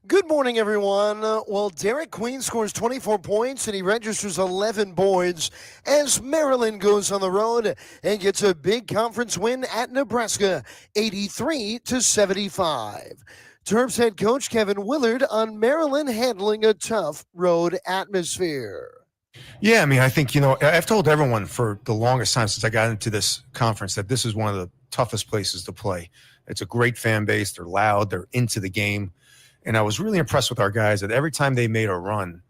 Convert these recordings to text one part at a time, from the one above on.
Good morning, everyone. Well, Derek Queen scores 24 points and he registers 11 boards as Maryland goes on the road and gets a big conference win at Nebraska, 83-75. Terps head coach Kevin Willard on Maryland handling a tough road atmosphere. Yeah, I mean, I think, I've told everyone for the longest time since I got into this conference that this is one of the toughest places to play. It's a great fan base. They're loud. They're into the game. And I was really impressed with our guys that every time they made a run,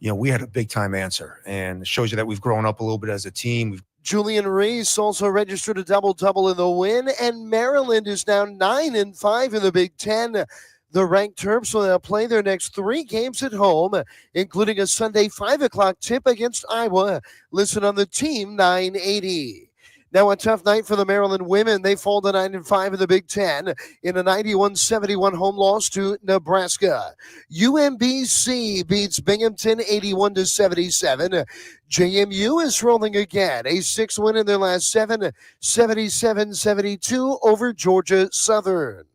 we had a big-time answer. And it shows you that we've grown up a little bit as a team. Julian Reese also registered a double-double in the win, and Maryland is now 9-5 in the Big Ten. The ranked Terps will now play their next 3 games at home, including a Sunday 5 o'clock tip against Iowa. Listen on the Team 980. Now a tough night for the Maryland women. They fall to 9-5 in the Big Ten in a 91-71 home loss to Nebraska. UMBC beats Binghamton 81-77. JMU is rolling again. A 6 win in their last 7, 77-72 over Georgia Southern.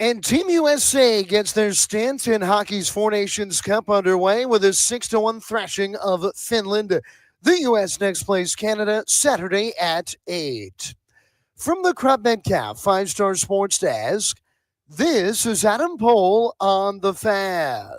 And Team USA gets their stint in hockey's Four Nations Cup underway with a 6-1 thrashing of Finland. The U.S. next plays Canada Saturday at 8. From the Crop Metcalf 5-Star Sports Desk, this is Adam Pohl on The Fan.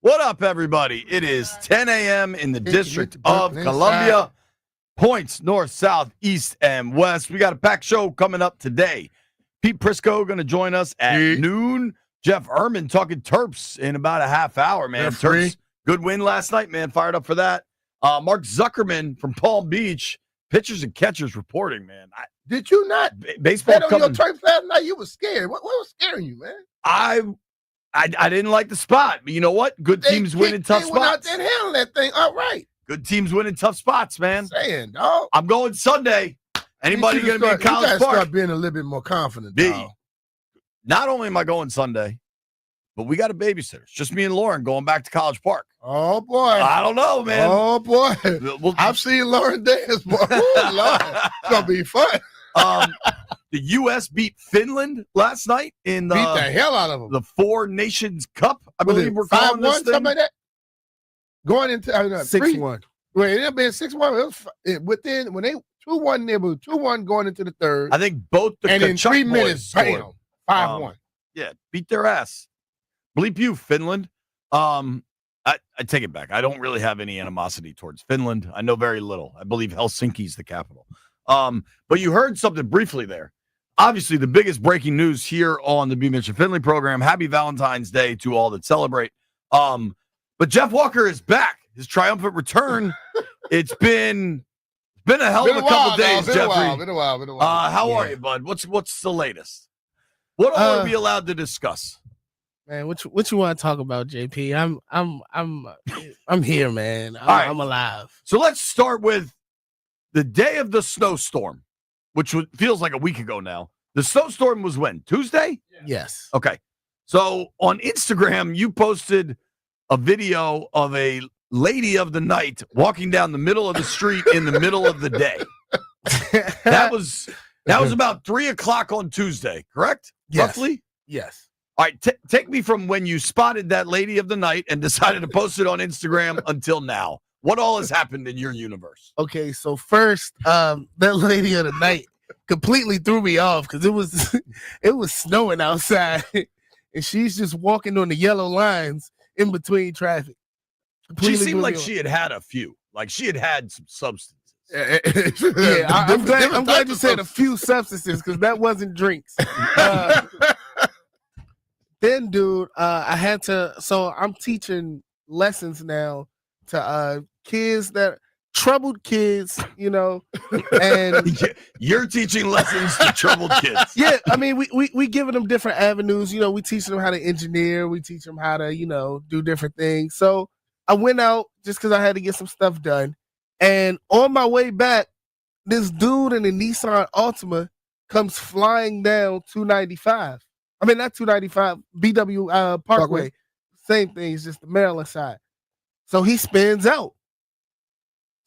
What up, everybody? It is 10 a.m. in the District of Columbia. Points north, south, east, and west. We got a packed show coming up today. Pete Prisco going to join us at noon. Jeff Erman talking Terps in about a half hour, man. Terps, good win last night, man. Fired up for that. Mark Zuckerman from Palm Beach, pitchers and catchers reporting, man. Did you not baseball bet on your Terps last night? You was scared. What was scaring you, man? I didn't like the spot, but you know what? Good teams win in tough spots. They went out there and handled that thing all right. Good teams win in tough spots, man. Saying, dog. I'm going Sunday. Anybody going to be in College Park? Start being a little bit more confident, dog. Not only am I going Sunday, but we got a babysitter. It's just me and Lauren going back to College Park. Oh, boy. I don't know, man. Oh, boy. I've seen Lauren dance, boy. Ooh, Lord. It's going to be fun. The U.S. beat Finland last night in beat the hell out of them. The Four Nations Cup, I believe we're calling this thing. Something like that? Going into 6-1. Well, it had been 6-1. It was within when they 2-1, they were 2-1 going into the third. I think both the and in 3 boys minutes, bam, 5-1. Yeah, beat their ass. Bleep you, Finland. I take it back. I don't really have any animosity towards Finland. I know very little. I believe Helsinki's the capital. But you heard something briefly there. Obviously, the biggest breaking news here on the B. Mitchell Finley program. Happy Valentine's Day to all that celebrate. But Jeff Walker is back. His triumphant return. It's been a hell of a couple days, Jeffrey. Been a while. How are you, bud? What's the latest? What all are we allowed to discuss? Man, what you want to talk about, JP? I'm here, man. I'm alive. So let's start with the day of the snowstorm, which feels like a week ago now. The snowstorm was when? Tuesday? Yes. Okay. So on Instagram, you posted a video of a lady of the night walking down the middle of the street in the middle of the day. That was about 3:00 on Tuesday, correct? Yes. Roughly? Yes. All right. Take me from when you spotted that lady of the night and decided to post it on Instagram until now. What all has happened in your universe? Okay, so first, that lady of the night completely threw me off because it was snowing outside, and she's just walking on the yellow lines in between traffic. She seemed like she had a few. Like she had some substances. Yeah, I'm glad you said a few substances because that wasn't drinks. Then, dude, I had to. So I'm teaching lessons now to kids that troubled kids, and you're teaching lessons to troubled kids. Yeah, I mean, we giving them different avenues. We teach them how to engineer. We teach them how to, do different things. So I went out just because I had to get some stuff done. And on my way back, this dude in a Nissan Altima comes flying down 295. I mean, not 295, BW Parkway. Same thing, it's just the Maryland side. So he spins out.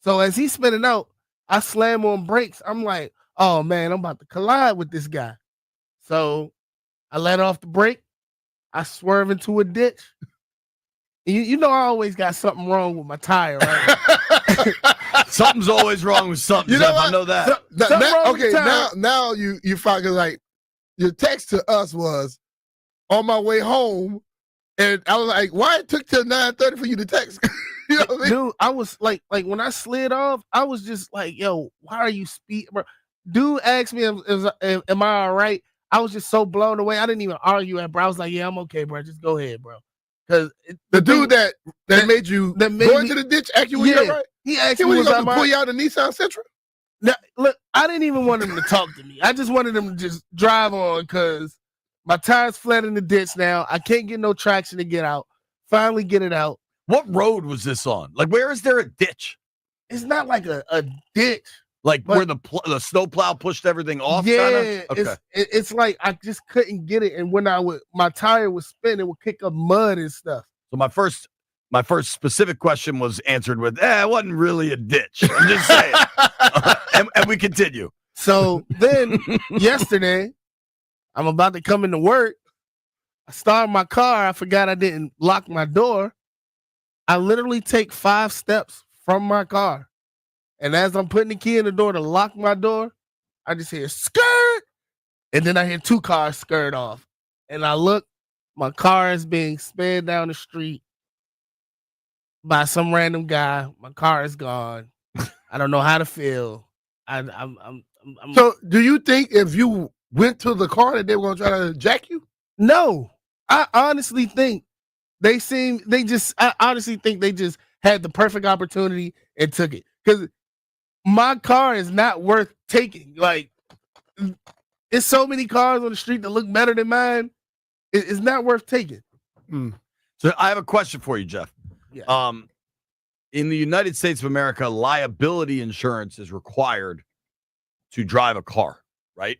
So as he's spinning out, I slam on brakes. I'm like, oh, man, I'm about to collide with this guy. So I let off the brake. I swerve into a ditch. You know I always got something wrong with my tire, right? Something's always wrong with something. Jeff, I know that. Now you fucking like your text to us was on my way home, and I was like, why it took till 9:30 for you to text? You know what I mean? Dude, I was like when I slid off, I was just like, yo, why are you speeding, bro? Dude asked me, am I all right? I was just so blown away. I didn't even argue at bro. I was like, yeah, I'm okay, bro. Just go ahead, bro. Because the dude that made you go into the ditch asked you, yeah, right? He asked me, was going to pull you out of Nissan Sentra? Now, look, I didn't even want him to talk to me. I just wanted him to just drive on because my tire's flat in the ditch now. I can't get no traction to get out. Finally get it out. What road was this on? Like, where is there a ditch? It's not like a ditch. Like where the snowplow pushed everything off? Yeah, okay. It's like I just couldn't get it. And when my tire would spin, it would kick up mud and stuff. So my first specific question was answered with, it wasn't really a ditch. I'm just saying. And we continue. So then yesterday, I'm about to come into work. I started my car. I forgot I didn't lock my door. I literally take 5 steps from my car. And as I'm putting the key in the door to lock my door, I just hear skirt. And then I hear 2 cars skirt off. And I look, my car is being sped down the street by some random guy. My car is gone. I don't know how to feel. So do you think if you went to the car that they were going to try to jack you? No. I honestly think I honestly think they just had the perfect opportunity and took it. Because my car is not worth taking. Like, there's so many cars on the street that look better than mine. It's not worth taking. So I have a question for you, Jeff. Yeah. In the United States of America, liability insurance is required to drive a car, right?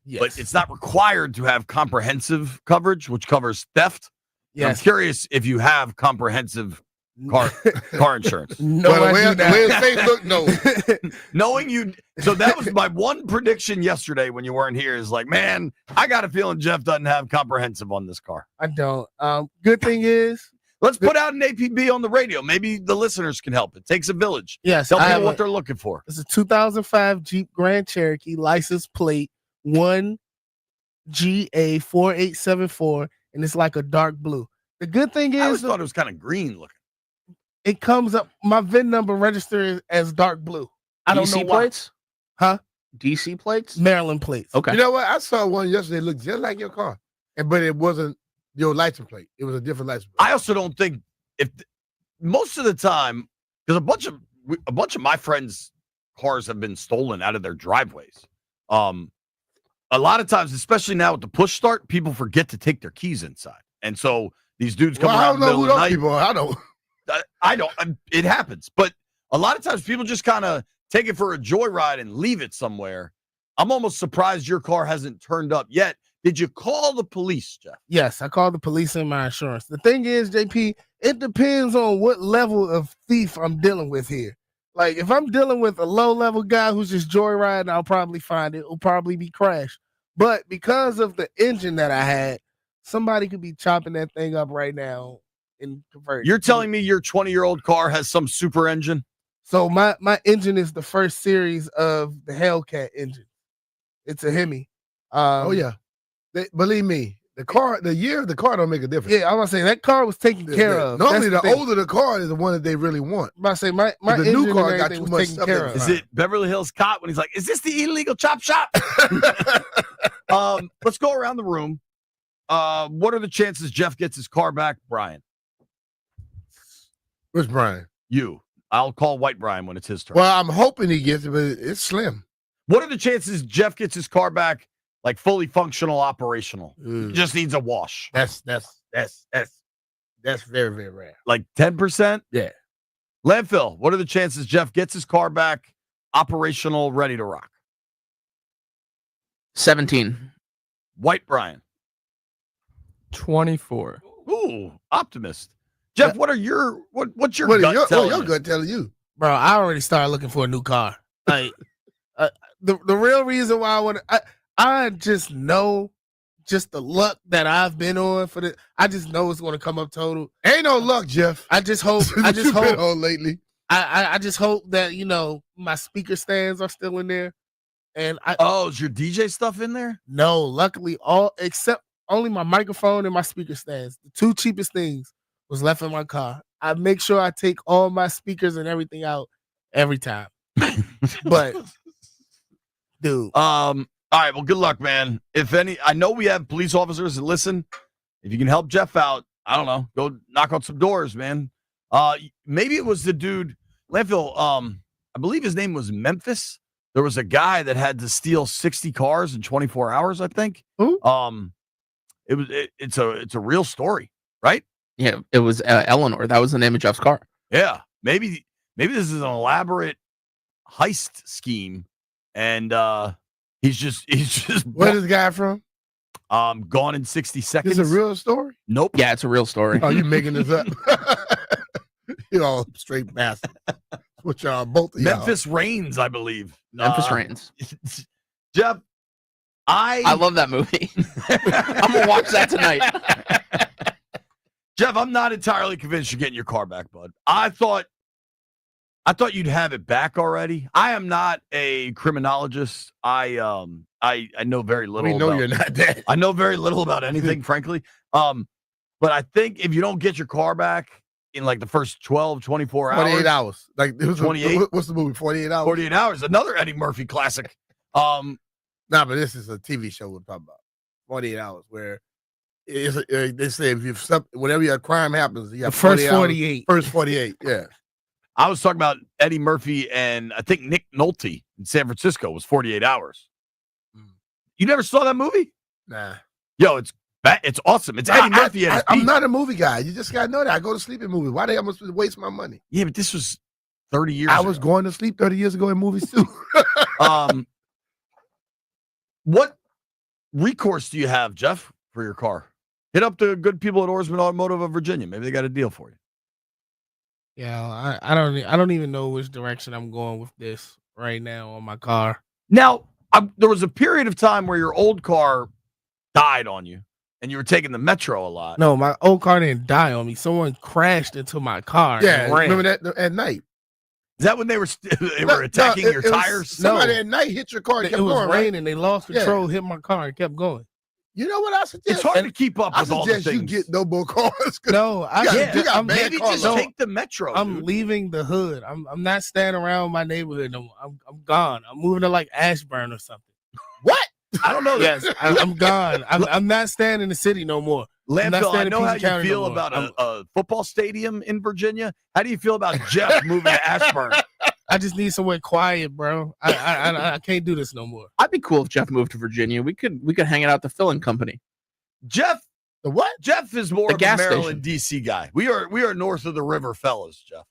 Yes. But it's not required to have comprehensive coverage, which covers thetheft. Yes. I'm curious if you have comprehensive car insurance. No, no. Knowing you, so that was my one prediction yesterday when you weren't here. Is like, man, I got a feeling Jeff doesn't have comprehensive on this car. I don't. Good thing is, let's put out an APB on the radio. Maybe the listeners can help. It takes a village. Yes, tell people what they're looking for. It's a 2005 Jeep Grand Cherokee, license plate 1GA4874, and it's like a dark blue. The good thing is, I always thought it was kind of green looking. It comes up. My VIN number registered as dark blue. I don't know why. Plates? Huh? DC plates? Maryland plates. Okay. You know what? I saw one yesterday. It looked just like your car, but it wasn't your license plate. It was a different license plate. I also don't think most of the time, because a bunch of my friends' cars have been stolen out of their driveways. A lot of times, especially now with the push start, people forget to take their keys inside, and so these dudes come around. I don't know who those people are. I don't. It happens, but a lot of times people just kind of take it for a joyride and leave it somewhere. I'm almost surprised your car hasn't turned up yet. Did you call the police, Jeff? Yes, I called the police and my insurance. The thing is, JP, it depends on what level of thief I'm dealing with here. Like, if I'm dealing with a low-level guy who's just joyriding, I'll probably find it. It'll probably be crashed. But because of the engine that I had, somebody could be chopping that thing up right now and convert. You're telling me your 20-year-old car has some super engine? So my engine is the first series of the Hellcat engine. It's a Hemi. Oh yeah, believe me, The year of the car don't make a difference. Yeah, I was gonna say that car was taken care of. Normally, That's the thing. older the car is the one that they really want. I'm about to say my The new engine car and got everything too was much taken stuff care in of. it. Is it Beverly Hills Cop when he's like, "Is this the illegal chop shop?" Let's go around the room. What are the chances Jeff gets his car back, Brian? Where's Brian? You. I'll call White Brian when it's his turn. Well, I'm hoping he gets it, but it's slim. What are the chances Jeff gets his car back, like fully functional, operational? Mm. Just needs a wash. That's very, very rare. Like 10%? Yeah. Landfill, what are the chances Jeff gets his car back, operational, ready to rock? 17. White Brian. 24. Ooh, optimist. Jeff, what's your What gut your telling you? gut telling you? Bro, I already started looking for a new car. Like the real reason why I just know just the luck that I've been on for the. I just know it's going to come up total. Ain't no luck, Jeff. I just hope. I What just you been hope. on lately. I just hope that my speaker stands are still in there, and Is your DJ stuff in there? no. Luckily, all except only my microphone and my speaker stands. The two cheapest things was left in my car. I make sure I take all my speakers and everything out every time. But dude, All right, well, good luck, man. I know we have police officers that listen. If you can help Jeff out, I don't know, go knock on some doors, man. Maybe it was the dude, Landfill, I believe his name was Memphis. There was a guy that had to steal 60 cars in 24 hours, I think. Who? It's a real story, right? Yeah, it was Eleanor. That was the name of Jeff's car. Yeah. Maybe this is an elaborate heist scheme, and he's just Where's this guy from? gone in 60 seconds. This is a real story? Nope. Yeah, it's a real story. Oh, you making this up? You all straight bastard. What y'all both of y'all. Memphis Reigns, I believe. Memphis Reigns. Jeff, I love that movie. I'm gonna watch that tonight. Jeff, I'm not entirely convinced you're getting your car back, bud. I thought you'd have it back already. I am not a criminologist. I know very little. We know you're not that. I know very little about anything, frankly. But I think if you don't get your car back in like the first 12, 24 hours. 48 hours. Like it was 28? What's the movie? 48 hours? 48 hours. Another Eddie Murphy classic. Nah, but this is a TV show we're talking about. 48 hours, where they say whenever your crime happens, you the have first 48. 48. First 48, yeah. I was talking about Eddie Murphy and I think Nick Nolte in San Francisco was 48 hours. You never saw that movie? Nah. Yo, it's awesome. It's Eddie Murphy at his I'm peak. not a movie guy. You just gotta know that. I go to sleep in movies. Why the hell am I supposed to waste my money? Yeah, but this was 30 years I was ago. going to sleep 30 years ago in movies too. What recourse do you have, Jeff, for your car? Hit up the good people at Oarsman Automotive of Virginia. Maybe they got a deal for you. Yeah, I don't even know which direction I'm going with this right now on my car. Now, there was a period of time where your old car died on you, and you were taking the Metro a lot. No, my old car didn't die on me. Someone crashed into my car. Yeah, and ran. remember that at night? Is that when they were attacking your it was tires? Somebody at night hit your car and It kept was going, right? raining. They lost control, hit my car, and kept going. You know what I suggest? It's hard to keep up I with all the suggest you things. get no more cars. No, You got bad Maybe car just load. take the Metro. I'm dude. leaving the hood. I'm not staying around my neighborhood no more. I'm gone. I'm moving to like Ashburn or something. What? I don't know. Yes, I'm gone. I'm not staying in the city no more. I'm not Landfill, I staying in know how PG you County feel no more. about a football stadium in Virginia. How do you feel about Jeff moving to Ashburn? I just need somewhere quiet, bro. I can't do this no more. I'd be cool if Jeff moved to Virginia. We could hang it out at the filling company. Jeff, The what? Jeff is more The of a gas Maryland, D.C. guy. We are north of the river, fellas, Jeff.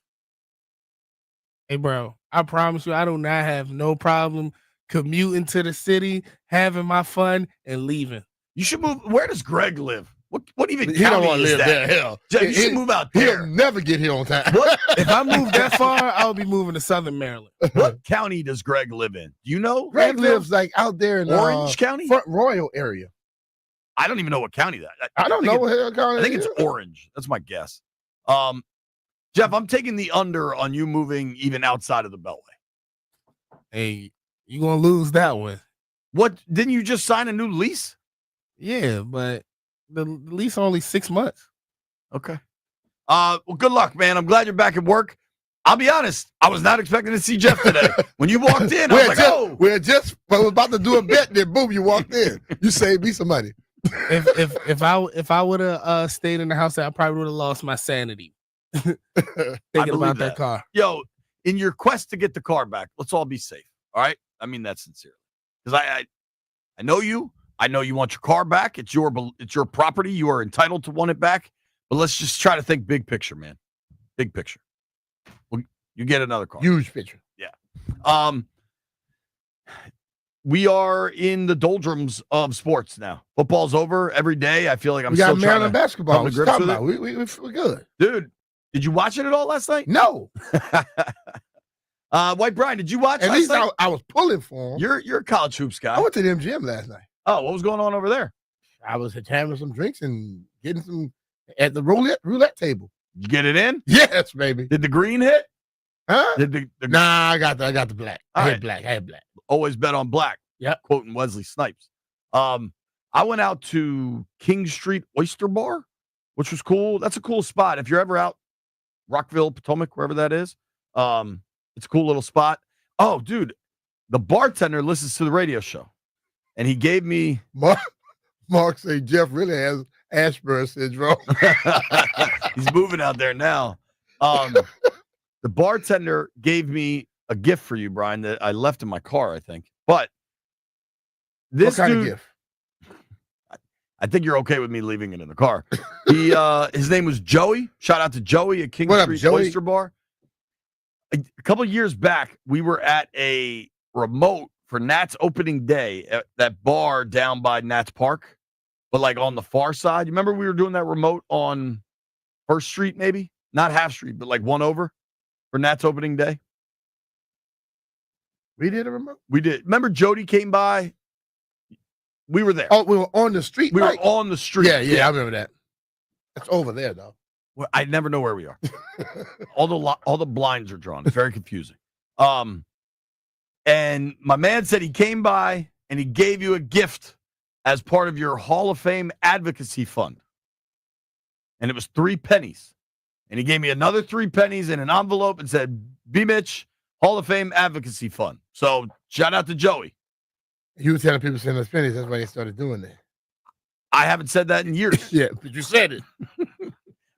Hey, bro, I promise you, I do not have no problem commuting to the city, having my fun, and leaving. You should move. Where does Greg live? What even He don't county want to is live that? there. Hell, Jeff, you should move out He'll there. never get here on time. What, If I move that far, I'll be moving to Southern Maryland. what county does Greg live in? Do you know? Greg Landfill? lives like out there in Orange County? Front Royal area. I don't even know what county that. I don't think know what hell county. I think it it's is. Orange. That's my guess. Jeff, I'm taking the under on you moving even outside of the Beltway. Hey, you gonna lose that one. What? Didn't you just sign a new lease? Yeah, but The lease only 6 months. Okay. Well, good luck, man. I'm glad you're back at work. I'll be honest. I was not expecting to see Jeff today. When you walked in, I was like, "Oh, we're about to do a bet." Then boom, you walked in. You saved me some money. If I would have stayed in the house, I probably would have lost my sanity. Thinking about that car. Yo, in your quest to get the car back, let's all be safe. All right. I mean that sincerely. Because I know you. I know you want your car back. It's your property. You are entitled to want it back. But let's just try to think big picture, man. Big picture. Well, you get another car. Huge picture. Yeah. We are in the doldrums of sports now. Football's over every day. I feel like we got Maryland basketball. We're good. Dude, did you watch it at all last night? No. White Brian, did you watch at last least night? I was pulling for him. You're a college hoops guy. I went to the MGM last night. Oh, what was going on over there? I was having some drinks and getting some at the roulette table. You get it in? Yes, baby. Did the green hit? Huh? Nah, I got the black. I had black. Always bet on black. Yeah. Quoting Wesley Snipes. I went out to King Street Oyster Bar, which was cool. That's a cool spot. If you're ever out Rockville, Potomac, wherever that is, it's a cool little spot. Oh, dude, the bartender listens to the radio show, and he gave me Mark say Jeff really has Asperger's syndrome. He's moving out there now. The bartender gave me a gift for you, Brian, that I left in my car, I think. But this what kind dude, of gift? I think you're okay with me leaving it in the car. His name was Joey. Shout out to Joey at King Street Oyster Bar. A couple of years back, we were at a remote for Nats opening day at that bar down by Nats Park, but like on the far side. You remember we were doing that remote on First Street, maybe? Not Half Street, but like one over for Nats opening day. We did a remote? We did. Remember Jody came by? We were there. Oh, we were on the street. We were on the street. Yeah, I remember that. It's over there, though. Well, I never know where we are. all the blinds are drawn. It's very confusing. And my man said he came by and he gave you a gift as part of your Hall of Fame advocacy fund. And it was 3 pennies. And he gave me another 3 pennies in an envelope and said, B. Mitch, Hall of Fame advocacy fund. So shout out to Joey. You were telling people to send us pennies. That's why they started doing that. I haven't said that in years. Yeah, but you said it.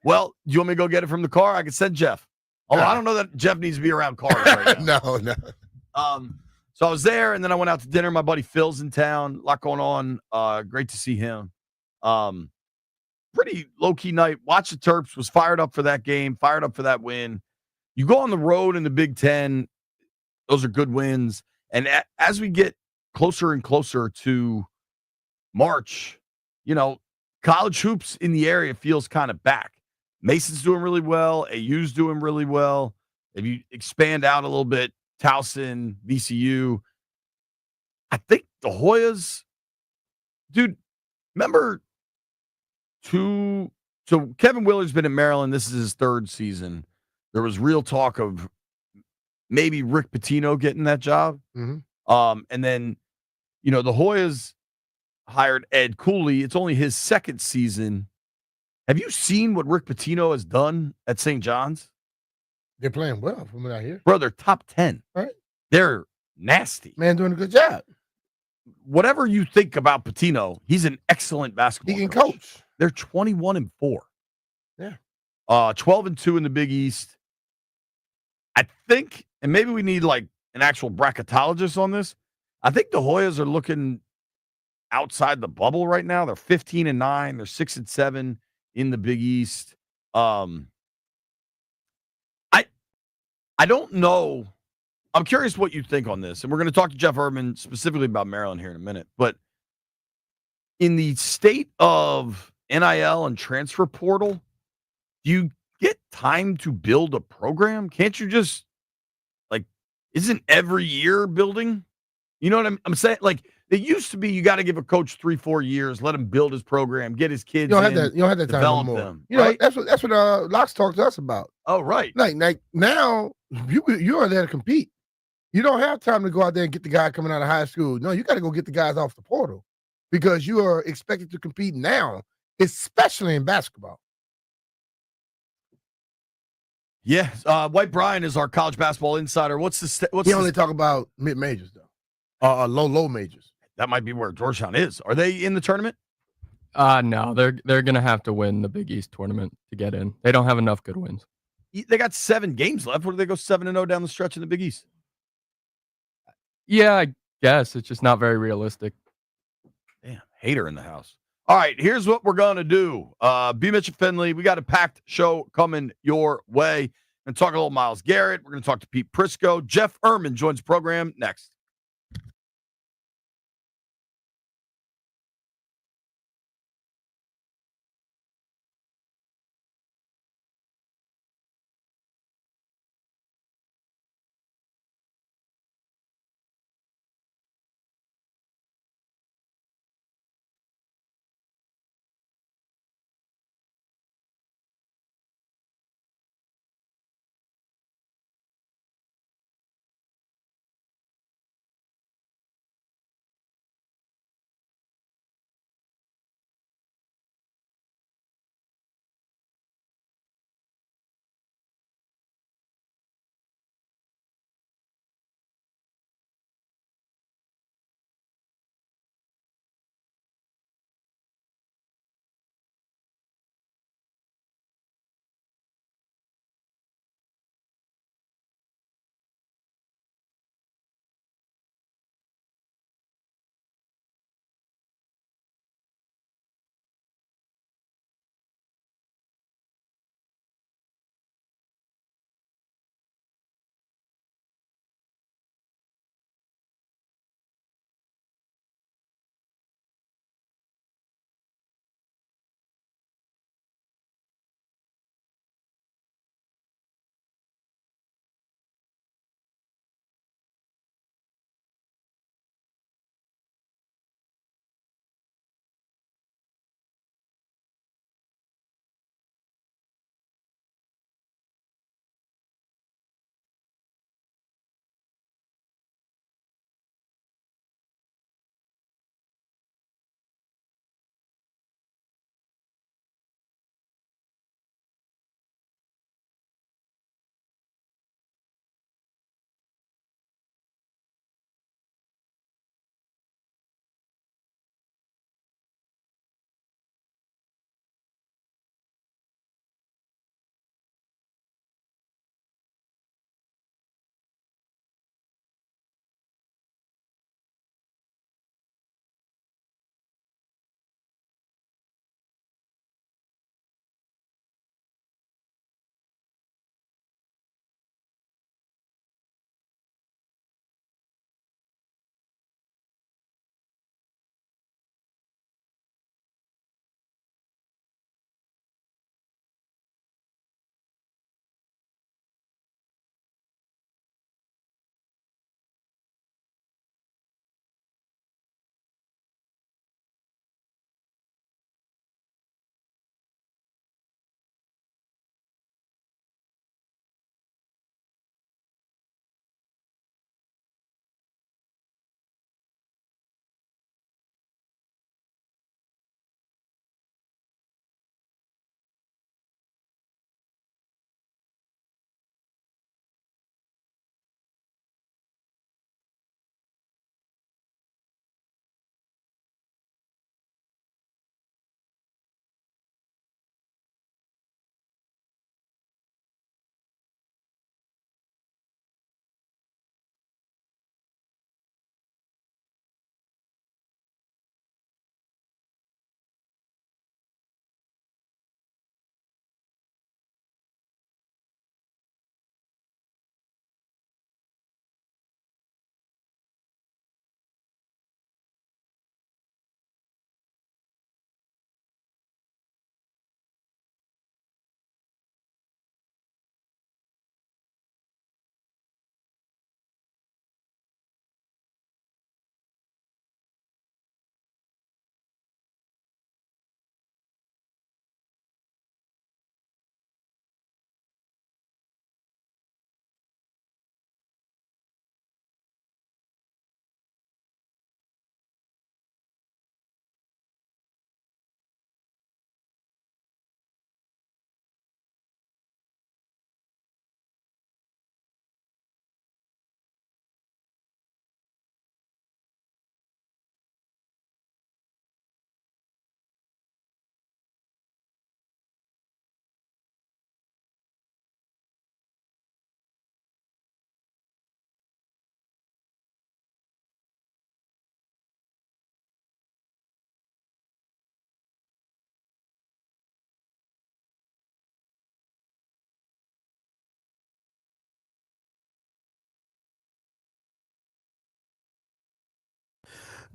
Well, do you want me to go get it from the car? I can send Jeff. Although I don't know that Jeff needs to be around cars right now. No. So I was there, and then I went out to dinner. My buddy Phil's in town. A lot going on. Great to see him. Pretty low-key night. Watch the Terps. Was fired up for that game. Fired up for that win. You go on the road in the Big Ten. Those are good wins. And as we get closer and closer to March, college hoops in the area feels kind of back. Mason's doing really well. AU's doing really well. If you expand out a little bit, Towson, VCU, I think the Hoyas, dude, remember so Kevin Willard's been in Maryland. This is his 3rd season. There was real talk of maybe Rick Pitino getting that job. Mm-hmm. And then, the Hoyas hired Ed Cooley. It's only his 2nd season. Have you seen what Rick Pitino has done at St. John's? They're playing well from what I hear. Bro, they're top 10. Right. They're nasty. Man doing a good job. Whatever you think about Pitino, he's an excellent basketball He can coach. They're 21-4. Yeah. 12-2 in the Big East. I think, and maybe we need like an actual bracketologist on this. I think the Hoyas are looking outside the bubble right now. They're 15-9. They're 6-7 in the Big East. I don't know. I'm curious what you think on this. And we're going to talk to Jeff Erdman specifically about Maryland here in a minute. But in the state of NIL and transfer portal, do you get time to build a program? Can't you just, isn't every year building? You know what I'm saying? Like, it used to be you got to give a coach 3-4 years, let him build his program, get his kids. You don't have that time develop anymore. them. Right? Right? That's what Locks talked to us about. Oh, right. Like now you are there to compete. You don't have time to go out there and get the guy coming out of high school. No, you got to go get the guys off the portal because you are expected to compete now especially in basketball. Yeah, White Brian is our college basketball insider. What's the He only talk about mid majors though, low majors. That might be where Georgetown is. Are they in the tournament? No, they're gonna have to win the Big East tournament to get in. They don't have enough good wins. They got 7 games left. What do they go 7-0 down the stretch in the Big East? Yeah, I guess it's just not very realistic. Damn, hater in the house. All right, here's what we're going to do. B. Mitch and Finley, we got a packed show coming your way. And talk a little Myles Garrett. We're going to talk to Pete Prisco. Jeff Erman joins the program next.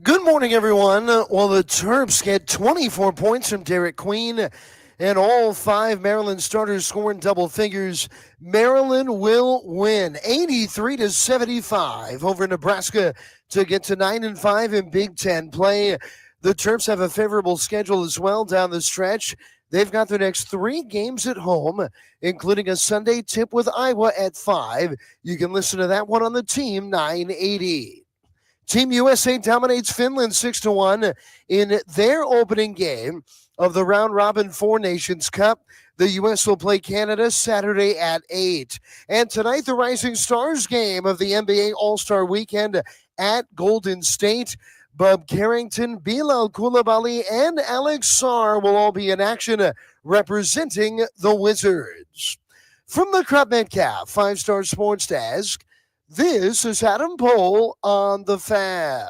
Good morning, everyone. Well, the Terps get 24 points from Derek Queen, and all 5 Maryland starters score in double figures. Maryland will win 83-75 over Nebraska to get to 9-5 in Big Ten play. The Terps have a favorable schedule as well down the stretch. They've got their next 3 games at home, including a Sunday tip with Iowa at 5. You can listen to that one on the Team 980. Team USA dominates Finland 6-1 in their opening game of the round-robin Four Nations Cup. The U.S. will play Canada Saturday at 8. And tonight, the Rising Stars game of the NBA All-Star Weekend at Golden State. Bub Carrington, Bilal Coulibaly, and Alex Sarr will all be in action representing the Wizards. From the Crop Metcalf 5-Star Sports Desk, this is Adam Pohl on The Fan.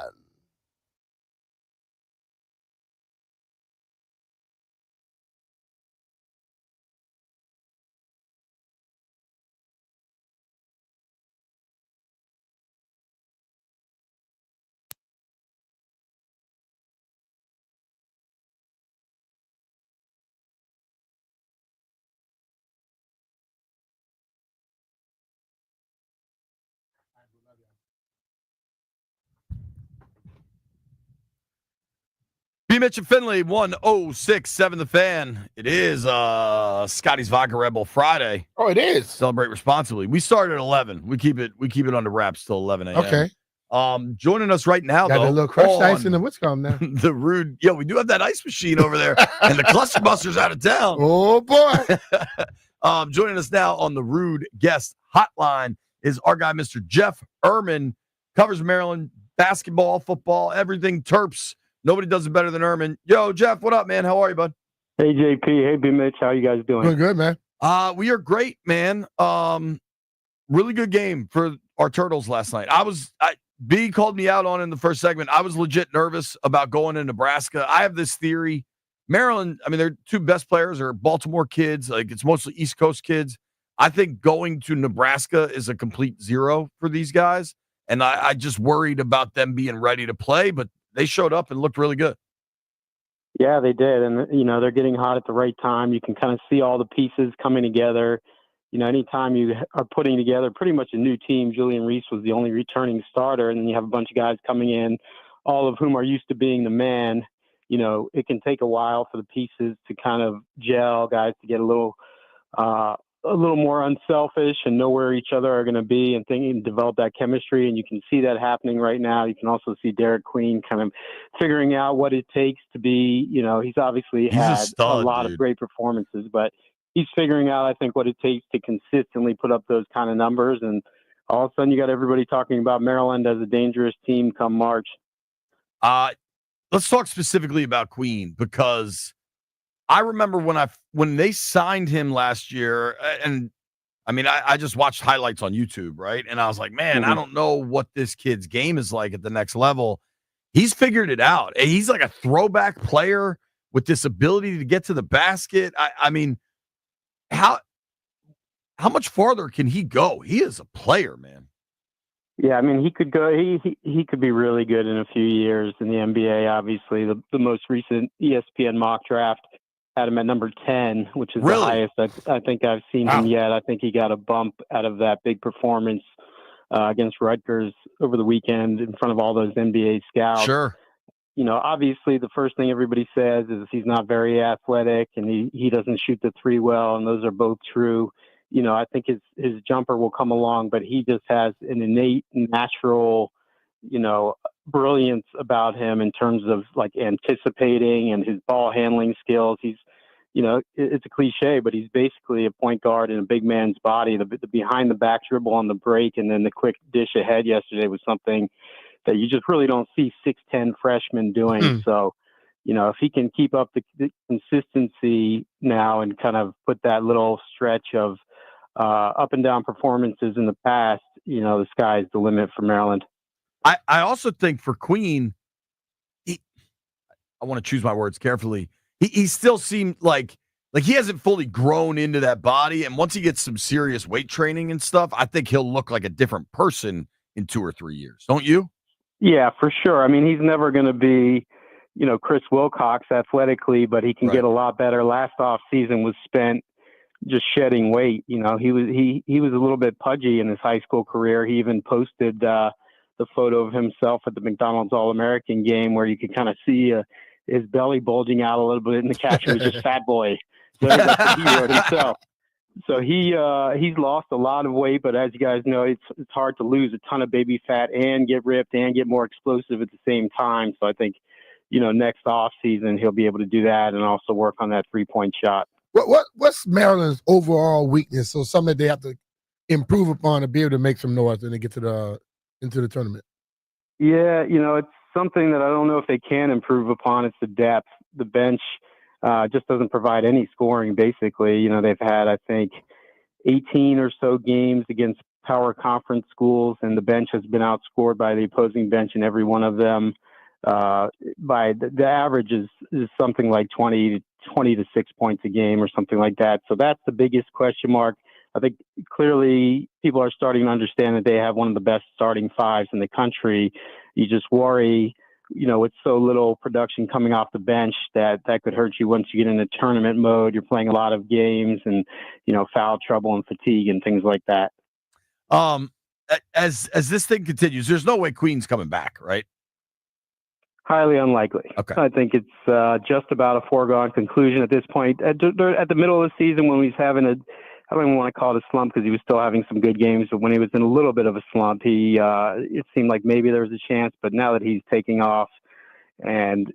B. Mitch and Finley, 1067 The Fan. It is Scotty's Vodka Rebel Friday. Oh, it is. Celebrate responsibly. We start at 11. We keep it under wraps till 11 a.m. Okay. Joining us right now, Got though, a little crushed ice in the what's called now. the rude. Yeah, we do have that ice machine over there, and the Cluster Buster's out of town. Oh boy. Joining us now on the Rude Guest Hotline is our guy, Mr. Jeff Ehrman, covers Maryland basketball, football, everything Terps. Nobody does it better than Ehrman. Yo, Jeff, what up, man? How are you, bud? Hey, JP. Hey, B. Mitch. How you guys doing? Doing good, man. We are great, man. Really good game for our Turtles last night. B called me out on it in the first segment. I was legit nervous about going to Nebraska. I have this theory. Maryland, I mean, their 2 best players are Baltimore kids. Like, it's mostly East Coast kids. I think going to Nebraska is a complete zero for these guys. And I just worried about them being ready to play, but they showed up and looked really good. Yeah, they did. And, they're getting hot at the right time. You can kind of see all the pieces coming together. Anytime you are putting together pretty much a new team, Julian Reese was the only returning starter, and then you have a bunch of guys coming in, all of whom are used to being the man. It can take a while for the pieces to kind of gel, guys to get a little more unselfish and know where each other are going to be and develop that chemistry. And you can see that happening right now. You can also see Derek Queen kind of figuring out what it takes to be, he's obviously had a lot of great performances, but he's figuring out, I think, what it takes to consistently put up those kind of numbers. And all of a sudden you got everybody talking about Maryland as a dangerous team come March. Let's talk specifically about Queen, because I remember when they signed him last year, and I mean, I just watched highlights on YouTube, right? And I was like, man, I don't know what this kid's game is like at the next level. He's figured it out. He's like a throwback player with this ability to get to the basket. I mean, how much farther can he go? He is a player, man. Yeah, I mean, he could go. He could be really good in a few years in the NBA. Obviously, the most recent ESPN mock draft had him at number 10, which is the highest I think I've seen him yet. I think he got a bump out of that big performance against Rutgers over the weekend in front of all those NBA scouts. Sure. Obviously the first thing everybody says is he's not very athletic and he doesn't shoot the 3 well, and those are both true. I think his jumper will come along, but he just has an innate, natural, brilliance about him in terms of like anticipating and his ball handling skills. He's, it's a cliche, but he's basically a point guard in a big man's body. The behind the back dribble on the break and then the quick dish ahead yesterday was something that you just really don't see 6'10" freshmen doing. So, if he can keep up the consistency now and kind of put that little stretch of up and down performances in the past, the sky's the limit for Maryland. I also think for Queen, I want to choose my words carefully. He still seemed like he hasn't fully grown into that body. And once he gets some serious weight training and stuff, I think he'll look like a different person in 2 or 3 years. Don't you? Yeah, for sure. I mean, he's never going to be, Chris Wilcox athletically, but he can get a lot better. Last off season was spent just shedding weight. He was a little bit pudgy in his high school career. He even posted the photo of himself at the McDonald's All-American game where you could kind of see his belly bulging out a little bit, and the caption was just "Fat Boy." So that's what he wrote himself. So he's lost a lot of weight, but as you guys know, it's hard to lose a ton of baby fat and get ripped and get more explosive at the same time. So I think, next off season he'll be able to do that and also work on that 3-point shot. What's Maryland's overall weakness? So something that they have to improve upon to be able to make some noise when they get to into the tournament. Yeah, it's something that I don't know if they can improve upon. It's the depth. The bench just doesn't provide any scoring, basically. They've had, I think, 18 or so games against power conference schools, and the bench has been outscored by the opposing bench in every one of them. By the average is something like 20 to 6 points a game or something like that. So that's the biggest question mark. I think clearly people are starting to understand that they have one of the best starting fives in the country. You just worry, with so little production coming off the bench that could hurt you once you get into tournament mode. You're playing a lot of games and, foul trouble and fatigue and things like that. As this thing continues, there's no way Queen's coming back, right? Highly unlikely. Okay. I think it's just about a foregone conclusion at this point. At the middle of the season when he's having I don't even want to call it a slump because he was still having some good games, but when he was in a little bit of a slump, it seemed like maybe there was a chance. But now that he's taking off and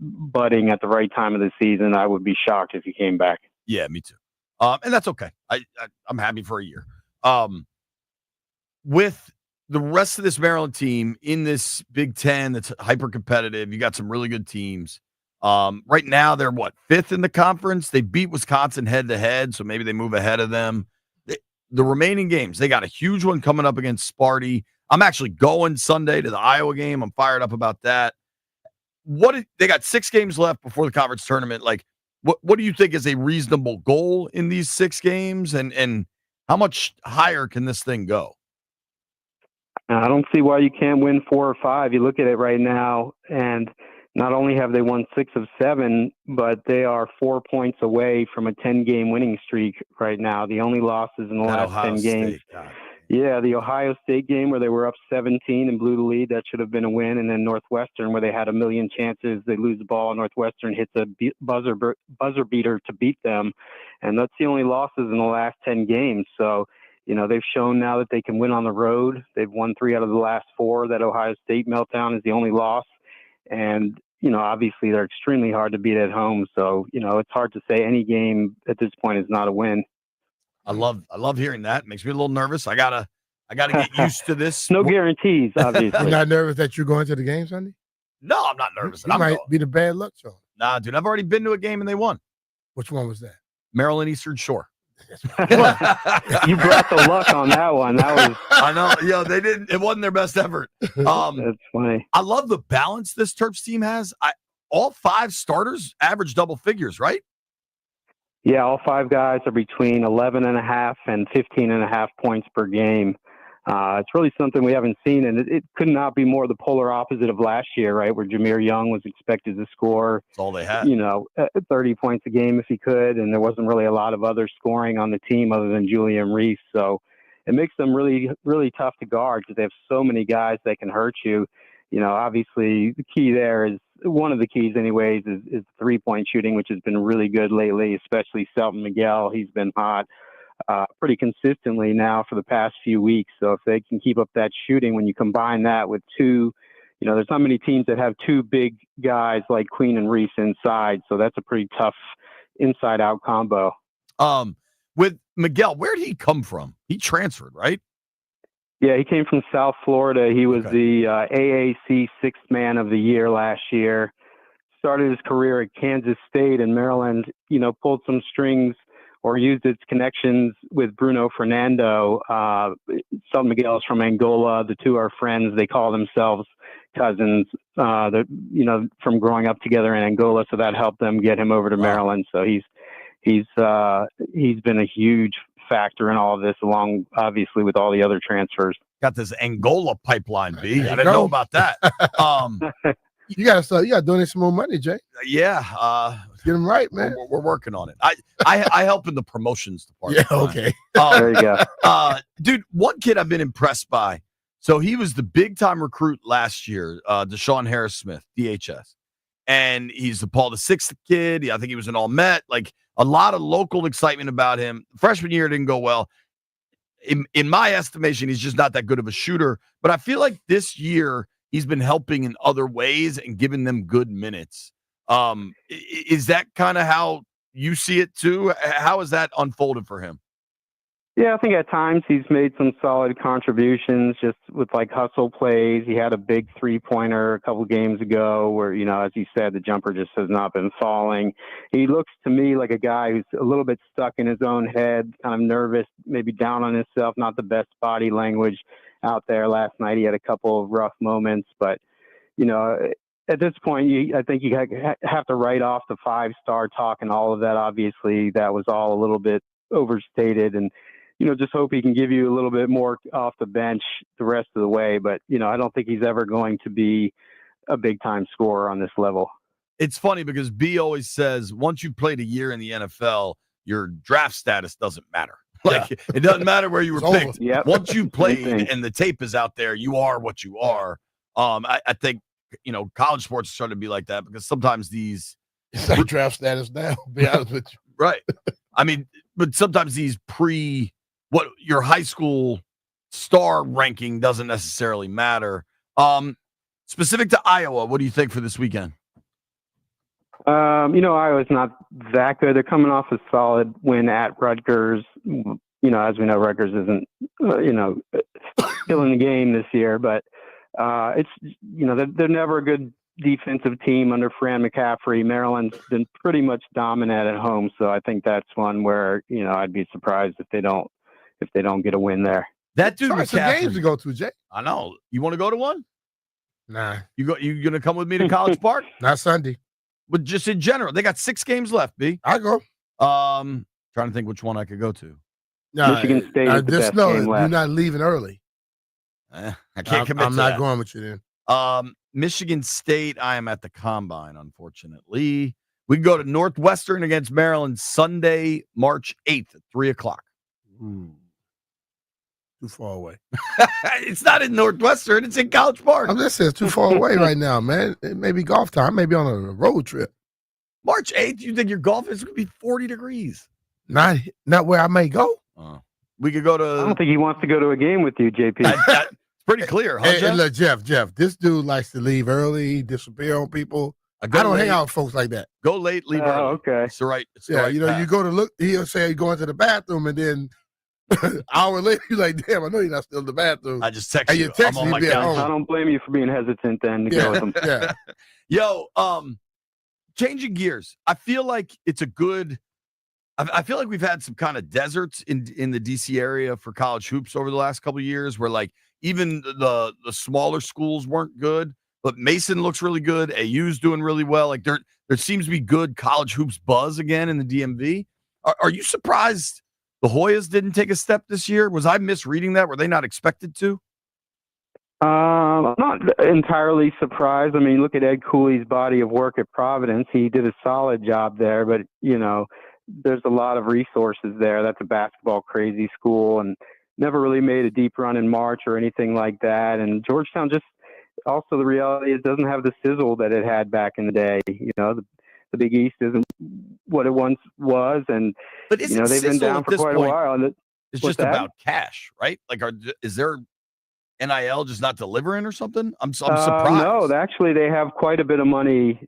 budding at the right time of the season, I would be shocked if he came back. Yeah, me too. And that's okay. I'm happy for a year. With the rest of this Maryland team in this Big Ten that's hyper competitive, you got some really good teams. Right now they're fifth in the conference. They beat Wisconsin head to head, so maybe they move ahead of them. The remaining games, they got a huge one coming up against Sparty. I'm actually going Sunday to the Iowa game. I'm fired up about that. They got 6 games left before the conference tournament. Like, what do you think is a reasonable goal in these 6 games, and how much higher can this thing go? I don't see why you can't win 4 or 5. You look at it right now, and not only have they won 6 of 7, but they are 4 points away from a 10-game winning streak right now. The only losses in the last Ohio 10 games. Yeah, the Ohio State game where they were up 17 and blew the lead, that should have been a win. And then Northwestern where they had a million chances. They lose the ball, and Northwestern hits a buzzer beater to beat them. And that's the only losses in the last 10 games. So, they've shown now that they can win on the road. They've won 3 out of the last 4. That Ohio State meltdown is the only loss. And, obviously they're extremely hard to beat at home. So, it's hard to say any game at this point is not a win. I love hearing that. It makes me a little nervous. I gotta get used to this. No guarantees, obviously. You're not nervous that you're going to the game Sunday? No, I'm not nervous. You might be the bad luck charm. Nah, dude, I've already been to a game and they won. Which one was that? Maryland Eastern Shore. You brought the luck on that one. That was. I know. Yeah, they didn't. It wasn't their best effort. That's funny. I love the balance this Terps team has. All 5 starters average double figures, right? Yeah, all 5 guys are between 11.5 and 15.5 points per game. It's really something we haven't seen, and it could not be more the polar opposite of last year, right, where Jameer Young was expected to score, that's all they had. 30 points a game if he could, and there wasn't really a lot of other scoring on the team other than Julian Reese. So it makes them really, really tough to guard because they have so many guys that can hurt you. Obviously the key there is one of the keys anyways is 3-point shooting, which has been really good lately, especially Selton Miguel. He's been hot pretty consistently now for the past few weeks. So if they can keep up that shooting, when you combine that with 2, there's not many teams that have 2 big guys like Queen and Reese inside. So that's a pretty tough inside out combo. With Miguel, where did he come from? He transferred, right? Yeah, he came from South Florida. He was the AAC 6th Man of the Year last year. Started his career at Kansas State, and Maryland, pulled some strings or used its connections with Bruno Fernando. Selton Miguel is from Angola. The 2 are friends. They call themselves cousins, from growing up together in Angola. So that helped them get him over to Maryland. So he's been a huge factor in all of this, along obviously with all the other transfers. Got this Angola pipipeline, B. There I you didn't know go. about that. You gotta donate some more money, Jay. Yeah. Get them right, man. We're working on it. I help in the promotions department. Yeah, okay. There you go. Dude, one kid I've been impressed by. So he was the big-time recruit last year, Deshaun Harris-Smith, DHS. And he's the Paul VI kid. I think he was an all-Met. Like, a lot of local excitement about him. Freshman year didn't go well. In my estimation, he's just not that good of a shooter. But I feel like this year he's been helping in other ways and giving them good minutes. Is that kind of how you see it too? How has that unfolded for him? Yeah, I think at times he's made some solid contributions just with like hustle plays. He had a big 3-pointer a couple games ago where, as you said, the jumper just has not been falling. He looks to me like a guy who's a little bit stuck in his own head, kind of nervous, maybe down on himself, not the best body language out there. Last night he had a couple of rough moments, but, at this point, I think you have to write off the 5-star talk and all of that. Obviously, that was all a little bit overstated, and just hope he can give you a little bit more off the bench the rest of the way. But, I don't think he's ever going to be a big-time scorer on this level. It's funny because B always says once you've played a year in the NFL, your draft status doesn't matter. It doesn't matter where you were picked. Yep. Once you played and the tape is out there, you are what you are. I think, college sports are starting to be like that because sometimes these It's like draft status now, to be honest with you. right. I mean, but sometimes these what your high school star ranking doesn't necessarily matter. Specific to Iowa, what do you think for this weekend? Iowa's not that good. They're coming off a solid win at Rutgers. As we know, Rutgers isn't, still in the game this year, but it's, they're never a good defensive team under Fran McCaffrey. Maryland's been pretty much dominant at home. So I think that's one where, I'd be surprised if they don't get a win there. That dude, Sorry, some games to go to, Jay. I know. You want to go to one? Nah, You gonna come with me to College Park? not Sunday. But just in general, they got 6 games left. B. I go. Trying to think which one I could go to. Nah, Michigan State is the just best know game you're left. not leaving early. I can't commit. I'm to not that. going with you then. Michigan State, I am at the Combine, unfortunately. We can go to Northwestern against Maryland Sunday, March 8th at 3:00. Too far away. It's not in Northwestern. It's in College Park. I'm just saying it's too far away right now, man. It may be golf time. Maybe on a road trip. March 8th, you think your golf is going to be 40 degrees? Not where I may go. We could go I to. don't think he wants to go to a game with you, JP. That's pretty clear, huh, Hey, Jeff? look, Jeff, this dude likes to leave early, disappear on people. I Go don't late, hang out with folks like that. Go late, leave early. Okay. It's the right. It's the Yeah, right you path. go to look. He'll say you're going to the bathroom, and then an hour later, you're like, "Damn, I know you're not still in the bathroom." I just text Hey, you. you text I'm on me, my be at couch. home. I don't blame you for being hesitant then to go with him. Yeah. Yo, changing gears. I feel like it's a good. I feel like we've had some kind of deserts in the DC area for college hoops over the last couple of years, where like even the smaller schools weren't good, but Mason looks really good. AU's doing really well. Like there seems to be good college hoops buzz again in the DMV. Are you surprised the Hoyas didn't take a step this year? Was I misreading that? Were they not expected to? I'm not entirely surprised. I mean, look at Ed Cooley's body of work at Providence. He did a solid job there, but there's a lot of resources there. That's a basketball crazy school and never really made a deep run in March or anything like that. And Georgetown just also the reality is it doesn't have the sizzle that it had back in the day. The Big East isn't what it once was, and But is they've been down for quite a while. And It's What's just that? about cash, right? Like, is there NIL just not delivering or something? I'm surprised. No, actually, they have quite a bit of money,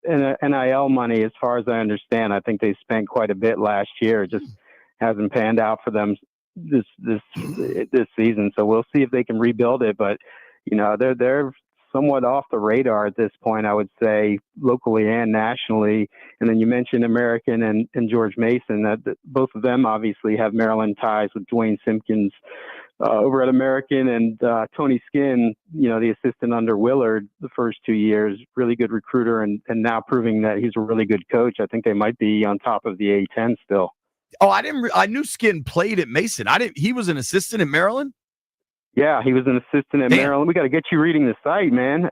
NIL money, as far as I understand. I think they spent quite a bit last year. It just hasn't panned out for them this season. So we'll see if they can rebuild it. But they're somewhat off the radar at this point, I would say, locally and nationally. And then you mentioned American and George Mason. That both of them obviously have Maryland ties with Dwayne Simpkins over at American, and Tony Skinn, the assistant under Willard the first 2 years, really good recruiter, and now proving that he's a really good coach. I think they might be on top of the A-10 still. Oh, I knew Skin played at Mason. He was an assistant in Maryland. Yeah, he was an assistant in Damn. Maryland. We got to get you reading the site, man.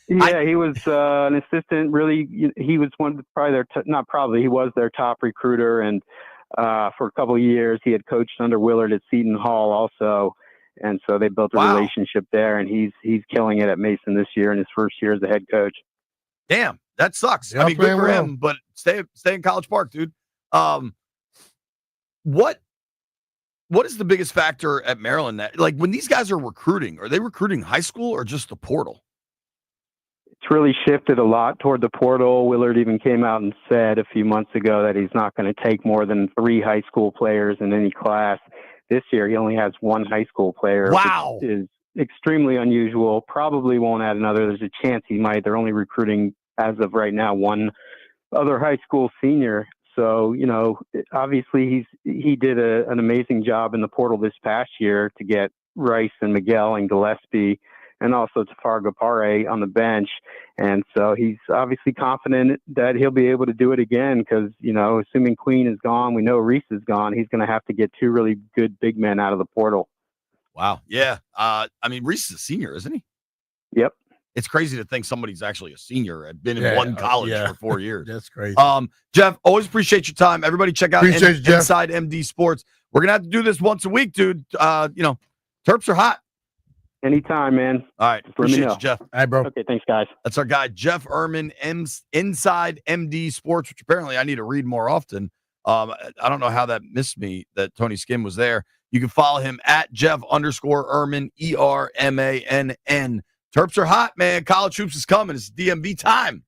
He was an assistant. Really, he was he was their top recruiter, and for a couple of years he had coached under Willard at Seton Hall also, and so they built a relationship there. And he's killing it at Mason this year in his first year as the head coach. Damn, that sucks. Yeah, I mean, good for well. him, but stay in College Park, dude. What is the biggest factor at Maryland that, like, when these guys are they recruiting high school or just the portal? It's really shifted a lot toward the portal. Willard even came out and said a few months ago that he's not going to take more than 3 high school players in any class. This year, he only has 1 high school player, Wow. which is extremely unusual. Probably won't add another. There's a chance he might. They're only recruiting, as of right now, 1 other high school senior. So, obviously he did an amazing job in the portal this past year to get Rice and Miguel and Gillespie and also Tafar Gapare on the bench. And so he's obviously confident that he'll be able to do it again because, assuming Queen is gone, we know Reese is gone. He's going to have to get 2 really good big men out of the portal. Wow. Yeah. Reese is a senior, isn't he? Yep. It's crazy to think somebody's actually a senior and been in one college for 4 years. That's crazy. Jeff, always appreciate your time. Everybody check out Inside MD Sports. We're going to have to do this once a week, dude. Terps are hot. Anytime, man. All right. Appreciate you, Jeff. All right, bro. Okay, thanks, guys. That's our guy, Jeff Ehrman, Inside MD Sports, which apparently I need to read more often. I don't know how that missed me that Tony Skin was there. You can follow him at Jeff_Ehrman, ERMANN. Terps are hot, man. College hoops is coming. It's DMV time.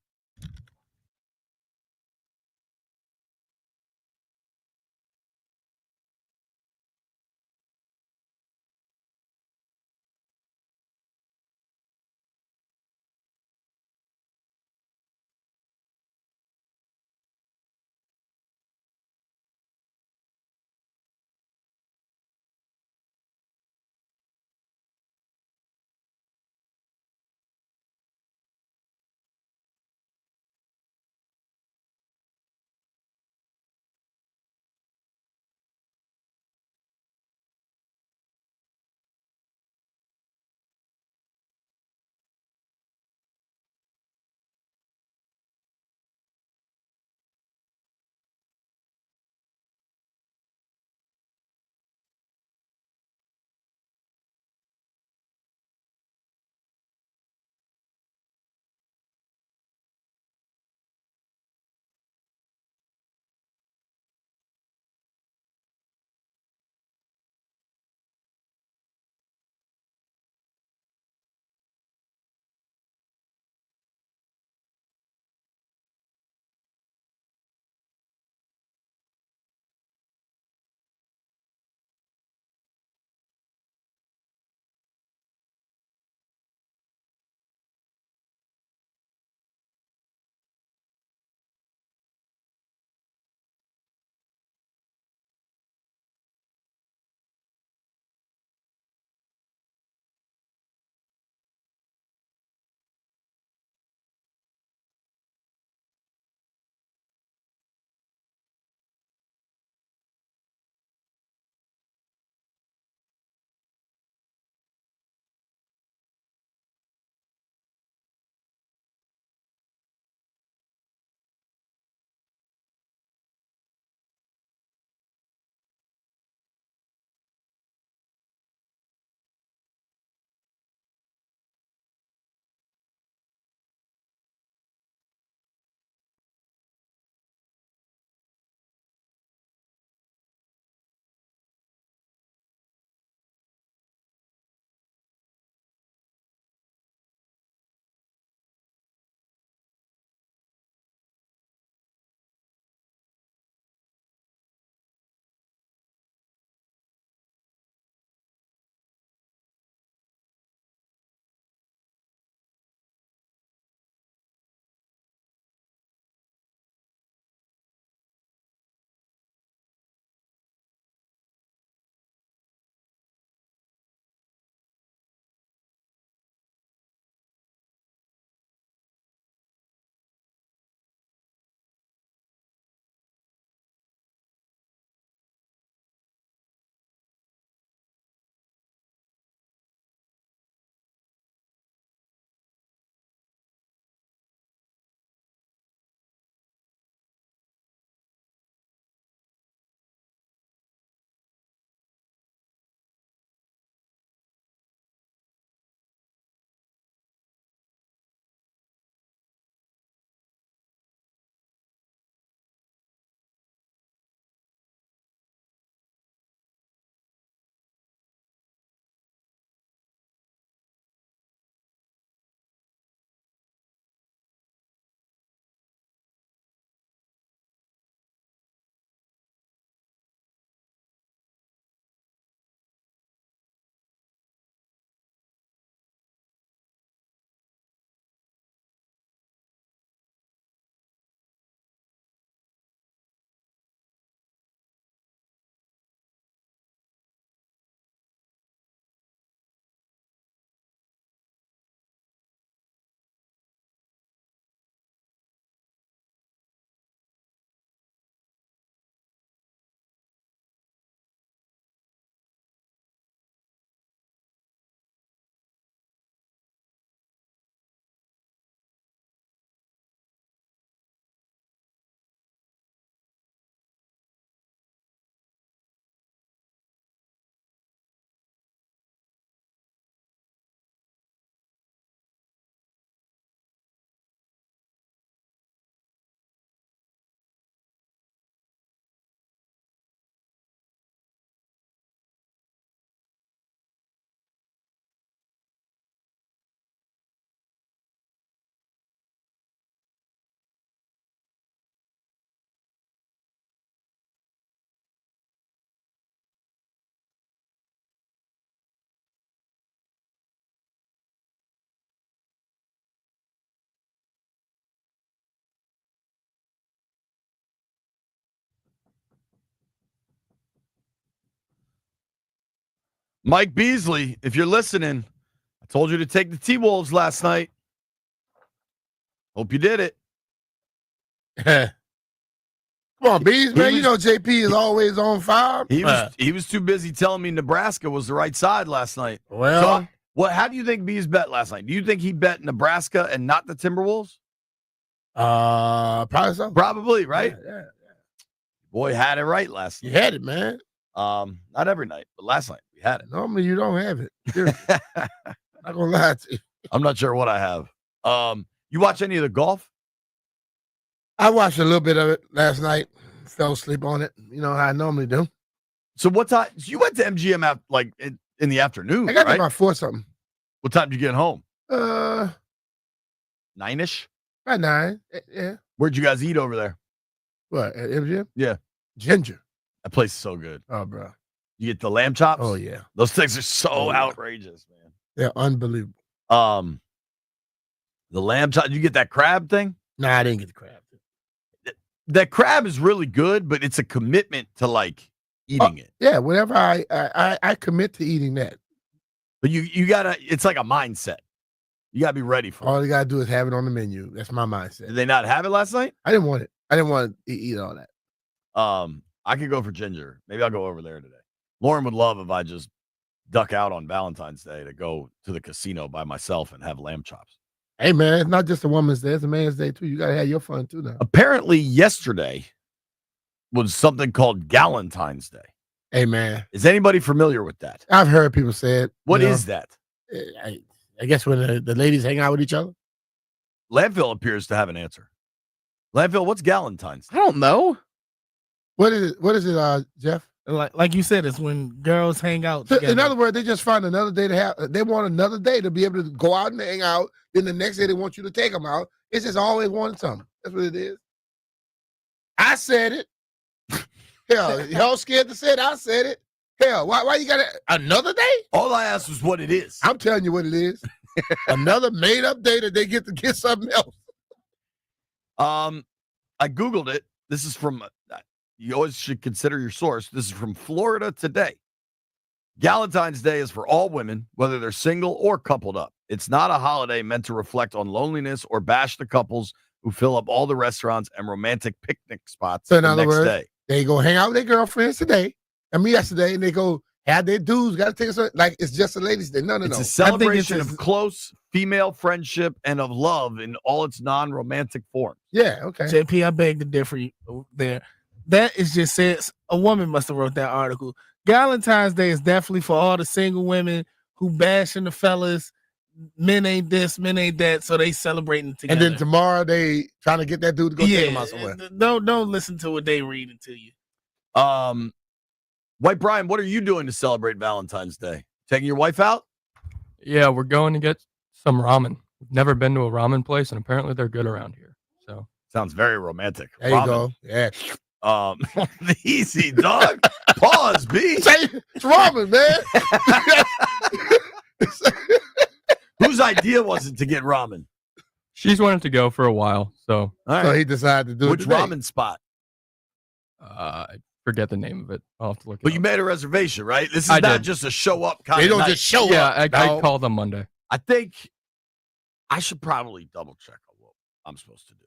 Mike Beasley, if you're listening, I told you to take the T-Wolves last night. Hope you did it. Come on, Bees, man. You know JP is always on fire. He was too busy telling me Nebraska was the right side last night. Well, So, how do you think Bees bet last night? Do you think he bet Nebraska and not the Timberwolves? probably so. Probably, right? Yeah. Boy, had it right last You night. had it, man. Not every night, but last night we had it. Normally you don't have it. Seriously. Not gonna lie to you. I'm not sure what I have. You watch any of the golf? I watched a little bit of it last night. Fell asleep on it. You know how I normally do. So what time? You went to MGM in the afternoon, I got right? there by 4 something. What time did you get home? 9-ish? By 9. Yeah. Where'd you guys eat over there? What, at MGM? Yeah. Ginger. That place is so good. Oh, bro. You get the lamb chops? Oh, yeah. Those things are so outrageous, man. They're unbelievable. The lamb chop. Did you get that crab thing? Nah, I didn't get the crab. That crab is really good, but it's a commitment to eating it. Yeah, whenever I commit to eating that. But you gotta. It's like a mindset. You gotta be ready for it. All you gotta do is have it on the menu. That's my mindset. Did they not have it last night? I didn't want it. I didn't want to eat all that. I could go for ginger. Maybe I'll go over there today. Lauren would love if I just duck out on Valentine's Day to go to the casino by myself and have lamb chops. Hey, man, it's not just a woman's day. It's a man's day, too. You got to have your fun, too, now. Apparently, yesterday was something called Galentine's Day. Hey, man. Is anybody familiar with that? I've heard people say it. What is that? I guess when the ladies hang out with each other. Landfill appears to have an answer. Landfill, what's Galentine's Day? I don't know. What is it, Jeff? Like you said, it's when girls hang out So, together. in other words, they just find another day to have. They want another day to be able to go out and hang out. Then the next day they want you to take them out. It's just always wanting something. That's what it is. I said it. Hell, y'all scared to say it? I said it. Hell, why you got another day? All I asked was what it is. I'm telling you what it is. Another made up day that they get to get something else. I Googled it. This is from, you always should consider your source. This is from Florida Today. Galentine's Day is for all women, whether they're single or coupled up. It's not a holiday meant to reflect on loneliness or bash the couples who fill up all the restaurants and romantic picnic spots So in the other next words, day. they go hang out with their girlfriends today. Yesterday, and they go have their dudes. Got to take us like it's just a ladies' day. No. It's a celebration of close female friendship and of love in all its non-romantic forms. Yeah, okay. JP, I beg to differ there. That is just says a woman must have wrote that article. Valentine's Day is definitely for all the single women who bashing the fellas. Men ain't this, men ain't that, so they celebrating together. And then tomorrow they trying to get that dude to go take him out somewhere. Don't listen to what they reading to you. White Brian, what are you doing to celebrate Valentine's Day? Taking your wife out? Yeah, we're going to get some ramen. We've never been to a ramen place, and apparently they're good around here. So sounds very romantic. There you go. Yeah. Easy, dog. Pause, B. Say it's ramen, man. Whose idea was it to get ramen? she's wanted to go for a while. So, All So right. he decided to do Which it today. ramen spot? I forget the name of it. I'll have to look it But up. you made a reservation, right? This is I not did. just a show up kind They of don't night. just show Yeah, up. I dog. called them Monday. I think I should probably double check on what I'm supposed to do.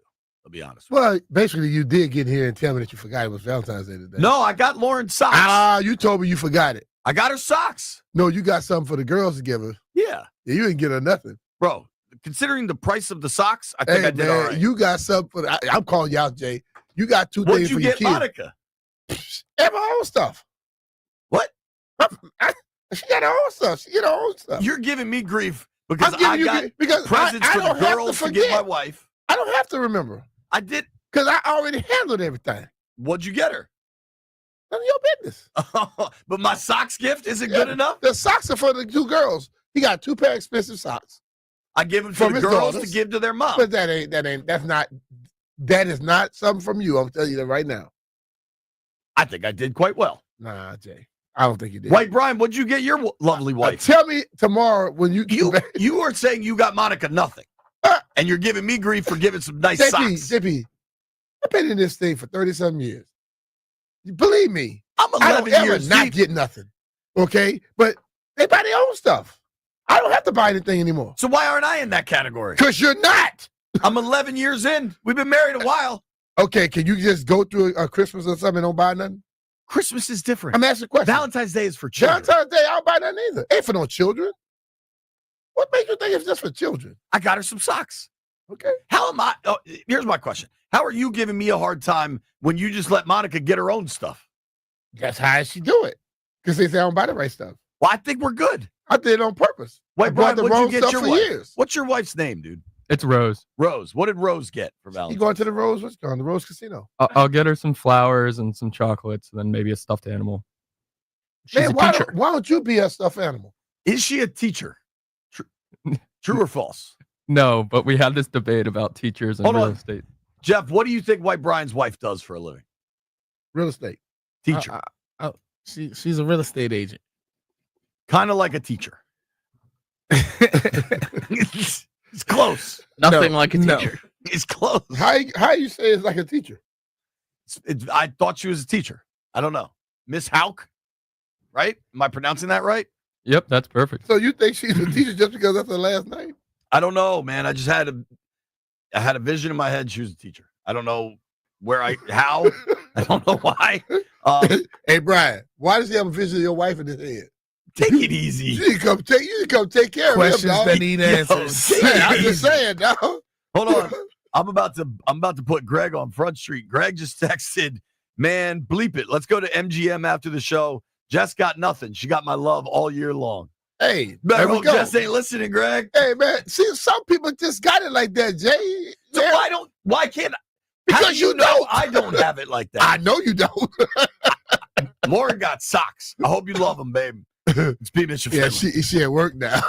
I'll be honest. With Well, basically, you did get here and tell me that you forgot it was Valentine's Day today. you. No, I got Lauren socks. You told me you forgot it. I got her socks. No, you got something for the girls to give her. Yeah, Yeah, you didn't get her nothing. bro. Considering the price of the socks, I think Hey, I did man, all right. you got something for the, I'm calling you out, Jay. You got two What'd things you for your get, kids. Monica? Have her own stuff. What? She got her own stuff. She get her own stuff. You're giving me grief because I'm giving I you got because presents I for the don't have girls to to give my forget. wife. I don't have to remember I did. because I already handled everything. What'd you get her? None of your business. But my socks gift isn't good enough. The socks are for the two girls. He got two pair of expensive socks. I give them to From the his girls daughters. to give to their mom. But that is not something from you. I'm telling you that right now. I think I did quite well. Nah, Jay. I don't think you did. White Brian, what'd you get your lovely wife? Tell me tomorrow when you You you are saying you got Monica nothing, and you're giving me grief for giving some nice socks. JP, I've been in this thing for 30-some years. Believe me, I'm I don't 11 ever years not deep. get nothing. Okay? But They buy their own stuff. I don't have to buy anything anymore. So why aren't I in that category? Because you're not. I'm 11 years in. We've been married a while. Okay, can you just go through a Christmas or something and don't buy nothing? Christmas is different. I'm asking a question. Valentine's Day is for children. Valentine's Day, I don't buy nothing either. Ain't for no children. What makes you think it's just for children? I got her some socks. Okay. How am I? Oh, here's my question. How are you giving me a hard time when you just let Monica get her own stuff? That's how she do it. Because they say I don't buy the right stuff. Well, I think we're good. I did it on purpose. Wait, I bought Brian, the what'd wrong you get stuff your for wife? years. What's your wife's name, dude? It's Rose. Rose. What did Rose get for You Valentine's? going to the Rose? What's going on? The Rose Casino. I'll get her some flowers and some chocolates, and then maybe a stuffed animal. She's Man, a why teacher. don't you be a stuffed animal? Is she a teacher? True or false? No, but we had this debate about teachers and Hold real on. estate. Jeff, what do you think White Brian's wife does for a living? Real estate. Teacher. She's a real estate agent. Kind of like a teacher. It's close. Nothing like a no. teacher. It's close. How you say it's like a teacher? I thought she was a teacher. I don't know. Miss Hauk, right? Am I pronouncing that right? Yep, that's perfect. So you think she's a teacher just because that's her last name? I don't know, man. I just had a vision in my head. She was a teacher. I don't know how. I don't know why. Hey, Brian, why does he have a vision of your wife in his head? Take it easy. You need to come take care Questions of him, that dog. need Yo, answers. take Hey, I'm it just easy. saying, dog. Hold on. I'm about to put Greg on Front Street. Greg just texted, man, bleep it. Let's go to MGM after the show. Jess got nothing. She got my love all year long. Hey, Better there we hope go. Jess ain't listening, Greg. Hey, man, see, some people just got it like that, Jay. So Man, why can't how because do you you know don't. I don't have it like that? I know you don't. Lauren got socks. I hope you love them, babe. It's Pete Mitchell. Yeah, she at work now.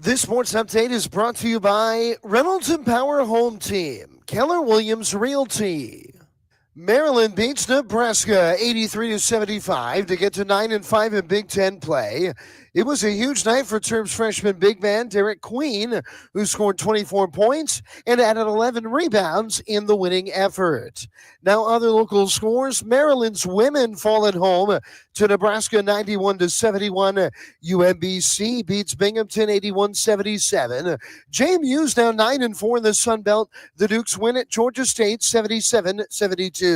This sports update is brought to you by Reynolds and Power Home Team, Keller Williams Realty. Maryland beats Nebraska 83-75 to get to 9-5 in Big Ten play. It was a huge night for Terps freshman big man Derek Queen, who scored 24 points and added 11 rebounds in the winning effort. Now, other local scores: Maryland's women fall at home to Nebraska 91-71. UMBC beats Binghamton 81-77. JMU's now 9-4 in the Sun Belt. The Dukes win at Georgia State 77-72.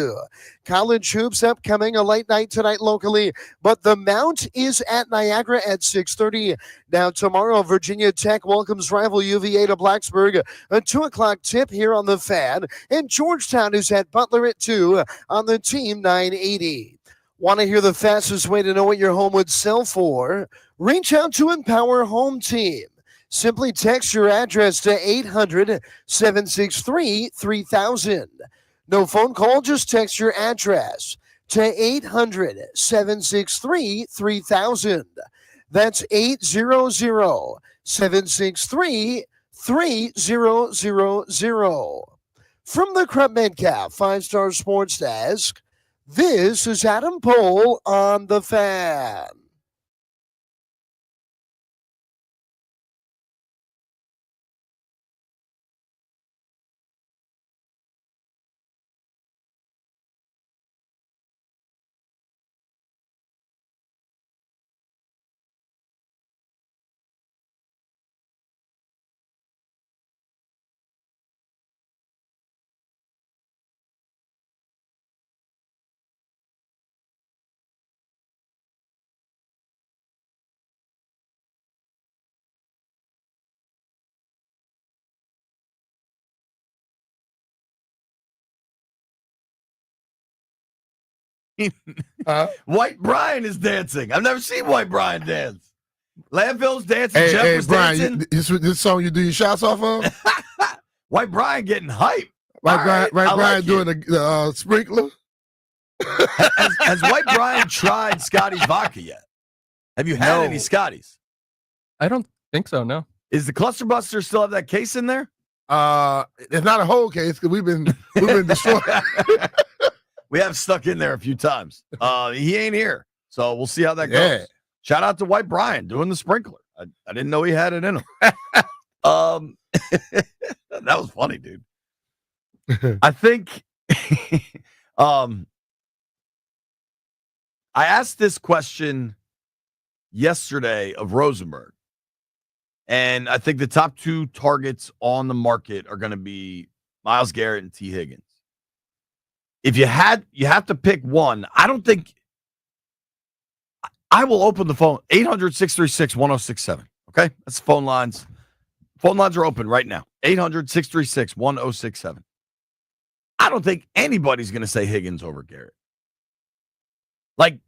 College hoops upcoming, a late night tonight locally, but the Mount is at Niagara at 6:30. Now tomorrow, Virginia Tech welcomes rival UVA to Blacksburg, a 2 o'clock tip here on the Fan, and Georgetown is at Butler at 2 on the Team 980. Want to hear the fastest way to know what your home would sell for? Reach out to Empower Home Team. Simply text your address to 800-763-3000. No phone call, just text your address to 800-763-3000. That's 800-763-3000. From the Krupp Metcalf 5-Star Sports Desk, this is Adam Pohl on The Fan. White Brian is dancing. I've never seen White Brian dance. Landfill's dancing. Jeff Hey, was Brian, dancing. this song you do your shots off of? White Brian getting hype. Brian like doing the sprinkler? Has White Brian tried Scotty's vodka yet? Have you had any Scotties? I don't think so. No. Is the Cluster Buster still have that case in there? It's not a whole case because we've been destroyed. We have stuck in there a few times. He ain't here, so we'll see how that Yeah. goes. Shout out to White Brian doing the sprinkler. I didn't know he had it in him. That was funny, dude. I think I asked this question yesterday of Rosenberg, and I think the top 2 targets on the market are going to be Myles Garrett and T. Higgins. If you have to pick one, I don't think I will open the phone 800-636-1067. Okay, that's the phone lines. Phone lines are open right now. 800-636-1067. I don't think anybody's going to say Higgins over Garrett. Like,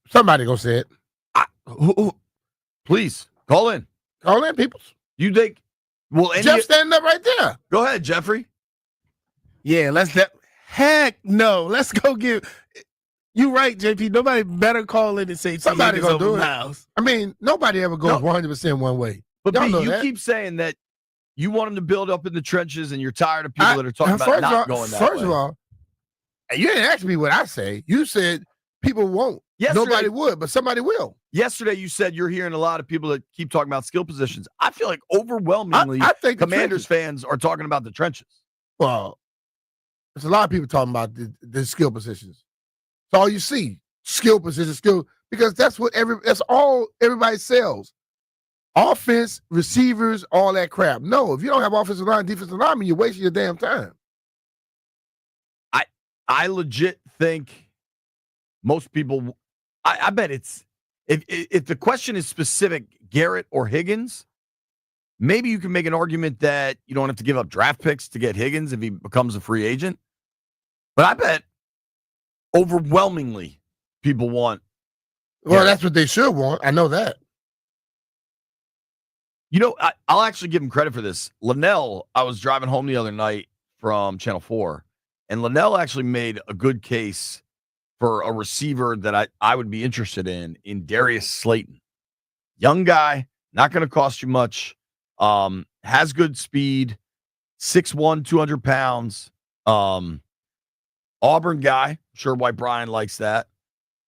Somebody gonna say it. Please call in. Call in, people. You think? Well, Jeff standing up right there. Go ahead, Jeffrey. Yeah, heck no. Let's go give. You right, JP. Nobody better call in and say Somebody gonna do it. Miles. I mean, nobody ever goes 100% one way. But Y'all B, know you that. keep saying that you want him to build up in the trenches, and you're tired of people that are talking about not going that way. First of all, you didn't ask me what I say. You said people won't. Nobody would, but somebody will. Yesterday, you said you're hearing a lot of people that keep talking about skill positions. I feel like overwhelmingly, I think Commanders fans are talking about the trenches. Well, there's a lot of people talking about the skill positions. That's all you see. Skill positions, because that's all everybody sells. Offense, receivers, all that crap. No, if you don't have offensive line, defensive lineman, you're wasting your damn time. I legit think most people. I bet it's if the question is specific, Garrett or Higgins, maybe you can make an argument that you don't have to give up draft picks to get Higgins if he becomes a free agent. But I bet overwhelmingly people want. Well, that's what they should want. I know that. You know, I'll actually give him credit for this. Linnell, I was driving home the other night from Channel 4, and Linnell actually made a good case for a receiver that I would be interested in Darius Slayton. Young guy, Not going to cost you much. Has good speed. 6'1", 200 pounds. Auburn guy. Sure why Brian likes that.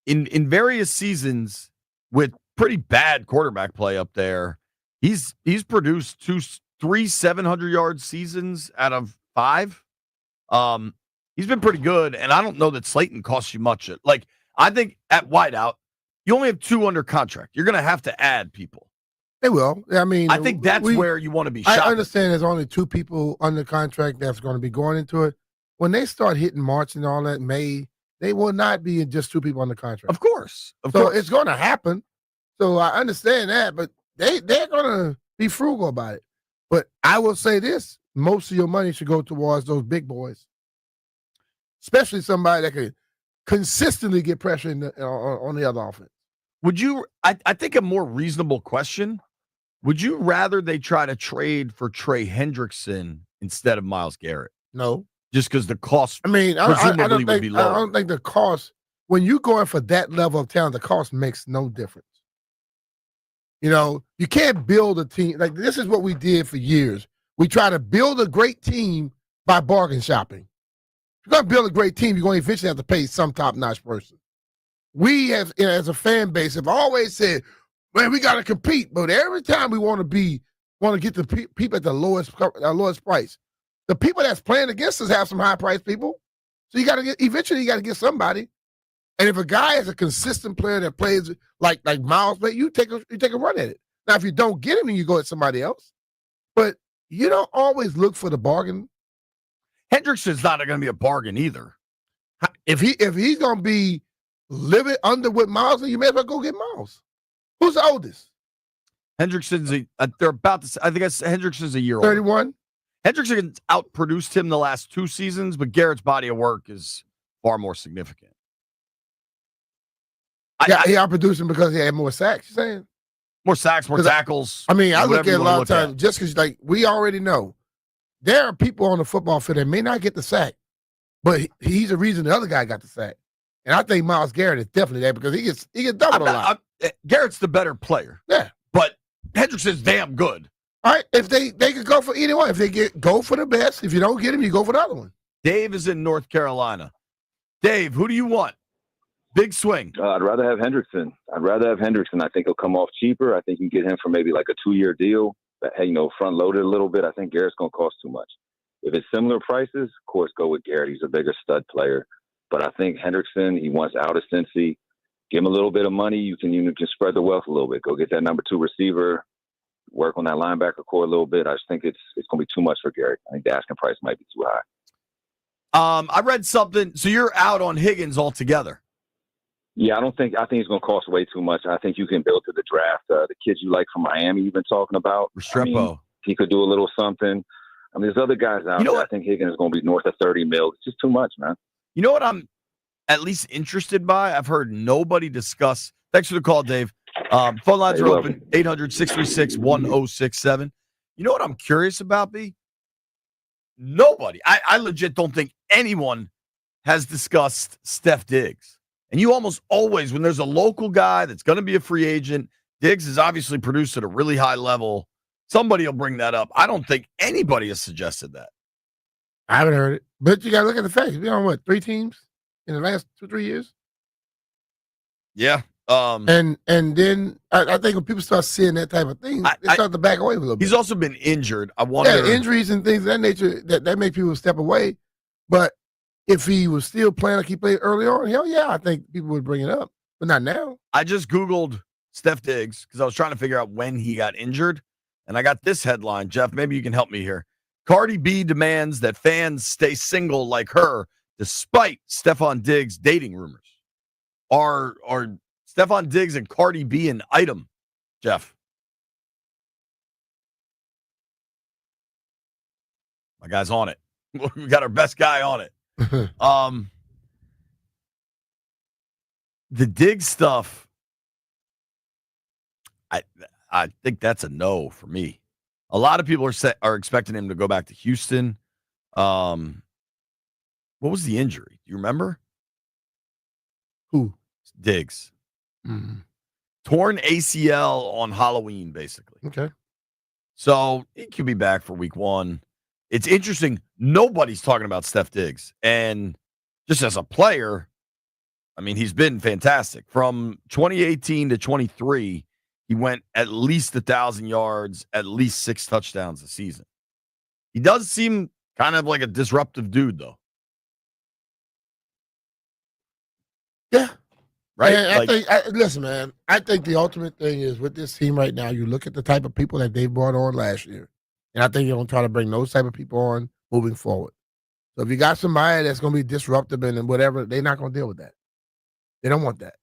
In various seasons with pretty bad quarterback play up there, he's produced 3 700-yard seasons out of 5. He's been pretty good, and I don't know that Slayton costs you much. Like, I think at wideout, you only have 2 under contract. You're going to have to add people. They will. I mean, I think that's where you want to be shopping. I understand there's only 2 people under contract that's going to be going into it. When they start hitting March and all that, May, they will not be just 2 people under contract. Of course. So it's going to happen. So I understand that, but they're going to be frugal about it. But I will say this, most of your money should go towards those big boys, especially somebody that can consistently get pressure on the other offense. Would you, I think a more reasonable question, would you rather they try to trade for Trey Hendrickson instead of Myles Garrett? No. Just because the cost presumably I don't would think, be lower. I don't think the cost, when you're going for that level of talent, the cost makes no difference. You know, you can't build a team. Like, this is what we did for years. We try to build a great team by bargain shopping. If you're going to build a great team, you're going to eventually have to pay some top-notch person. We have, as a fan base, have always said, man, we got to compete. But every time we want to get the people at the lowest price. The people that's playing against us have some high-priced people. So eventually you got to get somebody. And if a guy is a consistent player that plays like Myles, you take a run at it. Now, if you don't get him, then you go at somebody else. But you don't always look for the bargain. Hendrickson's not going to be a bargain either. If he's going to be living under with Myles, then you may as well go get Myles. Who's the oldest? Hendrickson's they're about to. I think Hendrickson's a year 31. older. Hendrickson outproduced him the last 2 seasons, but Garrett's body of work is far more significant. He outproduced him because he had more sacks. You saying more sacks, more tackles? I mean, I look at a lot of times just because, like, we already know there are people on the football field that may not get the sack, but he's the reason the other guy got the sack. And I think Myles Garrett is definitely that because he gets doubled a lot. Garrett's the better player. Yeah, but Hendrickson's damn good. All right, if they could go for either one. If they go for the best. If you don't get him, you go for the other one. Dave is in North Carolina. Dave, who do you want? Big swing. I'd rather have Hendrickson. I think he'll come off cheaper. I think you can get him for maybe like a 2-year deal. That, front loaded a little bit. I think Garrett's going to cost too much. If it's similar prices, of course, go with Garrett. He's a bigger stud player. But I think Hendrickson, he wants out of Cincy. Give him a little bit of money. You can spread the wealth a little bit. Go get that number 2 receiver. Work on that linebacker core a little bit. I just think it's going to be too much for Garrett. I think the asking price might be too high. I read something. So you're out on Higgins altogether. Yeah, I think he's going to cost way too much. I think you can build to the draft. The kids you like from Miami you've been talking about. Restrepo. He could do a little something. I mean, there's other guys out there. I think Higgins is going to be north of 30 mil. It's just too much, man. You know what I'm at least interested by? I've heard nobody discuss. Thanks for the call, Dave. Phone lines are open, 800-636-1067. You know what I'm curious about, B? Nobody. I legit don't think anyone has discussed Steph Diggs. And you almost always, when there's a local guy that's going to be a free agent, Diggs is obviously produced at a really high level. Somebody will bring that up. I don't think anybody has suggested that. I haven't heard it. But you got to look at the facts. We're on 3 teams in the last 2-3 years? Yeah. And then I think when people start seeing that type of thing, they start to back away a little bit. He's also been injured. I wonder. Yeah, injuries and things of that nature that make people step away. But if he was still playing like he played early on, hell yeah, I think people would bring it up. But not now. I just Googled Steph Diggs because I was trying to figure out when he got injured. And I got this headline. Jeff, maybe you can help me here. Cardi B demands that fans stay single like her despite Stephon Diggs dating rumors. Are Stephon Diggs and Cardi B an item, Jeff? My guy's on it. We got our best guy on it. The Diggs stuff, I think that's a no for me. A lot of people are expecting him to go back to Houston. What was the injury? Do you remember? Who? Diggs. torn ACL on Halloween, basically. Okay. So he could be back for week 1. It's interesting. Nobody's talking about Steph Diggs. And just as a player, I mean, he's been fantastic. From 2018 to 23, he went at least 1,000 yards, at least 6 touchdowns a season. He does seem kind of like a disruptive dude, though. Yeah. Right? And listen, man, I think the ultimate thing is with this team right now, you look at the type of people that they brought on last year. And I think you're going to try to bring those type of people on moving forward. So if you got somebody that's going to be disruptive and whatever, they're not going to deal with that. They don't want that.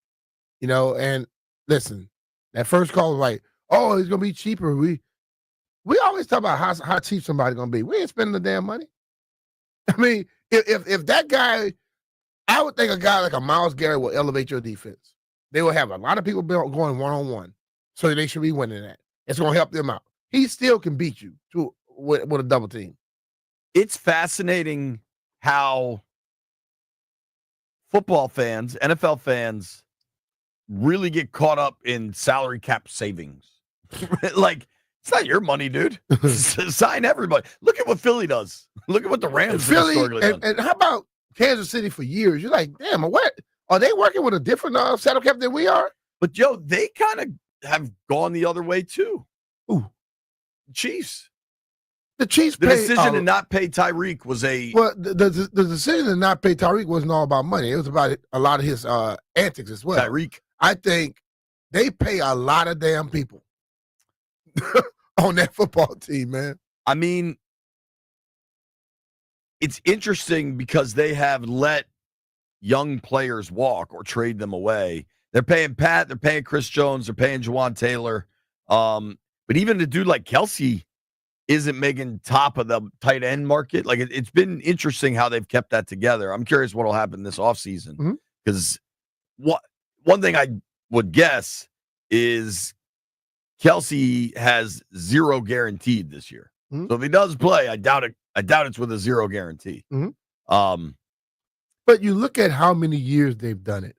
And listen, that first call was like, oh, it's going to be cheaper. We always talk about how cheap somebody's going to be. We ain't spending the damn money. I mean, if that guy, I would think a guy like a Myles Garrett will elevate your defense. They will have a lot of people going one-on-one, so they should be winning that. It's going to help them out. He still can beat you with a double team. It's fascinating how football fans, NFL fans, really get caught up in salary cap savings. Like, it's not your money, dude. Sign everybody. Look at what Philly does. Look at what the Rams Philly, and how about Kansas City for years? You're like, damn, what? Are they working with a different salary cap than we are? But, Joe, they kind of have gone the other way, too. Ooh. Chiefs. The Chiefs The decision to not pay Tyreek was the decision to not pay Tyreek wasn't all about money. It was about a lot of his antics as well. Tyreek. I think they pay a lot of damn people on that football team, man. I mean, it's interesting because they have let young players walk or trade them away. They're paying Pat, they're paying Chris Jones, they're paying Juwan Taylor. But even a dude like Kelsey isn't making top of the tight end market. Like, it's been interesting how they've kept that together. I'm curious what will happen this offseason. Because one thing I would guess is Kelsey has 0 guaranteed this year. So if he does play, I doubt it's with a 0 guarantee. But you look at how many years they've done it.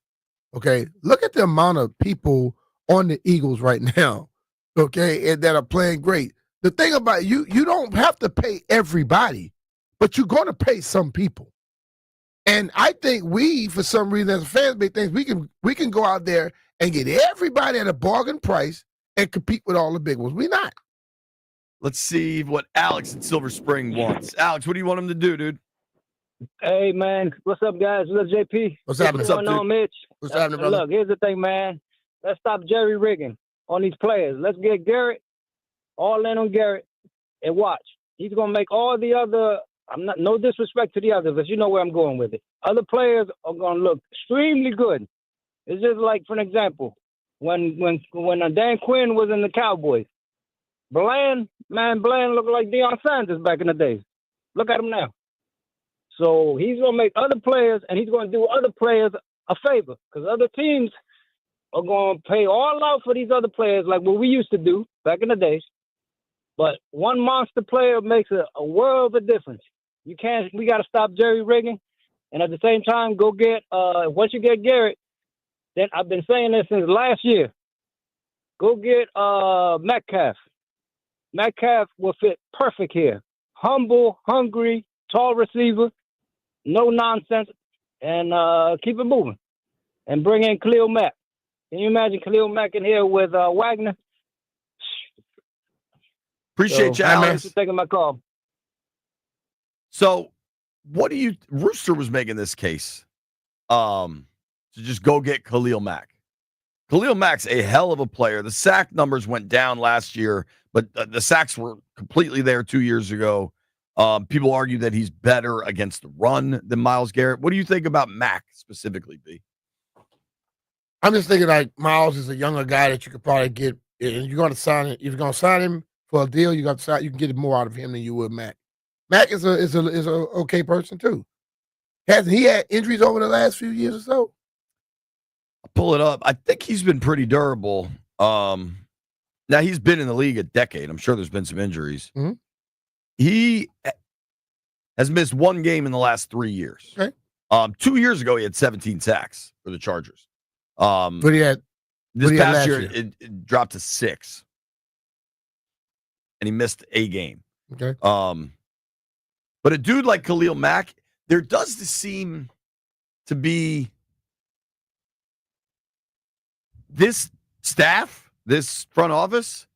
Okay, look at the amount of people on the Eagles right now. Okay, and that are playing great. The thing about you don't have to pay everybody, but you're going to pay some people. And I think we, for some reason, as a fan base, think we can go out there and get everybody at a bargain price and compete with all the big ones. We're not. Let's see what Alex in Silver Spring wants. Alex, what do you want him to do, dude? Hey, man. What's up, guys? What's up, JP? What's happening? What's going on, Mitch? What's happening, brother? Look, here's the thing, man. Let's stop jerry rigging on these players. Let's get Garrett, all in on Garrett, and watch. He's going to make all the other, no disrespect to the others, but you know where I'm going with it. Other players are going to look extremely good. It's just like, for an example, when Dan Quinn was in the Cowboys, Bland looked like Deion Sanders back in the days. Look at him now. So he's going to make other players, and he's going to do other players a favor, because other teams are going to pay all out for these other players like what we used to do back in the days. But one monster player makes a world of difference. We got to stop jerry rigging. And at the same time, go get, once you get Garrett, then I've been saying this since last year, go get Metcalf. Metcalf will fit perfect here. Humble, hungry, tall receiver, no nonsense, and keep it moving. And bring in Khalil Mack. Can you imagine Khalil Mack in here with Wagner? Appreciate you, Alex. Thanks for taking my call. So, Rooster was making this case to just go get Khalil Mack. Khalil Mack's a hell of a player. The sack numbers went down last year, but the sacks were completely there 2 years ago. People argue that he's better against the run than Myles Garrett. What do you think about Mack specifically, B? I'm just thinking like Myles is a younger guy that you could probably get, and you're going to sign it. If you're going to sign him for a deal, you can get more out of him than you would Mack. Mack is a okay person too. Hasn't he had injuries over the last few years or so? I'll pull it up. I think he's been pretty durable. Now he's been in the league a decade. I'm sure there's been some injuries. Mm-hmm. He has missed one game in the last 3 years. Okay. 2 years ago, he had 17 sacks for the Chargers. But he had This What he had past last year, year? it dropped to 6. And he missed a game. Okay. But a dude like Khalil Mack, there does seem to be this staff, this front office,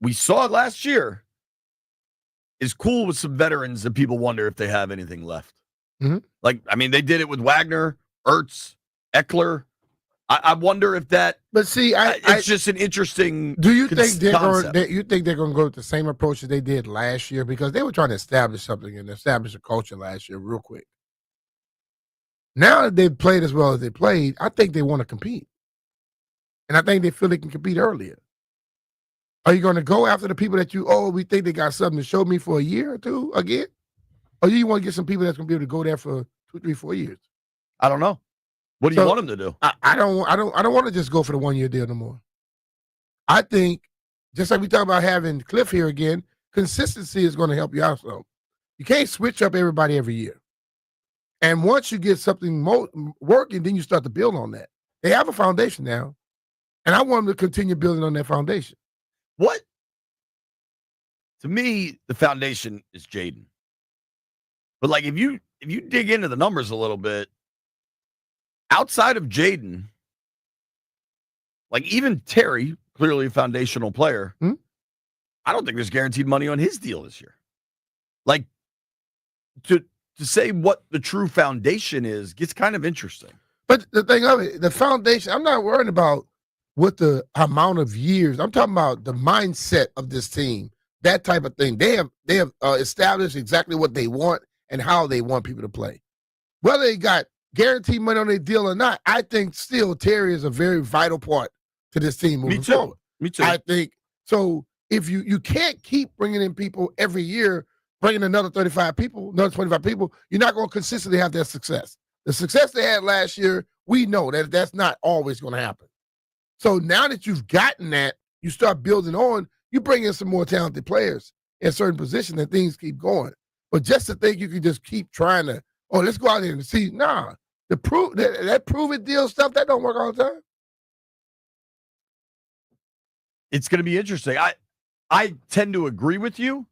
we saw it last year, is cool with some veterans that people wonder if they have anything left. Mhm. Like, I mean, they did it with Wagner, Ertz, Eckler. I wonder if that. But see, it's just an interesting. Do you think concept. you think they're going to go with the same approach that they did last year, because they were trying to establish something and establish a culture last year real quick? Now that they've played as well as they played, I think they want to compete, and I think they feel they can compete earlier. Are you going to go after the people that we think they got something to show me for a year or two again, or do you want to get some people that's going to be able to go there for 2, 3, 4 years? I don't know. What do you want them to do? I don't want to just go for the 1-year deal no more. I think, just like we talk about having Cliff here again, consistency is going to help you out. So you can't switch up everybody every year. And once you get something working, then you start to build on that. They have a foundation now, and I want them to continue building on that foundation. What? To me, the foundation is Jaden. But like, if you dig into the numbers a little bit, outside of Jaden, like even Terry, clearly a foundational player, I don't think there's guaranteed money on his deal this year. Like, to say what the true foundation is gets kind of interesting. But the thing of it, the foundation, I'm not worried about what the amount of years. I'm talking about the mindset of this team, that type of thing. They have established exactly what they want and how they want people to play. Whether they got guaranteed money on their deal or not, I think still Terry is a very vital part to this team moving forward. Me too. I think so. If you can't keep bringing in people every year, bringing another 35 people, another 25 people, you're not going to consistently have that success. The success they had last year, we know that that's not always going to happen. So now that you've gotten that, you start building on, you bring in some more talented players in certain positions and things keep going. But just to think you can just keep trying to, let's go out there and see, that prove it deal stuff, that don't work all the time. It's going to be interesting. I tend to agree with you,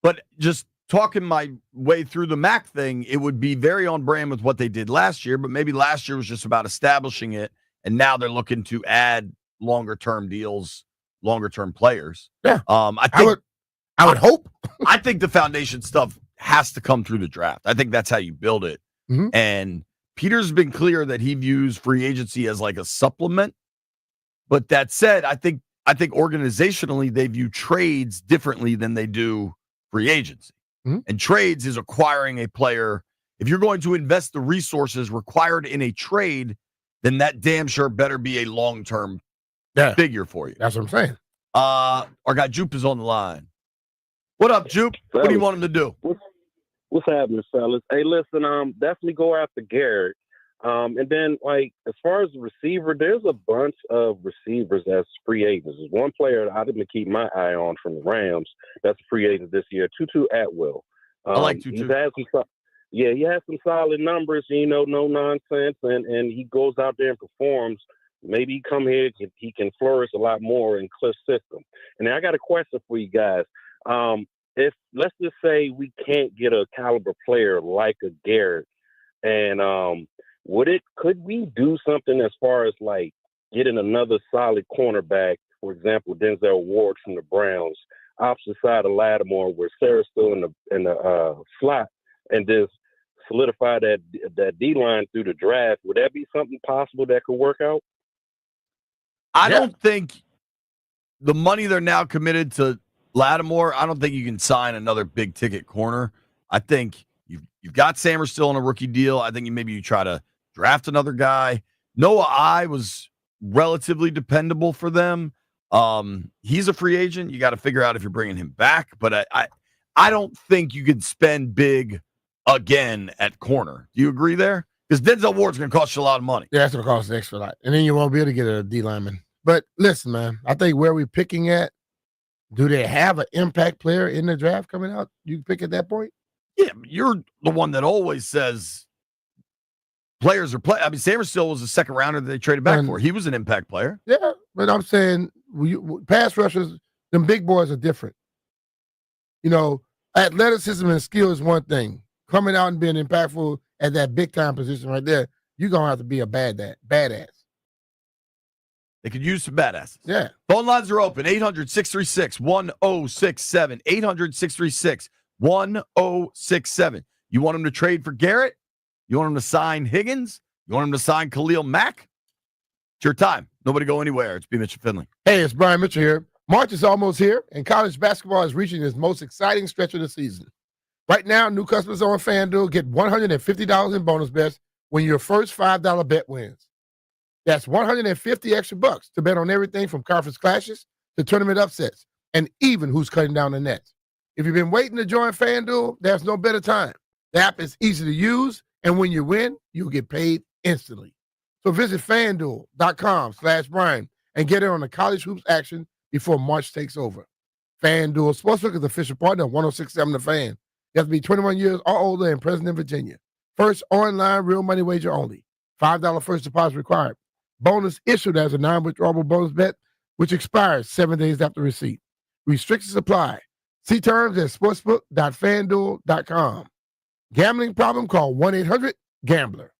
but just talking my way through the Mac thing, it would be very on brand with what they did last year, but maybe last year was just about establishing it, and now they're looking to add longer-term deals, longer-term players. Yeah. I would hope. I think the foundation stuff has to come through the draft. I think that's how you build it. Mm-hmm. And Peter's been clear that he views free agency as like a supplement. But that said, I think organizationally they view trades differently than they do free agency. Mm-hmm. And trades is acquiring a player. If you're going to invest the resources required in a trade, then that damn sure better be a long-term figure for you. That's what I'm saying. Our guy Jupe is on the line. What up, Jupe? What do you want him to do? What's happening, fellas? Hey, listen, definitely go after Garrett. And then, like, as far as the receiver, there's a bunch of receivers that's free agents. There's one player that I'm going to keep my eye on from the Rams that's a free agent this year, Tutu Atwell. I like Tutu. He has some solid numbers, no nonsense, and he goes out there and performs. Maybe he come here, he can flourish a lot more in Cliff's system. And then I got a question for you guys. If let's just say we can't get a caliber player like a Garrett, and could we do something as far as like getting another solid cornerback, for example, Denzel Ward from the Browns, opposite side of Lattimore, where Sarah's still in the slot, and just solidify that D line through the draft? Would that be something possible that could work out? I don't think the money they're now committed to Lattimore, I don't think you can sign another big ticket corner. I think you've got Sammer still on a rookie deal. I think maybe you try to draft another guy. Noah I was relatively dependable for them. He's a free agent. You got to figure out if you're bringing him back. But I don't think you could spend big again at corner. Do you agree there? Because Denzel Ward's going to cost you a lot of money. Yeah, that's going to cost an extra lot. And then you won't be able to get a D lineman. But listen, man, I think where we're picking at, do they have an impact player in the draft coming out? You pick at that point? Yeah, you're the one that always says players are playing. I mean, Samerstill was a second rounder that they traded back And- for. He was an impact player. Yeah, but I'm saying pass rushers, them big boys are different. You know, athleticism and skill is one thing. Coming out and being impactful at that big time position right there, you're gonna have to be a badass. They could use some badasses. Yeah. Phone lines are open. 800-636-1067. 800-636-1067. You want him to trade for Garrett? You want him to sign Higgins? You want him to sign Khalil Mack? It's your time. Nobody go anywhere. It's B. Mitchell Finley. Hey, it's Brian Mitchell here. March is almost here, and college basketball is reaching its most exciting stretch of the season. Right now, new customers on FanDuel get $150 in bonus bets when your first $5 bet wins. That's $150 extra bucks to bet on everything from conference clashes to tournament upsets, and even who's cutting down the nets. If you've been waiting to join FanDuel, there's no better time. The app is easy to use, and when you win, you'll get paid instantly. So visit FanDuel.com/Brian and get in on the college hoops action before March takes over. FanDuel Sportsbook is the official partner of 106.7 The Fan. You have to be 21 years or older and present in Virginia. First online real money wager only. $5 first deposit required. Bonus issued as a non-withdrawable bonus bet, which expires 7 days after receipt. Restrictions apply. See terms at sportsbook.fanduel.com. Gambling problem? Call 1-800-GAMBLER.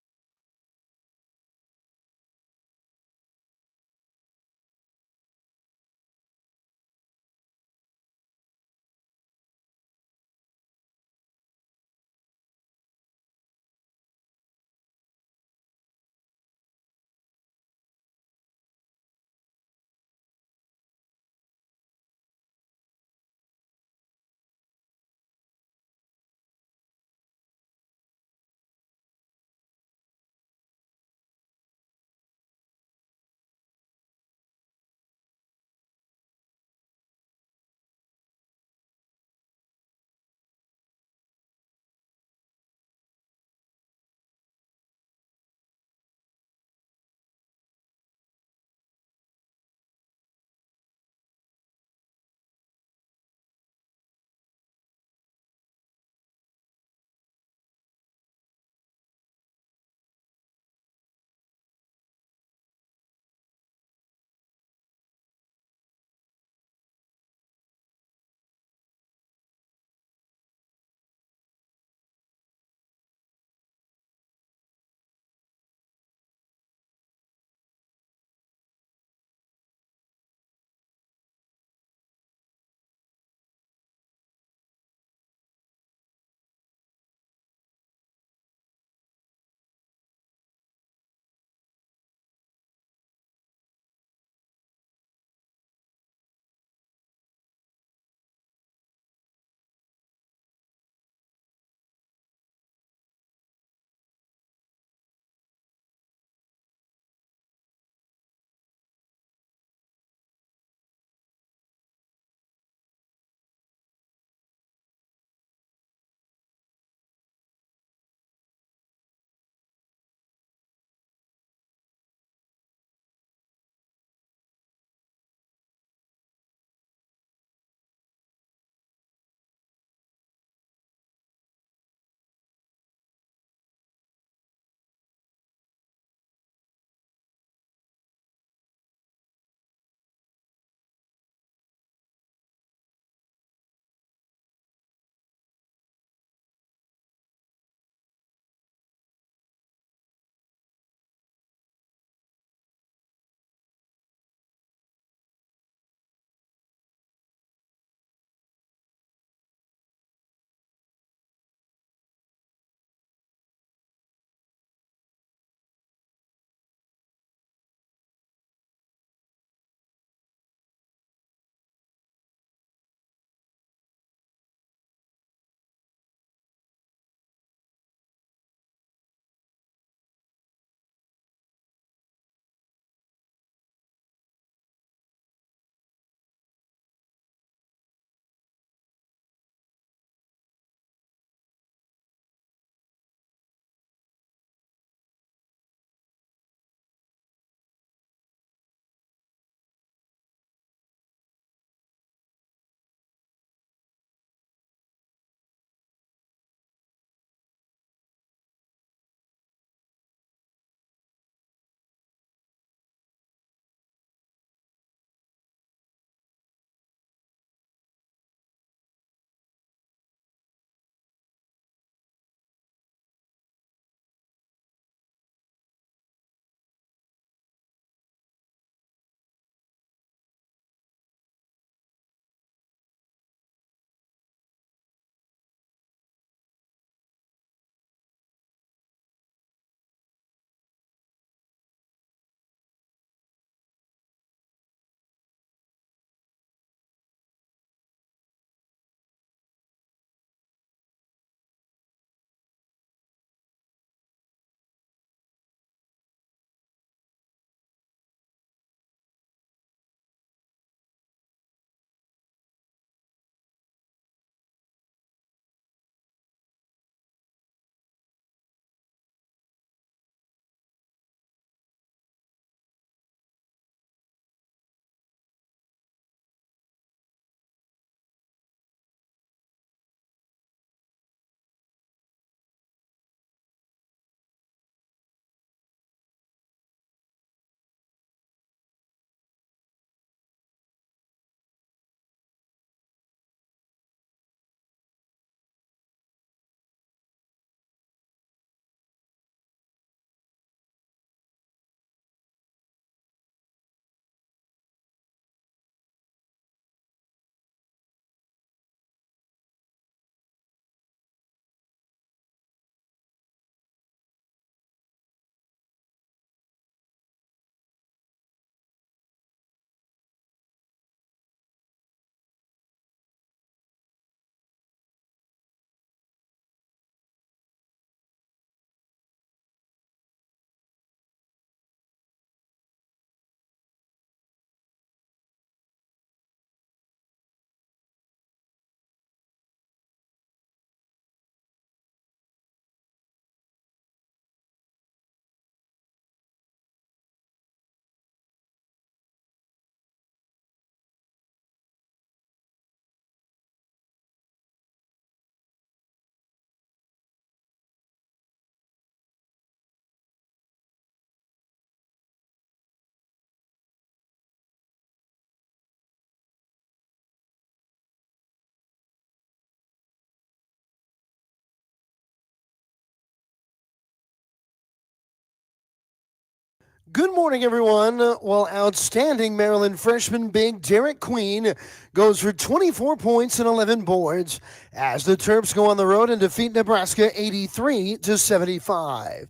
Good morning, everyone. Well, outstanding Maryland freshman big Derek Queen goes for 24 points and 11 boards as the Terps go on the road and defeat Nebraska 83-75.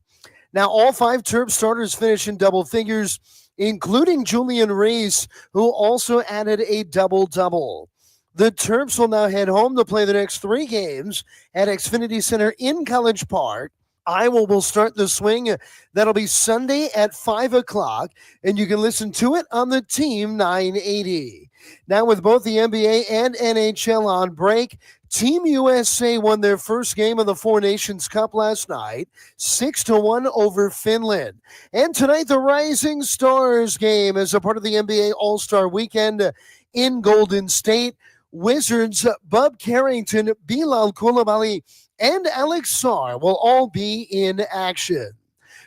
Now, all 5 Terp starters finish in double figures, including Julian Reese, who also added a double-double. The Terps will now head home to play the next 3 games at Xfinity Center in College Park. Iowa will start the swing. That'll be Sunday at 5 o'clock, and you can listen to it on the Team 980. Now, with both the NBA and NHL on break, Team USA won their first game of the Four Nations Cup last night, 6-1 over Finland. And tonight, the Rising Stars game as a part of the NBA All-Star Weekend in Golden State. Wizards, Bub Carrington, Bilal Coulibaly, and Alex Sarr will all be in action.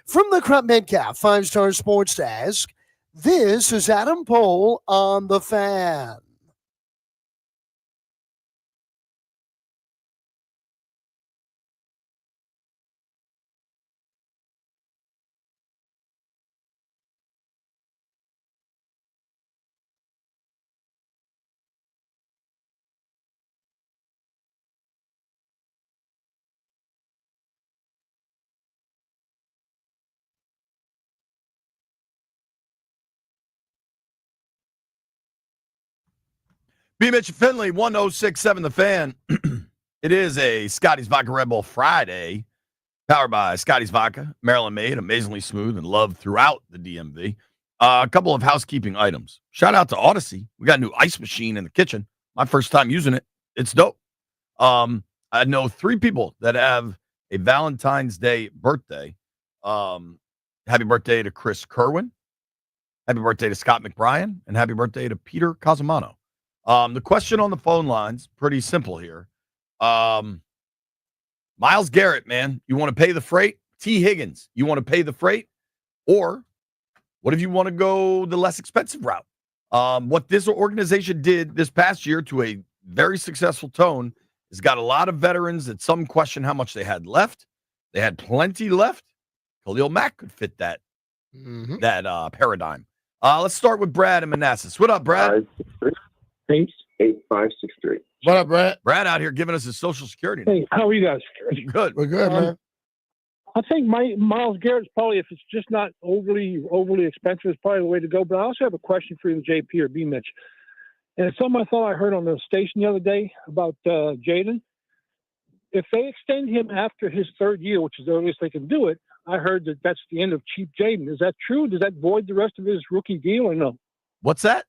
From the Crop Metcalf 5-Star Sports Desk, this is Adam Pohl on The Fan. B. Mitch Finley, 1067 The Fan. It is a Scotty's Vodka Red Bull Friday, powered by Scotty's Vodka, Maryland made, amazingly smooth and loved throughout the DMV. A couple of housekeeping items. Shout out to Odyssey. We got a new ice machine in the kitchen. My first time using it. It's dope. I know 3 people that have a Valentine's Day birthday. Happy birthday to Chris Kerwin. Happy birthday to Scott McBrien. And happy birthday to Peter Casamano. The question on the phone lines, pretty simple here. Myles Garrett, man, you want to pay the freight? T. Higgins, you want to pay the freight? Or what if you want to go the less expensive route? What this organization did this past year to a very successful tone has got a lot of veterans that some question how much they had left. They had plenty left. Khalil Mack could fit that paradigm. Let's start with Brad in Manassas. What up, Brad? 8563. What up, Brad? Brad out here giving us his social security. Hey, how are you guys? Good. We're good, man. I think Myles Garrett's probably, if it's just not overly expensive, is probably the way to go. But I also have a question for you, JP or B. Mitch. And it's something I thought I heard on the station the other day about Jaden. If they extend him after his 3rd year, which is the earliest they can do it, I heard that that's the end of cheap Jaden. Is that true? Does that void the rest of his rookie deal or no? What's that?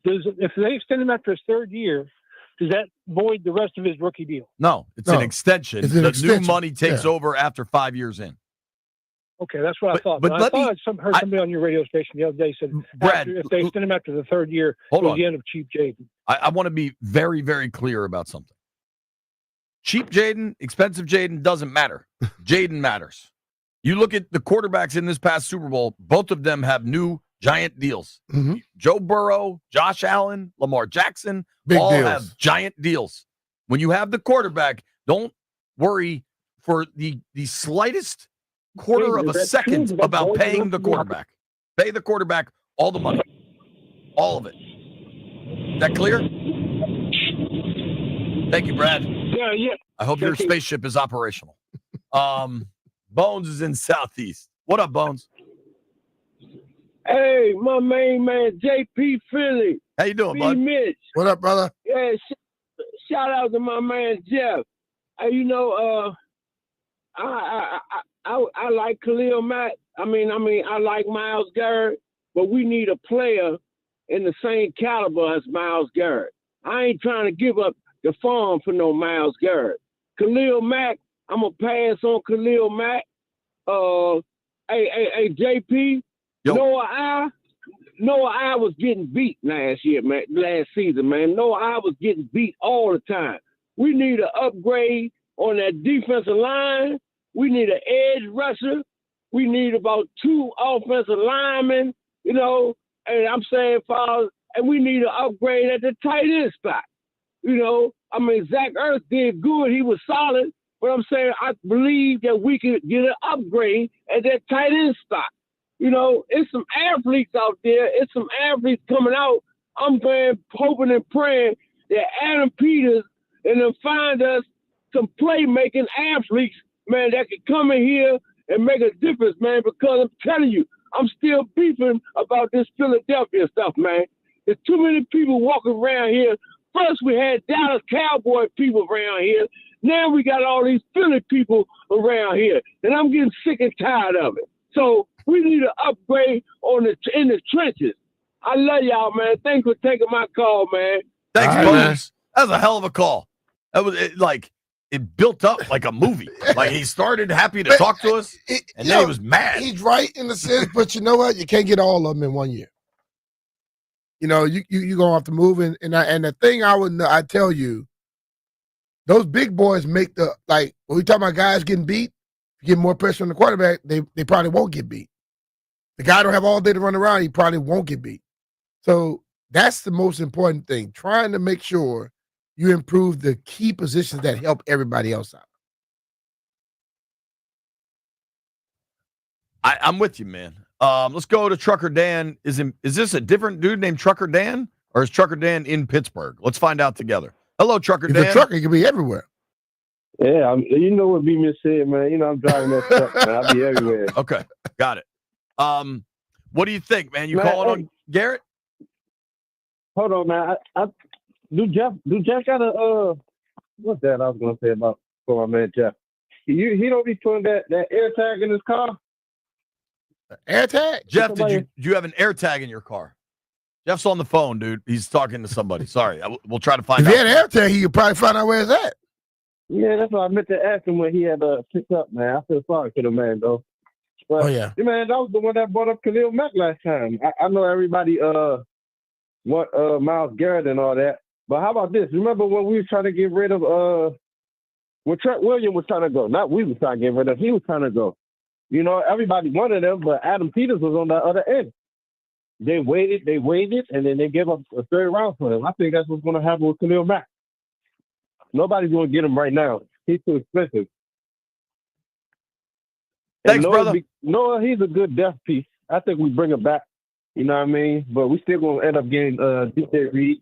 If they extend him after his 3rd year, does that void the rest of his rookie deal? No, it's an extension. It's an the extension. new money takes over after 5 years in. Okay, that's what I thought. But I let thought me- I heard somebody on your radio station the other day said Brad, if they extend him after the 3rd year, hold it was on. the end of cheap Jaden. I want to be very, very clear about something. Cheap Jaden, expensive Jaden doesn't matter. Jaden matters. You look at the quarterbacks in this past Super Bowl, both of them have new giant deals. Mm-hmm. Joe Burrow, Josh Allen, Lamar Jackson, Big all deals. have giant deals. When you have the quarterback, don't worry for the slightest quarter of a second about paying the quarterback. Pay the quarterback all the money. All of it. Is that clear? Thank you, Brad. Yeah. I hope your spaceship is operational. Bones is in Southeast. What up, Bones? Hey, my main man, JP Philly. How you doing, B. bud? Mitch. What up, brother? Yeah, shout out to my man Jeff. I like Khalil Mack. I mean, I like Myles Garrett, but we need a player in the same caliber as Myles Garrett. I ain't trying to give up the farm for no Myles Garrett. Khalil Mack, I'm gonna pass on Khalil Mack. Hey, JP. Yo. Noah I was getting beat last season, man. Noah I was getting beat all the time. We need an upgrade on that defensive line. We need an edge rusher. We need about 2 offensive linemen, and I'm saying, and we need an upgrade at the tight end spot. Zach Ertz did good. He was solid. But I'm saying I believe that we could get an upgrade at that tight end spot. You know, it's some athletes out there. It's some athletes coming out. I'm hoping and praying that Adam Peters and them find us some playmaking athletes, man, that can come in here and make a difference, man, because I'm telling you, I'm still beefing about this Philadelphia stuff, man. There's too many people walking around here. First, we had Dallas Cowboy people around here. Now we got all these Philly people around here, and I'm getting sick and tired of it. So we need an upgrade in the trenches. I love y'all, man. Thanks for taking my call, man. Thanks, Bones. That was a hell of a call. That was it built up like a movie. Like he started happy to talk to us, and then he was mad. He's right in the sense, but you know what? You can't get all of them in 1 year. You know, you gonna have to move and the thing I tell you, those big boys make when we talk about guys getting beat, get more pressure on the quarterback, they probably won't get beat. The guy don't have all day to run around, he probably won't get beat. So that's the most important thing, trying to make sure you improve the key positions that help everybody else out. I'm with you, man. Let's go to Trucker Dan. Is this a different dude named Trucker Dan, or is Trucker Dan in Pittsburgh? Let's find out together. Hello, Trucker Dan. The trucker can be everywhere. Yeah, you know what B Miss said, man. You know I'm driving that truck, man. I'll be everywhere. Okay, got it. What do you think, man? You calling on Garrett? Hold on, man. Do Jeff got a what's that I was gonna say about for my man Jeff? He don't be putting that air tag in his car. Air tag? Jeff, do you have an air tag in your car? Jeff's on the phone, dude. He's talking to somebody. Sorry, we'll try to find out. If he had an air tag, he could probably find out where it's at. Yeah, that's what I meant to ask him when he had picked up, man. I feel sorry for the man, though. But, man, that was the one that brought up Khalil Mack last time. I know everybody want Myles Garrett and all that. But how about this? Remember when we were trying to get rid of when Trent Williams was trying to go? Not we was trying to get rid of. He was trying to go. You know, everybody wanted him, but Adam Peters was on the other end. They waited, and then they gave up a third round for him. I think that's what's going to happen with Khalil Mack. Nobody's going to get him right now. He's too expensive. Thanks, brother. Noah, he's a good depth piece. I think we bring him back. You know what I mean? But we still going to end up getting DJ Reed,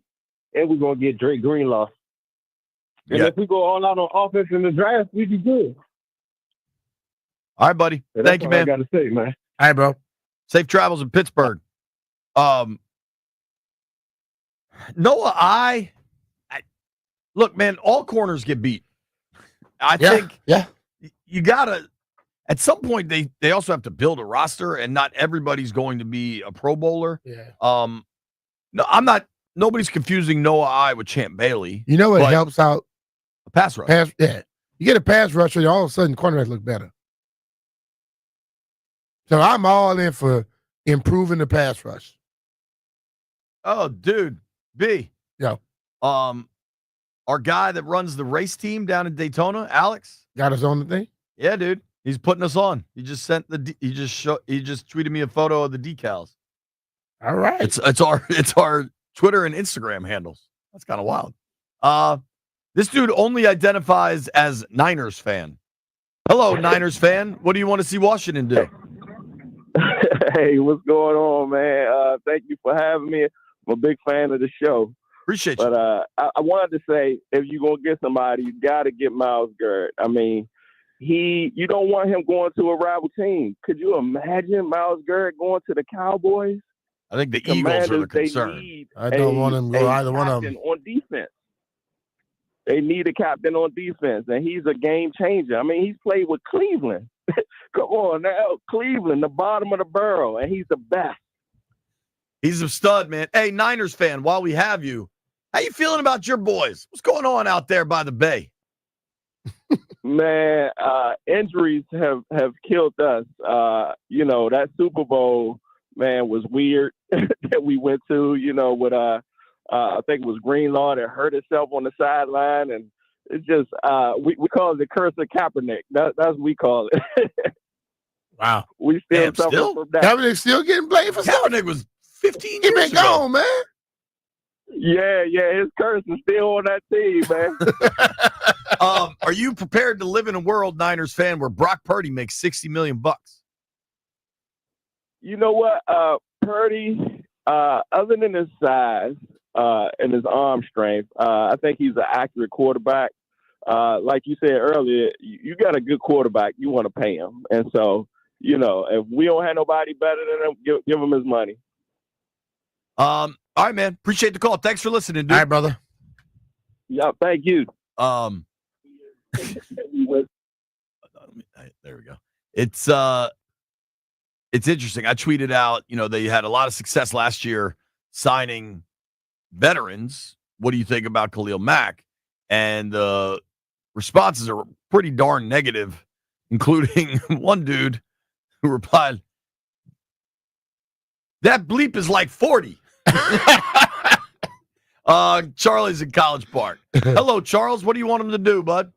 and we're going to get Drake Greenlaw. And if we go all out on offense in the draft, we'd be good. All right, buddy. Thank you, man. I got to say, man. All right, bro. Safe travels in Pittsburgh. Noah, look, man, all corners get beat. I think you got to, at some point, they also have to build a roster, and not everybody's going to be a Pro Bowler. Yeah. No, nobody's confusing Noah I with Champ Bailey. You know what helps out? A pass rush. You get a pass rusher, and all of a sudden, cornerbacks look better. So I'm all in for improving the pass rush. Oh, dude. B. Yeah. Our guy that runs the race team down in Daytona, Alex. Got us on the thing? Yeah, dude. He's putting us on. He just tweeted me a photo of the decals. All right. It's our Twitter and Instagram handles. That's kind of wild. This dude only identifies as Niners fan. Hello, Niners fan. What do you want to see Washington do? Hey, what's going on, man? Thank you for having me. I'm a big fan of the show. Appreciate you. But I wanted to say, if you're going to get somebody, you got to get Myles Garrett. I mean, you don't want him going to a rival team. Could you imagine Myles Garrett going to the Cowboys? I think the Eagles are the concern. I don't want him to go either one of them. On defense. They need a captain on defense, and he's a game changer. I mean, he's played with Cleveland. Come on now, Cleveland, the bottom of the barrel, and he's the best. He's a stud, man. Hey, Niners fan, while we have you, how you feeling about your boys? What's going on out there by the Bay? Man, injuries have killed us. That Super Bowl, man, was weird that we went to, with I think it was Greenlaw that hurt himself on the sideline, and it's just we call it the curse of Kaepernick. That's what we call it. Wow. We still suffer from that. Kaepernick still getting blamed for stuff. Kaepernick was 15 He years been ago. gone, man. Yeah, his curse is still on that team, man. Are you prepared to live in a world, Niners fan, where Brock Purdy makes $60 million? you know what? Purdy, other than his size and his arm strength, I think he's an accurate quarterback. Like you said earlier, you got a good quarterback. You want to pay him. And so, if we don't have nobody better than him, give him his money. All right, man. Appreciate the call. Thanks for listening, dude. All right, brother. Yeah, thank you. There we go. It's interesting. I tweeted out, they had a lot of success last year signing veterans. What do you think about Khalil Mack? And the responses are pretty darn negative, including one dude who replied, "That bleep is like 40." Charlie's in College Park. Hello, Charles. What do you want him to do, bud?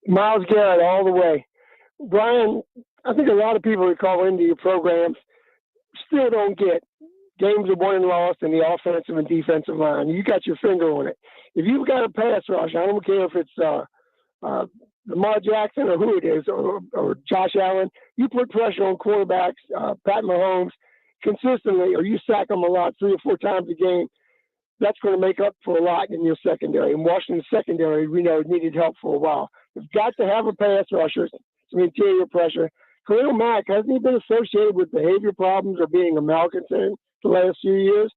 Miles Garrett all the way. Brian, I think a lot of people that call into your programs still don't get games are won and lost in the offensive and defensive line. You got your finger on it. If you've got a pass rush, I don't care if it's Lamar Jackson or who it is, or Josh Allen, you put pressure on quarterbacks, Pat Mahomes, consistently, or you sack them a lot, 3 or 4 times a game, that's going to make up for a lot in your secondary. And Washington's secondary, we know, needed help for a while. You've got to have a pass rusher, some interior pressure. Khalil Mack, hasn't he been associated with behavior problems or being a malcontent the last few years?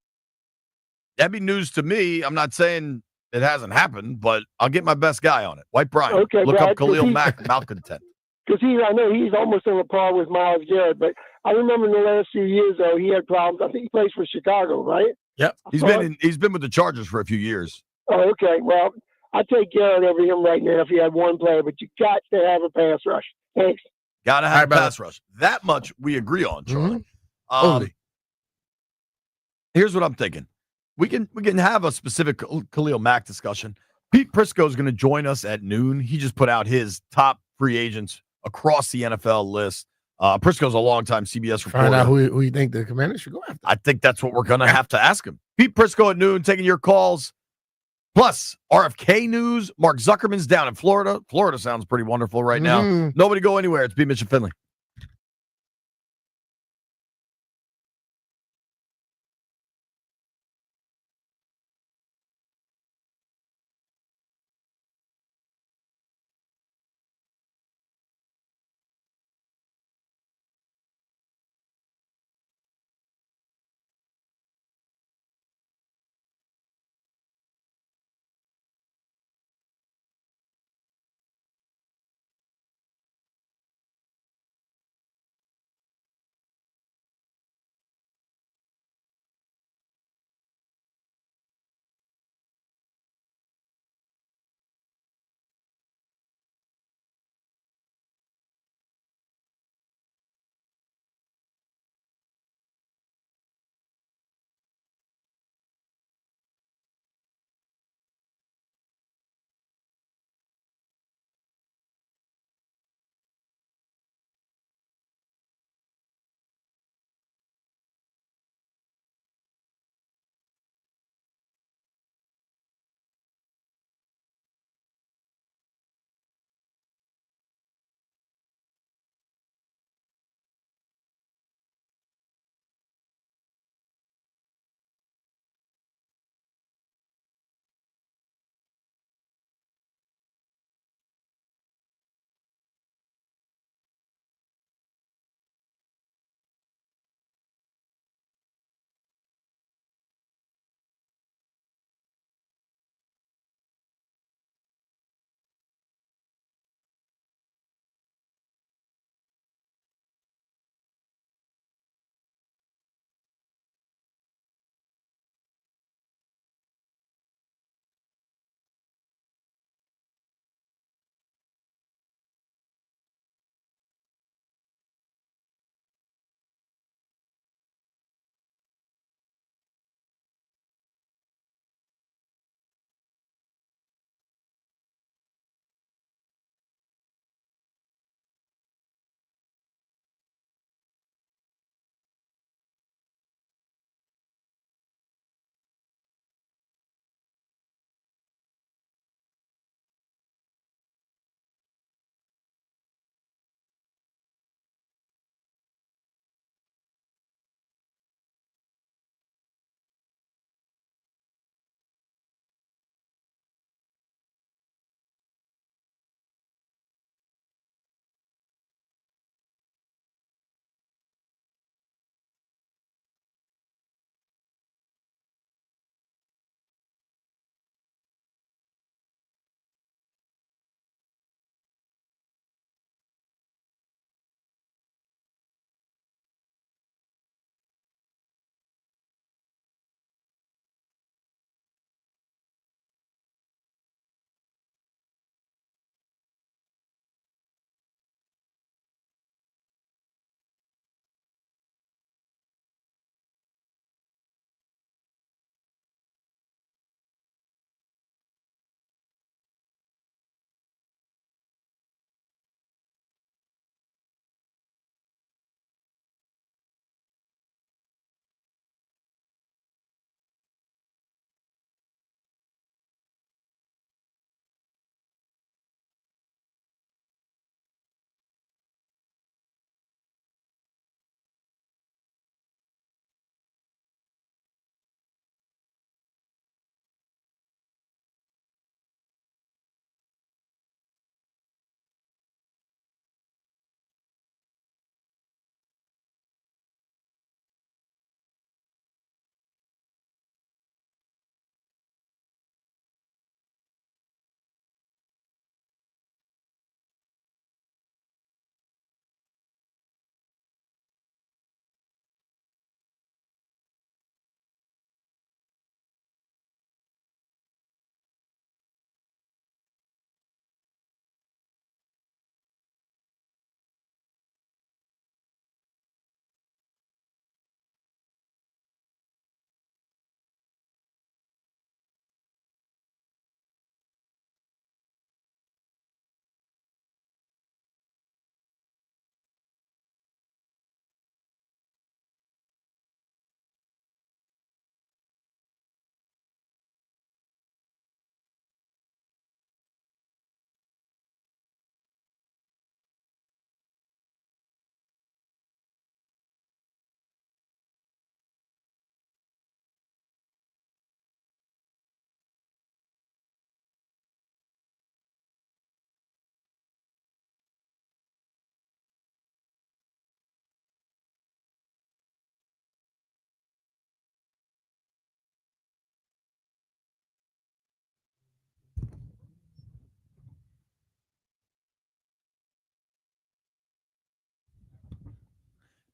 That'd be news to me. I'm not saying it hasn't happened, but I'll get my best guy on it. White Brian. Okay, Look Brad, up Khalil Mack, malcontent. Because I know he's almost on a par with Miles Garrett, but I remember in the last few years, though, he had problems. I think he plays for Chicago, right? Yep. He's been with the Chargers for a few years. Oh, okay. Well, I'd take Garrett over him right now if he had one player, but you got to have a pass rush. Thanks. Got to have a pass rush. That much we agree on, Charlie. Here's what I'm thinking. We can have a specific Khalil Mack discussion. Pete Prisco is going to join us at noon. He just put out his top free agents across the NFL list. Prisco's a longtime CBS reporter. Find out who you think the Commanders should go after. I think that's what we're going to have to ask him. Pete Prisco at noon, taking your calls. Plus, RFK news. Mark Zuckerman's down in Florida. Florida sounds pretty wonderful right now. Nobody go anywhere. It's B. Mitch and Finley.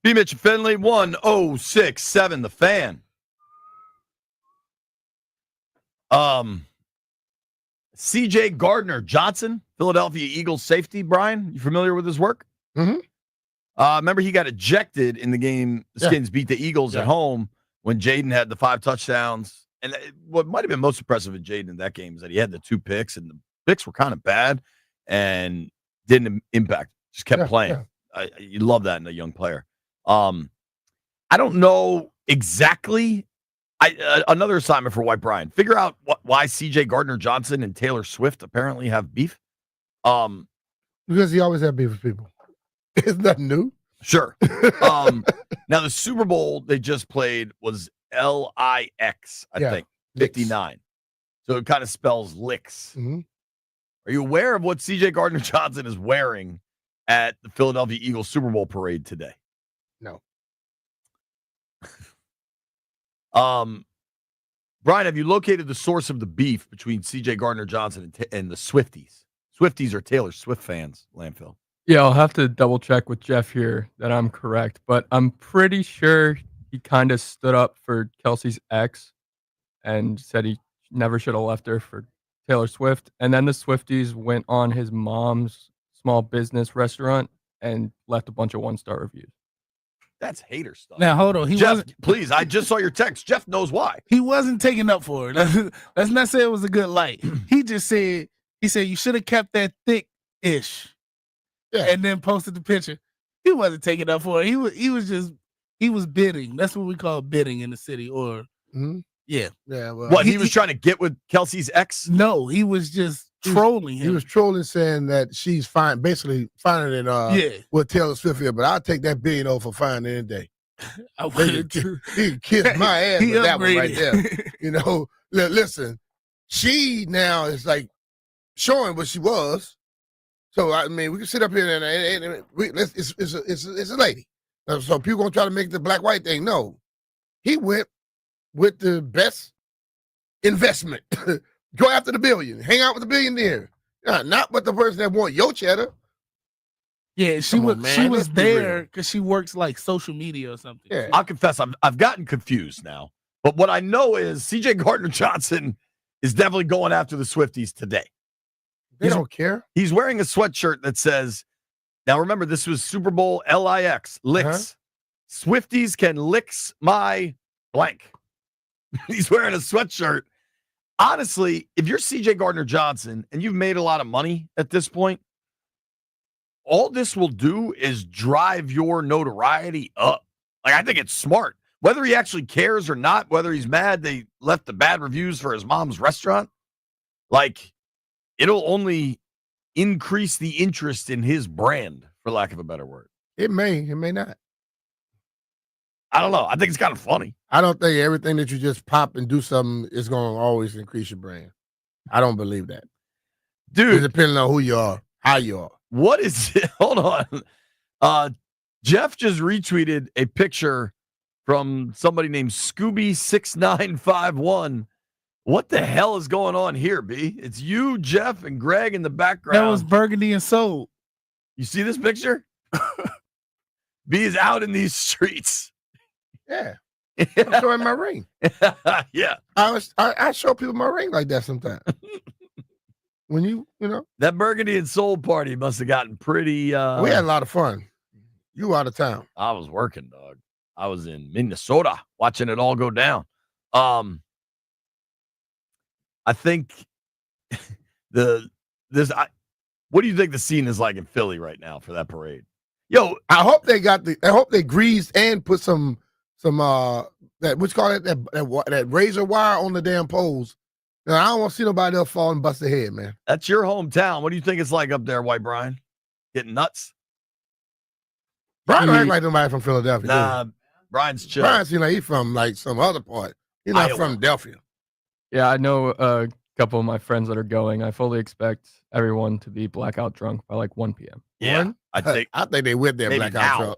B. Mitch Finley, 1067, the fan. C.J. Gardner-Johnson, Philadelphia Eagles safety. Brian, you familiar with his work? Mm-hmm. Remember, he got ejected in the game. The Skins beat the Eagles at home when Jaden had the 5 touchdowns. And what might have been most impressive with Jaden in that game is that he had the 2 picks, and the picks were kind of bad and didn't impact. Just kept playing. You love that in a young player. I don't know exactly. Another assignment for White Brian. Figure out why C.J. Gardner-Johnson and Taylor Swift apparently have beef. Because he always had beef with people. It's nothing new. Sure. Now, the Super Bowl they just played was LIX, I think, 59. So it kind of spells licks. Mm-hmm. Are you aware of what C.J. Gardner-Johnson is wearing at the Philadelphia Eagles Super Bowl parade today? No. Brian, have you located the source of the beef between C.J. Gardner-Johnson and the Swifties? Swifties are Taylor Swift fans, Landfill. Yeah, I'll have to double check with Jeff here that I'm correct, but I'm pretty sure he kind of stood up for Kelsey's ex and said he never should have left her for Taylor Swift. And then the Swifties went on his mom's small business restaurant and left a bunch of 1-star reviews. That's hater stuff. Now, hold on. Jeff, please, I just saw your text. Jeff knows why. He wasn't taking up for it. Let's not say it was a good light. He just said, you should have kept that thick-ish. Yeah. And then posted the picture. He wasn't taking up for it. He was bidding. That's what we call bidding in the city. Or yeah. Well, what he was trying to get with Kelsey's ex? No, he was just trolling him. He was trolling, saying that she's fine, basically finer than what Taylor Swift is. But I'll take that $1 billion for fine any day. He can kiss my ass with that one right there. You know, listen, she now is like showing what she was. So I mean, we can sit up here and it's a lady. So people gonna try to make the black-white thing. No, he went with the best investment. Go after the billion. Hang out with the billionaire. Not with the person that want your cheddar. Yeah, she was there because she works like social media or something. Yeah. I'll confess, I've gotten confused now. But what I know is C.J. Gardner-Johnson is definitely going after the Swifties today. They don't care. He's wearing a sweatshirt that says, now remember, this was Super Bowl LIX, licks. Swifties can licks my blank. He's wearing a sweatshirt. Honestly, if you're C.J. Gardner-Johnson and you've made a lot of money at this point, all this will do is drive your notoriety up. Like, I think it's smart. Whether he actually cares or not, whether he's mad they left the bad reviews for his mom's restaurant, like, it'll only increase the interest in his brand, for lack of a better word. It may not. I don't know. I think it's kind of funny. I don't think everything that you just pop and do something is going to always increase your brand. I don't believe that. Dude. It's depending on who you are, how you are. What is it? Hold on. Jeff just retweeted a picture from somebody named Scooby6951. What the hell is going on here, B? It's you, Jeff, and Greg in the background. That was Burgundy and Soul. You see this picture? B is out in these streets. Yeah. I'm showing my ring. Yeah. I show people my ring like that sometimes. When you know. That Burgundy and Soul party must have gotten pretty. We had a lot of fun. You were out of town. I was working, dog. I was in Minnesota watching it all go down. I think what do you think the scene is like in Philly right now for that parade? Yo, I hope they greased and put some that what's called that razor wire on the damn poles. Now, I don't want to see nobody else fall and bust their head, man. That's your hometown. What do you think it's like up there, White Brian? Getting nuts? Brian don't act like nobody from Philadelphia. Nah, Brian's chill. Brian seems like he's from like some other part. He's not from Philadelphia. Yeah, I know a couple of my friends that are going. I fully expect everyone to be blackout drunk by like 1 p.m. Yeah, I think they went there blackout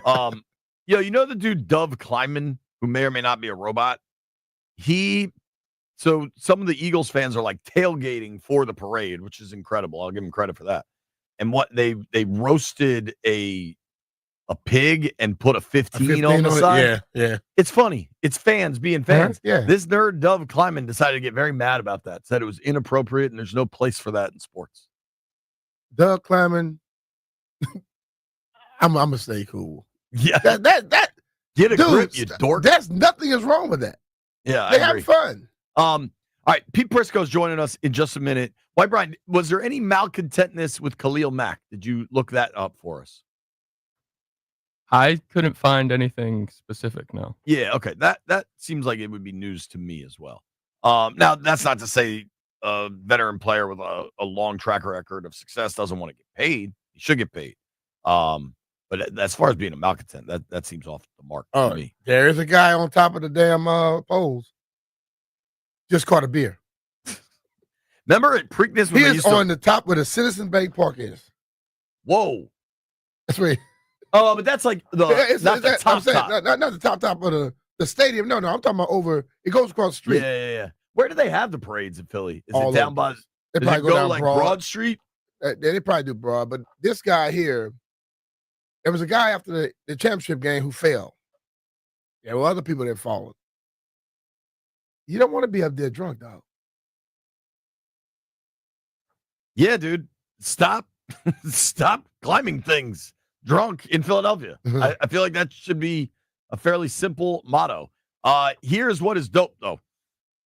drunk. You know the dude Dove Kleiman, who may or may not be a robot? So some of the Eagles fans are like tailgating for the parade, which is incredible. I'll give them credit for that. And what they roasted a a pig and put a 15 on the side. Yeah. It's funny. It's fans being fans. Yeah. This nerd Dove Kleiman decided to get very mad about that. Said it was inappropriate and there's no place for that in sports. Doug Kleiman, I'm gonna stay cool. Yeah. That Get a dude, grip, you dork. There's nothing is wrong with that. Yeah, They I have agree. fun. All right, Pete Prisco's joining us in just a minute. White Brian, was there any malcontentness with Khalil Mack? Did you look that up for us? I couldn't find anything specific, no. Yeah, okay. That seems like it would be news to me as well. Now, that's not to say a veteran player with a long track record of success doesn't want to get paid. He should get paid. But as far as being a malcontent, that seems off the mark to me. There is a guy on top of the damn poles. Just caught a beer. Remember at Preakness when He they is used to... on the top where the Citizen Bank Park is. Whoa. That's where. Oh, but that's like the not the top. Not the top of the stadium. No, I'm talking about over. It goes across the street. Yeah. Where do they have the parades in Philly? Is All it down over. by? They Does probably it go go down like Broad. Street? They probably do Broad, but this guy here, there was a guy after the championship game who fell. There were other people that followed. You don't want to be up there drunk, dog. Yeah, dude. Stop climbing things drunk in Philadelphia. I feel like that should be a fairly simple motto. Here's what is dope, though.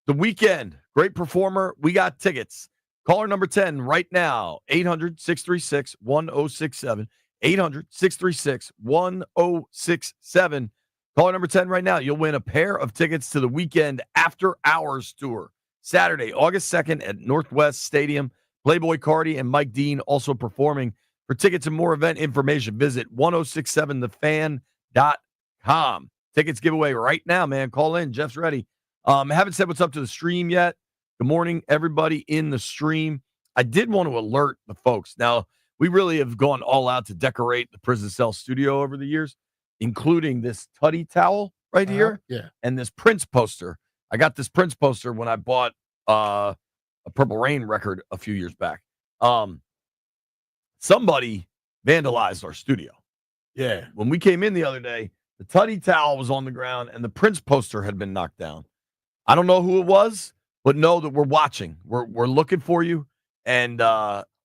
The Weekend, great performer. We got tickets. Caller number 10 right now, 800-636-1067. 800-636-1067. Caller number 10 right now. You'll win a pair of tickets to the Weekend After Hours Tour. Saturday, August 2nd at Northwest Stadium. Playboy Cardi and Mike Dean also performing. For tickets and more event information, visit 1067thefan.com. Tickets giveaway right now, man. Call in. Jeff's ready. Haven't said what's up to the stream yet. Good morning, everybody in the stream. I did want to alert the folks. Now, we really have gone all out to decorate the Prison Cell studio over the years, including this Tutty towel right here and this Prince poster. I got this Prince poster when I bought a Purple Rain record a few years back. Somebody vandalized our studio. Yeah. When we came in the other day, the Tutty towel was on the ground and the Prince poster had been knocked down. I don't know who it was, but know that we're watching. We're looking for you. And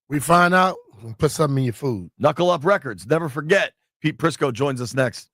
we find out, we'll put something in your food. Knuckle Up Records. Never forget. Pete Prisco joins us next.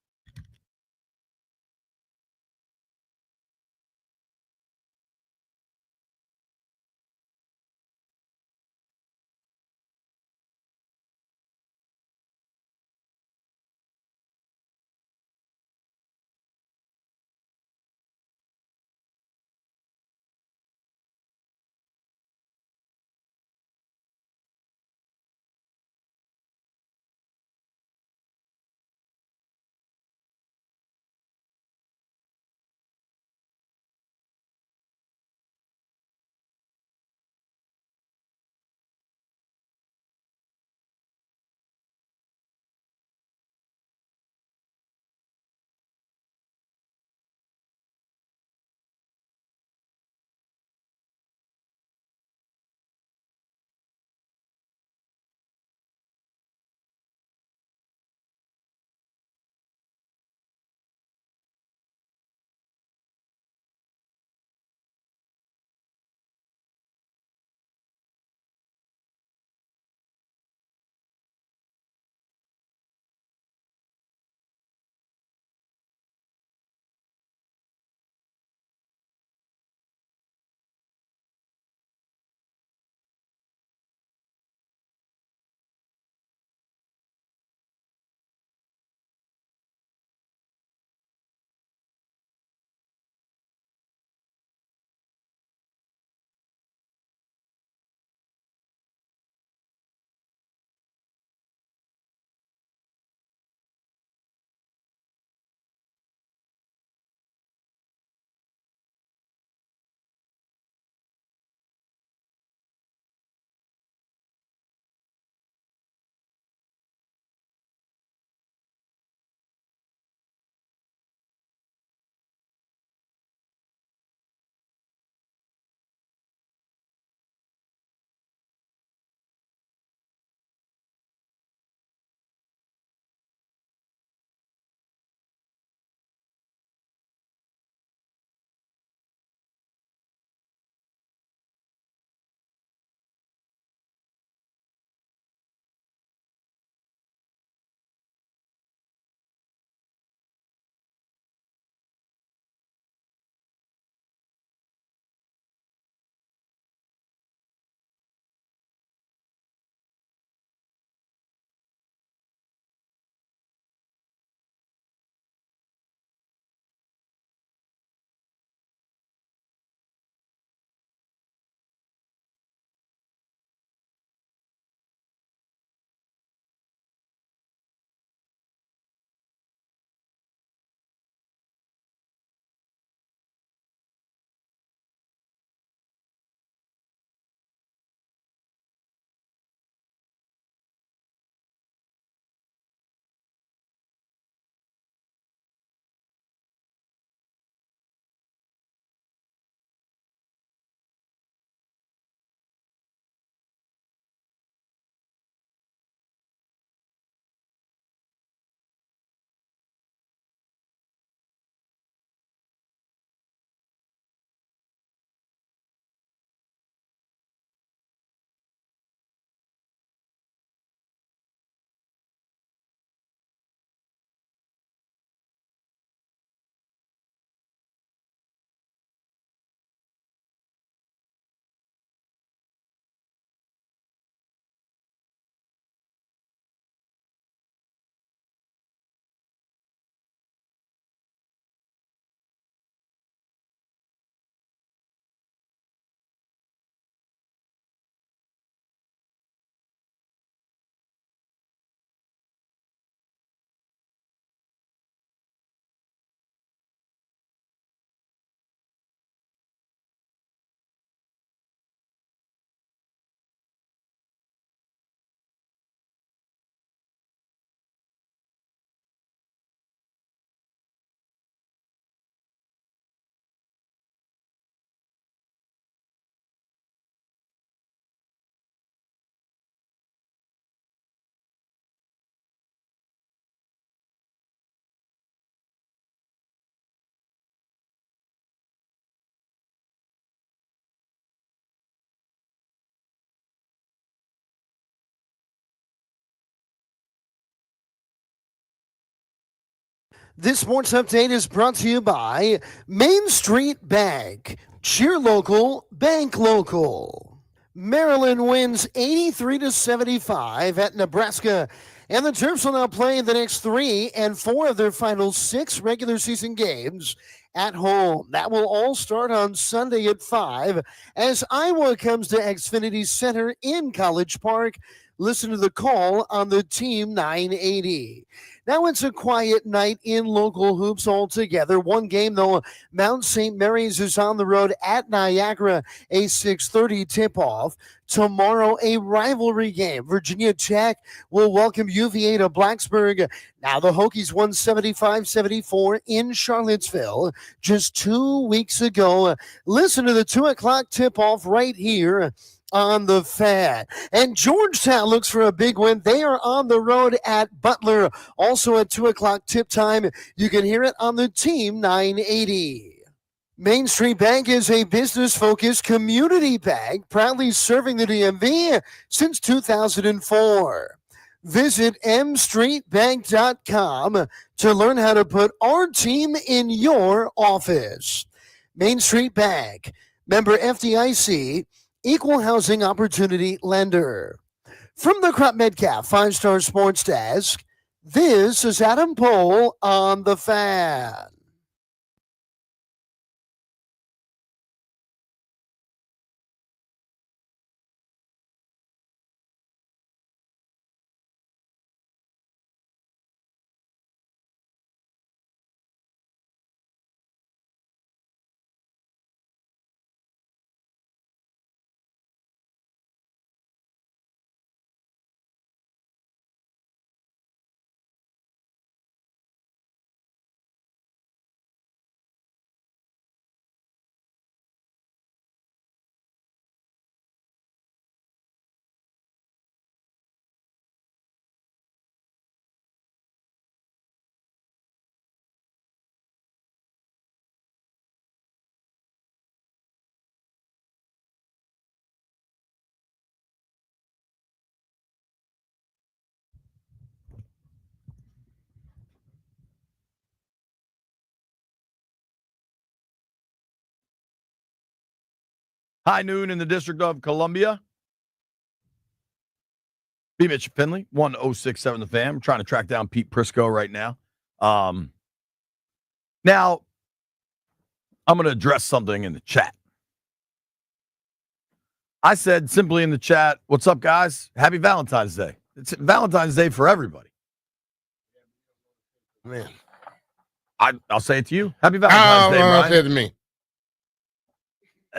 This sports update is brought to you by Main Street Bank. Cheer local, bank local. Maryland wins 83-75 at Nebraska, and the Terps will now play the next 3 and 4 of their final 6 regular season games at home. That will all start on Sunday at 5 as Iowa comes to Xfinity Center in College Park. Listen to the call on the Team 980. Now it's a quiet night in local hoops altogether. One game, though, Mount St. Mary's is on the road at Niagara, a 6:30 tip-off. Tomorrow, a rivalry game. Virginia Tech will welcome UVA to Blacksburg. Now the Hokies won 75-74 in Charlottesville just 2 weeks ago. Listen to the 2 o'clock tip-off right here on the Fan. And Georgetown looks for a big win. They are on the road at Butler, also at 2 o'clock tip time. You can hear it on the Team 980. Main Street Bank is a business-focused community bank proudly serving the DMV since 2004. Visit mstreetbank.com to learn how to put our team in your office. Main Street Bank, member FDIC, Equal Housing Opportunity Lender. From the Crop Metcalf 5-Star Sports Desk, this is Adam Pohl on the Fan. High noon in the District of Columbia. B. Mitch Finley, 1067 The Fan. I'm trying to track down Pete Prisco right now. Now, I'm going to address something in the chat. I said simply in the chat, what's up, guys? Happy Valentine's Day. It's Valentine's Day for everybody. Man. I'll say it to you. Happy Valentine's Day, Brian. Say it to me.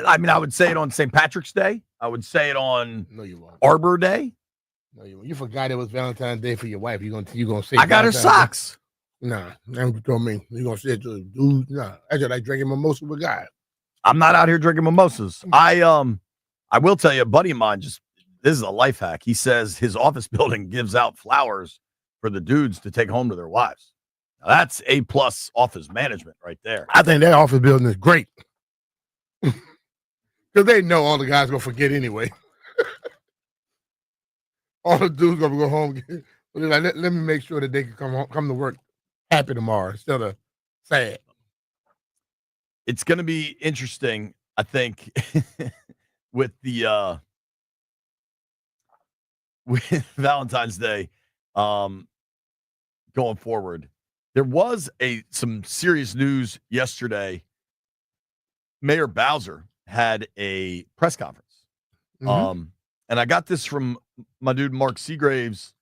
I mean, I would say it on St. Patrick's Day. I would say it on you won't. Arbor Day. No, you won't. You forgot it was Valentine's Day for your wife. You're gonna say I got her socks. Nah, that's what you told me. You're gonna say it to a dude. Nah, that's just like drinking mimosa with guys. I'm not out here drinking mimosas. I will tell you, a buddy of mine this is a life hack. He says his office building gives out flowers for the dudes to take home to their wives. Now, that's A+ office management right there. I think that office building is great. Because they know all the guys gonna forget anyway. All the dudes gonna go home. But they're like, let me make sure that they can come to work happy tomorrow instead of sad. It's gonna be interesting, I think, with the with Valentine's Day going forward. There was some serious news yesterday. Mayor Bowser had a press conference. Mm-hmm. And I got this from my dude Mark Seagraves.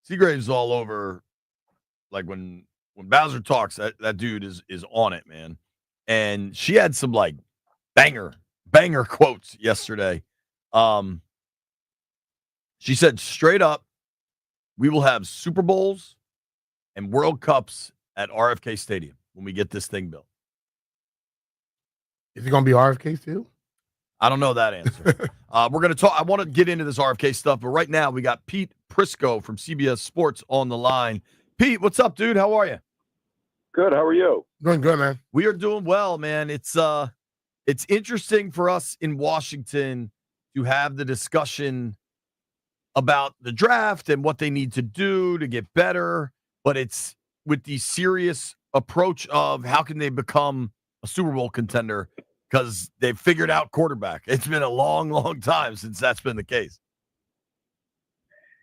Seagraves all over. Like when Bowser talks, that dude is on it, man. And she had some like banger quotes yesterday. She said straight up, we will have Super Bowls and World Cups at RFK Stadium when we get this thing built. Is it going to be RFK still? I don't know that answer. We're going to talk. I want to get into this RFK stuff, but right now we got Pete Prisco from CBS Sports on the line. Pete, what's up, dude? How are you? Good. How are you? Doing good, man. We are doing well, man. It's interesting for us in Washington to have the discussion about the draft and what they need to do to get better, but it's with these serious approach of how can they become a Super Bowl contender because they've figured out quarterback. It's been a long, long time since that's been the case.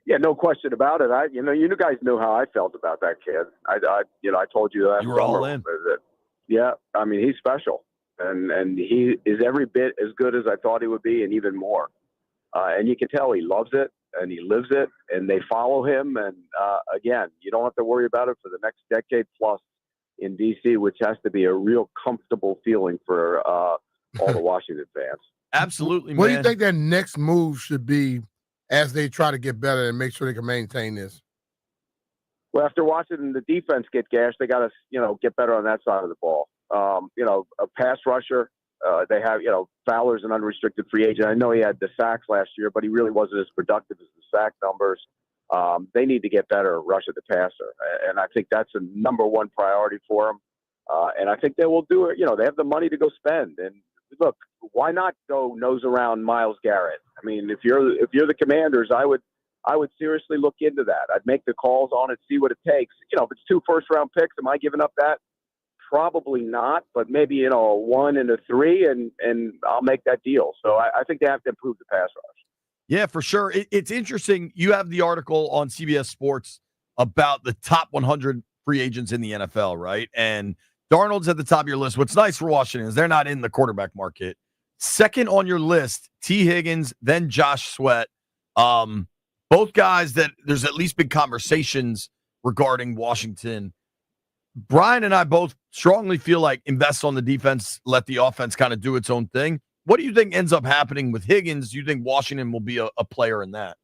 Yeah, no question about it. You guys know how I felt about that kid. I told you last You were summer all in. that, yeah, I mean, he's special, and he is every bit as good as I thought he would be, and even more. And you can tell he loves it and he lives it, and they follow him. And again, you don't have to worry about it for the next decade plus in DC, which has to be a real comfortable feeling for all the Washington fans. Absolutely, What man. do you think their next move should be as they try to get better and make sure they can maintain this? Well, after watching the defense get gashed, they got to, get better on that side of the ball. A pass rusher. They have, Fowler's an unrestricted free agent. I know he had the sacks last year, but he really wasn't as productive as the sack numbers. They need to get better at rushing the passer, and I think that's a number one priority for them. And I think they will do it. They have the money to go spend. And look, why not go nose around Myles Garrett? I mean, if you're the Commanders, I would seriously look into that. I'd make the calls on it, see what it takes. If it's 2 first-round picks, am I giving up that? Probably not, but maybe, a 1 and a 3, and I'll make that deal. So I think they have to improve the pass rush. Yeah, for sure. It's interesting. You have the article on CBS Sports about the top 100 free agents in the NFL, right? And Darnold's at the top of your list. What's nice for Washington is they're not in the quarterback market. Second on your list, T. Higgins, then Josh Sweat. Both guys that there's at least been conversations regarding Washington. Brian and I both strongly feel like invest on the defense, let the offense kind of do its own thing. What do you think ends up happening with Higgins? Do you think Washington will be a player in that?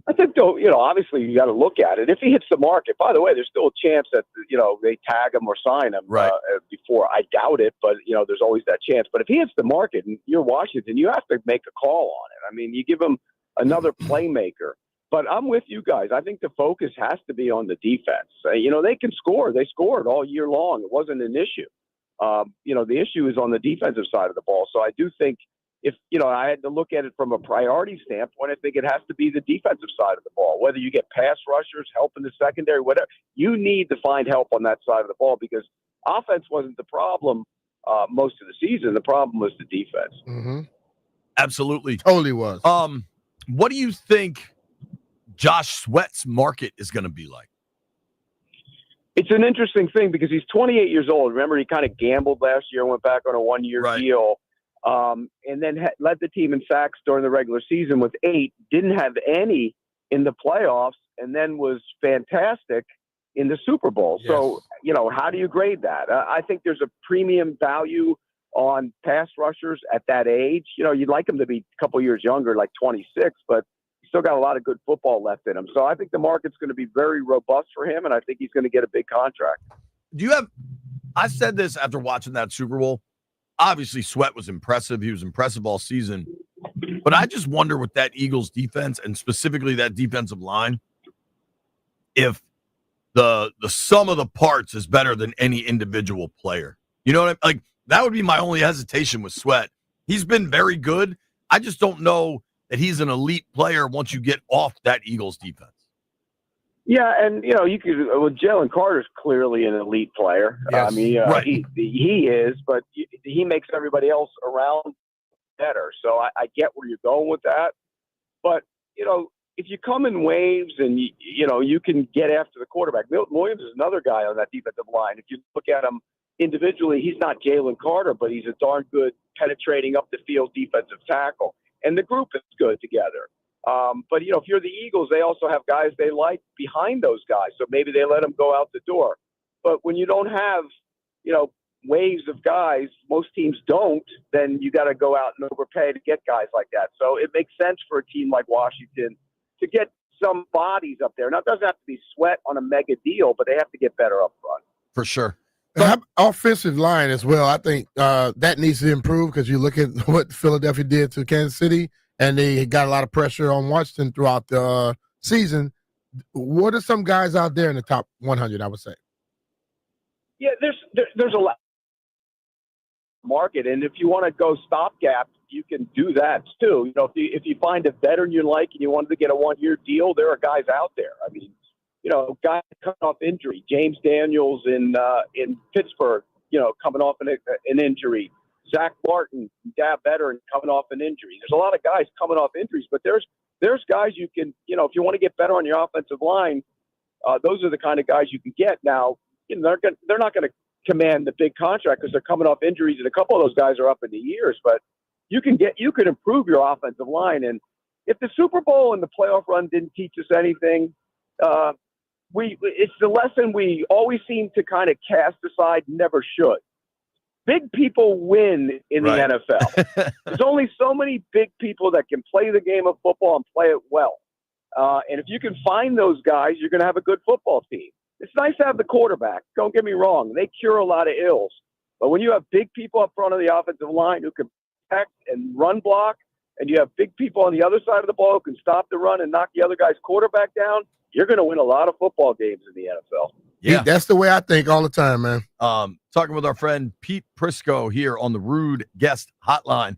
I think, though, obviously you got to look at it. If he hits the market, by the way, there's still a chance that, they tag him or sign him before. I doubt it, but, there's always that chance. But if he hits the market and you're Washington, you have to make a call on it. I mean, you give him another playmaker. But I'm with you guys. I think the focus has to be on the defense. They can score. They scored all year long. It wasn't an issue. The issue is on the defensive side of the ball. So I do think if, I had to look at it from a priority standpoint, I think it has to be the defensive side of the ball. Whether you get pass rushers, help in the secondary, whatever, you need to find help on that side of the ball because offense wasn't the problem most of the season. The problem was the defense. Mm-hmm. Absolutely. Totally was. What do you think Josh Sweat's market is going to be like? It's an interesting thing because he's 28 years old. Remember, he kind of gambled last year, went back on a 1-year deal, and then led the team in sacks during the regular season with 8, didn't have any in the playoffs, and then was fantastic in the Super Bowl. Yes. So, how do you grade that? I think there's a premium value on pass rushers at that age. You'd like them to be a couple years younger, like 26, but still got a lot of good football left in him. So I think the market's going to be very robust for him, and I think he's going to get a big contract. I said this after watching that Super Bowl. Obviously, Sweat was impressive. He was impressive all season. But I just wonder with that Eagles defense, and specifically that defensive line, if the sum of the parts is better than any individual player. You know what I mean? Like, that would be my only hesitation with Sweat. He's been very good. I just don't know that he's an elite player once you get off that Eagles defense. Yeah, and Jalen Carter's clearly an elite player. Yes. I mean, he is, but he makes everybody else around better. So I get where you're going with that. But if you come in waves and you can get after the quarterback. Milton Williams is another guy on that defensive line. If you look at him individually, he's not Jalen Carter, but he's a darn good penetrating up the field defensive tackle. And the group is good together. But, if you're the Eagles, they also have guys they like behind those guys. So maybe they let them go out the door. But when you don't have, waves of guys, most teams don't, then you got to go out and overpay to get guys like that. So it makes sense for a team like Washington to get some bodies up there. Now, it doesn't have to be Sweat on a mega deal, but they have to get better up front. For sure. Offensive line as well. I think that needs to improve because you look at what Philadelphia did to Kansas City, and they got a lot of pressure on Washington throughout the season. What are some guys out there in the top 100, I would say? Yeah, there's a lot market, and if you want to go stopgap, you can do that too. If you find a veteran you like and you wanted to get a 1-year deal, there are guys out there. I mean, guys coming off injury. James Daniels in Pittsburgh, coming off an injury. Zach Martin, Dab Veteran, coming off an injury. There's a lot of guys coming off injuries, but there's guys you can, if you want to get better on your offensive line, those are the kind of guys you can get. Now, they're not going to command the big contract because they're coming off injuries, and a couple of those guys are up in the years. But you can improve your offensive line. And if the Super Bowl and the playoff run didn't teach us anything, it's the lesson we always seem to kind of cast aside. Never should. Big people win in the NFL. There's only so many big people that can play the game of football and play it well. And if you can find those guys, you're going to have a good football team. It's nice to have the quarterback. Don't get me wrong. They cure a lot of ills. But when you have big people up front of the offensive line who can protect and run block, and you have big people on the other side of the ball who can stop the run and knock the other guy's quarterback down, you're going to win a lot of football games in the NFL. Yeah, that's the way I think all the time, man. Talking with our friend Pete Prisco here on the Rude Guest Hotline.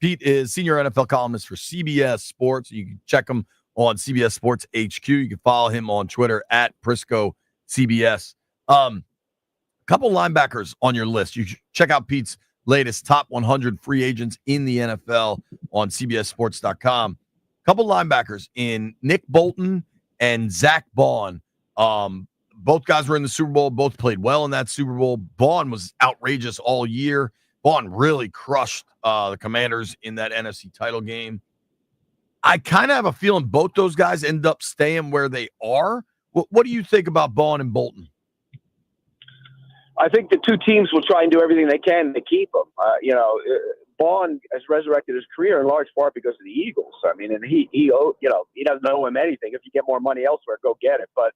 Pete is senior NFL columnist for CBS Sports. You can check him on CBS Sports HQ. You can follow him on Twitter at Prisco CBS. Couple linebackers on your list. You should check out Pete's latest top 100 free agents in the NFL on CBSSports.com. Couple linebackers in Nick Bolton and Zach Bond. Both guys were in the Super Bowl. Both played well in that Super Bowl. Bond was outrageous all year. Bond really crushed the Commanders in that NFC title game. I kind of have a feeling both those guys end up staying where they are. What do you think about Bond and Bolton? I think the two teams will try and do everything they can to keep him. Bond has resurrected his career in large part because of the Eagles. I mean, and he doesn't owe him anything. If you get more money elsewhere, go get it. But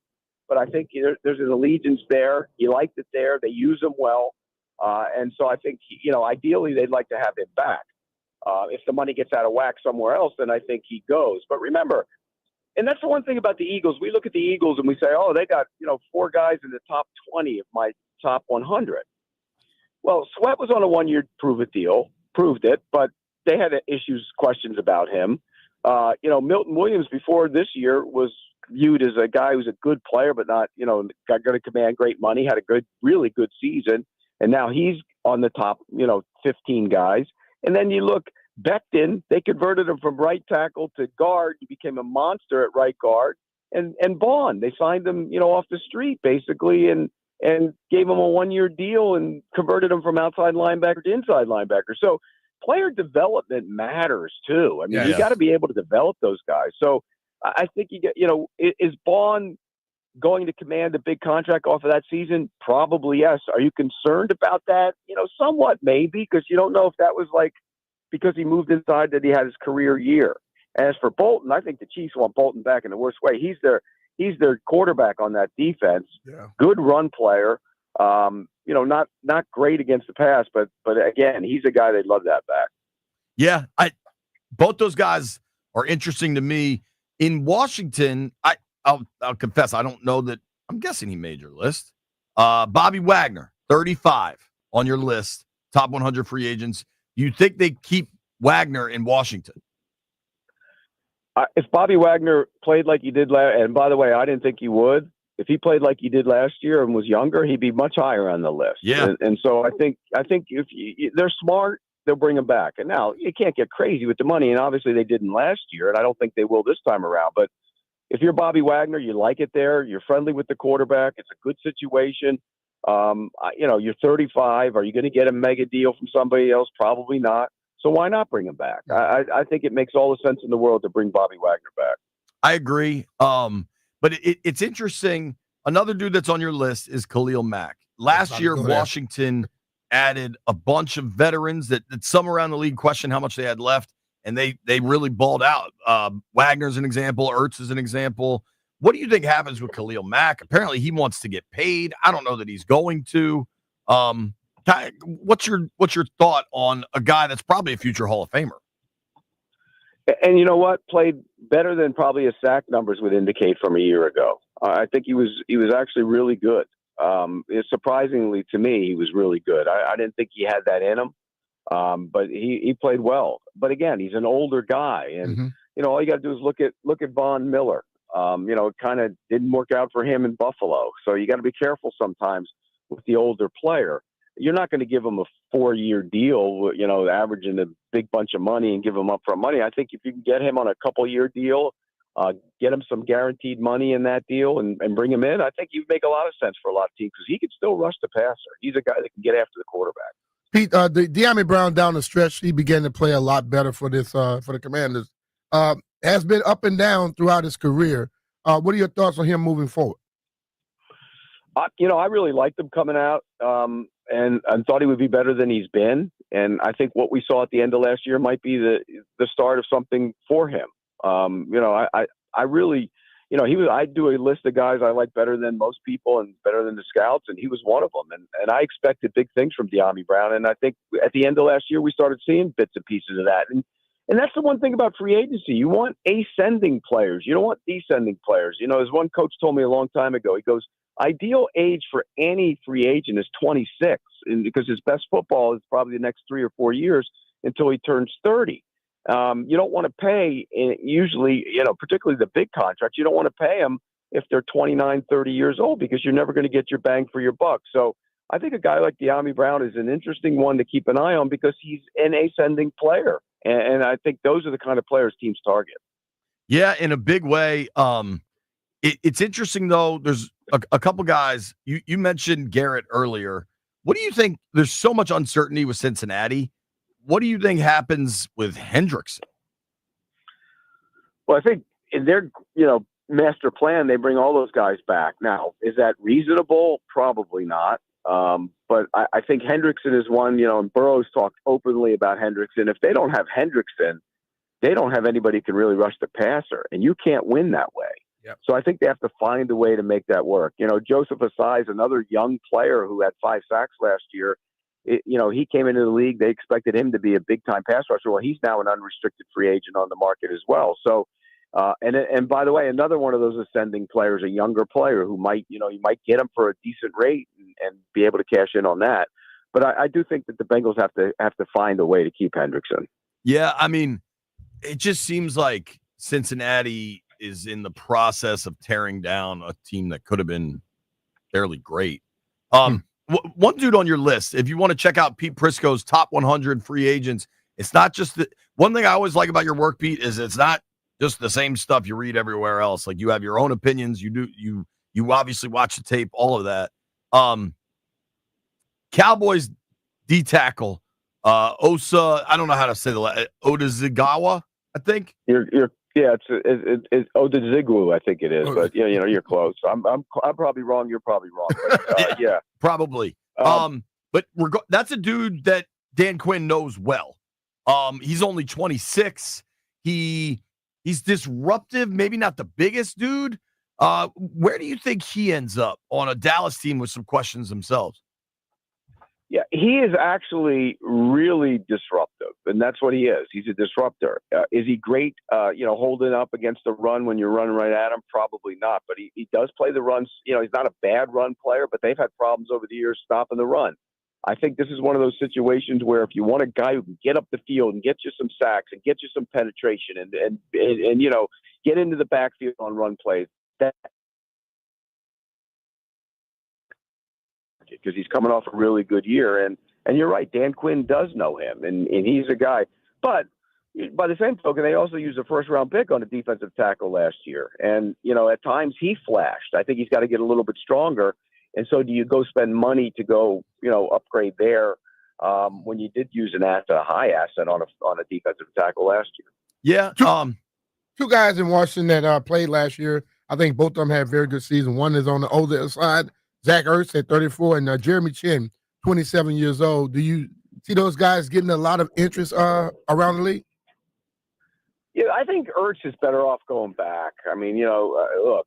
I think there's an allegiance there. He liked it there. They use him well. And so I think, ideally they'd like to have him back. If the money gets out of whack somewhere else, then I think he goes. But remember, and that's the one thing about the Eagles. We look at the Eagles and we say, oh, they got, 4 guys in the top 20 of my top 100. Well, Sweat was on a one-year prove-it deal, proved it, but they had questions about him. Milton Williams before this year was viewed as a guy who's a good player, but not, going to command great money, had a really good season. And now he's on the top, 15 guys. And then you look, Becton, they converted him from right tackle to guard. He became a monster at right guard. And Bond, they signed him, off the street basically and gave him a one-year deal and converted him from outside linebacker to inside linebacker. So player development matters too. I mean, you got to be able to develop those guys. So I think is Bond going to command a big contract off of that season? Probably yes. Are you concerned about that? Somewhat maybe, because you don't know if that was like because he moved inside that he had his career year. As for Bolton, I think the Chiefs want Bolton back in the worst way. He's their quarterback on that defense. Yeah. Good run player. Not great against the pass, but again, he's a guy they'd love that back. Yeah, both those guys are interesting to me. In Washington, I'll confess I don't know that. I'm guessing he made your list. Bobby Wagner, 35 on your list, top 100 free agents. You think they keep Wagner in Washington? If Bobby Wagner played like he did last, and by the way, I didn't think he would. If he played like he did last year and was younger, he'd be much higher on the list. Yeah. And so I think if they're smart, they'll bring him back. And now you can't get crazy with the money, and obviously they didn't last year, and I don't think they will this time around. But if you're Bobby Wagner, you like it there. You're friendly with the quarterback. It's a good situation. You're 35. Are you going to get a mega deal from somebody else? Probably not. So why not bring him back? I think it makes all the sense in the world to bring Bobby Wagner back. I agree. But it's interesting. Another dude that's on your list is Khalil Mack. Last year, Washington added a bunch of veterans that some around the league question how much they had left, and they really balled out. Wagner's an example. Ertz is an example. What do you think happens with Khalil Mack? Apparently, he wants to get paid. I don't know that he's going to. What's your thought on a guy that's probably a future Hall of Famer? And you know what? Played better than probably his sack numbers would indicate from a year ago. I think he was actually really good. Surprisingly to me, he was really good. I didn't think he had that in him, but he played well. But again, he's an older guy, and all you got to do is look at Von Miller. It kind of didn't work out for him in Buffalo. So you got to be careful sometimes with the older player. You're not going to give him a 4-year deal, averaging a big bunch of money and give him upfront money. I think if you can get him on a couple-year deal, get him some guaranteed money in that deal and bring him in, I think you'd make a lot of sense for a lot of teams because he can still rush the passer. He's a guy that can get after the quarterback. Pete, De'Ami Brown down the stretch, he began to play a lot better for the Commanders. Has been up and down throughout his career. What are your thoughts on him moving forward? I really liked him coming out, and I thought he would be better than he's been. And I think what we saw at the end of last year might be the start of something for him. I really, I do a list of guys I like better than most people and better than the scouts, and he was one of them. And I expected big things from De'Ami Brown, and I think at the end of last year we started seeing bits and pieces of that. And that's the one thing about free agency. You want ascending players. You don't want descending players. As one coach told me a long time ago, he goes, ideal age for any free agent is 26, and because his best football is probably the next 3 or 4 years until he turns 30. You don't want to pay, usually, particularly the big contracts, you don't want to pay them if they're 29, 30 years old because you're never going to get your bang for your buck. So I think a guy like De'Ami Brown is an interesting one to keep an eye on because he's an ascending player. And I think those are the kind of players teams target. Yeah, in a big way. It's interesting, though. There's a couple guys. You mentioned Garrett earlier. What do you think? There's so much uncertainty with Cincinnati. What do you think happens with Hendrickson? Well, I think in their master plan, they bring all those guys back. Now, is that reasonable? Probably not. But I think Hendrickson is one, and Burrow's talked openly about Hendrickson. If they don't have Hendrickson, they don't have anybody who can really rush the passer, and you can't win that way. Yep. So I think they have to find a way to make that work. Joseph Asai is another young player who had 5 sacks last year. He came into the league. They expected him to be a big-time pass rusher. Well, he's now an unrestricted free agent on the market as well. So, and by the way, another one of those ascending players, a younger player who might, you might get him for a decent rate and be able to cash in on that. But I do think that the Bengals have to find a way to keep Hendrickson. Yeah, I mean, it just seems like Cincinnati is in the process of tearing down a team that could have been fairly great. One dude on your list, if you want to check out Pete Prisco's top 100 free agents, it's not just one thing I always like about your work, Pete, is it's not just the same stuff you read everywhere else. Like you have your own opinions. You obviously watch the tape, all of that. Cowboys D tackle, Osa, I don't know how to say Odazigawa, I think. It's Odazigwu, I think it is, but you're close. I'm probably wrong. You're probably wrong. But, yeah, probably. But that's a dude that Dan Quinn knows well. He's only 26. He's disruptive. Maybe not the biggest dude. Where do you think he ends up on a Dallas team with some questions themselves? Yeah, he is actually really disruptive, and that's what he is. He's a disruptor. Is he great, holding up against the run when you're running right at him? Probably not, but he does play the runs. He's not a bad run player, but they've had problems over the years stopping the run. I think this is one of those situations where if you want a guy who can get up the field and get you some sacks and get you some penetration and get into the backfield on run plays, that because he's coming off a really good year. And you're right, Dan Quinn does know him, and he's a guy. But by the same token, they also used a first-round pick on a defensive tackle last year. And, at times he flashed. I think he's got to get a little bit stronger. And so do you go spend money to go, upgrade there when you did use a high asset on a defensive tackle last year? Yeah. Two guys in Washington that played last year, I think both of them had very good season. One is on the older side, Zach Ertz at 34, and Jeremy Chin, 27 years old. Do you see those guys getting a lot of interest around the league? Yeah, I think Ertz is better off going back. I mean, look,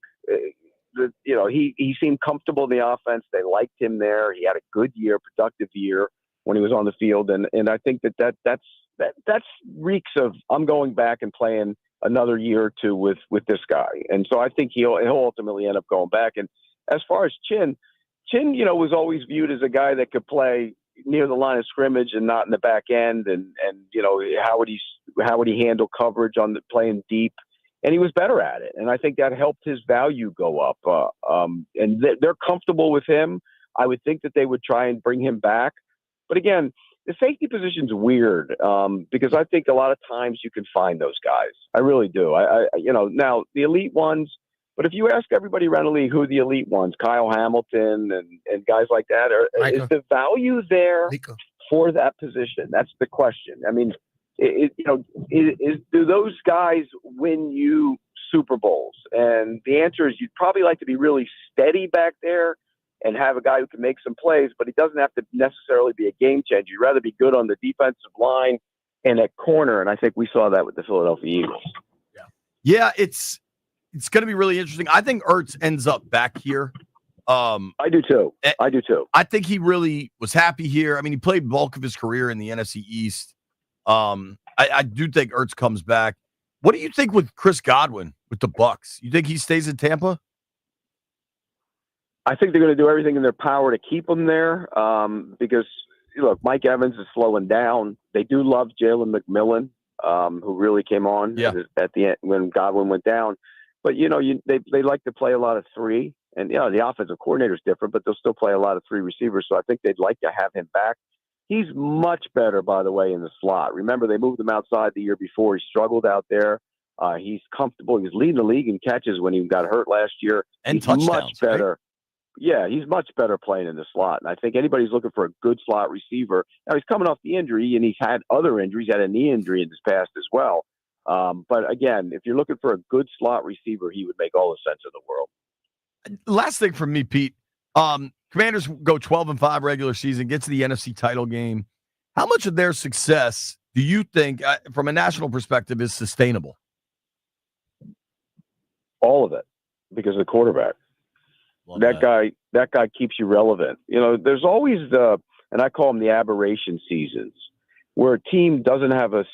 he seemed comfortable in the offense. They liked him there. He had a good year, productive year when he was on the field, and I think that's reeks of I'm going back and playing another year or two with this guy, and so I think he'll ultimately end up going back. And as far as Chin, was always viewed as a guy that could play near the line of scrimmage and not in the back end. And how would he handle coverage on the playing deep? and he was better at it. And I think that helped his value go up. And they're comfortable with him. I would think that they would try and bring him back. But again, the safety position's weird because I think a lot of times you can find those guys. I really do. Now the elite ones. But if you ask everybody around the league who are the elite ones, Kyle Hamilton and guys like that, is the value there for that position? That's the question. I mean, do those guys win you Super Bowls? And the answer is you'd probably like to be really steady back there and have a guy who can make some plays, but he doesn't have to necessarily be a game changer. You'd rather be good on the defensive line and at corner, and I think we saw that with the Philadelphia Eagles. Yeah, it's going to be really interesting. I think Ertz ends up back here. I do too. I think he really was happy here. I mean, he played bulk of his career in the NFC East. I do think Ertz comes back. What do you think with Chris Godwin with the Bucks? You think he stays in Tampa? I think they're going to do everything in their power to keep him there because, look, Mike Evans is slowing down. They do love Jalen McMillan, who really came on at the end when Godwin went down. But, they like to play a lot of three. And, the offensive coordinator is different, but they'll still play a lot of three receivers. So I think they'd like to have him back. He's much better, by the way, in the slot. Remember, they moved him outside the year before. He struggled out there. He's comfortable. He was leading the league in catches when he got hurt last year. And he's touchdowns, much better. Right? Yeah, he's much better playing in the slot. And I think anybody's looking for a good slot receiver. Now, he's coming off the injury, and he's had other injuries. He had a knee injury in his past as well. But, again, if you're looking for a good slot receiver, he would make all the sense in the world. Last thing from me, Pete. Commanders go 12-5 regular season, get to the NFC title game. How much of their success do you think, from a national perspective, is sustainable? All of it, because of the quarterback. That guy keeps you relevant. There's always and I call them the aberration seasons, where a team doesn't have a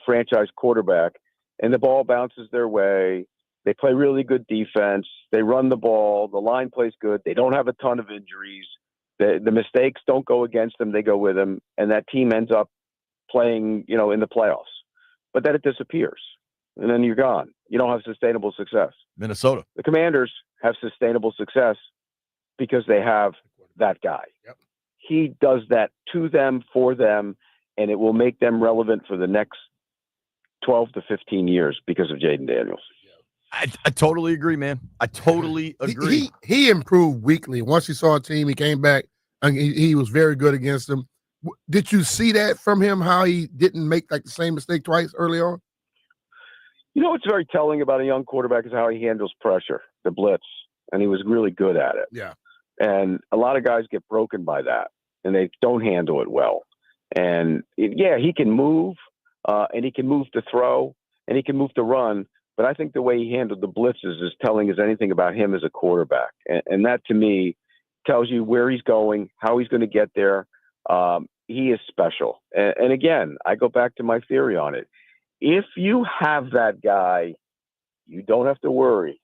franchise quarterback and the ball bounces their way. They play really good defense. They run the ball. The line plays good. They don't have a ton of injuries. The mistakes don't go against them. They go with them. And that team ends up playing, in the playoffs. But then it disappears. And then you're gone. You don't have sustainable success. Minnesota. The Commanders have sustainable success because they have that guy. Yep. He does that to them, for them, and it will make them relevant for the next 12 to 15 years because of Jaden Daniels. I totally agree, man. I totally agree. He improved weekly. Once he saw a team, he came back, and he was very good against them. Did you see that from him, how he didn't make the same mistake twice early on? What's very telling about a young quarterback is how he handles pressure, the blitz, and he was really good at it. Yeah. And a lot of guys get broken by that, and they don't handle it well. And, he can move, and he can move to throw, and he can move to run. But I think the way he handled the blitzes is telling us anything about him as a quarterback. And that, to me, tells you where he's going, how he's going to get there. He is special. And again, I go back to my theory on it. If you have that guy, you don't have to worry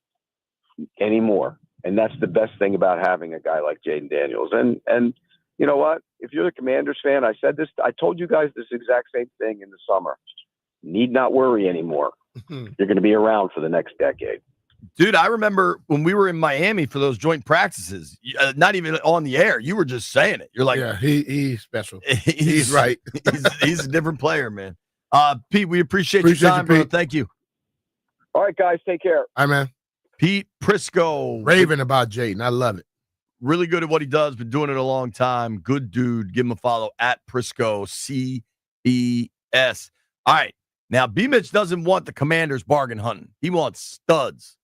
anymore. And that's the best thing about having a guy like Jaden Daniels. And you know what? If you're the Commanders fan, I told you guys this exact same thing in the summer. Need not worry anymore. You're going to be around for the next decade. Dude, I remember when we were in Miami for those joint practices, not even on the air, you were just saying it. You're like, yeah, he's special. He's right. he's a different player, man. Pete, we appreciate your time, bro. Thank you. All right, guys, take care. Hi, man. Pete Prisco. Raving about Jaden. I love it. Really good at what he does. Been doing it a long time. Good dude. Give him a follow at Prisco, CES. All right. Now, B-Mitch doesn't want the Commanders bargain hunting. He wants studs.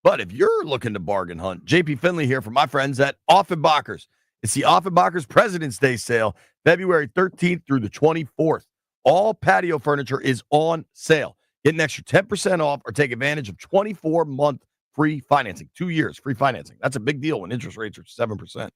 But if you're looking to bargain hunt, JP Finley here from my friends at Offenbachers. It's the Offenbachers President's Day sale, February 13th through the 24th. All patio furniture is on sale. Get an extra 10% off or take advantage of 24-month free financing. 2 years free financing. That's a big deal when interest rates are 7%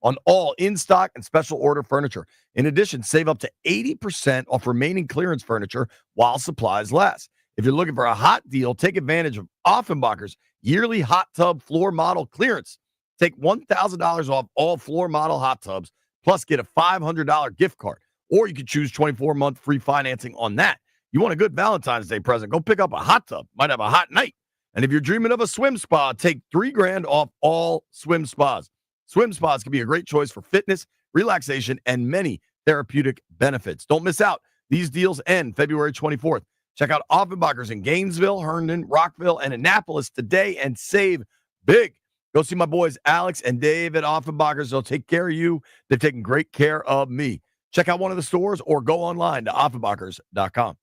on all in-stock and special order furniture. In addition, save up to 80% off remaining clearance furniture while supplies last. If you're looking for a hot deal, take advantage of Offenbacher's yearly hot tub floor model clearance. Take $1,000 off all floor model hot tubs, plus get a $500 gift card. Or you could choose 24-month free financing on that. You want a good Valentine's Day present, go pick up a hot tub. Might have a hot night. And if you're dreaming of a swim spa, take $3,000 off all swim spas. Swim spas can be a great choice for fitness, relaxation, and many therapeutic benefits. Don't miss out. These deals end February 24th. Check out Offenbacher's in Gainesville, Herndon, Rockville, and Annapolis today and save big. Go see my boys Alex and Dave at Offenbacher's. They'll take care of you. They're taking great care of me. Check out one of the stores or go online to offenbachers.com.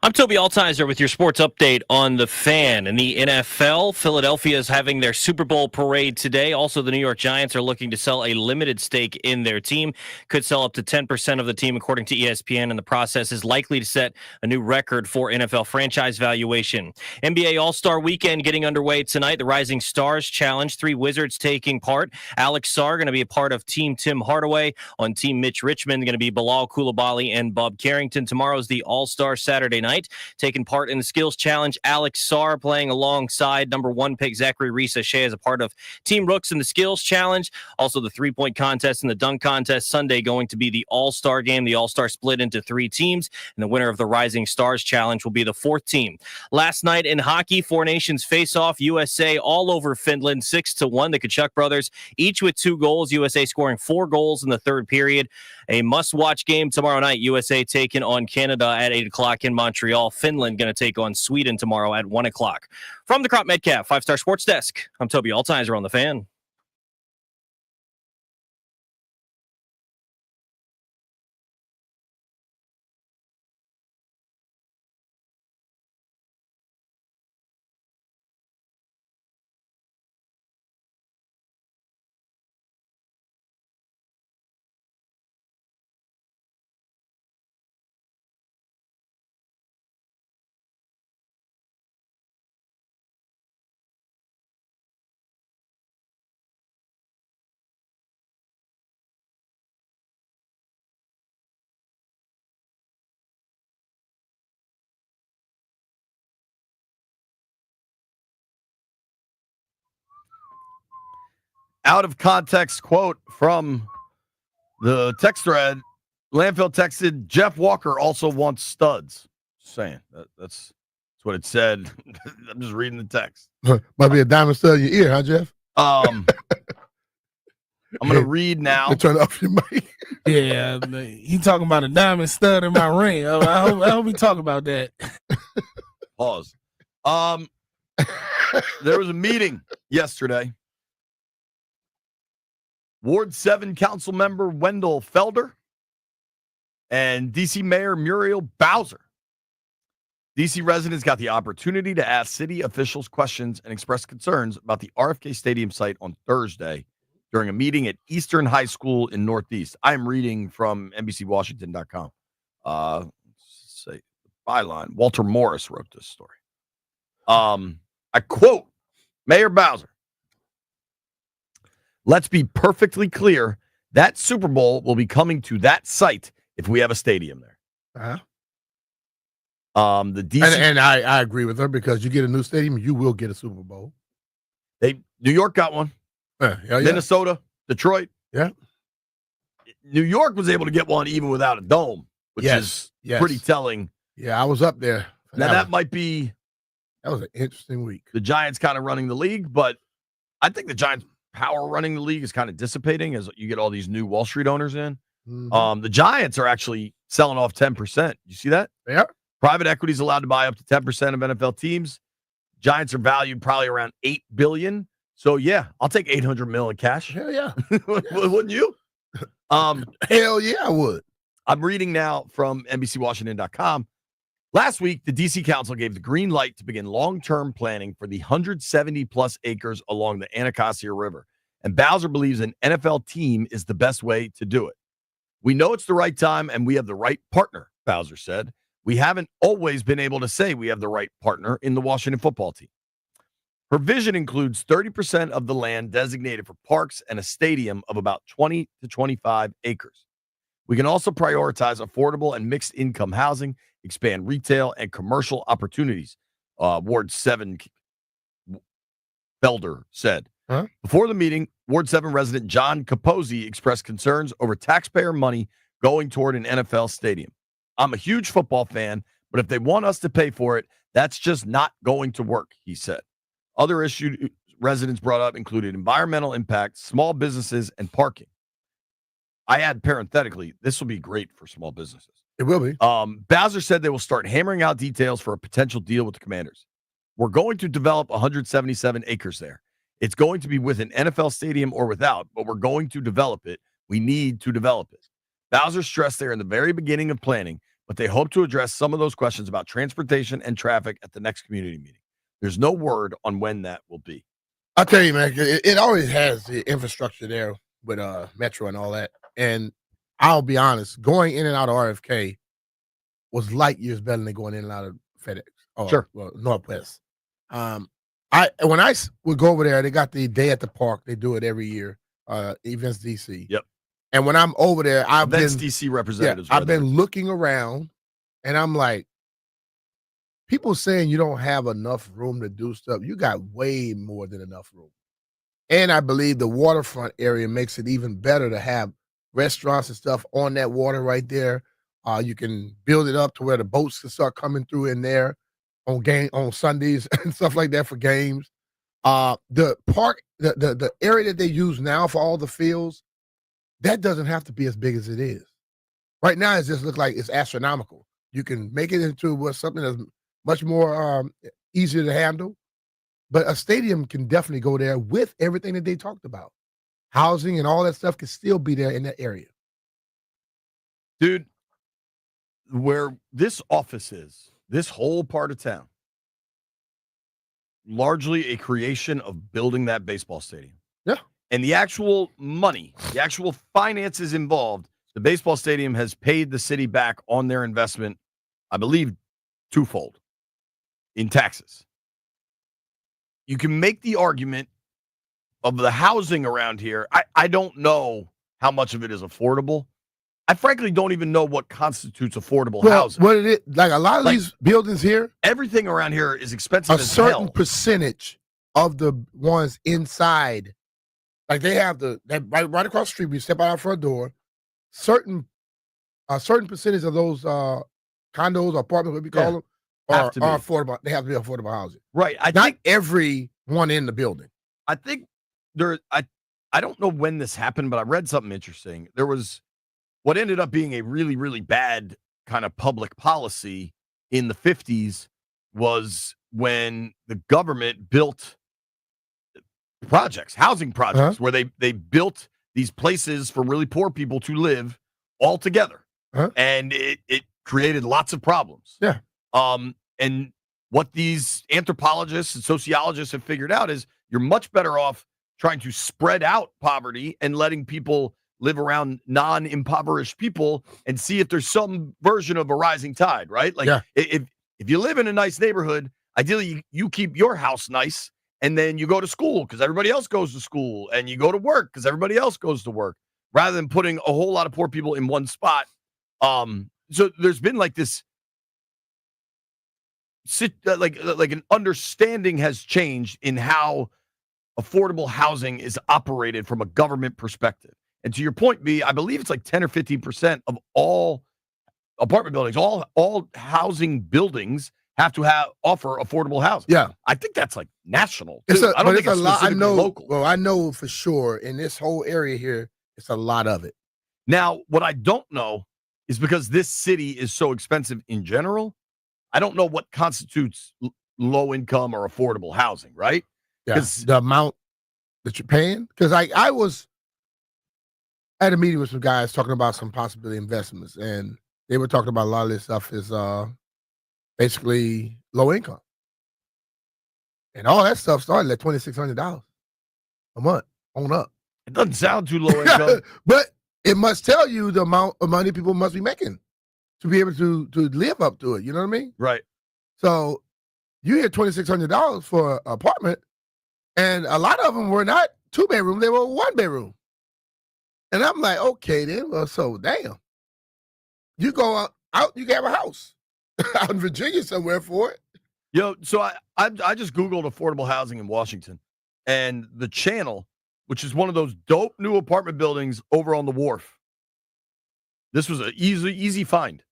I'm Toby Altizer with your sports update on the Fan. In the NFL, Philadelphia is having their Super Bowl parade today. Also, the New York Giants are looking to sell a limited stake in their team. Could sell up to 10% of the team, according to ESPN, and the process is likely to set a new record for NFL franchise valuation. NBA All-Star Weekend getting underway tonight. The Rising Stars Challenge, 3 Wizards taking part. Alex Sarr going to be a part of Team Tim Hardaway. On Team Mitch Richmond, going to be Bilal Coulibaly and Bob Carrington. Tomorrow's the All-Star Saturday night. Taking part in the Skills Challenge, Alex Sarr playing alongside number 1 pick Zachary Reese-Shea as a part of Team Rooks in the Skills Challenge. Also, the 3-point contest and the dunk contest Sunday going to be the All-Star game. The All-Star split into 3 teams, and the winner of the Rising Stars Challenge will be the 4th team. Last night in hockey, 4 nations face-off. USA all over Finland, 6-1. The Tkachuk brothers, each with 2 goals. USA scoring 4 goals in the 3rd period. A must-watch game tomorrow night. USA taking on Canada at 8 o'clock in Montreal. Finland going to take on Sweden tomorrow at 1 o'clock. From the Crop Metcalf 5-Star Sports Desk, I'm Toby Altizer on the Fan. Out of context quote from the text thread. Landfill texted, Jeff Walker also wants studs. Just saying. That's what it said. I'm just reading the text. Might be a diamond stud in your ear, huh, Jeff? I'm going to read now. Turn off your mic. Yeah, he talking about a diamond stud in my ring. I hope he talk about that. Pause. There was a meeting yesterday. Ward 7 council member Wendell Felder and D.C. Mayor Muriel Bowser. D.C. residents got the opportunity to ask city officials questions and express concerns about the RFK Stadium site on Thursday during a meeting at Eastern High School in Northeast. I am reading from NBCWashington.com. Say byline. Walter Morris wrote this story. I quote Mayor Bowser. Let's be perfectly clear. That Super Bowl will be coming to that site if we have a stadium there. The DC and I agree with her because you get a new stadium, you will get a Super Bowl. New York got one. Minnesota, Detroit. Yeah. New York was able to get one even without a dome, which is pretty telling. Yeah, I was up there. Now that might be. That was an interesting week. The Giants kind of running the league, but I think the Giants' power running the league is kind of dissipating as you get all these new Wall Street owners in. Mm-hmm. The Giants are actually selling off 10%. You see that? Yeah. Private equity is allowed to buy up to 10% of NFL teams. Giants are valued probably around $8 billion. So yeah, I'll take $800 million in cash. Hell yeah. Wouldn't you? Hell yeah, I would. I'm reading now from NBCWashington.com. Last week, the D.C. Council gave the green light to begin long-term planning for the 170-plus acres along the Anacostia River. And Bowser believes an NFL team is the best way to do it. We know it's the right time, and we have the right partner, Bowser said. We haven't always been able to say we have the right partner in the Washington football team. Her vision includes 30% of the land designated for parks and a stadium of about 20 to 25 acres. We can also prioritize affordable and mixed-income housing, expand retail and commercial opportunities, Ward 7 Felder said. Huh? Before the meeting, Ward 7 resident John Capozzi expressed concerns over taxpayer money going toward an NFL stadium. I'm a huge football fan, but if they want us to pay for it, that's just not going to work, he said. Other issues residents brought up included environmental impact, small businesses, and parking. I add parenthetically, this will be great for small businesses. It will be. Bowser said they will start hammering out details for a potential deal with the Commanders. We're going to develop 177 acres there. It's going to be with an NFL stadium or without, but we're going to develop it. We need to develop it. Bowser stressed there in the very beginning of planning but they hope to address some of those questions about transportation and traffic at the next community meeting. There's no word on when that will be. I'll tell you, man, it always has the infrastructure there with Metro and all that. And I'll be honest, going in and out of RFK was light years better than going in and out of FedEx. Sure. Well, Northwest. When I would go over there, they got the day at the park. They do it every year. Events DC. Yep. And when I'm over there, Events DC representatives. I've been looking around, and I'm like, people saying you don't have enough room to do stuff. You got way more than enough room. And I believe the waterfront area makes it even better to have restaurants and stuff on that water right there. You can build it up to where the boats can start coming through in there on Sundays and stuff like that for games. The park, the area that they use now for all the fields, that doesn't have to be as big as it is. Right now, it just looks like it's astronomical. You can make it into something that's much more easier to handle. But a stadium can definitely go there with everything that they talked about. Housing and all that stuff can still be there in that area. Dude, where this office is, this whole part of town, largely a creation of building that baseball stadium. Yeah. And the actual money, the actual finances involved, the baseball stadium has paid the city back on their investment, I believe, twofold in taxes. You can make the argument of the housing around here. I don't know how much of it is affordable. I frankly don't even know what constitutes affordable housing. What it is, like a lot of these buildings here, everything around here is expensive a as certain hell. percentage of the ones inside, like they have that right across the street. We step out our front door. Certain percentage of those condos or apartments, what we call them, are affordable. They have to be affordable housing. Right. I think every one in the building. I think I don't know when this happened, but I read something interesting. There was what ended up being a really, really bad kind of public policy in the 50s was when the government built projects, housing projects, where they built these places for really poor people to live all together. And it created lots of problems. Yeah. And what these anthropologists and sociologists have figured out is you're much better off trying to spread out poverty and letting people live around non-impoverished people and see if there's some version of a rising tide, right? Like if you live in a nice neighborhood, ideally you keep your house nice and then you go to school because everybody else goes to school and you go to work because everybody else goes to work rather than putting a whole lot of poor people in one spot. So there's been like this like an understanding has changed in how affordable housing is operated from a government perspective. And to your point, B, I believe it's like 10 or 15% of all apartment buildings, all housing buildings have to offer affordable housing. Yeah. I think that's like national. It's too. I don't think it's I know. local. Well, I know for sure in this whole area here, it's a lot of it. Now, what I don't know is because this city is so expensive in general, I don't know what constitutes low income or affordable housing, right? Yeah, the amount that you're paying. Because I had a meeting with some guys talking about some possibility investments, and they were talking about a lot of this stuff is basically low income. And all that stuff started at $2,600 a month on up. It doesn't sound too low income. But it must tell you the amount of money people must be making to be able to live up to it. You know what I mean? Right. So you get $2,600 for an apartment, and a lot of them were not 2-bedroom; they were 1-bedroom. And I'm like, okay, then. Well, so damn, you go out, you can have a house out in Virginia somewhere for it. Yo, so I just Googled affordable housing in Washington, and the Channel, which is one of those dope new apartment buildings over on the wharf. This was an easy find.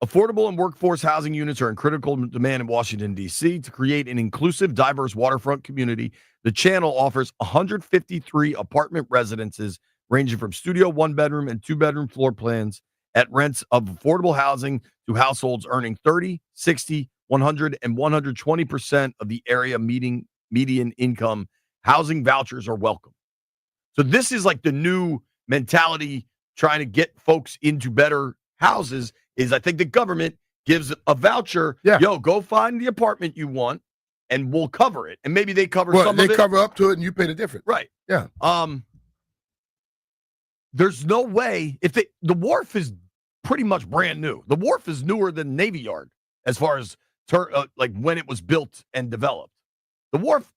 Affordable and workforce housing units are in critical demand in Washington, D.C. To create an inclusive, diverse waterfront community, the Channel offers 153 apartment residences ranging from studio 1-bedroom and 2-bedroom floor plans at rents of affordable housing to households earning 30, 60, 100, and 120% of the area median income. Housing vouchers are welcome. So this is like the new mentality trying to get folks into better houses is I think the government gives a voucher. Yeah. Yo, go find the apartment you want, and we'll cover it. And maybe they cover some they of it. cover up to it, and you pay the difference. Right. Yeah. There's no way if the wharf is pretty much brand new. The wharf is newer than Navy Yard as far as like when it was built and developed. The wharf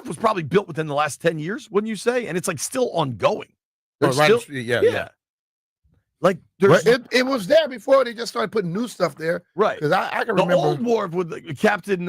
was probably built within the last 10 years, wouldn't you say? And it's like still ongoing. There's Right, still, yeah. Like But there's it was there before they just started putting new stuff there. right. Because I can The remember old wharf with Captain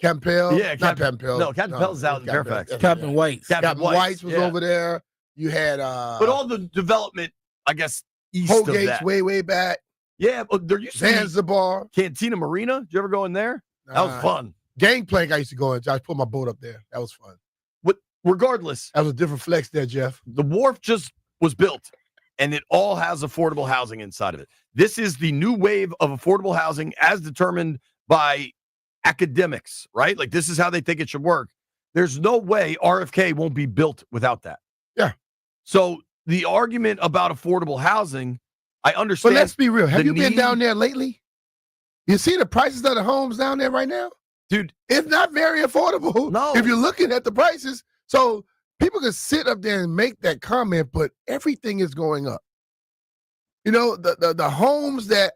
Campbell. Yeah, not Campbell. No, Captain Pell's out in Fairfax. Captain White. Captain White's was yeah. over there. You had But all the development, I guess, east of Holgate's that. way back. Yeah, but there used to be Zanzibar. Cantina Marina. Did you ever go in there? That was fun. Gangplank I used to go in. I put my boat up there. That was fun. But regardless, that was a different flex there, Jeff. The wharf just was built, and it all has affordable housing inside of it. This is the new wave of affordable housing as determined by academics, right? Like this is how they think it should work. There's no way RFK won't be built without that. Yeah. So the argument about affordable housing, I understand. But let's be real. Have the you been need- down there lately? You see the prices of the homes down there right now? Dude, it's not very affordable. No. If you're looking at the prices. So people can sit up there and make that comment, but everything is going up. You know, the homes that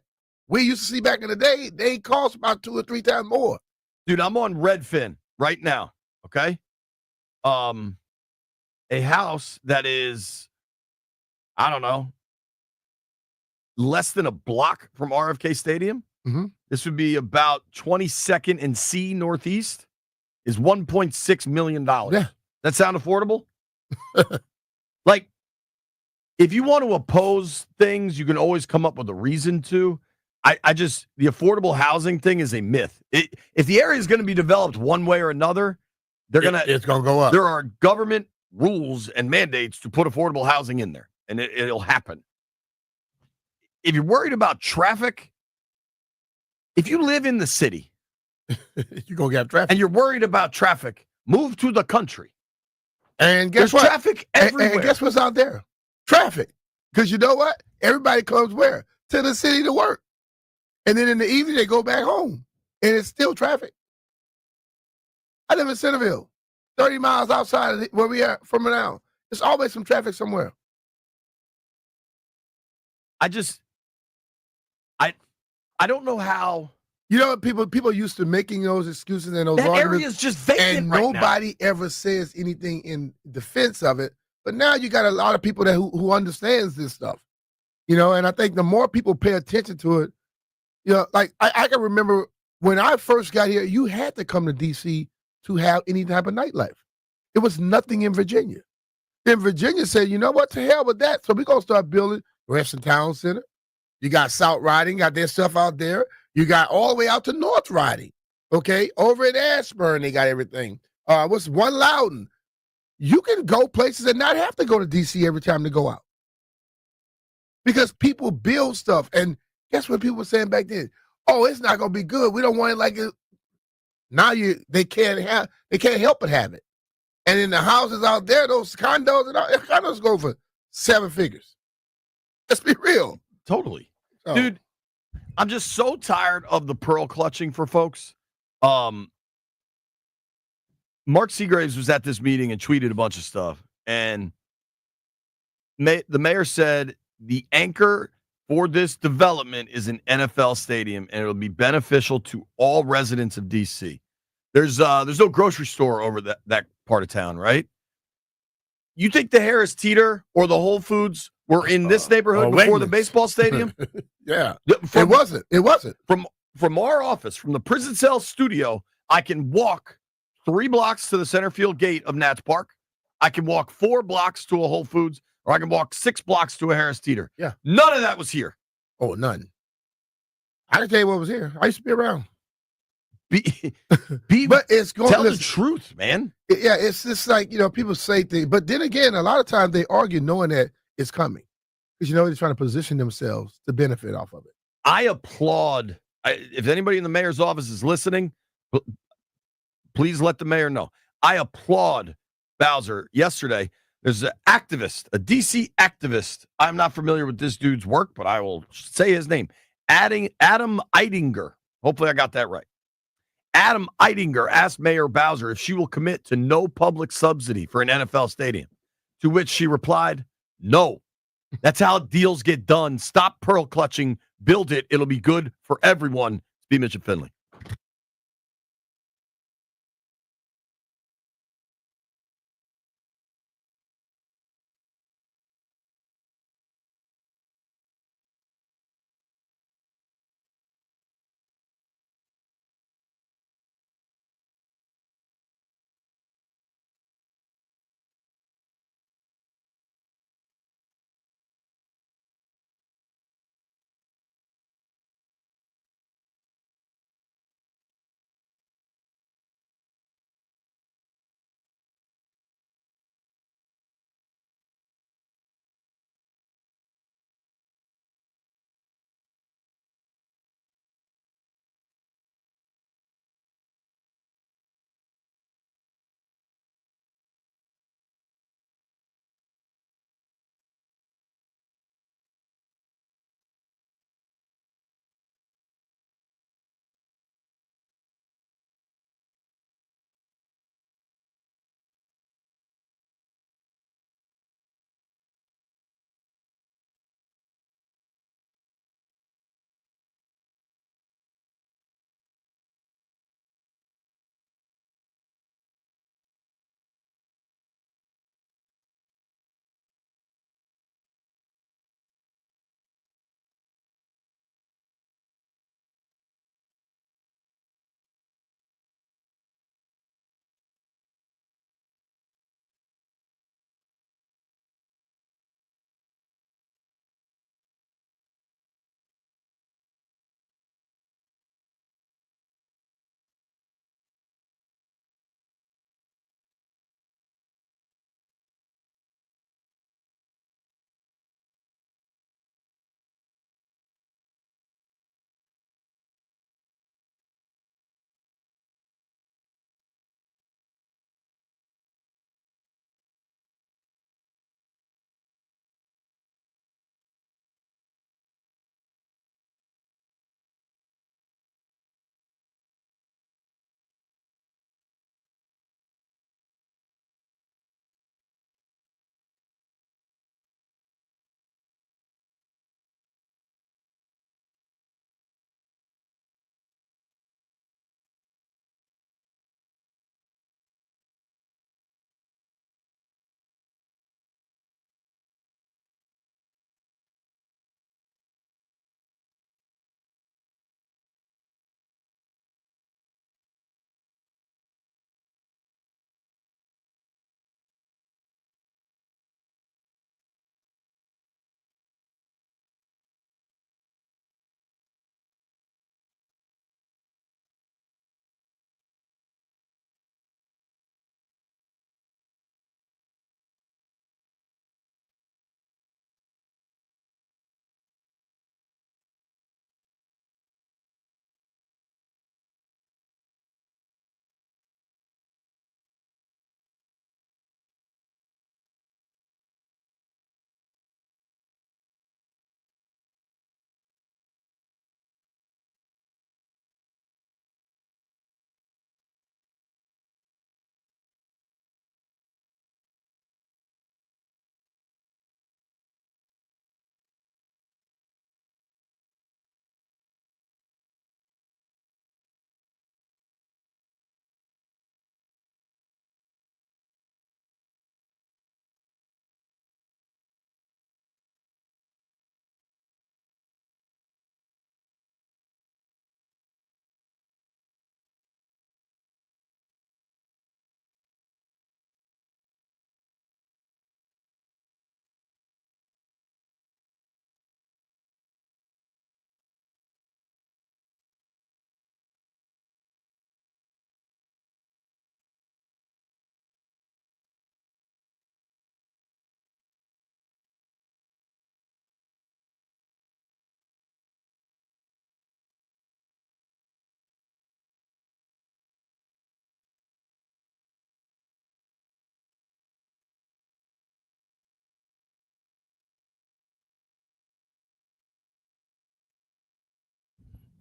we used to see back in the day, they cost about 2 or 3 times more. Dude, I'm on Redfin right now. Okay. A house that is, I don't know, less than a block from RFK Stadium. Mm-hmm. This would be about 22nd and C Northeast, is $1.6 million. Yeah. That sound affordable? Like, if you want to oppose things, you can always come up with a reason to. I just, the affordable housing thing is a myth. If the area is going to be developed one way or another, it's going to go up. There are government rules and mandates to put affordable housing in there, and it'll happen. If you're worried about traffic, if you live in the city, you're going to get traffic. And you're worried about traffic, move to the country. And guess There's what? traffic everywhere. And guess what's out there? Traffic. Because you know what? Everybody comes where? To the city to work. And then in the evening, they go back home. And it's still traffic. I live in Centerville, 30 miles outside of where we are from now. There's always some traffic somewhere. I don't know how. You know, people used to making those excuses and those That arguments. area is just vacant and right now. nobody ever says anything in defense of it. But now you got a lot of people that who understands this stuff. You know, and I think the more people pay attention to it, you know, like I can remember when I first got here, you had to come to DC to have any type of nightlife. It was nothing in Virginia. Then Virginia said, you know what, to hell with that. So we're going to start building Western Town Center. You got South Riding, got their stuff out there. You got all the way out to North Riding. Okay, over at Ashburn, they got everything. What's One Loudon? You can go places and not have to go to DC every time to go out. Because people build stuff. And guess what people were saying back then? Oh, it's not going to be good. We don't want it like it. Now they can't help but have it. And in the houses out there, those condos and all, condos go for 7 figures. Let's be real. Totally. Oh. Dude, I'm just so tired of the pearl clutching for folks. Mark Seagraves was at this meeting and tweeted a bunch of stuff. And the mayor said the anchor for this development is an NFL stadium, and it'll be beneficial to all residents of DC. There's no grocery store over that part of town, right? You think the Harris Teeter or the Whole Foods were in this neighborhood before the baseball stadium? Yeah. It wasn't. From our office, from the prison cell studio, I can walk 3 blocks to the center field gate of Nats Park. I can walk 4 blocks to a Whole Foods, or I can walk 6 blocks to a Harris Teeter. Yeah. None of that was here. Oh, none. I can tell you what was here. I used to be around. But it's going Tell the truth, man. Yeah, it's just like, you know, people say things. But then again, a lot of times they argue knowing that it's coming. Because, you know, they're trying to position themselves to benefit off of it. I applaud. If anybody in the mayor's office is listening, please let the mayor know. I applaud Bowser yesterday. There's an activist, a DC activist. I'm not familiar with this dude's work, but I will say his name. Adam Eidinger, hopefully I got that right. Adam Eidinger asked Mayor Bowser if she will commit to no public subsidy for an NFL stadium, to which she replied, no. That's how deals get done. Stop pearl clutching. Build it. It'll be good for everyone. Be Mitch and Finley.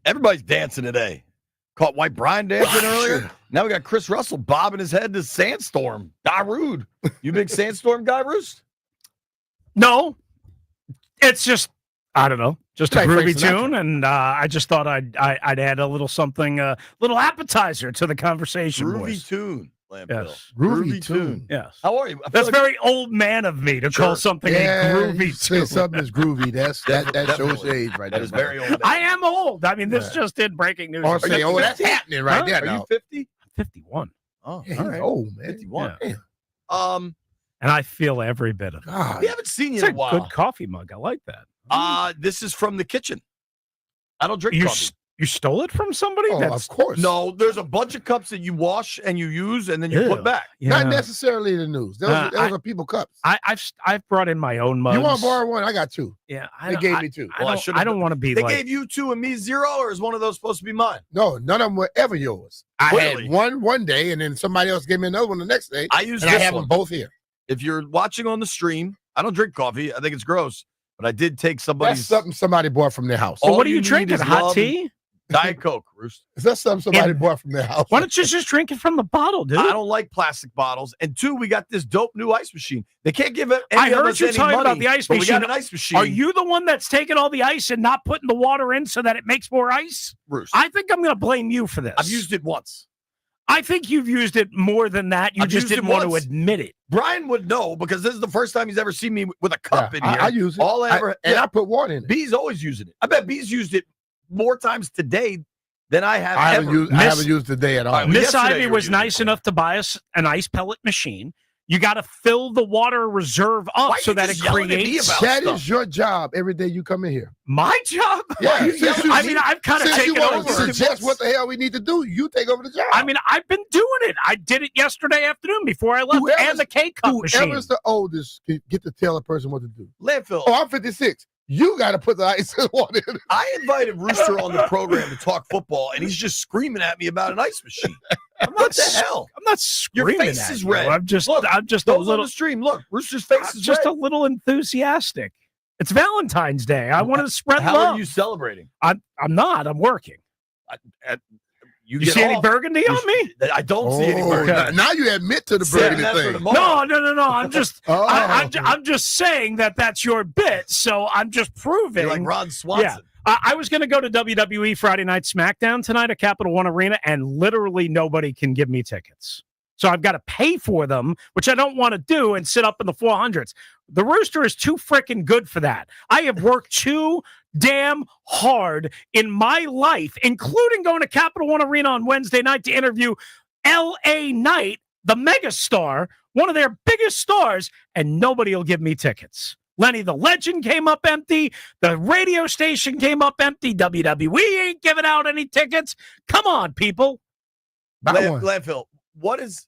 Everybody's dancing today. Caught White Brian dancing earlier. Now we got Chris Russell bobbing his head to Sandstorm. Darude. You big Sandstorm guy, Roost? No, it's just I don't know, just a Like Frank groovy Sinatra. tune, and I just thought I'd add a little something, little appetizer to the conversation. Groovy boys. tune, Lamphill. Yes, Groovy tune. Yes. How are you? I feel That's like- very old man of me to call something Yeah, a you groovy say tune. something is groovy. That shows Definitely. age right That there. is very brother. old. I am old. I mean, this just did breaking news. Or say, oh, that's happening right Huh? there Are now. you 50? 51. Oh, Yeah, all he's right. old, man. 51. Yeah. Um, And I feel every bit of it. God. we haven't seen you It's in a a while. good coffee mug. I like that. This is from the kitchen. I don't drink You coffee. you stole it from somebody? Oh, That's of course. No, there's a bunch of cups that you wash and you use and then you Ew. put back. Not yeah. necessarily the news. Those are people cups. I've brought in my own mugs. You want to borrow one? I got two. Yeah, They gave me two. I don't want to be They like. gave you 2 and me 0, or is one of those supposed to be mine? No, none of them were ever yours. I Really? had one day, and then somebody else gave me another one the next day. I use and this I have one. them both here. If you're watching on the stream, I don't drink coffee. I think it's gross, but I did take That's somebody's. something somebody bought from their house. So all what are you need drinking? is Hot love tea? Diet Coke, Roost. Is that something somebody bought from their house? Why don't you just drink it from the bottle, dude? I don't like plastic bottles. And 2, we got this dope new ice machine. They can't give it. I heard you talking about the ice but machine. We got an ice machine. Are you the one that's taking all the ice and not putting the water in so that it makes more ice? Roost? I think I'm going to blame you for this. I've used it once. I think you've used it more than that. You I've just used it didn't want to once. admit it. Brian would know because this is the first time he's ever seen me with a cup in here. I use it. All I ever and I put water in it. B's always using it. I bet B's used it more times today than I have I ever. haven't used it today at all. All right, well, Miss yesterday Ivy you were was using nice enough to buy us an ice pellet machine. You got to fill the water reserve up Why so you that it just yelling at me creates. about That stuff? is your job every day you come in here. My job? Yeah, I mean, I've kind of since taken you want to over. suggest what the hell we need to do, you take over the job. I mean, I've been doing it. I did it yesterday afternoon before I left, and the K-Cup machine. Whoever's the oldest can get to tell a person what to do. Landfill. Oh, I'm 56. You got to put the ice and water in it. I invited Rooster on the program to talk football, and he's just screaming at me about an ice machine. What the hell? I'm not Your screaming face at is you. red. I'm just Look, a those little on the stream. Look, Rooster's face is just red. a little enthusiastic. It's Valentine's Day. I wanted to spread How love. are you celebrating? I'm not. I'm working. You get see any off. burgundy on me? I don't see any burgundy. Now you admit to the Saving burgundy that for thing. tomorrow. No. I'm just, Oh. I'm just saying that's your bit. So I'm just proving. You're like Ron Swanson. Yeah. I was going to go to WWE Friday Night SmackDown tonight at Capital One Arena, and literally nobody can give me tickets. So I've got to pay for them, which I don't want to do, and sit up in the 400s. The Rooster is too freaking good for that. I have worked too damn hard in my life, including going to Capital One Arena on Wednesday night to interview L.A. Knight, the megastar, one of their biggest stars, and nobody will give me tickets. Lenny the Legend came up empty. The radio station came up empty. WWE ain't giving out any tickets. Come on, people. Landfill, what is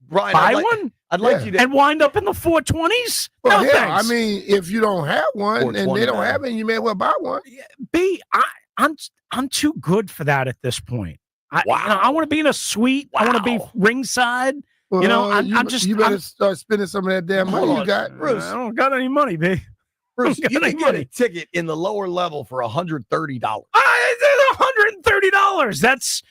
Brian? Buy I'd like, one? I'd like you to. And wind up in the 420s? Well, No, hell, thanks. I mean, if you don't have one and they 420 don't now. have it, you may as well buy one. I'm too good for that at this point. I Wow. want to be in a suite. I want to be ringside. Well, You know, I'm just. You better I'm- start spending some of that damn money Hold you on, got. Bruce. I don't got any money, B. Bruce, got you any can get a money. ticket in the lower level for $130. $130. That's,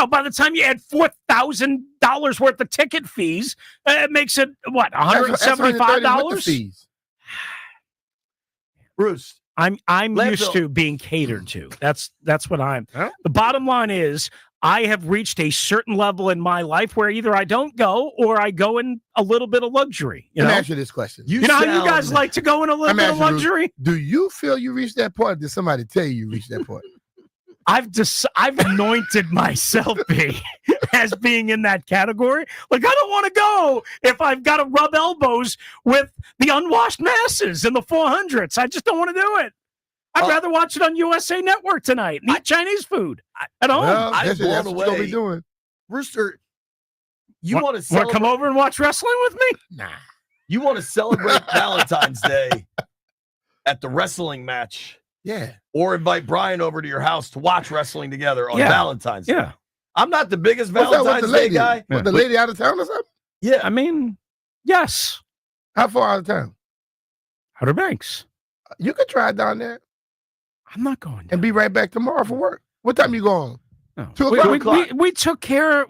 by the time you add $4,000 worth of ticket fees, it makes it, what, That's $130 with the $175? fees. Bruce, I'm used Landfill. to being catered to. That's what I'm. The bottom line is I have reached a certain level in my life where either I don't go or I go in a little bit of luxury. You Let me know, ask you this question. you know how you guys like to go in a little Let me bit of ask you, luxury? Do you feel you reached that point? Or did somebody tell you reached that point? I've anointed myself as being in that category. Like, I don't want to go if I've got to rub elbows with the unwashed masses in the 400s. I just don't want to do it. I'd rather watch it on USA Network tonight and eat Chinese food at home. Well, I'm that's blown what you're gonna away. be doing. Rooster, you want to Want celebrate? to come over and watch wrestling with me? Nah. You want to celebrate Valentine's Day at the wrestling match, Yeah. or invite Brian over to your house to watch wrestling together on Yeah. Valentine's Day. Yeah. I'm not the biggest What's that with Valentine's the Day lady? guy. What, the lady out of town or something? Yeah, I mean, yes. How far out of town? Outer Banks. You could try it down there I'm not going and be right back tomorrow for work. What time you going? No. 2 We, o'clock. we took care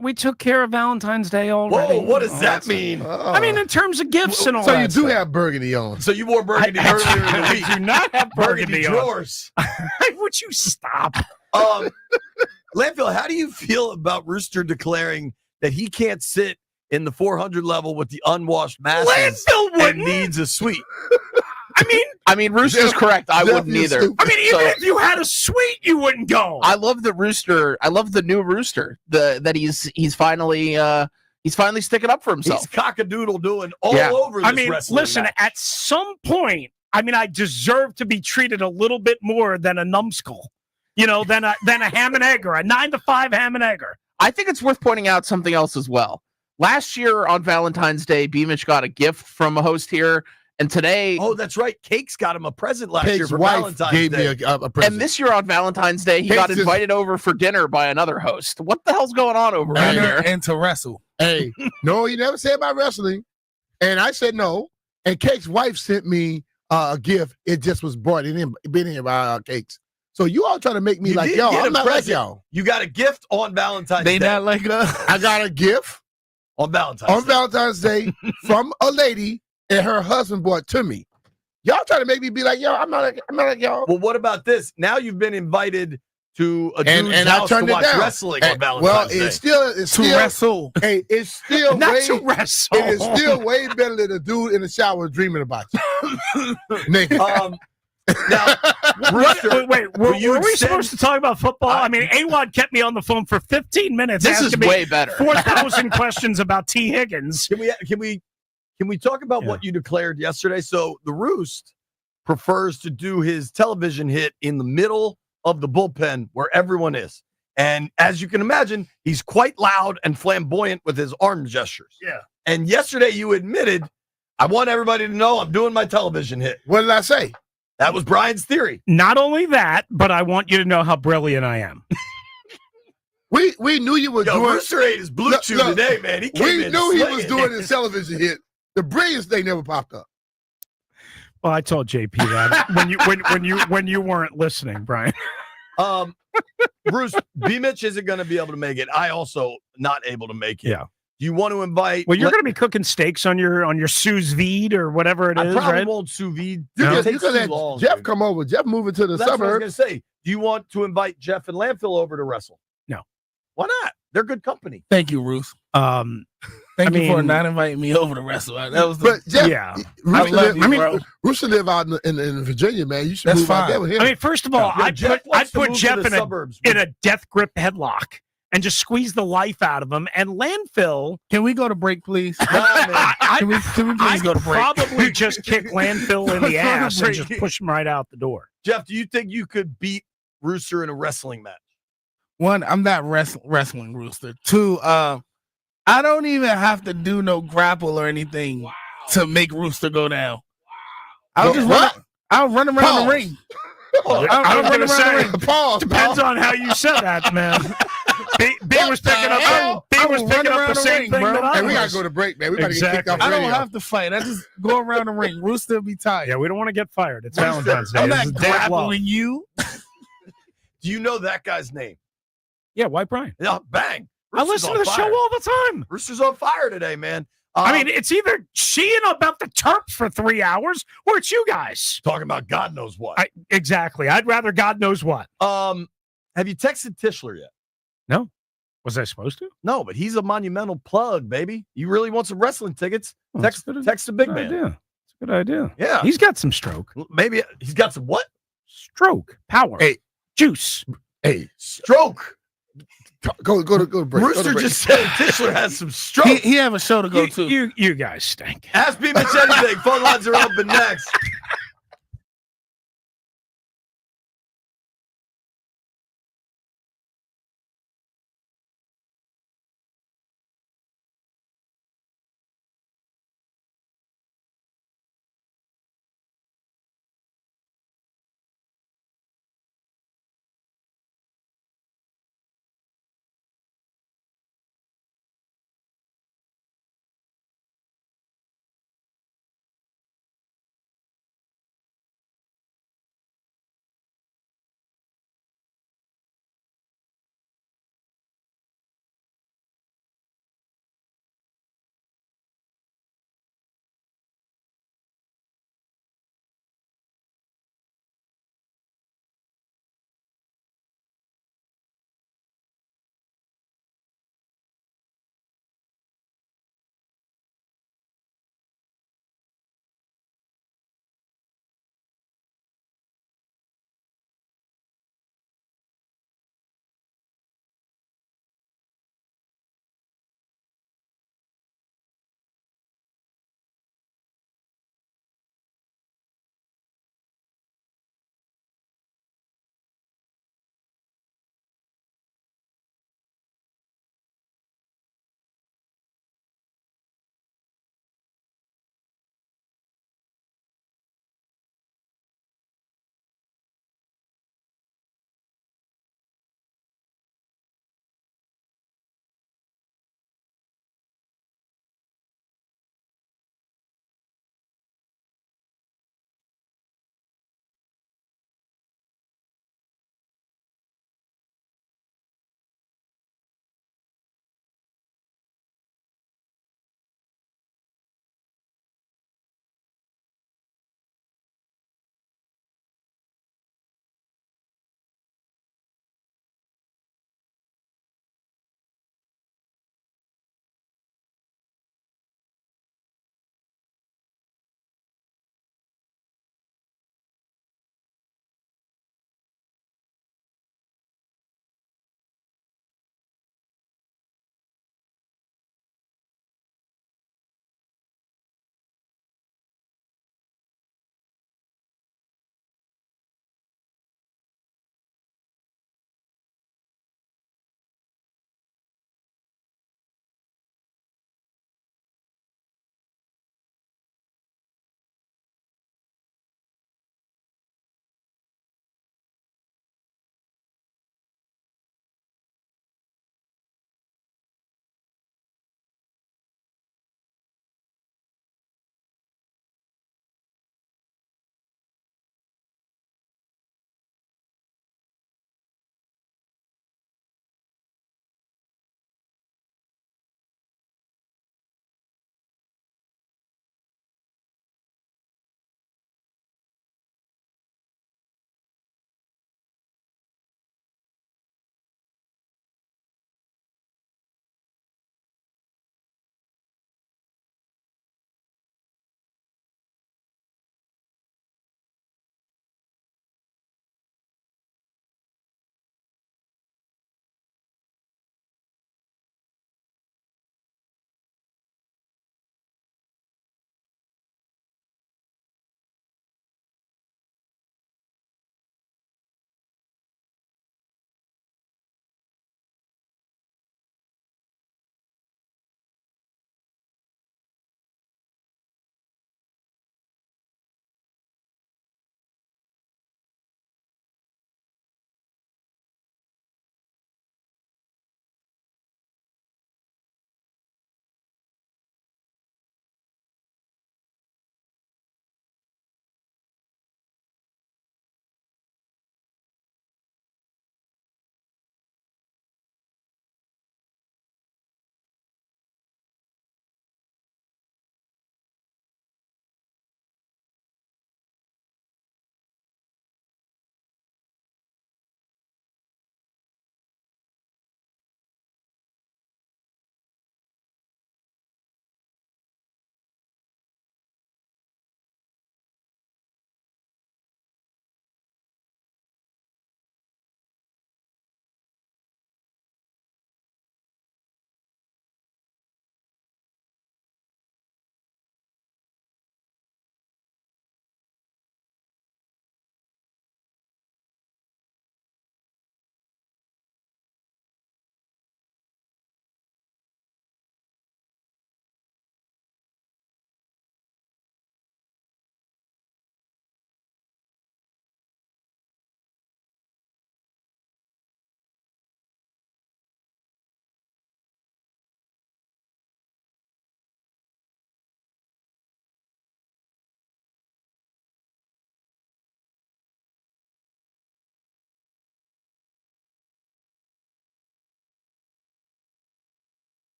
of Valentine's Day already. Whoa, what does Oh, that mean? I mean, in terms of gifts and all So that you do stuff. have burgundy on. So you wore burgundy earlier in the week. I do not have burgundy on. drawers. Would you stop? Landfill, how do you feel about Rooster declaring that he can't sit in the 400 level with the unwashed masses and needs a suite? I mean, Rooster's correct. I wouldn't either. I mean, even if you had a suite, you wouldn't go. I love the Rooster. I love the new Rooster. That he's finally sticking up for himself. He's cock-a-doodle doing all over this I mean, wrestling listen, match. at some point, I mean, I deserve to be treated a little bit more than a numbskull, than a ham and egger, a 9-to-5 ham and egger. I think it's worth pointing out something else as well. Last year on Valentine's Day, Beamish got a gift from a host here. And today, oh, that's right. Cake's got him a present last year Cake's for wife Valentine's gave Day. me a present. and this year on Valentine's Day, he Cake's got invited over for dinner by another host. What the hell's going on over here? And to wrestle. Hey, no, he never said about wrestling. And I said no. And Cake's wife sent me a gift. It just was been here by Cakes. So you all trying to make me You like did y'all. get I'm a not like present. y'all. You got a gift on Valentine's They Day. not like us. I got a gift On Valentine's Day. Valentine's Day from a lady and her husband brought to me. Y'all trying to make me be like, yo, I'm not like y'all. Well, what about this? Now you've been invited to a dude's And I house to turned it watch down. wrestling Hey, on Valentine's Day. it's still To wrestle. Hey, it's still Not way, to wrestle. It is still way better than a dude in the shower dreaming about you. Naked. Now, Rooster, Wait, will were you we extend- supposed to talk about football? I mean, AWOD kept me on the phone for 15 minutes. This is asking me way better. 4,000 questions about T. Higgins. Can we talk about what you declared yesterday? So the Roost prefers to do his television hit in the middle of the bullpen where everyone is. And as you can imagine, he's quite loud and flamboyant with his arm gestures. Yeah. And yesterday you admitted, I want everybody to know I'm doing my television hit. What did I say? That was Brian's theory. Not only that, but I want you to know how brilliant I am. We knew you were doing. Rooster ate his blue chew today, man. He came We in knew he was slinging. doing his television hit. The brilliance thing never popped up. Well, I told JP that when you weren't listening, Brian. Bruce, B. Mitch isn't going to be able to make it. I also not able to make it. Yeah. Do you want to invite? Well, you're going to be cooking steaks on your sous vide or whatever it I is, probably right? won't sous vide. You It could takes too have long, Jeff dude. come over. Jeff moving to the That's what I was suburbs. going to say. Do you want to invite Jeff and Landfill over to wrestle? No. Why not? They're good company. Thank you, Ruth. Thank you for not inviting me over to wrestle. That was But Jeff, yeah. I love you, bro. Rooster live out in Virginia, man. You should That's move out fine. there with him. I mean, first of all, Yeah, I'd Jeff put wants to move to Jeff the in suburbs. a death grip headlock and just squeeze the life out of him. And Landfill, Can we go to break, please? I Can we please I'd go to break? probably just kick Landfill in Go the to ass and break. just push him right out the door. Jeff, do you think you could beat Rooster in a wrestling match? One, I'm not wrestling Rooster. Two, I don't even have to do no grapple or anything to make Rooster go down. I'll just I'll run around Pause. the ring. I was going to say, Pause. depends on how you said that, man. B was picking up. B was picking up the same thing that I Hey, we gotta was. go to break, man. We gotta get Exactly. kicked off I don't radio. have to fight. I just go around the ring. Rooster be tired. Yeah, we don't want to get fired. It's Valentine's Day. I'm This not is dad love. grappling you. Do you know that guy's name? Yeah, White Brian. Yeah, bang. I Rooster's listen on to the fire. show all the time. Rooster's on fire today, man. I mean, it's either she and about the Terps for 3 hours, or it's you guys. talking about God knows what. Exactly. I'd rather God knows what. Have you texted Tischler yet? No. Was I supposed to? No, but he's a monumental plug, baby. You really want some wrestling tickets? Oh, Text that's the big Good man. idea. It's a good idea. Yeah. He's got some stroke. Maybe he's got some what? Stroke. Power. Hey. Juice. Hey, Stroke. go to break. Go to Rooster break. just said Tischler has some stroke. He have a show to go to. You guys stink. Ask B. Mitch anything. Phone lines are open next.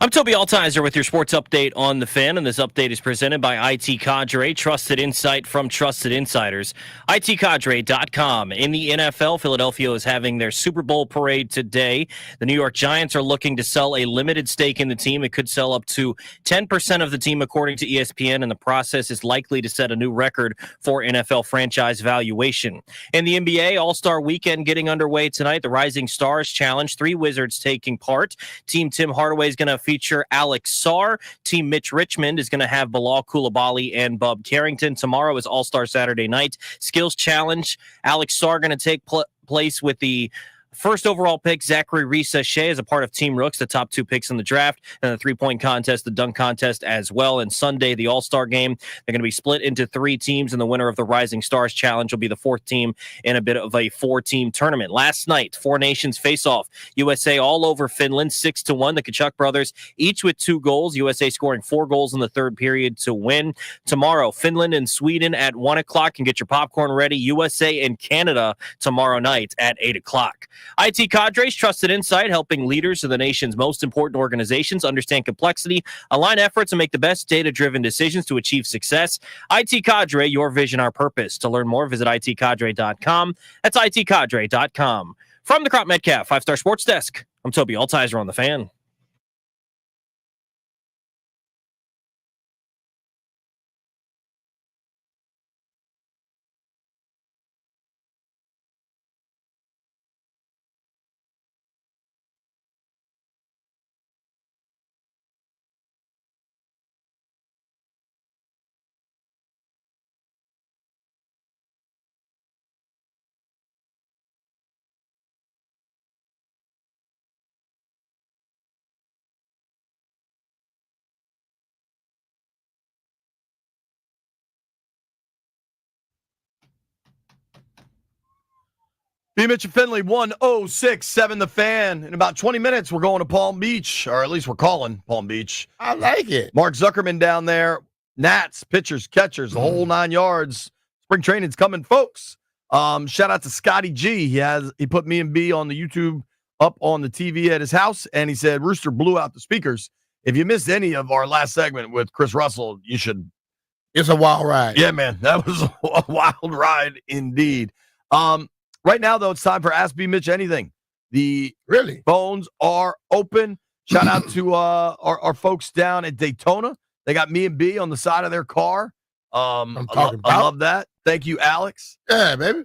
I'm Toby Altizer with your sports update on the Fan, and this update is presented by IT Cadre, trusted insight from trusted insiders. ITCadre.com. In the NFL, Philadelphia is having their Super Bowl parade today. The New York Giants are looking to sell a limited stake in the team. It could sell up to 10% of the team, according to ESPN, and the process is likely to set a new record for NFL franchise valuation. In the NBA, All-Star Weekend getting underway tonight. The Rising Stars Challenge, 3 Wizards taking part. Team Tim Hardaway is going to feature Alex Sarr. Team Mitch Richmond is going to have Bilal Coulibaly and Bub Carrington. Tomorrow is All-Star Saturday night. Skills Challenge. Alex Sarr going to take place with the first overall pick, Zachary Reese-Shea, as a part of Team Rooks, the top 2 picks in the draft, and the 3-point contest, the dunk contest as well. And Sunday, the All-Star game, they're going to be split into 3 teams, and the winner of the Rising Stars Challenge will be the 4th team in a bit of a 4-team tournament. Last night, 4 nations face-off. USA all over Finland, 6-1. The Kachuk brothers, each with 2 goals. USA scoring 4 goals in the 3rd period to win. Tomorrow, Finland and Sweden at 1 o'clock. And get your popcorn ready. USA and Canada tomorrow night at 8 o'clock. IT Cadre's trusted insight, helping leaders of the nation's most important organizations understand complexity, align efforts, and make the best data-driven decisions to achieve success. IT Cadre, your vision, our purpose. To learn more, visit itcadre.com. That's itcadre.com. From the Crop Metcalf 5-Star Sports Desk, I'm Toby Altizer on the Fan. B. Mitch and Finley, 106.7 The Fan. In about 20 minutes, we're going to Palm Beach, or at least we're calling Palm Beach. I like it. Mark Zuckerman down there. Nats, pitchers, catchers, the whole 9 yards. Spring training's coming, folks. Shout out to Scotty G. He put me and B on the YouTube up on the TV at his house, and he said Rooster blew out the speakers. If you missed any of our last segment with Chris Russell, you should. It's a wild ride. Yeah, man, that was a wild ride indeed. Right now, though, it's time for Ask B. Mitch Anything. The phones are open. Shout out to our folks down at Daytona. They got me and B on the side of their car. I love that. Thank you, Alex. Yeah, baby.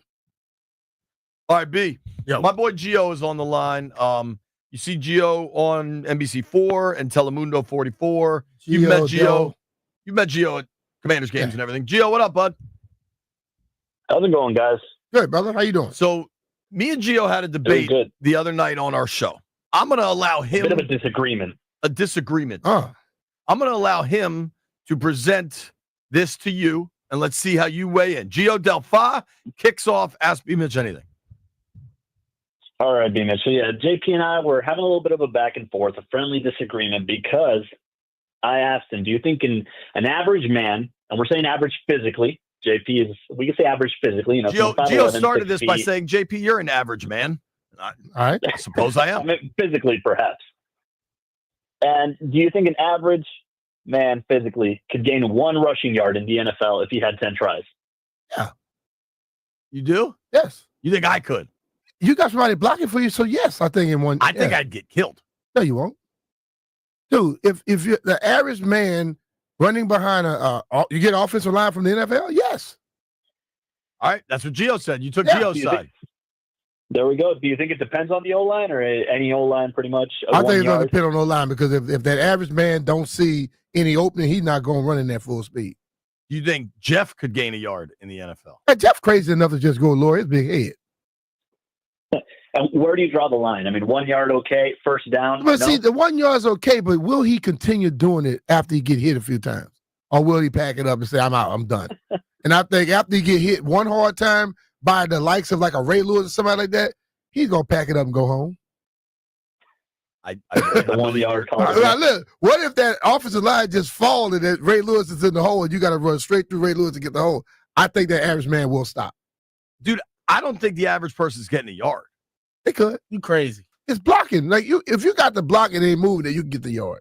All right, B. Yeah, my boy Gio is on the line. You see Gio on NBC4 and Telemundo 44. You've met Gio. You met Gio at Commanders games and everything. Gio, what up, bud? How's it going, guys? Good, brother. How you doing? So me and Gio had a debate the other night on our show. I'm going to allow him a bit of a disagreement. I'm going to allow him to present this to you, and let's see how you weigh in. Gio Delfa kicks off Ask B. Mitch Anything. All right, B. Mitch. So, yeah, JP and I were having a little bit of a back and forth, a friendly disagreement, because I asked him, do you think an average man, and we're saying average physically, JP is, we can say average physically. Gio started this by saying, JP, you're an average man. All right. I suppose I am. I mean, physically, perhaps. And do you think an average man physically could gain 1 rushing yard in the NFL if he had 10 tries? Yeah. You do? Yes. You think I could? You got somebody blocking for you, so yes, I think in one. I think I'd get killed. No, you won't. Dude, if you're the average man running behind you get offensive line from the NFL? Yes. All right. That's what Gio said. You took Gio's side. There we go. Do you think it depends on the O-line or any O-line pretty much? I think it's going to depend on the O-line because if that average man don't see any opening, he's not going to run in that full speed. You think Jeff could gain a yard in the NFL? Hey, Jeff crazy enough to just go lower his big head. And where do you draw the line? I mean, 1 yard, okay. First down. But see, the 1 yard's okay, but will he continue doing it after he get hit a few times? Or will he pack it up and say, I'm out, I'm done? And I think after he get hit one hard time by the likes of like a Ray Lewis or somebody like that, he's going to pack it up and go home. The 1 yard. Look, what if that offensive line just fall and that Ray Lewis is in the hole and you got to run straight through Ray Lewis to get the hole? I think that average man will stop. Dude, I don't think the average person's getting a yard. They could. You crazy. It's blocking. Like if you got the block and ain't moving it, you can get the yard.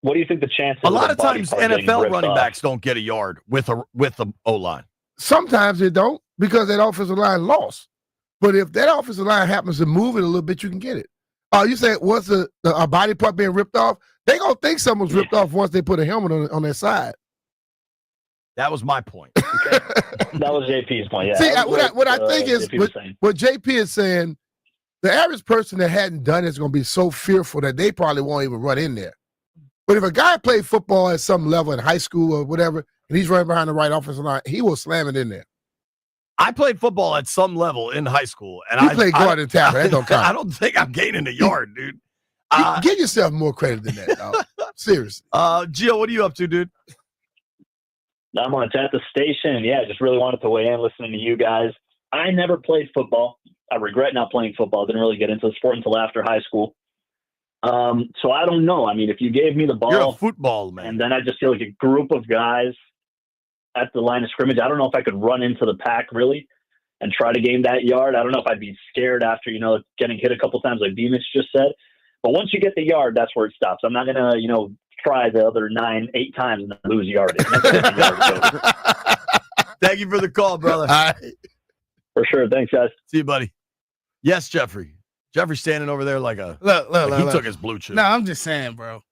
what do you think the chances? A lot a of body times part getting NFL ripped running off? backs don't get a yard with the O-line. Sometimes they don't because that offensive line lost. But if that offensive line happens to move it a little bit, you can get it. You say what's a body part being ripped off? They gonna think someone's ripped off once they put a helmet on their side. That was my point. That was JP's point. Yeah. See, That was what I think is JP was saying. what JP is saying. The average person that hadn't done it is going to be so fearful that they probably won't even run in there. But if a guy played football at some level in high school or whatever, and he's running behind the right offensive line, he will slam it in there. I played football at some level in high school, and You played guard and tackle. That don't count. I don't think I'm gaining a yard, dude. Give yourself more credit than that, dog. Seriously. Gio, what are you up to, dude? I'm on at the station. Yeah, just really wanted to weigh in listening to you guys. I never played football. I regret not playing football. Didn't really get into the sport until after high school. So I don't know. I mean, if you gave me the ball, You're a football man, and then I just feel like a group of guys at the line of scrimmage, I don't know if I could run into the pack really and try to gain that yard. I don't know if I'd be scared after, getting hit a couple times like Beamish just said. But once you get the yard, that's where it stops. I'm not going to, try the other 8 times and then lose yardage. Thank you for the call, brother. For sure. Thanks, guys. See you, buddy. Yes, Jeffrey. Jeffrey's standing over there like a Look, he took his blue chip. No, I'm just saying, bro.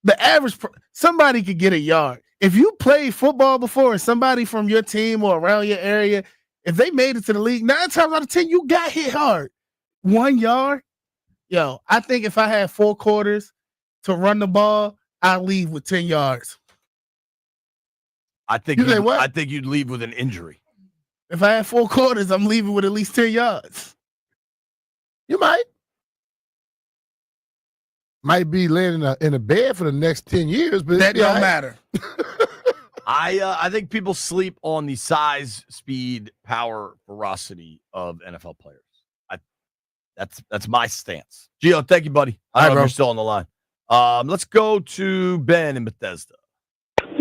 The average somebody could get a yard. If you played football before and somebody from your team or around your area, if they made it to the league, 9 times out of 10, you got hit hard. 1 yard, I think if I had 4 quarters to run the ball, I'd leave with 10 yards. I think you'd leave with an injury. If I had 4 quarters, I'm leaving with at least 10 yards. You might be laying in a bed for the next 10 years, but that don't matter. I think people sleep on the size, speed, power, ferocity of NFL players. That's my stance. Gio, thank you, buddy. I don't know if you're still on the line. Let's go to Ben in Bethesda.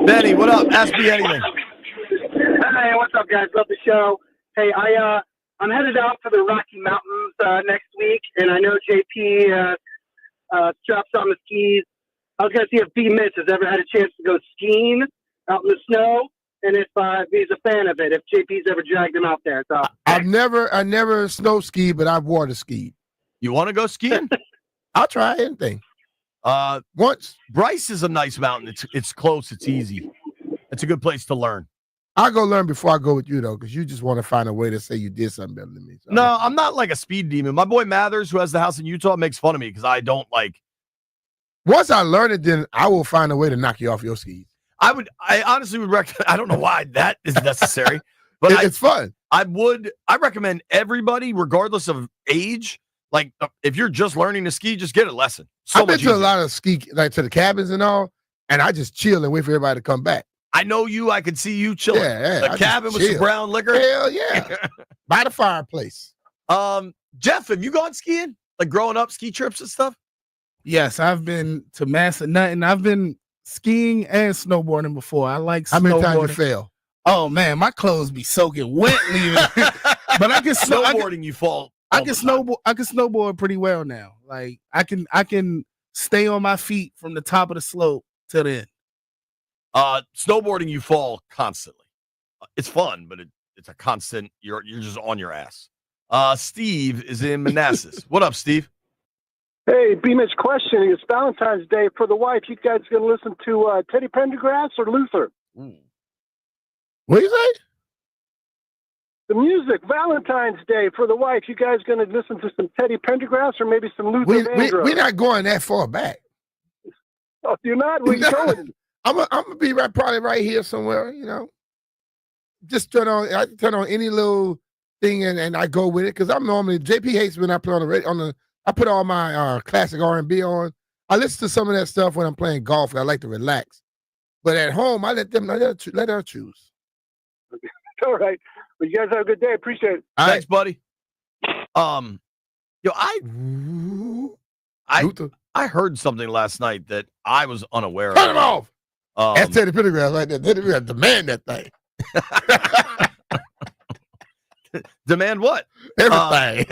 Benny, what up? Ask me anything. Hey, what's up, guys? Love the show. Hey, I'm headed out for the Rocky Mountains next week, and I know JP straps on the skis. I was going to see if B. Mitch has ever had a chance to go skiing out in the snow, and if he's a fan of it, if JP's ever dragged him out there. So I never snow skied, but I've water skied. You want to go skiing? I'll try anything. Once Bryce is a nice mountain. It's close. It's easy. It's a good place to learn. I'll go learn before I go with you, though, because you just want to find a way to say you did something better than me. So. No, I'm not like a speed demon. My boy Mathers, who has the house in Utah, makes fun of me because I don't like. Once I learn it, then I will find a way to knock you off your skis. I honestly would recommend. I don't know why that is necessary, but it's fun. I recommend everybody, regardless of age. Like, if you're just learning to ski, just get a lesson. I've been to a lot of ski, like to the cabins and all, and I just chill and wait for everybody to come back. I know you. I could see you chilling. Yeah, a cabin with some brown liquor. Hell yeah. By the fireplace. Jeff, have you gone skiing? Like growing up, ski trips and stuff? Yes, I've been to Massanutten. I've been skiing and snowboarding before. I like snowboarding. How many times you fail? Oh man, my clothes be soaking wet leaving. But I can snowboarding. You fall. I can snowboard. I can snowboard pretty well now. Like I can stay on my feet from the top of the slope to the end. Snowboarding, you fall constantly. It's fun, but it's a constant. You're just on your ass. Steve is in Manassas. What up, Steve? Hey, B-Mitch, question. It's Valentine's Day for the wife. You guys going to listen to Teddy Pendergrass or Luther? What do you say? The music, Valentine's Day for the wife. You guys going to listen to some Teddy Pendergrass or maybe some Luther Vandross? We're not going that far back. Oh, you're not? Where you going? I'm gonna be probably right here somewhere, Just turn on any little thing and I go with it because I'm normally JP hates when I put on the radio I put all my classic R&B on. I listen to some of that stuff when I'm playing golf. I like to relax, but at home I let her choose. All right. Well, you guys have a good day. Appreciate it. Thanks, buddy. I heard something last night that I was unaware of. Cut him off. That's Teddy Pendergrass right there. Teddy Pendergrass demand that thing. Demand what? Everything.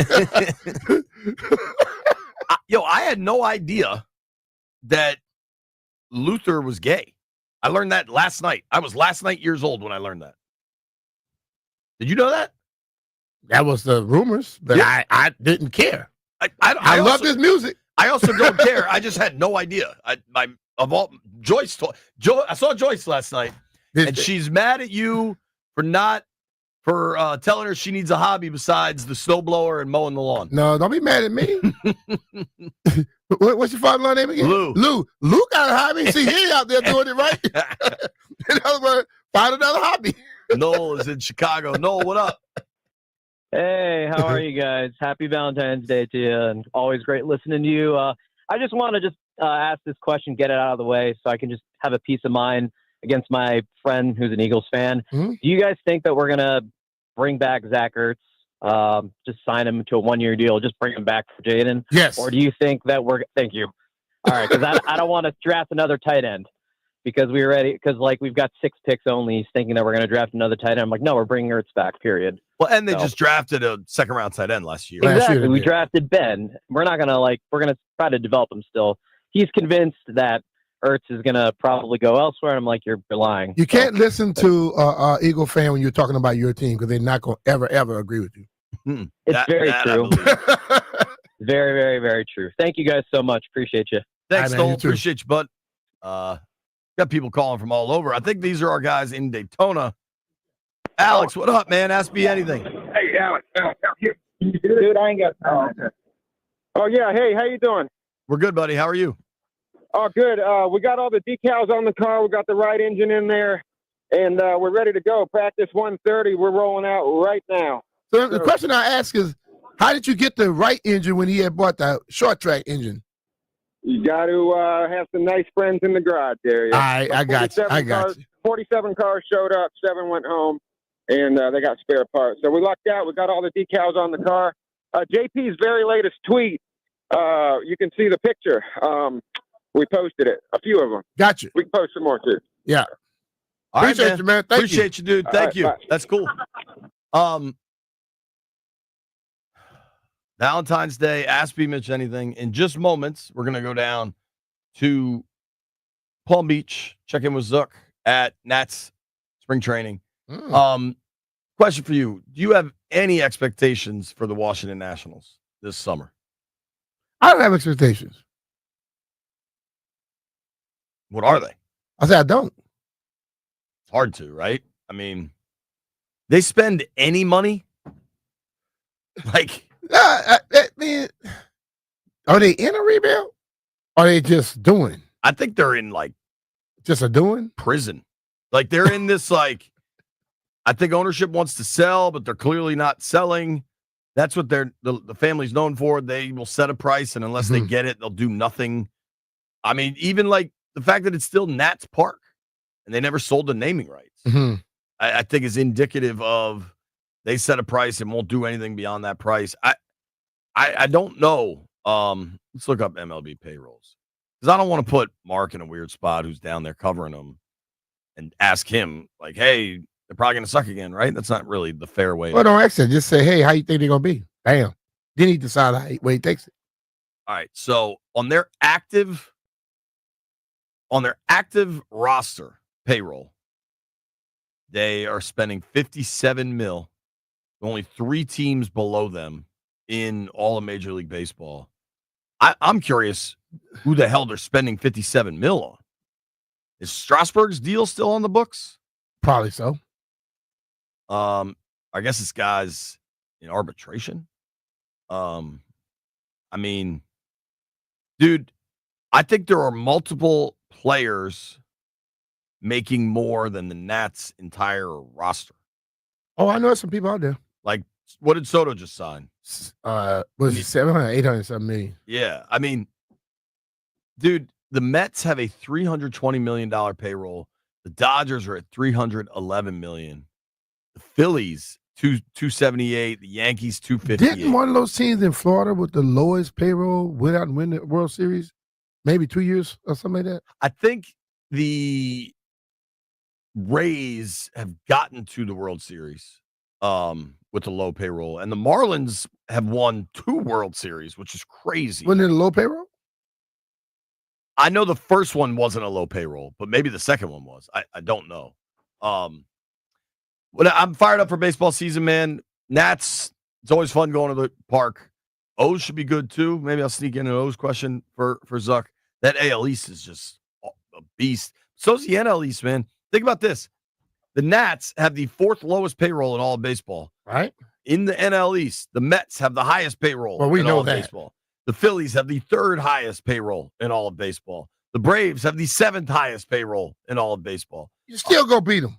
I had no idea that Luther was gay. I learned that last night. I was last night years old when I learned that. Did you know that? That was the rumors, but Yeah. I didn't care. I love his music. I also don't care. I just had no idea. Joyce told I saw Joyce last night, and she's mad at you for telling her she needs a hobby besides the snowblower and mowing the lawn. No, don't be mad at me. What's your father-in-law name again? Lou. Lou got a hobby. See, he ain't out there doing it right. In other words, find another hobby. Noel is in Chicago. Noel, what up? Hey, how are you guys? Happy Valentine's Day to you, and always great listening to you. I just want to ask this question, get it out of the way, so I can just have a peace of mind against my friend who's an Eagles fan. Mm-hmm. Do you guys think that we're going to bring back Zach Ertz, just sign him to a one-year deal, just bring him back for Jaden? Yes. Or do you think that thank you. All right, because I don't want to draft another tight end because we've got 6 picks only. He's thinking that we're going to draft another tight end. I'm like, no, we're bringing Ertz back, period. Well, and they just drafted a second-round tight end last year. Exactly. We drafted Ben. We're not going to we're going to try to develop him still. He's convinced that Ertz is going to probably go elsewhere. And I'm like, you're lying. You can't listen to Eagle fan when you're talking about your team because they're not going to ever agree with you. It's very true. Very, very, very true. Thank you guys so much. Appreciate you. Thanks, Noel. Appreciate you, bud. Got people calling from all over. I think these are our guys in Daytona. Alex, what up, man? Ask me anything. Hey, Alex. Dude, I ain't got time. Oh, yeah. Hey, how you doing? We're good, buddy. How are you? Oh, good. We got all the decals on the car. We got the right engine in there, and we're ready to go. Practice 1:30. We're rolling out right now. So the question I ask is, how did you get the right engine when he had bought the short track engine? You got to have some nice friends in the garage area. I got you. 47 cars showed up. 7 went home, and they got spare parts. So we lucked out. We got all the decals on the car. JP's very latest tweet, you can see the picture. We posted it, a few of them. Got you. We can post some more, too. Yeah. All right, Appreciate you, man. Thank Appreciate you, dude. Thank you. Bye. That's cool. Valentine's Day, ask me Mitch anything. In just moments, we're going to go down to Palm Beach, check in with Zook at Nats spring training. Question for you. Do you have any expectations for the Washington Nationals this summer? I don't have expectations. What are they? I said I don't. It's hard to, right? I mean, they spend any money? Like, I mean, are they in a rebuild? Or are they just doing? I think they're in just a doing prison. Like they're in this I think ownership wants to sell, but they're clearly not selling. That's what the family's known for. They will set a price, and unless they get it, they'll do nothing. I mean, even the fact that it's still Nats Park and they never sold the naming rights, I think is indicative of they set a price and won't do anything beyond that price. I don't know. Let's look up MLB payrolls because I don't want to put Mark in a weird spot who's down there covering them and ask him hey, they're probably going to suck again, right? That's not really the fair way. Well, don't ask it. Just say, hey, how you think they're going to be? Bam. Then he decide where he takes it. All right. So on their active roster payroll, they are spending $57 million. Only 3 teams below them in all of Major League Baseball. I'm curious who the hell they're spending $57 million on. Is Strasburg's deal still on the books? Probably so. I guess this guy's in arbitration. I mean, dude, I think there are multiple players making more than the Nats' entire roster. Oh, I know some people out there. Like, what did Soto just sign? Was it 700, 800 something million? Yeah. I mean, dude, the Mets have a $320 million payroll. The Dodgers are at $311 million. The Phillies, 278. The Yankees, 258. Didn't one of those teams in Florida with the lowest payroll went out and win the World Series? Maybe 2 years or something like that? I think the Rays have gotten to the World Series with the low payroll, and the Marlins have won 2 World Series, which is crazy. Wasn't it a low payroll? I know the first one wasn't a low payroll, but maybe the second one was. I don't know. Well, I'm fired up for baseball season, man. Nats, it's always fun going to the park. O's should be good too. Maybe I'll sneak in an O's question for Zuck. That AL East is just a beast. So's the NL East, man. Think about this. The Nats have the fourth lowest payroll in all of baseball. Right. In the NL East, the Mets have the highest payroll Well, we in know all of that. baseball. The Phillies have the third highest payroll in all of baseball. The Braves have the seventh highest payroll in all of baseball. You still go beat them.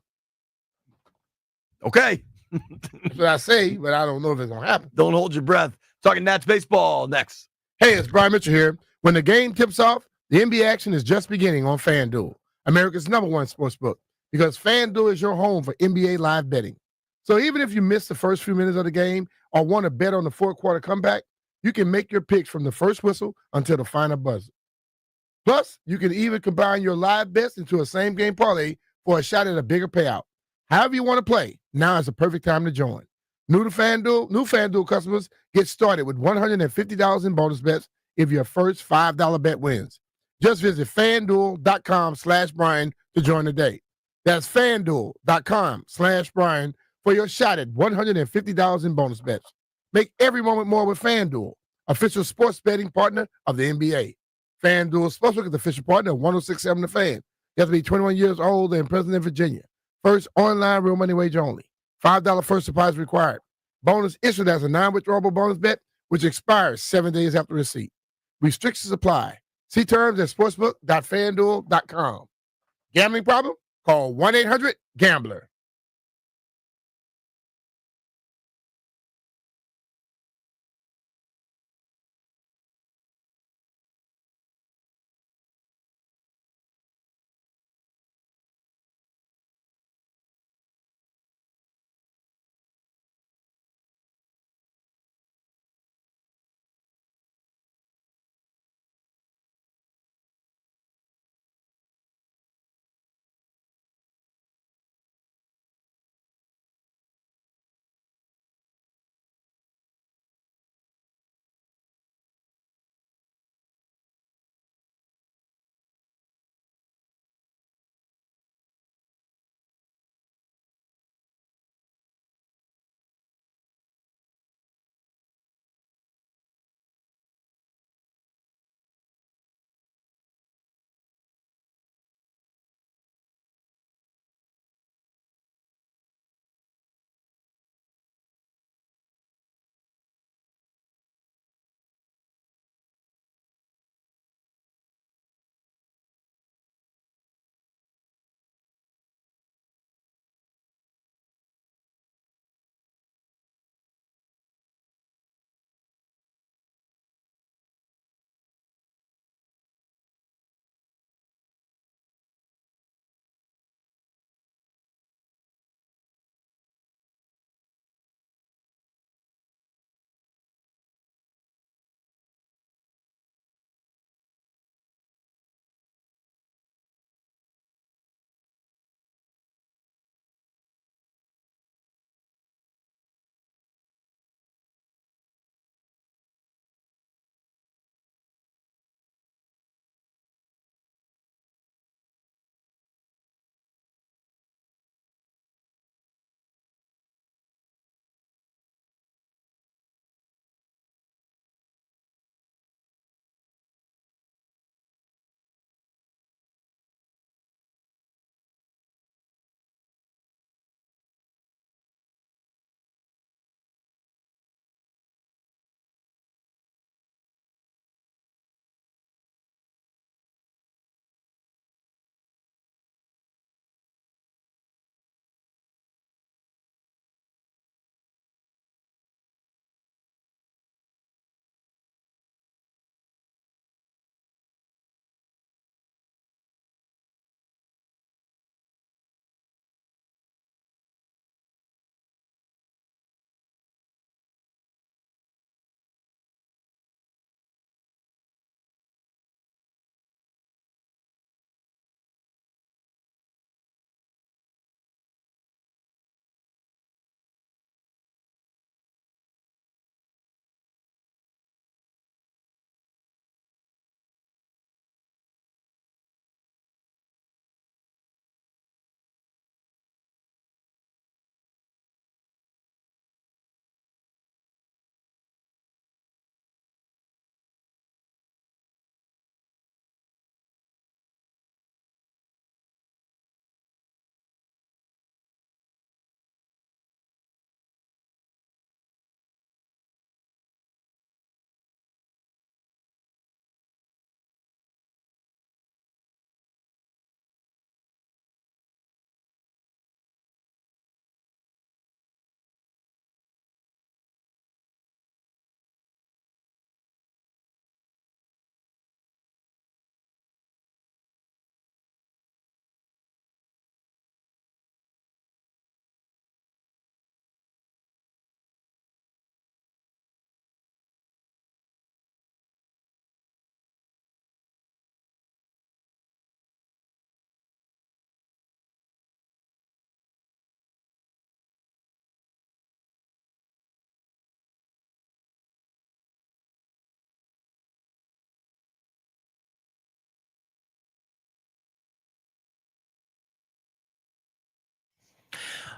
Okay. That's what I say, but I don't know if it's going to happen. Don't hold your breath. Talking Nats baseball next. Hey, it's Brian Mitchell here. When the game tips off, the NBA action is just beginning on FanDuel, America's #1 sports book, because FanDuel is your home for NBA live betting. So even if you miss the first few minutes of the game or want to bet on the fourth quarter comeback, you can make your picks from the first whistle until the final buzzer. Plus, you can even combine your live bets into a same-game parlay for a shot at a bigger payout. However you want to play, now is the perfect time to join. New FanDuel customers get started with $150 in bonus bets if your first $5 bet wins. Just visit FanDuel.com/Brian to join today. That's FanDuel.com/Brian for your shot at $150 in bonus bets. Make every moment more with FanDuel, official sports betting partner of the NBA. FanDuel Sportsbook is the official partner of 106.7 The Fan. You have to be 21 years old and present in Virginia. First online real money wage only. $5 first deposit required. Bonus issued as a non-withdrawable bonus bet, which expires 7 days after receipt. Restrictions apply. See terms at sportsbook.fanduel.com. Gambling problem? Call 1-800-GAMBLER.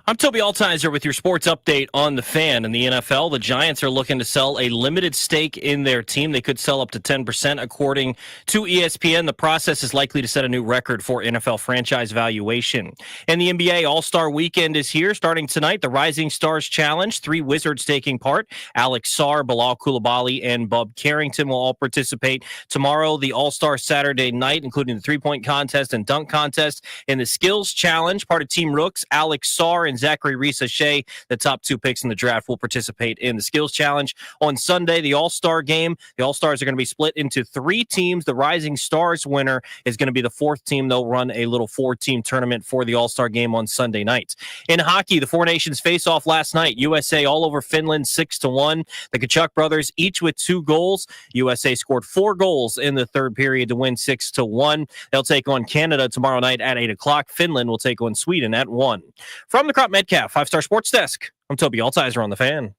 I'm Toby Altizer with your sports update on the Fan. In the NFL, the Giants are looking to sell a limited stake in their team. They could sell up to 10%, according to ESPN. The process is likely to set a new record for NFL franchise valuation. And the NBA All-Star Weekend is here, starting tonight. The Rising Stars Challenge, 3 Wizards taking part. Alex Sarr, Bilal Coulibaly, and Bub Carrington will all participate. Tomorrow, the All-Star Saturday night, including the three-point contest and dunk contest. In the Skills Challenge, part of Team Rooks, Alex Sarr and Zachary Reese-Shea, the top 2 picks in the draft, will participate in the Skills Challenge. On Sunday, the All-Star Game, the All-Stars are going to be split into 3 teams. The Rising Stars winner is going to be the 4th team. They'll run a little 4-team tournament for the All-Star Game on Sunday night. In hockey, the 4 nations face off last night. USA all over Finland 6-1. The Tkachuk brothers each with 2 goals. USA scored 4 goals in the third period to win 6-1. They'll take on Canada tomorrow night at 8 o'clock. Finland will take on Sweden at 1. From the Crop Metcalf 5-Star Sports Desk, I'm Toby Altizer on the Fan.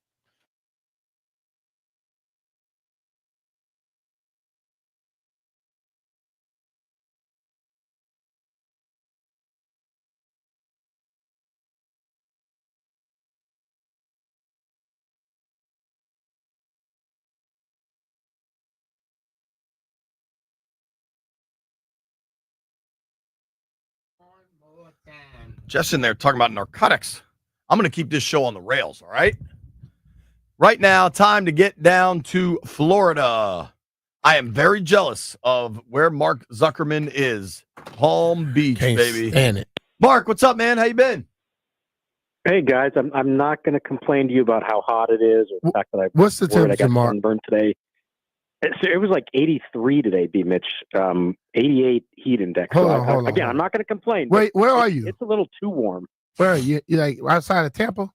Jeff's in there talking about narcotics. I'm going to keep this show on the rails, all right? Right now, time to get down to Florida. I am very jealous of where Mark Zuckerman is. Palm Beach, baby. Stand it. Mark, what's up, man? How you been? Hey guys, I'm not going to complain to you about how hot it is or the fact that What's the I temperature, got Mark? sunburned today. It was like 83 today, B. Mitch. 88 heat index. Hold So on, hold on. I'm not going to complain. Wait, but where are you? It's a little too warm. Where are you? You like outside of Tampa?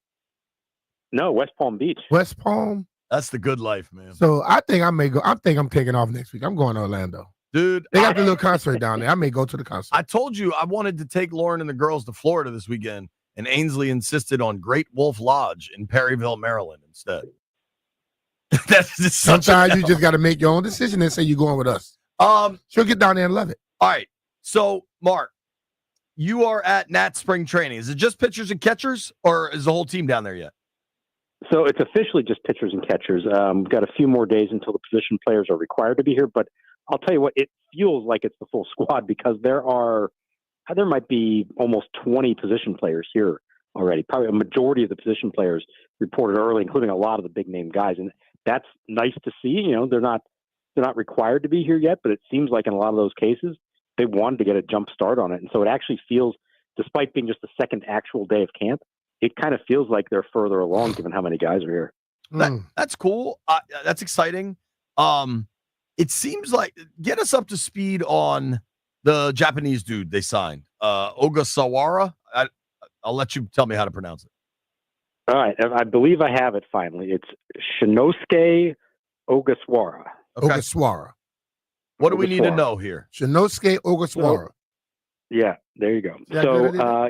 No, West Palm Beach. West Palm? That's the good life, man. So I think I may go. I think I'm taking off next week. I'm going to Orlando. Dude, They got the little concert down there. I may go to the concert. I told you I wanted to take Lauren and the girls to Florida this weekend, and Ainsley insisted on Great Wolf Lodge in Perryville, Maryland instead. That's just Sometimes you just got to make your own decision and say you're going with us. She'll get down there and love it. All right. So, Mark, you are at Nat Spring Training. Is it just pitchers and catchers, or is the whole team down there yet? So it's officially just pitchers and catchers. We've got a few more days until the position players are required to be here, but I'll tell you what, it feels like it's the full squad because there might be almost 20 position players here already. Probably a majority of the position players reported early, including a lot of the big name guys, and that's nice to see. You know, they're not required to be here yet, but it seems like in a lot of those cases they wanted to get a jump start on it, and so it actually feels, despite being just the second actual day of camp, it kind of feels like they're further along given how many guys are here. That's cool. That's exciting. It seems like, get us up to speed on the Japanese dude they signed, Ogasawara. I'll let you tell me how to pronounce it. All right, I believe I have it finally. It's Shinosuke Ogasawara. Okay. Ogasawara. What do we need to Ogasawara. know here? Shinosuke Ogasawara. Yeah, there you go. Yeah, good So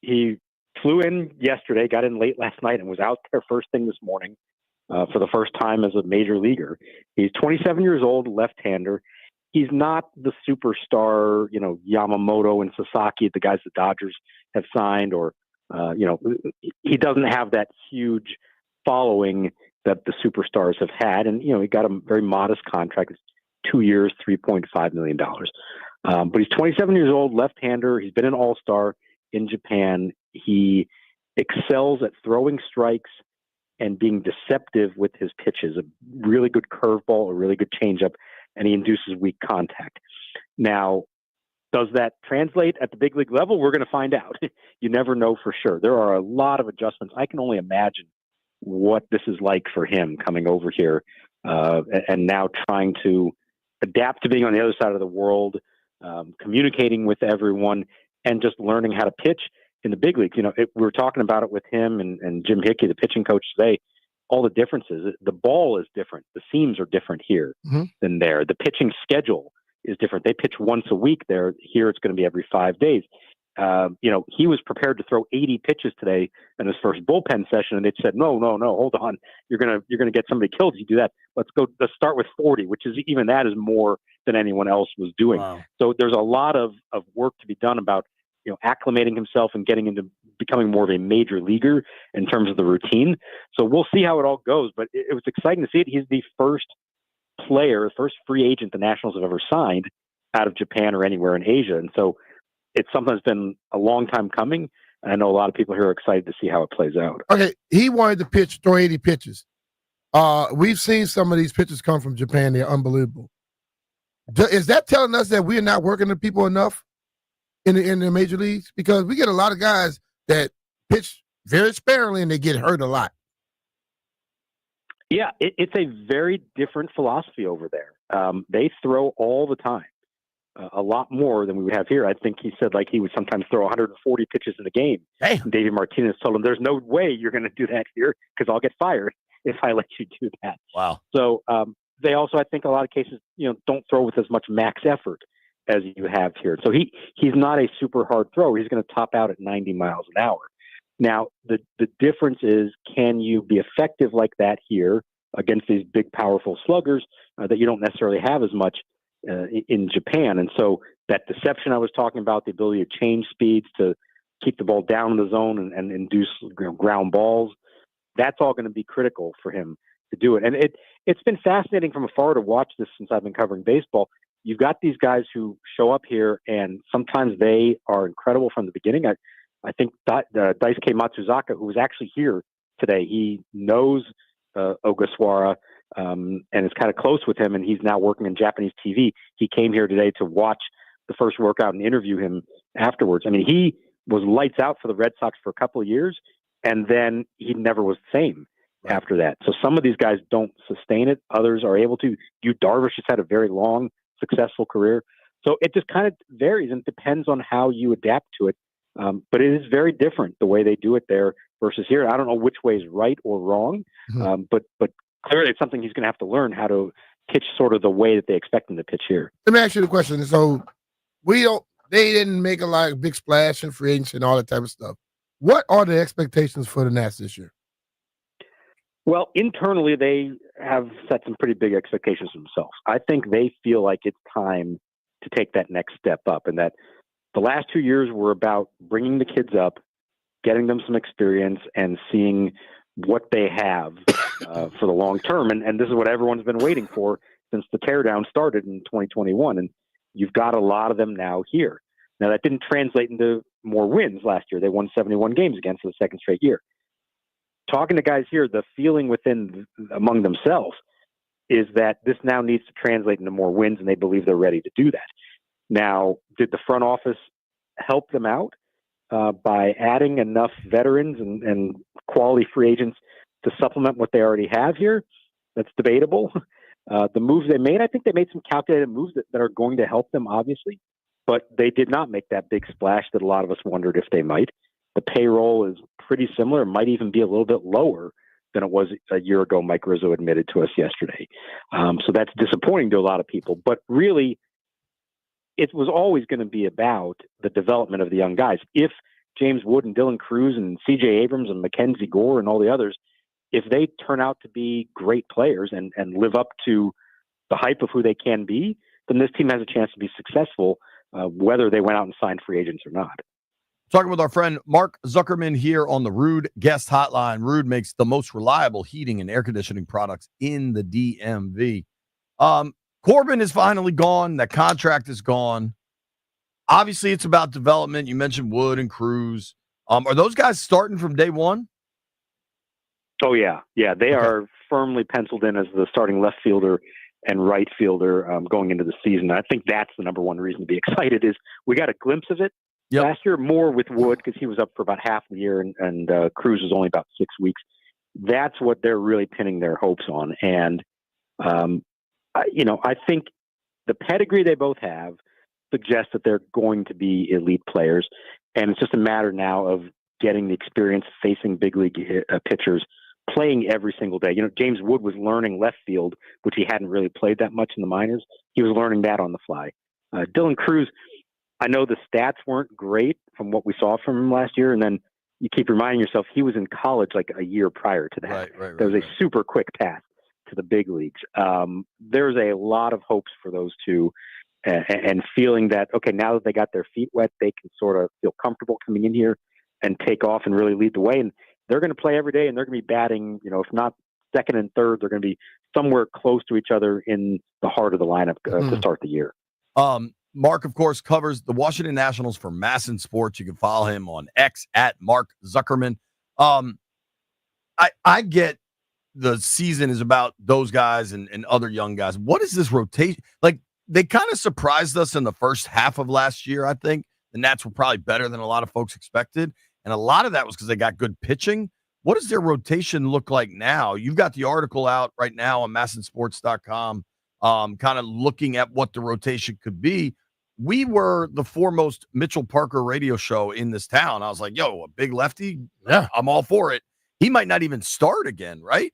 he flew in yesterday, got in late last night, and was out there first thing this morning for the first time as a major leaguer. He's 27 years old, left-hander. He's not the superstar, you know, Yamamoto and Sasaki, the guys the Dodgers have signed, or he doesn't have that huge following that the superstars have had. And, you know, he got a very modest contract. It's 2 years, $3.5 million. But he's 27 years old, left-hander. He's been an all-star in Japan. He excels at throwing strikes and being deceptive with his pitches. A really good curveball, a really good changeup, and he induces weak contact. Now, does that translate at the big league level? We're going to find out. You never know for sure. There are a lot of adjustments. I can only imagine what this is like for him coming over here and now trying to adapt to being on the other side of the world, communicating with everyone, and just learning how to pitch in the big leagues. You know, we were talking about it with him and Jim Hickey, the pitching coach today, all the differences. The ball is different. The seams are different here than there. The pitching schedule is different. They pitch once a week there. Here it's going to be every 5 days. You know, he was prepared to throw 80 pitches today in his first bullpen session, and they said, no, hold on. You're gonna get somebody killed if you do that. Let's start with 40, which is, even that is more than anyone else was doing. Wow. So there's a lot of work to be done about, you know, acclimating himself and getting into becoming more of a major leaguer in terms of the routine. So we'll see how it all goes. But it was exciting to see it. He's the first player, first free agent the Nationals have ever signed out of Japan or anywhere in Asia. And so it's something that's been a long time coming. And I know a lot of people here are excited to see how it plays out. Okay, he wanted to throw 80 pitches. We've seen some of these pitches come from Japan. They're unbelievable. Is that telling us that we're not working the people enough in the major leagues? Because we get a lot of guys that pitch very sparingly and they get hurt a lot. Yeah, it's a very different philosophy over there. They throw all the time, a lot more than we would have here. I think he said he would sometimes throw 140 pitches in a game. Hey. Davey Martinez told him, "There's no way you're going to do that here because I'll get fired if I let you do that." Wow. So they also, I think, a lot of cases, don't throw with as much max effort as you have here. So he's not a super hard thrower. He's going to top out at 90 miles an hour. Now, the difference is, can you be effective like that here against these big, powerful sluggers that you don't necessarily have as much in Japan? And so that deception I was talking about, the ability to change speeds to keep the ball down in the zone and induce ground balls, that's all going to be critical for him to do it. And it's been fascinating from afar to watch this since I've been covering baseball. You've got these guys who show up here, and sometimes they are incredible from the beginning. I think Daisuke Matsuzaka, who was actually here today, he knows Ogasawara and is kind of close with him, and he's now working in Japanese TV. He came here today to watch the first workout and interview him afterwards. I mean, he was lights out for the Red Sox for a couple of years, and then he never was the same after that. So some of these guys don't sustain it. Others are able to. Yu Darvish has had a very long, successful career. So it just kind of varies and depends on how you adapt to it. But it is very different the way they do it there versus here. I don't know which way is right or wrong, but clearly it's something he's going to have to learn how to pitch sort of the way that they expect him to pitch here. Let me ask you the question. So they didn't make a lot of big splash in free agency and all that type of stuff. What are the expectations for the Nats this year? Well, internally, they have set some pretty big expectations for themselves. I think they feel like it's time to take that next step up, and that the last 2 years were about bringing the kids up, getting them some experience, and seeing what they have for the long term. And this is what everyone's been waiting for since the teardown started in 2021. And you've got a lot of them now here. Now, that didn't translate into more wins last year. They won 71 games again for the second straight year. Talking to guys here, the feeling among themselves is that this now needs to translate into more wins, and they believe they're ready to do that. Now, did the front office help them out by adding enough veterans and quality free agents to supplement what they already have here? That's debatable. The moves they made, I think they made some calculated moves that are going to help them, obviously, but they did not make that big splash that a lot of us wondered if they might. The payroll is pretty similar. It might even be a little bit lower than it was a year ago, Mike Rizzo admitted to us yesterday. So that's disappointing to a lot of people. But really, it was always going to be about the development of the young guys. If James Wood and Dylan Cruz and C.J. Abrams and Mackenzie Gore and all the others, if they turn out to be great players and live up to the hype of who they can be, then this team has a chance to be successful, whether they went out and signed free agents or not. Talking with our friend Mark Zuckerman here on the Rude Guest Hotline. Rude makes the most reliable heating and air conditioning products in the DMV. Corbin is finally gone. That contract is gone. Obviously, it's about development. You mentioned Wood and Cruz. Are those guys starting from day one? Oh, yeah. Yeah, they are firmly penciled in as the starting left fielder and right fielder going into the season. I think that's the number one reason to be excited is we got a glimpse of it last year, more with Wood because he was up for about half the year and Cruz was only about 6 weeks. That's what they're really pinning their hopes on. And, I think the pedigree they both have suggests that they're going to be elite players. And it's just a matter now of getting the experience facing big league pitchers, playing every single day. James Wood was learning left field, which he hadn't really played that much in the minors. He was learning that on the fly. Dylan Cruz, I know the stats weren't great from what we saw from him last year. And then you keep reminding yourself he was in college like a year prior to that. Right, there was a super quick path to the big leagues. There's a lot of hopes for those two and feeling that, okay, now that they got their feet wet, they can sort of feel comfortable coming in here and take off and really lead the way. And they're going to play every day, and they're going to be batting, if not second and third, they're going to be somewhere close to each other in the heart of the lineup to start the year. Mark, of course, covers the Washington Nationals for Masson Sports. You can follow him on X at Mark Zuckerman. I get the season is about those guys and other young guys. What is this rotation? Like, they kind of surprised us in the first half of last year, I think. The Nats were probably better than a lot of folks expected. And a lot of that was because they got good pitching. What does their rotation look like now? You've got the article out right now on massonsports.com, kind of looking at what the rotation could be. We were the foremost Mitchell Parker radio show in this town. I was like, yo, a big lefty? Yeah, I'm all for it. He might not even start again, right?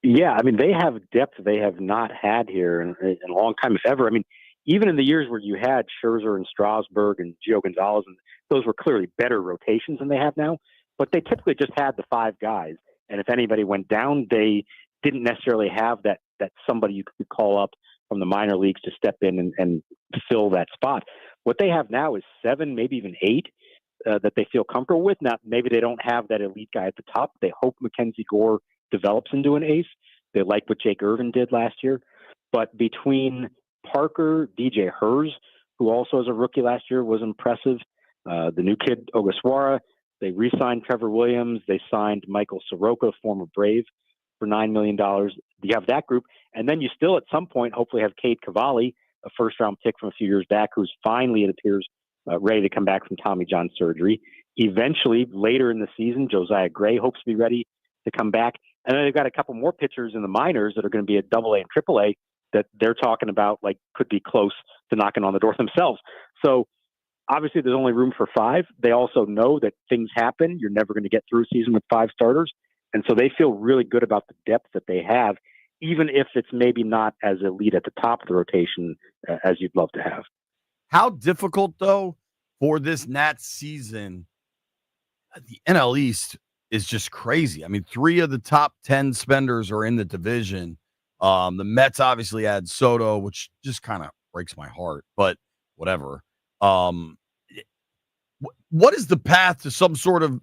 Yeah, I mean, they have depth they have not had here in a long time, if ever. I mean, even in the years where you had Scherzer and Strasburg and Gio Gonzalez, and those were clearly better rotations than they have now, but they typically just had the five guys. And if anybody went down, they didn't necessarily have that somebody you could call up from the minor leagues to step in and fill that spot. What they have now is 7, maybe even 8 that they feel comfortable with. Now, maybe they don't have that elite guy at the top. They hope Mackenzie Gore develops into an ace. They like what Jake Irvin did last year. But between Parker, DJ Hers, who also as a rookie last year was impressive, the new kid, Ogasawara, they re-signed Trevor Williams. They signed Michael Soroka, former Brave, for $9 million. You have that group. And then you still, at some point, hopefully have Cade Cavalli, a first-round pick from a few years back, who's finally, it appears, ready to come back from Tommy John surgery. Eventually, later in the season, Josiah Gray hopes to be ready to come back. And then they've got a couple more pitchers in the minors that are going to be at AA and AAA that they're talking about, like, could be close to knocking on the door themselves. So obviously there's only room for 5. They also know that things happen. You're never going to get through a season with 5 starters. And so they feel really good about the depth that they have, even if it's maybe not as elite at the top of the rotation as you'd love to have. How difficult, though, for this Nats season? The NL East is just crazy. I mean, 3 of the top 10 spenders are in the division. The Mets obviously had Soto, which just kind of breaks my heart, but whatever. What is the path to some sort of,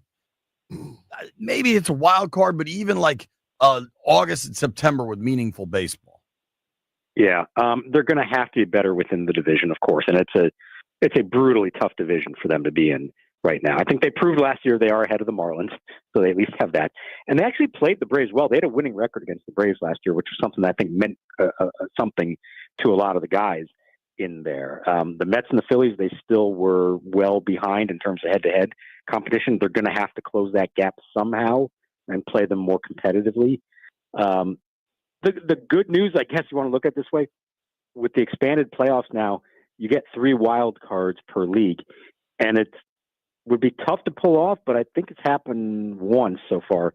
maybe it's a wild card, but even like August and September with meaningful baseball? Yeah, they're going to have to be better within the division, of course, and it's a brutally tough division for them to be in right now. I think they proved last year they are ahead of the Marlins, so they at least have that. And they actually played the Braves well. They had a winning record against the Braves last year, which was something that I think meant something to a lot of the guys in there. The Mets and the Phillies, they still were well behind in terms of head-to-head competition. They're going to have to close that gap somehow and play them more competitively. The good news, I guess you want to look at it this way, with the expanded playoffs now, you get 3 wild cards per league, and it would be tough to pull off, but I think it's happened once so far.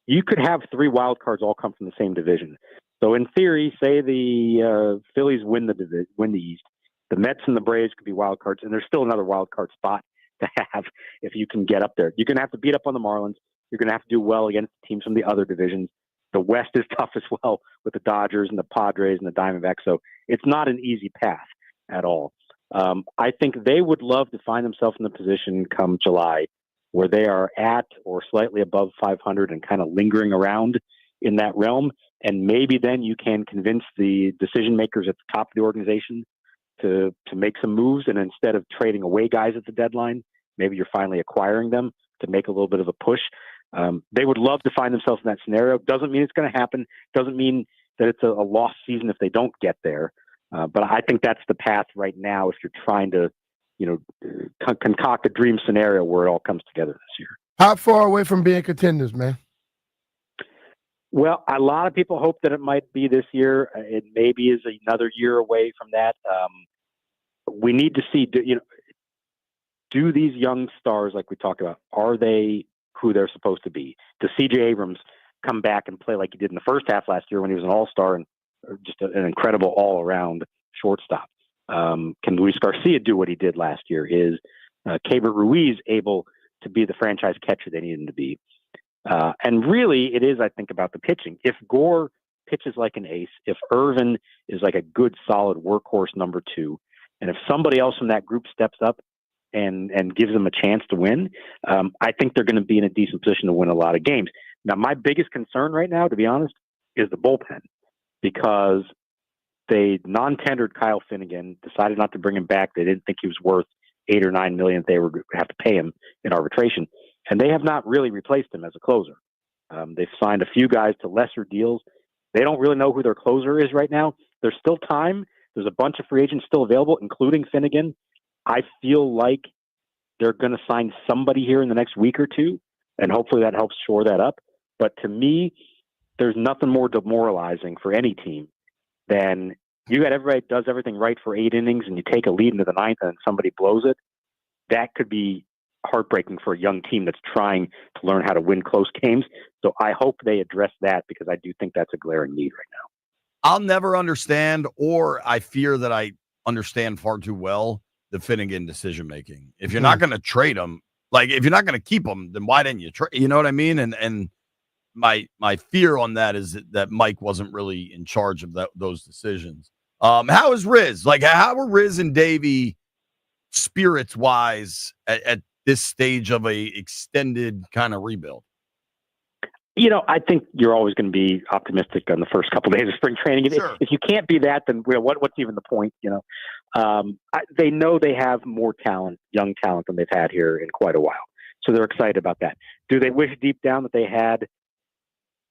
You could have 3 wild cards all come from the same division. So in theory, say the Phillies win the East, the Mets and the Braves could be wild cards, and there's still another wild card spot to have if you can get up there. You're going to have to beat up on the Marlins. You're going to have to do well against teams from the other divisions. The West is tough as well with the Dodgers and the Padres and the Diamondbacks. So it's not an easy path at all. I think they would love to find themselves in the position come July where they are at or slightly above 500 and kind of lingering around in that realm. And maybe then you can convince the decision makers at the top of the organization to make some moves. And instead of trading away guys at the deadline, maybe you're finally acquiring them to make a little bit of a push. They would love to find themselves in that scenario. Doesn't mean it's going to happen. Doesn't mean that it's a lost season if they don't get there. But I think that's the path right now if you're trying to, concoct a dream scenario where it all comes together this year. How far away from being contenders, man? Well, a lot of people hope that it might be this year. It maybe is another year away from that. We need to see, do these young stars, like we talked about, are they who they're supposed to be? Does C.J. Abrams come back and play like he did in the first half last year when he was an all-star and just an incredible all-around shortstop? Can Luis Garcia do what he did last year? Is Keibert Ruiz able to be the franchise catcher they need him to be? And really, it is, I think, about the pitching. If Gore pitches like an ace, if Irvin is like a good, solid workhorse number 2, and if somebody else from that group steps up and gives them a chance to win, I think they're going to be in a decent position to win a lot of games. Now, my biggest concern right now, to be honest, is the bullpen, because they non-tendered Kyle Finnegan, decided not to bring him back. They didn't think he was worth $8 or $9 million. They were going to have to pay him in arbitration, and they have not really replaced him as a closer. They've signed a few guys to lesser deals. They don't really know who their closer is right now. There's still time. There's a bunch of free agents still available, including Finnegan. I feel like they're going to sign somebody here in the next week or two, and hopefully that helps shore that up. But to me, there's nothing more demoralizing for any team than you got everybody does everything right for 8 innings and you take a lead into the 9th and somebody blows it. That could be heartbreaking for a young team that's trying to learn how to win close games. So I hope they address that, because I do think that's a glaring need right now. I'll never understand, or I fear that I understand far too well, the Finnegan decision making. If you're not going to trade him, like if you're not going to keep him, then why didn't you trade? You know what I mean? And my fear on that is that Mike wasn't really in charge of those decisions. How is Riz? Like, how are Riz and Davey spirits wise at this stage of a extended kind of rebuild? You know, I think you're always going to be optimistic on the first couple of days of spring training. Sure. If you can't be that, then what's even the point? You know, they know they have more talent, young talent, than they've had here in quite a while. So they're excited about that. Do they wish deep down that they had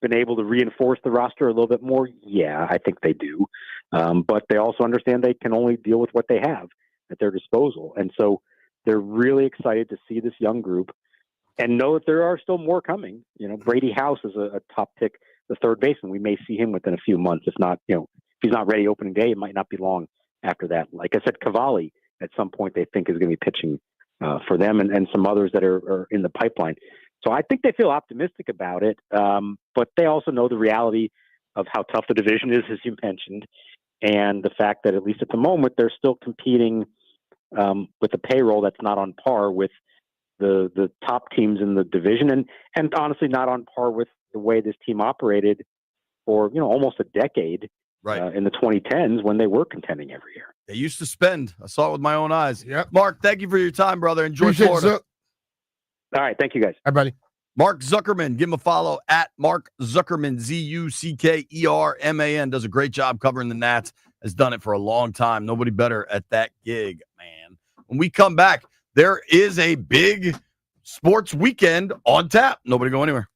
been able to reinforce the roster a little bit more? Yeah, I think they do. But they also understand they can only deal with what they have at their disposal. And so they're really excited to see this young group and know that there are still more coming. You know, Brady House is a top pick, the third baseman. We may see him within a few months. If not, you know, if he's not ready opening day, it might not be long after that. Like I said, Cavalli at some point they think is going to be pitching for them, and some others that are in the pipeline. So I think they feel optimistic about it, but they also know the reality of how tough the division is, as you mentioned, and the fact that at least at the moment they're still competing with a payroll that's not on par with the top teams in the division, and honestly not on par with the way this team operated for, you know, almost a decade, right, in the 2010s when they were contending every year. They used to spend. I saw it with my own eyes. Yep. Mark, thank you for your time, brother. Enjoy Appreciate Florida. Zuck. All right, thank you guys. Hi, buddy. Mark Zuckerman, give him a follow at Mark Zuckerman, Zuckerman. Does a great job covering the Nats. Has done it for a long time. Nobody better at that gig, man. When we come back, there is a big sports weekend on tap. Nobody go anywhere.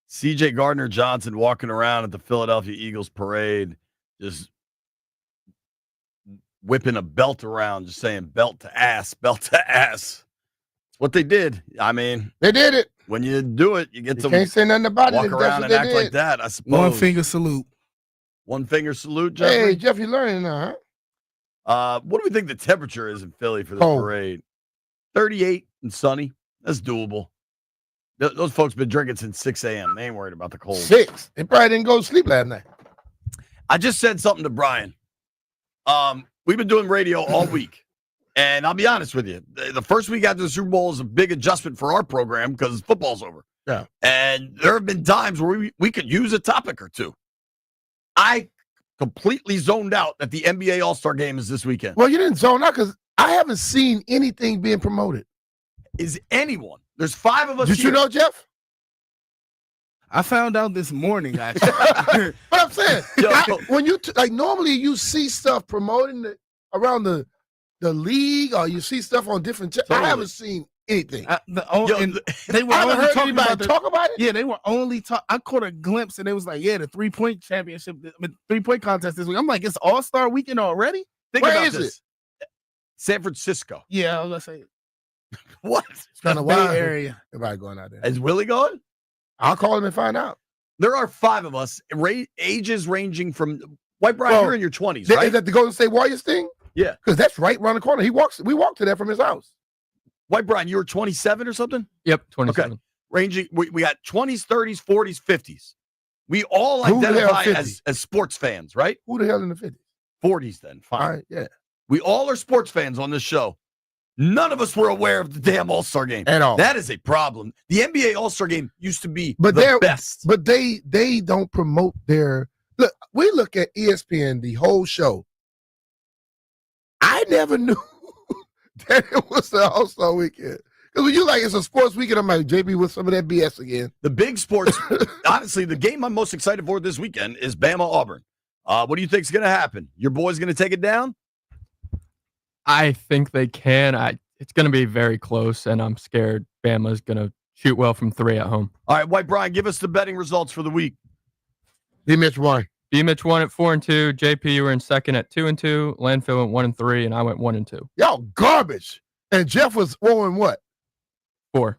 C.J. Gardner-Johnson walking around at the Philadelphia Eagles parade, just whipping a belt around, just saying belt to ass, belt to ass. It's what they did. I mean, they did it. When you do it, you get You to can't say nothing about walk it. around and act like that, I suppose. One finger salute. One finger salute, Jeffrey. Hey, Jeff, you learning now, huh? What do we think the temperature is in Philly for this Cold. parade? 38 and sunny. That's doable. Those folks been drinking since 6 a.m. They ain't worried about the cold. 6. They probably didn't go to sleep last night. I just said something to Brian. We've been doing radio all week. And I'll be honest with you. The first week after the Super Bowl is a big adjustment for our program because football's over. Yeah. And there have been times where we could use a topic or two. I completely zoned out that the NBA All-Star Game is this weekend. Well, you didn't zone out because I haven't seen anything being promoted. Is anyone? There's 5 of us Did here. you know, Jeff? I found out this morning, actually. But I'm saying, when you normally you see stuff promoting around the league, or you see stuff on different. I haven't seen anything. They were I haven't only heard talking anybody about talk about it. Yeah, they were only talk. I caught a glimpse, and it was like, yeah, the 3-point championship, 3-point contest this week. I'm like, it's All-Star weekend already. Think Where about is this. San Francisco. Yeah, I was gonna say What? It's kind of Bay wild. Area. Everybody going out there. Is Willie going? I'll call him and find out. There are 5 of us, ages ranging from White Brian. Well, You're in your 20s, Is right? that the Golden State Warriors thing? Yeah. Because that's right around the corner. We walked to that from his house. White Brian, you were 27 or something? Yep, 27. Okay. Ranging, we got 20s, 30s, 40s, 50s. We all Who the hell identify 50? as sports fans, right? Who the hell in the 50s? 40s then. Fine. All right, yeah. We all are sports fans on this show. None of us were aware of the damn All-Star game. At all. That is a problem. The NBA All-Star game used to be But the they're best. But they don't promote their look. We look at ESPN the whole show. I never knew that it was the All-Star weekend. Because when you like it's a sports weekend, I'm like, JB with some of that BS again. The big sports, honestly, the game I'm most excited for this weekend is Bama-Auburn. What do you think is going to happen? Your boys going to take it down? I think they can. It's going to be very close, and I'm scared Bama's going to shoot well from 3 at home. All right, White Brian, give us the betting results for the week. D-Mitch won. D-Mitch won at 4-2. JP, you were in second at 2-2. Landfill went 1-3, and I went 1-2. Y'all garbage. And Jeff was 4-what? 4.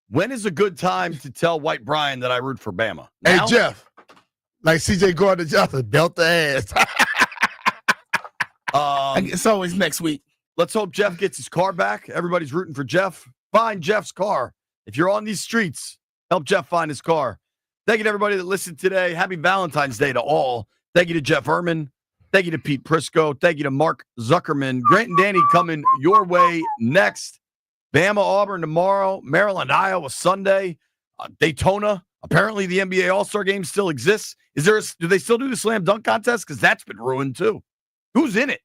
When is a good time to tell White Brian that I root for Bama? Hey, Now? Jeff. Like C.J. Gardner-Johnson, belt the ass. It's always next week. Let's hope Jeff gets his car back. Everybody's rooting for Jeff. Find Jeff's car. If you're on these streets, help Jeff find his car. Thank you to everybody that listened today. Happy Valentine's Day to all. Thank you to Jeff Herman. Thank you to Pete Prisco. Thank you to Mark Zuckerman. Grant and Danny coming your way next. Bama, Auburn tomorrow. Maryland, Iowa Sunday. Daytona. Apparently the NBA All-Star Game still exists. Do they still do the slam dunk contest? Because that's been ruined too. Who's in it?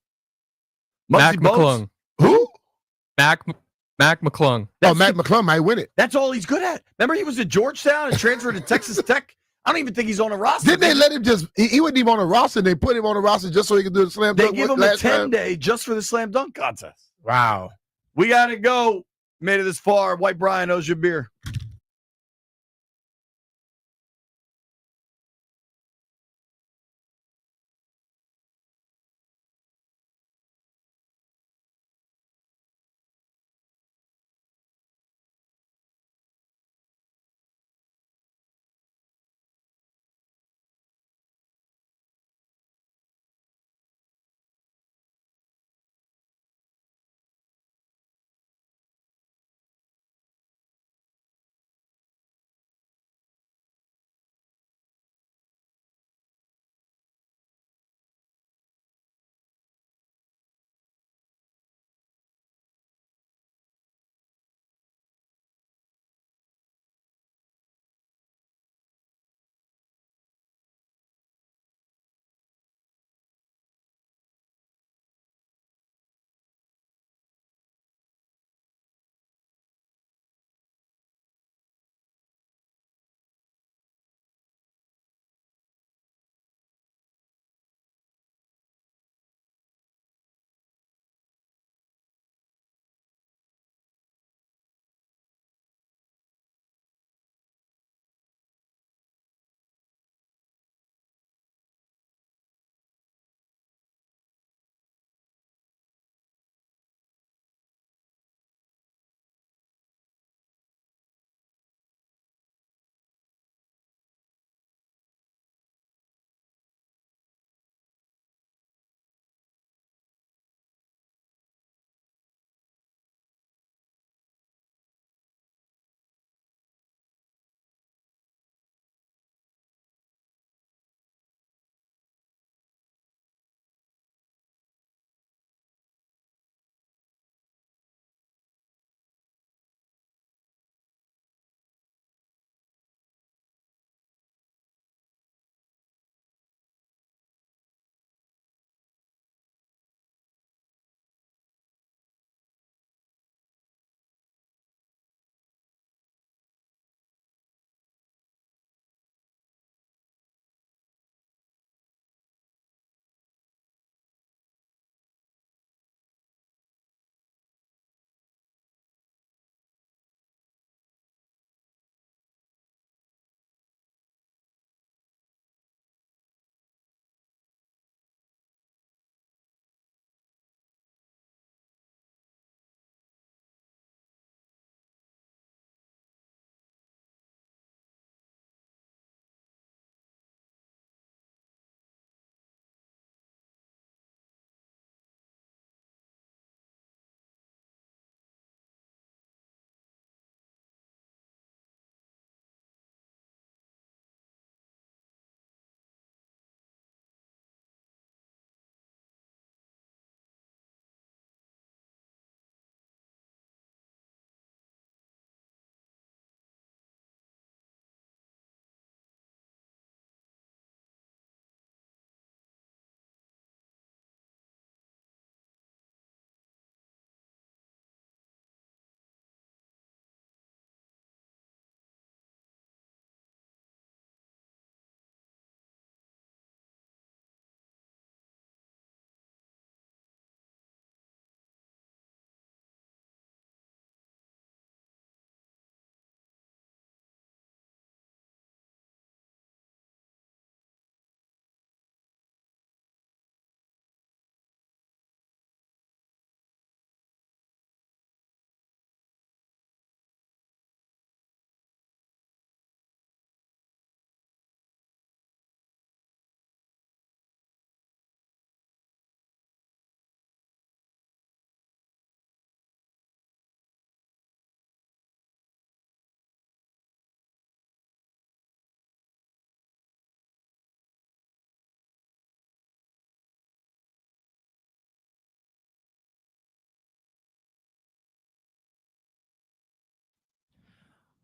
Mac Muggsy Bogues? McClung. Who? Mac McClung. Mac McClung might win it. That's all he's good at. Remember he was at Georgetown and transferred to Texas Tech? I don't even think he's on a roster. Didn't they let him he wasn't even on a roster. They put him on a roster just so he could do the slam They dunk. give him a last time? 10-day just for the slam dunk contest. Wow. We got to go. Made it this far. White Brian owes you a beer.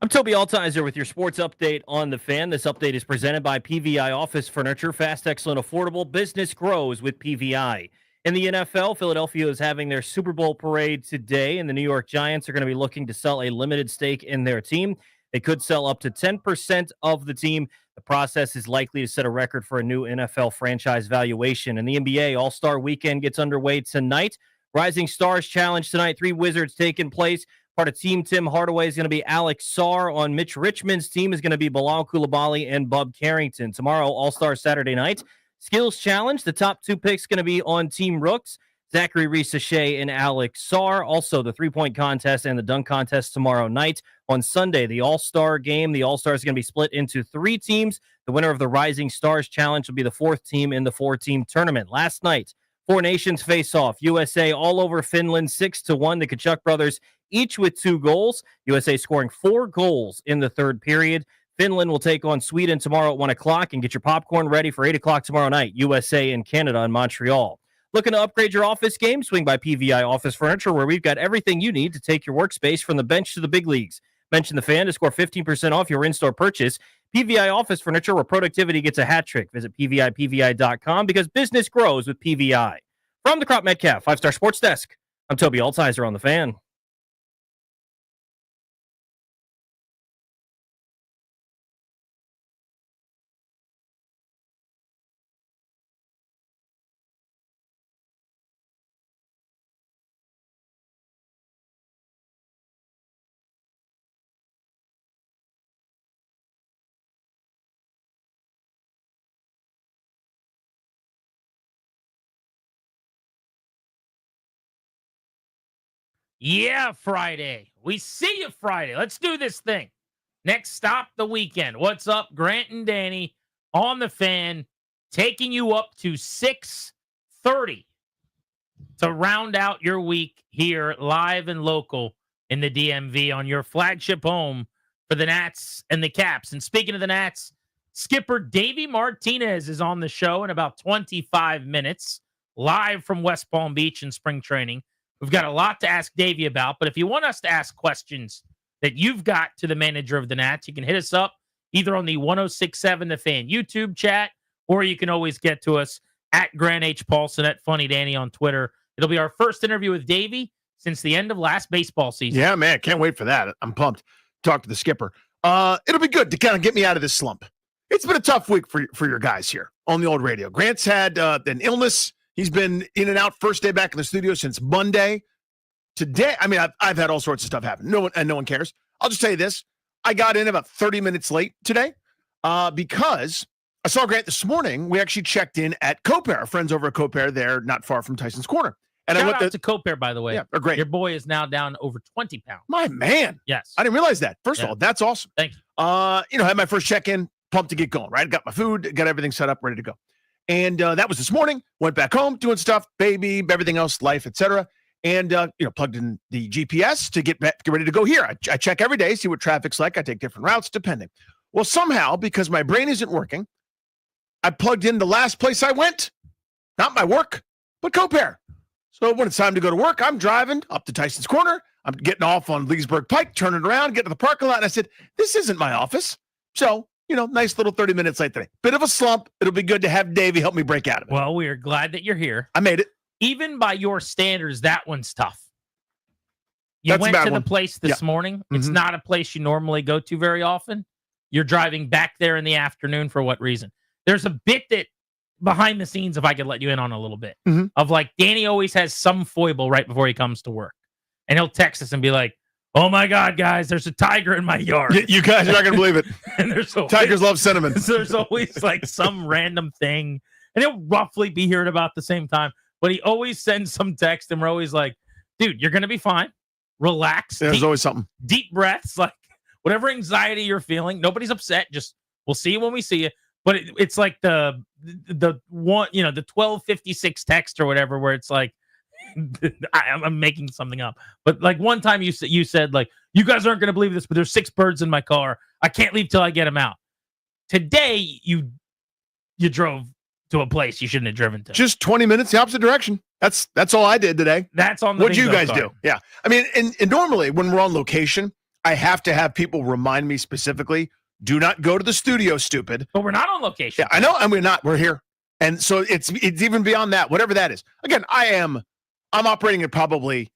I'm Toby Altizer with your sports update on the Fan. This update is presented by PVI Office Furniture. Fast, excellent, affordable. Business grows with PVI. In the NFL, Philadelphia is having their Super Bowl parade today, and the New York Giants are going to be looking to sell a limited stake in their team. They could sell up to 10% of the team. The process is likely to set a record for a new NFL franchise valuation. And the NBA All-Star Weekend gets underway tonight. Rising Stars Challenge tonight. 3 Wizards taking place. Part of Team Tim Hardaway is going to be Alex Sarr. On Mitch Richmond's team is going to be Bilal Coulibaly and Bub Carrington. Tomorrow, All-Star Saturday night. Skills Challenge. The top 2 picks going to be on Team Rooks. Zachary Reese-Shea and Alex Sarr. Also, the 3-point contest and the dunk contest tomorrow night. On Sunday, the All-Star game. The All-Stars are going to be split into 3 teams. The winner of the Rising Stars Challenge will be the 4th team in the 4-team tournament. Last night, 4 nations face off. USA all over Finland, 6-1. The Kachuk brothers each with 2 goals. USA scoring 4 goals in the 3rd period. Finland will take on Sweden tomorrow at 1 o'clock. And get your popcorn ready for 8 o'clock tomorrow night. USA and Canada in Montreal. Looking to upgrade your office game? Swing by PVI Office Furniture, where we've got everything you need to take your workspace from the bench to the big leagues. Mention the Fan to score 15% off your in-store purchase. PVI Office Furniture, where productivity gets a hat trick. Visit PVI.com because business grows with PVI. From the Crop Metcalf 5-Star Sports Desk, I'm Toby Altizer on the Fan. Yeah, Friday. We see you Friday. Let's do this thing. Next stop, the weekend. What's up? Grant and Danny on the Fan, taking you up to 6:30 to round out your week here live and local in the DMV on your flagship home for the Nats and the Caps. And speaking of the Nats, skipper Davey Martinez is on the show in about 25 minutes, live from West Palm Beach in spring training. We've got a lot to ask Davey about, but if you want us to ask questions that you've got to the manager of the Nats, you can hit us up either on the 106.7 The Fan YouTube chat, or you can always get to us at Grant H. Paulson, at Funny Danny on Twitter. It'll be our first interview with Davey since the end of last baseball season. Yeah, man, can't wait for that. I'm pumped. Talk to the skipper. It'll be good to kind of get me out of this slump. It's been a tough week for your guys here on the old radio. Grant's had an illness. He's been in and out first day back in the studio since Monday. Today, I mean, I've had all sorts of stuff happen. No one cares. I'll just tell you this. I got in about 30 minutes late today because I saw Grant this morning. We actually checked in at Copair, our friends over at Copair there, not far from Tyson's Corner. And Shout I went out to Copair, by the way. Yeah, they're great. Your boy is now down over 20 pounds. My man. Yes. I didn't realize that. First of all, that's awesome. Thank you. Had my first check-in, pumped to get going, right? Got my food, got everything set up, ready to go. And that was this morning. Went back home, doing stuff, baby, everything else, life, etc. And plugged in the GPS to get ready to go here. I check every day, see what traffic's like. I take different routes depending. Well, somehow, because my brain isn't working, I plugged in the last place I went. Not my work, but Copair. So when it's time to go to work, I'm driving up to Tyson's Corner. I'm getting off on Leesburg Pike, turning around, getting to the parking lot. And I said, this isn't my office. So, nice little 30 minutes late today. Bit of a slump. It'll be good to have Davey help me break out of it. Well, we are glad that you're here. I made it. Even by your standards, that one's tough. You That's a went bad to one. the place this morning. It's not a place you normally go to very often. You're driving back there in the afternoon for what reason? There's a bit that behind the scenes, if I could let you in on a little bit, of like Danny always has some foible right before he comes to work. And he'll text us and be like, oh my God, guys, there's a tiger in my yard. You guys are not going to believe it. And there's always, Tigers love cinnamon. There's always like some random thing. And he'll roughly be here at about the same time. But he always sends some text and we're always like, dude, you're going to be fine. Relax. Yeah, there's always something. Deep breaths. Like whatever anxiety you're feeling, nobody's upset. Just we'll see you when we see you. But it's like the one, the 1256 text or whatever, where it's like, I'm making something up. But like one time you said like, you guys aren't going to believe this, but there's 6 birds in my car. I can't leave till I get them out. Today you drove to a place you shouldn't have driven to. Just 20 minutes the opposite direction. That's all I did today. That's on the What'd you bingo guys card. do? Yeah. I mean, and normally when we're on location, I have to have people remind me specifically, do not go to the studio, stupid. But we're not on location. Yeah, I know, and we're not. We're here. And so it's even beyond that, whatever that is. Again, I'm operating at probably,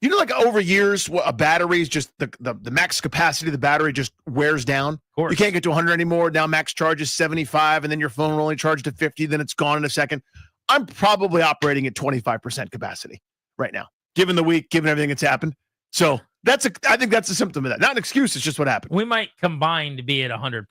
like over years, a battery is just the max capacity of the battery just wears down. You can't get to 100 anymore. Now max charge is 75, and then your phone will only charge to 50, then it's gone in a second. I'm probably operating at 25% capacity right now, given the week, given everything that's happened. So I think that's a symptom of that. Not an excuse, it's just what happened. We might combine to be at 100%.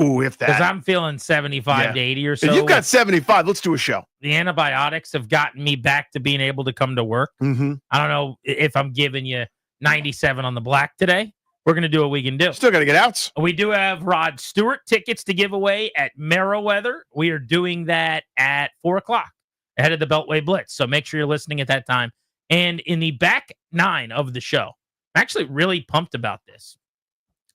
Ooh, if that. Because I'm feeling 75 to 80 or so. If you've got 75, let's do a show. The antibiotics have gotten me back to being able to come to work. Mm-hmm. I don't know if I'm giving you 97 on the black today. We're going to do what we can do. Still got to get outs. We do have Rod Stewart tickets to give away at Meriwether. We are doing that at 4 o'clock ahead of the Beltway Blitz. So make sure you're listening at that time. And in the back 9 of the show, I'm actually really pumped about this.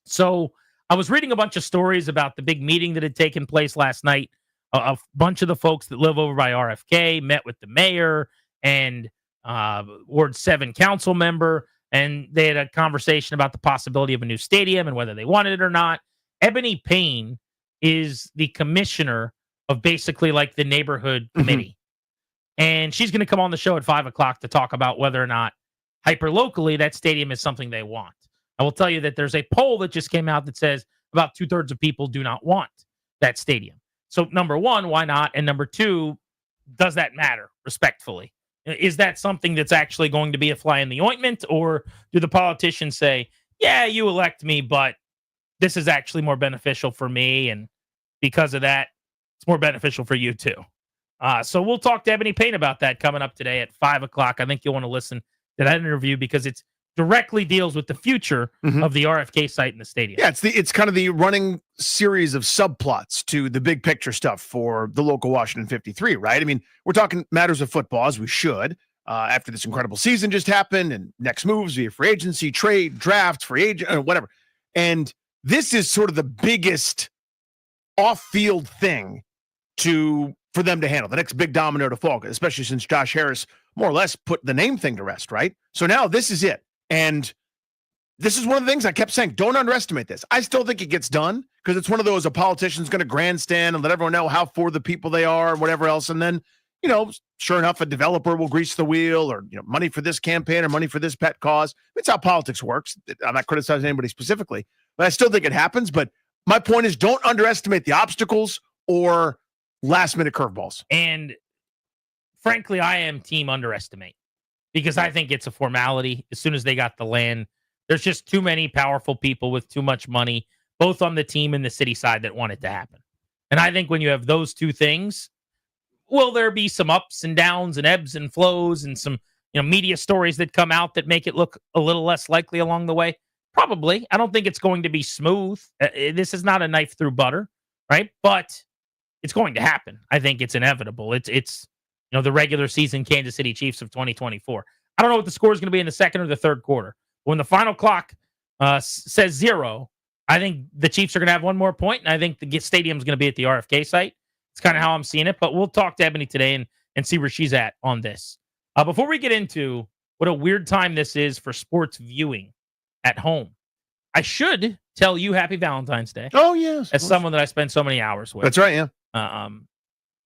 So I was reading a bunch of stories about the big meeting that had taken place last night. A bunch of the folks that live over by RFK met with the mayor and Ward 7 council member, and they had a conversation about the possibility of a new stadium and whether they wanted it or not. Ebony Payne is the commissioner of basically like the neighborhood committee. And she's going to come on the show at 5 o'clock to talk about whether or not hyper locally that stadium is something they want. I will tell you that there's a poll that just came out that says about 2/3 of people do not want that stadium. So number one, why not? And number two, does that matter respectfully? Is that something that's actually going to be a fly in the ointment? Or do the politicians say, yeah, you elect me, but this is actually more beneficial for me. And because of that, it's more beneficial for you too. So we'll talk to Ebony Payne about that coming up today at 5 o'clock. I think you'll want to listen to that interview because it's directly deals with the future of the RFK site in the stadium. Yeah, it's kind of the running series of subplots to the big picture stuff for the local Washington 53, right? I mean, we're talking matters of football, as we should, after this incredible season just happened, and next moves via free agency, trade, draft, free agent, whatever. And this is sort of the biggest off-field thing for them to handle, the next big domino to fall, especially since Josh Harris more or less put the name thing to rest, right? So now this is it. And this is one of the things I kept saying, don't underestimate this. I still think it gets done because it's one of those, a politician's going to grandstand and let everyone know how for the people they are and whatever else. And then, sure enough, a developer will grease the wheel or, money for this campaign or money for this pet cause. It's how politics works. I'm not criticizing anybody specifically, but I still think it happens. But my point is, don't underestimate the obstacles or last minute curveballs. And frankly, I am team underestimate. Because I think it's a formality. As soon as they got the land, there's just too many powerful people with too much money, both on the team and the city side, that want it to happen. And I think when you have those two things, will there be some ups and downs and ebbs and flows and some media stories that come out that make it look a little less likely along the way? Probably. I don't think it's going to be smooth. This is not a knife through butter, right? But it's going to happen. I think it's inevitable. It's the regular season Kansas City Chiefs of 2024. I don't know what the score is going to be in the second or the third quarter. When the final clock says 0, I think the Chiefs are going to have one more point, and I think the stadium is going to be at the RFK site. It's kind of how I'm seeing it, but we'll talk to Ebony today and see where she's at on this. Before we get into what a weird time this is for sports viewing at home, I should tell you Happy Valentine's Day. Oh, yes. As someone that I spend so many hours with. That's right, yeah.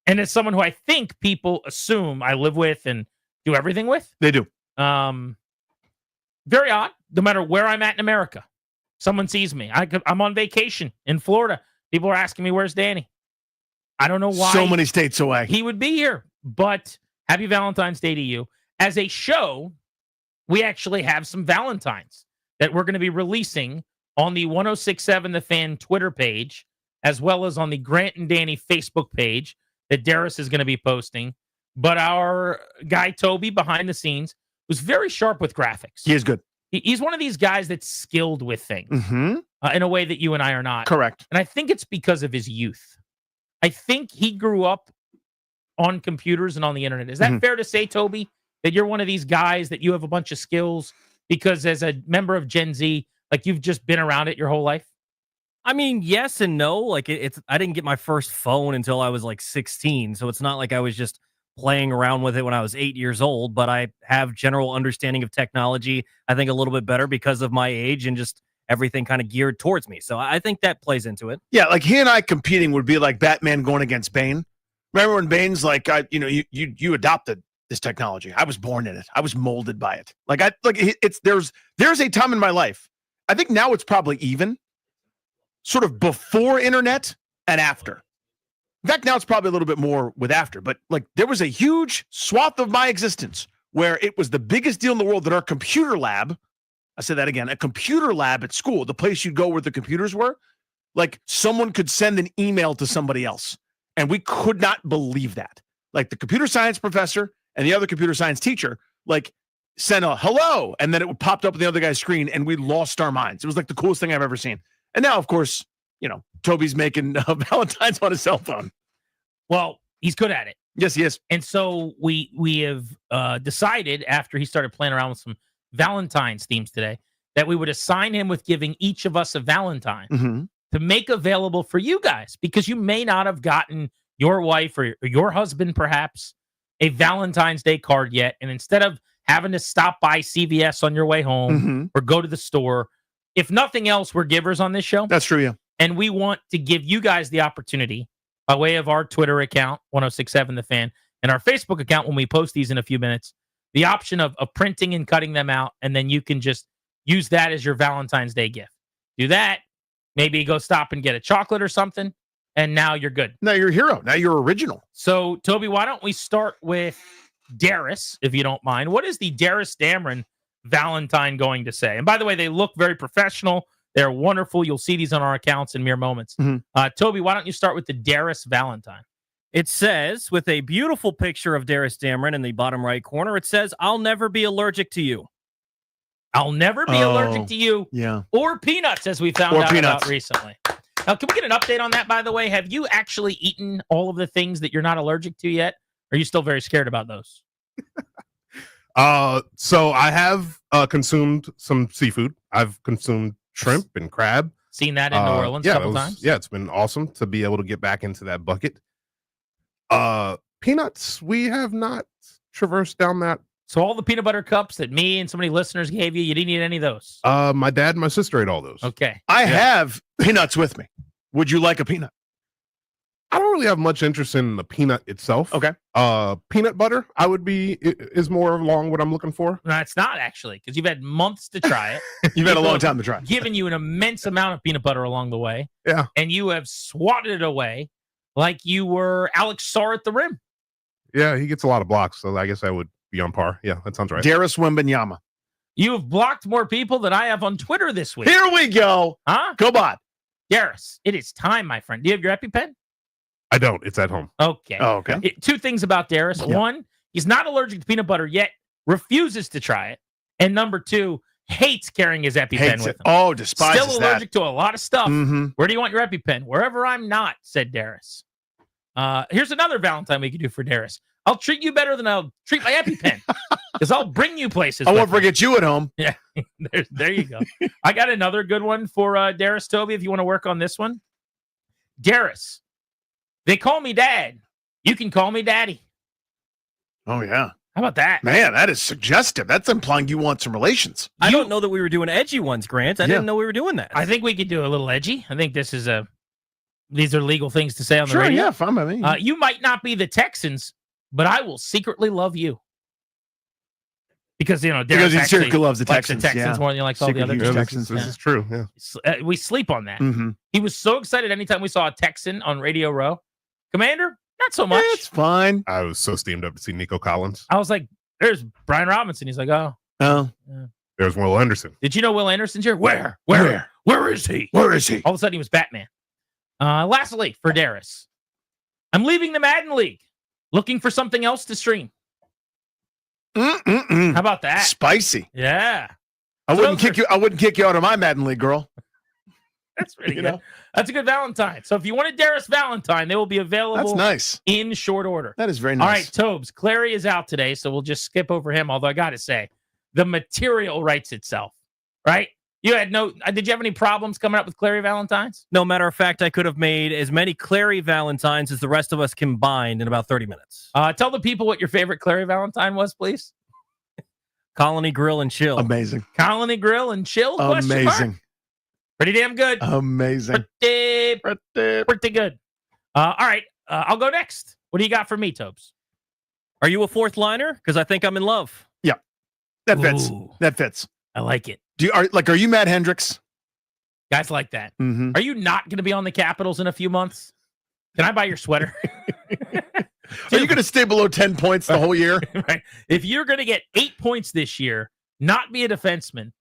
And as someone who I think people assume I live with and do everything with. They do. Very odd. No matter where I'm at in America, someone sees me. I'm on vacation in Florida. People are asking me, where's Danny? I don't know why. So many states away. He would be here. But happy Valentine's Day to you. As a show, we actually have some Valentines that we're going to be releasing on the 1067 The Fan Twitter page, as well as on the Grant and Danny Facebook page that Darius is going to be posting. But our guy, Toby, behind the scenes, was very sharp with graphics. He is good. He's one of these guys that's skilled with things in a way that you and I are not. Correct. And I think it's because of his youth. I think he grew up on computers and on the internet. Is that fair to say, Toby, that you're one of these guys that you have a bunch of skills because as a member of Gen Z, like you've just been around it your whole life? I mean, yes and no. Like it's I didn't get my first phone until I was like 16. So it's not like I was just playing around with it when I was 8 years old, but I have general understanding of technology, I think a little bit better because of my age and just everything kind of geared towards me. So I think that plays into it. Yeah, like he and I competing would be like Batman going against Bane. Remember when Bane's like, you adopted this technology. I was born in it. I was molded by it. There's a time in my life. I think now it's probably even, sort of before internet and after. In fact, now it's probably a little bit more with after. But like there was a huge swath of my existence where it was the biggest deal in the world that our computer lab. I said that again, a computer lab at school, the place you'd go where the computers were, like someone could send an email to somebody else. And we could not believe that. Like the computer science professor and the other computer science teacher, like sent a hello, and then it would popped up on the other guy's screen, and we lost our minds. It was like the coolest thing I've ever seen. And now, of course, Toby's making Valentine's on his cell phone. Well, he's good at it. Yes, he is. And so we have decided after he started playing around with some Valentine's themes today that we would assign him with giving each of us a Valentine to make available for you guys, because you may not have gotten your wife or your husband perhaps a Valentine's Day card yet. And instead of having to stop by CVS on your way home or go to the store, if nothing else, we're givers on this show. That's true, yeah. And we want to give you guys the opportunity by way of our Twitter account, 1067 The Fan, and our Facebook account when we post these in a few minutes, the option of printing and cutting them out, and then you can just use that as your Valentine's Day gift. Do that. Maybe go stop and get a chocolate or something, and now you're good. Now you're a hero. Now you're original. So, Toby, why don't we start with Darius, if you don't mind? What is the Darius Dameron Valentine going to say? And by the way, they look very professional. They're wonderful. You'll see these on our accounts in mere moments. Toby, why don't you start with the Darius Valentine? It says, with a beautiful picture of Darius Dameron in the bottom right corner, it says, "I'll never be allergic to you." I'll never be allergic to you. Yeah. Or peanuts, as we found out about recently. Now, can we get an update on that, by the way? Have you actually eaten all of the things that you're not allergic to yet? Or are you still very scared about those? So I have consumed some seafood. I've consumed shrimp and crab. Seen that in New Orleans a couple times? Yeah, it's been awesome to be able to get back into that bucket. Peanuts, we have not traversed down that. So all the peanut butter cups that me and so many listeners gave you, you didn't eat any of those? My dad and my sister ate all those. Okay. I have peanuts with me. Would you like a peanut? I don't really have much interest in the peanut itself. Okay. Peanut butter, is more along what I'm looking for. No, it's not actually, because you've had months to try it. You've had a long time to try it. Given you an immense amount of peanut butter along the way. Yeah. And you have swatted it away like you were Alex Sarr at the rim. Yeah, he gets a lot of blocks, so I guess I would be on par. Yeah, that sounds right. Darius Wembanyama. You have blocked more people than I have on Twitter this week. Here we go. Huh? Go on. Darius, it is time, my friend. Do you have your EpiPen? I don't. It's at home. Okay. Oh, okay. Two things about Darius. Yeah. One, he's not allergic to peanut butter yet, refuses to try it. And number two, hates carrying his EpiPen with him. Oh, despises Still allergic to a lot of stuff. Mhm. Where do you want your EpiPen? Wherever I'm not, said Darius. Here's another Valentine we could do for Darius. I'll treat you better than I'll treat my EpiPen, because I'll bring you places. I won't with me. forget you at home. Yeah, there you go. I got another good one for Darius, Toby, if you want to work on this one. Darius, they call me Dad. You can call me Daddy. Oh, yeah. How about that? Man, that is suggestive. That's implying you want some relations. I don't know that we were doing edgy ones, Grant. I didn't know we were doing that. I think we could do a little edgy. I think these are legal things to say on the Sure, radio. yeah, fine by me. You might not be the Texans, but I will secretly love you. Because, Darius Because he actually secretly loves the likes Texans, yeah. more than he likes all the other Yeah, Texans. this is true. Yeah. We sleep on that. Mm-hmm. He was so excited anytime we saw a Texan on Radio Row. Commander, not so much. It's fine. I was so steamed up to see Nico Collins. I was like, there's Brian Robinson. He's like, oh. Oh. Yeah. There's Will Anderson. Did you know Will Anderson's here? Where is he? Where is he? All of a sudden, he was Batman. Lastly, for Darius, I'm leaving the Madden League, looking for something else to stream. How about that? Spicy. Yeah. I wouldn't kick you out of my Madden League, girl. That's pretty good. That's a good Valentine. So if you want a Darius Valentine, they will be available. That's nice. In short order. That is very nice. All right, Tobes. Clary is out today, so we'll just skip over him. Although I got to say, the material writes itself, right? You had no. Did you have any problems coming up with Clary Valentines? No, matter of fact, I could have made as many Clary Valentines as the rest of us combined in about 30 minutes. Tell the people what your favorite Clary Valentine was, please. Colony Grill and Chill. Amazing. Colony Grill and Chill? Amazing. Pretty damn good. Amazing. Pretty good. All right. I'll go next. What do you got for me, Tobes? Are you a fourth liner? Because I think I'm in love. Yeah. That fits. Ooh. That fits. I like it. Are you Matt Hendricks? Guys like that. Mm-hmm. Are you not going to be on the Capitals in a few months? Can I buy your sweater? Are you going to stay below 10 points the whole year? Right. If you're going to get 8 points this year, not be a defenseman,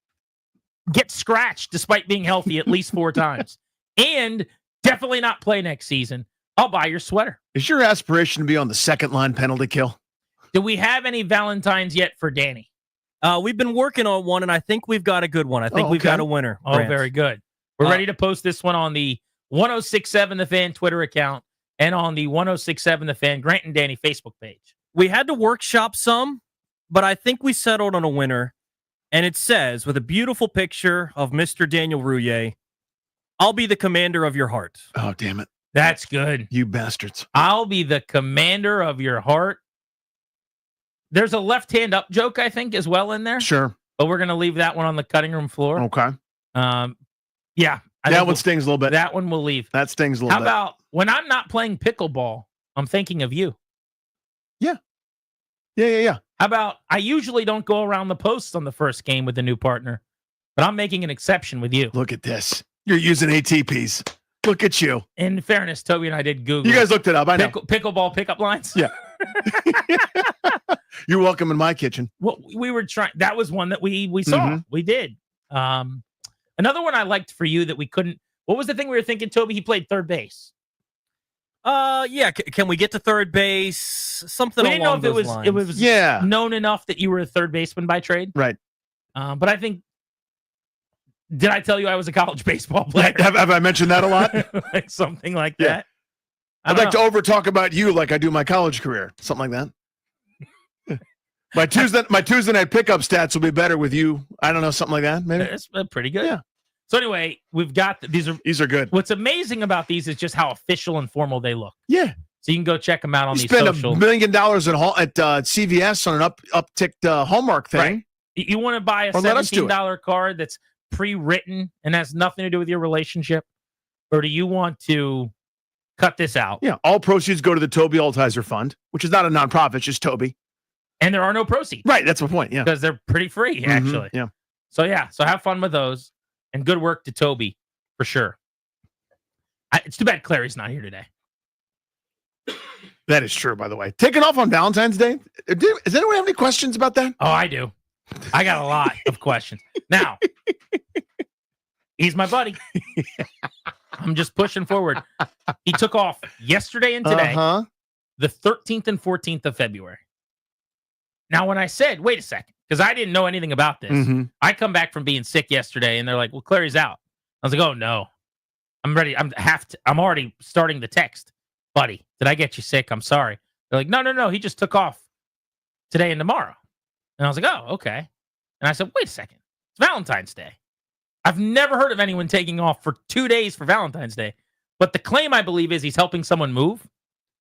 get scratched despite being healthy at least 4 times, and definitely not play next season, I'll buy your sweater. Is your aspiration to be on the second line penalty kill? Do we have any Valentines yet for Danny? We've been working on one, and I think we've got a good one. I think we've got a winner. Oh, Grant. very good. We're ready to post this one on the 1067 The Fan Twitter account and on the 1067 The Fan Grant and Danny Facebook page. We had to workshop some, but I think we settled on a winner. And it says, with a beautiful picture of Mr. Daniel Rouillet, I'll be the commander of your heart. Oh, damn it. That's good. You bastards. I'll be the commander of your heart. There's a left hand up joke, I think, as well in there. Sure. But we're going to leave that one on the cutting room floor. Okay. Yeah. That one stings a little bit. That one we'll leave. That stings a little How bit. about when I'm not playing pickleball, I'm thinking of you? Yeah. Yeah. How about I usually don't go around the posts on the first game with the new partner, but I'm making an exception with you. Look at this. You're using ATPs. Look at you. In fairness, Toby and I did Google. You guys looked it up. I know. Pickleball pickup lines. Yeah. You're welcome in my kitchen. Well, we were trying. That was one that we saw. Mm-hmm. We did. Another one I liked for you that we couldn't. What was the thing we were thinking, Toby? He played third base. Yeah. Can we get to third base? Something We didn't know along if those lines. it was known enough that you were a third baseman by trade. Right. But I think. Did I tell you I was a college baseball player? Have I mentioned that a lot? Like something like Yeah. that. I'd like to over talk about you like I do my college career. Something like that. My Tuesday night pickup stats will be better with you. I don't know, something like that. Maybe It's pretty good. Yeah. So anyway, we've got these are good. What's amazing about these is just how official and formal they look. Yeah. So you can go check them out on You these spend social. $1 million at CVS on an upticked Hallmark thing. Right. You want to buy a Or let us do it. $17 card that's pre-written and has nothing to do with your relationship, or do you want to cut this out? Yeah. All proceeds go to the Toby Altizer Fund, which is not a nonprofit, it's just Toby. And there are no proceeds. Right. That's the point. Yeah. Because they're pretty free, actually. Yeah. So have fun with those, and good work to Toby for sure. It's too bad Clary's not here today. That is true, by the way. Taking off on Valentine's Day. Does anyone have any questions about that? Oh, I do. I got a lot of questions. Now, he's my buddy. I'm just pushing forward. He took off yesterday and today, the 13th and 14th of February. Now, when I said, wait a second, because I didn't know anything about this, I come back from being sick yesterday, and they're like, well, Clary's out. I was like, oh, no. I'm ready. I'm already starting the text. Buddy, did I get you sick? I'm sorry. They're like, no. He just took off today and tomorrow. And I was like, oh, okay. And I said, wait a second. It's Valentine's Day. I've never heard of anyone taking off for 2 days for Valentine's Day. But the claim, I believe, is he's helping someone move.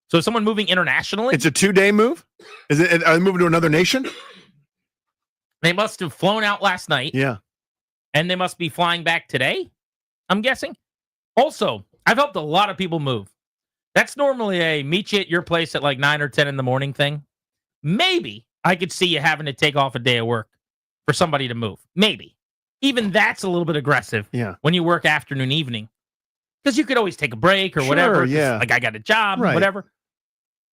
So is someone moving internationally? It's a 2-day move? Are they moving to another nation? They must have flown out last night. Yeah. And they must be flying back today, I'm guessing. Also, I've helped a lot of people move. That's normally a meet you at your place at like 9 or 10 in the morning thing. Maybe I could see you having to take off a day of work for somebody to move. Maybe. Even that's a little bit aggressive when you work afternoon, evening. Because you could always take a break or whatever. Yeah. Like I got a job, whatever.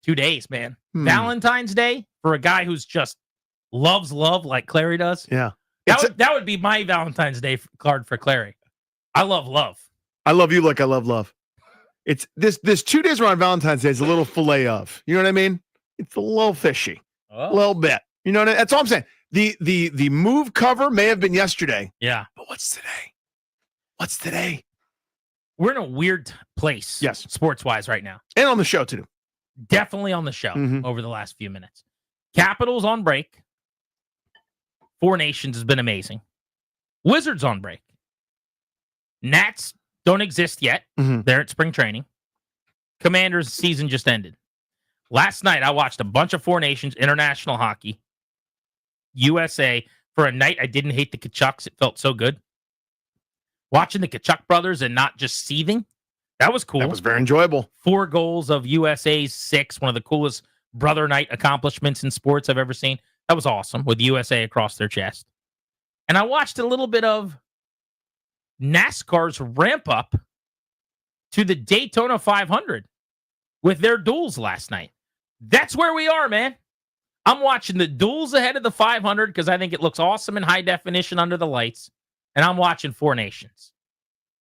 2 days, man. Valentine's Day for a guy who's just loves love like Clary does. Yeah. That would be my Valentine's Day card for Clary. I love love. I love you like I love love. It's this 2 days around Valentine's Day is a little fillet of. You know what I mean? It's a little fishy. A little bit. You know what I mean? That's all I'm saying. The move cover may have been yesterday. Yeah. But what's today? What's today? We're in a weird place. Yes. Sports-wise right now. And on the show, too. Definitely on the show over the last few minutes. Capitals on break. Four Nations has been amazing. Wizards on break. Nats don't exist yet. Mhm. They're at spring training. Commanders season just ended. Last night, I watched a bunch of Four Nations international hockey. USA, for a night I didn't hate the Kachucks. It felt so good. Watching the Kachuk brothers and not just seething, that was cool. That was very enjoyable. 4 goals of USA's 6, one of the coolest brother night accomplishments in sports I've ever seen. That was awesome, with USA across their chest. And I watched a little bit of NASCAR's ramp up to the Daytona 500 with their duels last night. That's where we are, man. I'm watching the duels ahead of the 500 because I think it looks awesome in high definition under the lights. And I'm watching Four Nations.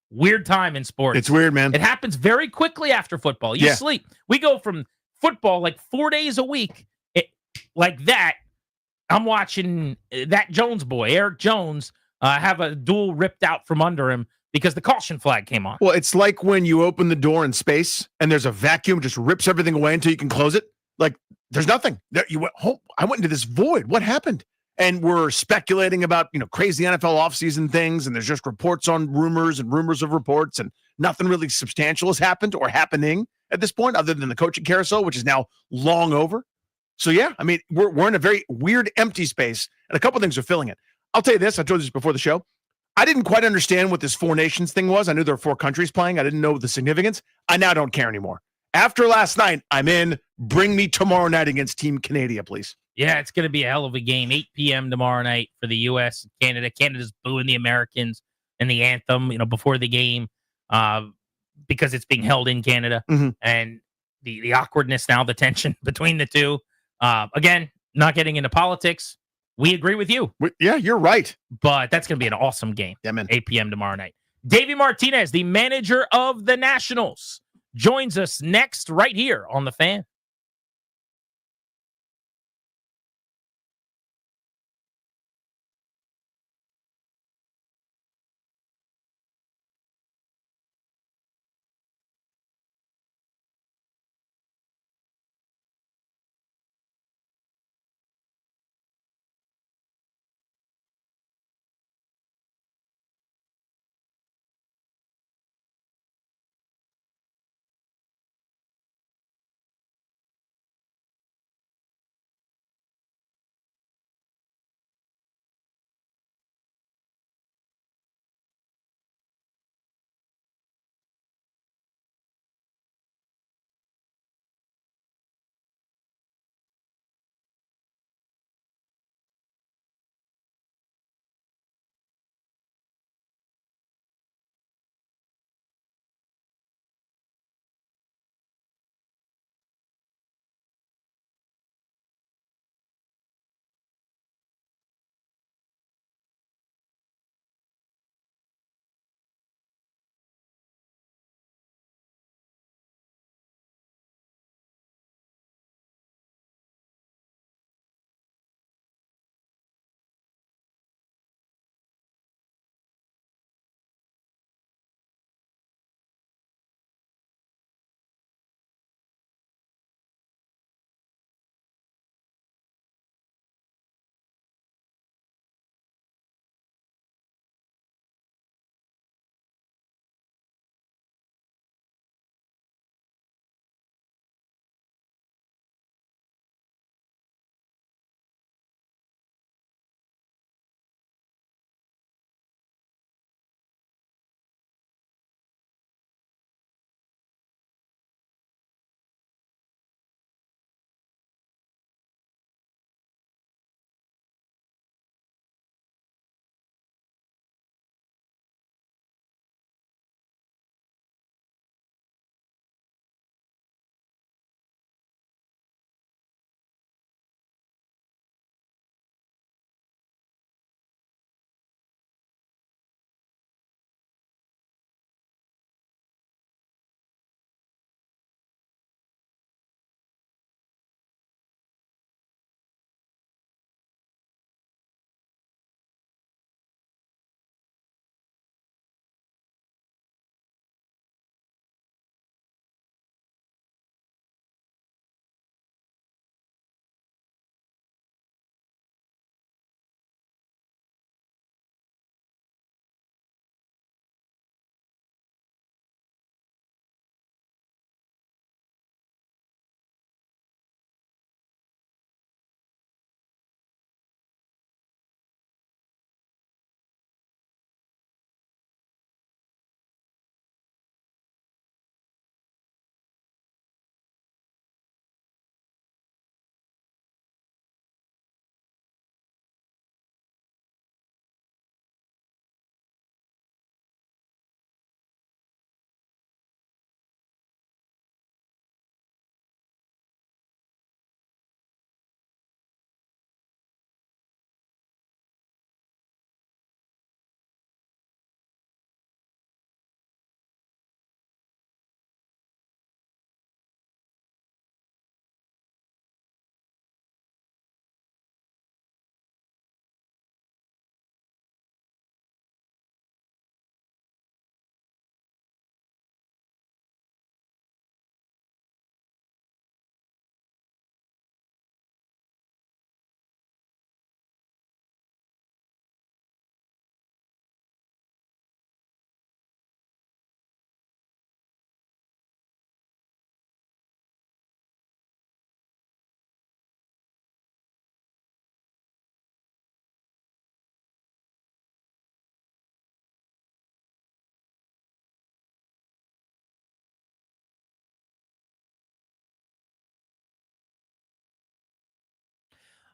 Weird time in sports. It's weird, man. It happens very quickly after football. You Yeah. sleep. We go from football like 4 days a week, like that. I'm watching that Jones boy, Eric Jones, have a duel ripped out from under him because the caution flag came on. Well, it's like when you open the door in space and there's a vacuum, just rips everything away until you can close it. Like there's nothing. There, you went, oh, I went into this void. What happened? And we're speculating about, crazy NFL offseason things, and there's just reports on rumors and rumors of reports, and nothing really substantial has happened or happening at this point other than the coaching carousel, which is now long over. So, yeah, I mean, we're in a very weird empty space, and a couple things are filling it. I'll tell you this. I told you this before the show. I didn't quite understand what this Four Nations thing was. I knew there were 4 countries playing. I didn't know the significance. I now don't care anymore. After last night, I'm in. Bring me tomorrow night against Team Canada, please. Yeah, it's going to be a hell of a game. 8 p.m. tomorrow night for the U.S. and Canada. Canada's booing the Americans and the anthem, before the game because it's being held in Canada. Mhm. And the awkwardness now, the tension between the two. Again, not getting into politics. We agree with you. Yeah, you're right. But that's going to be an awesome game. Yeah, man. 8 p.m. tomorrow night. Davey Martinez, the manager of the Nationals, joins us next right here on The Fan.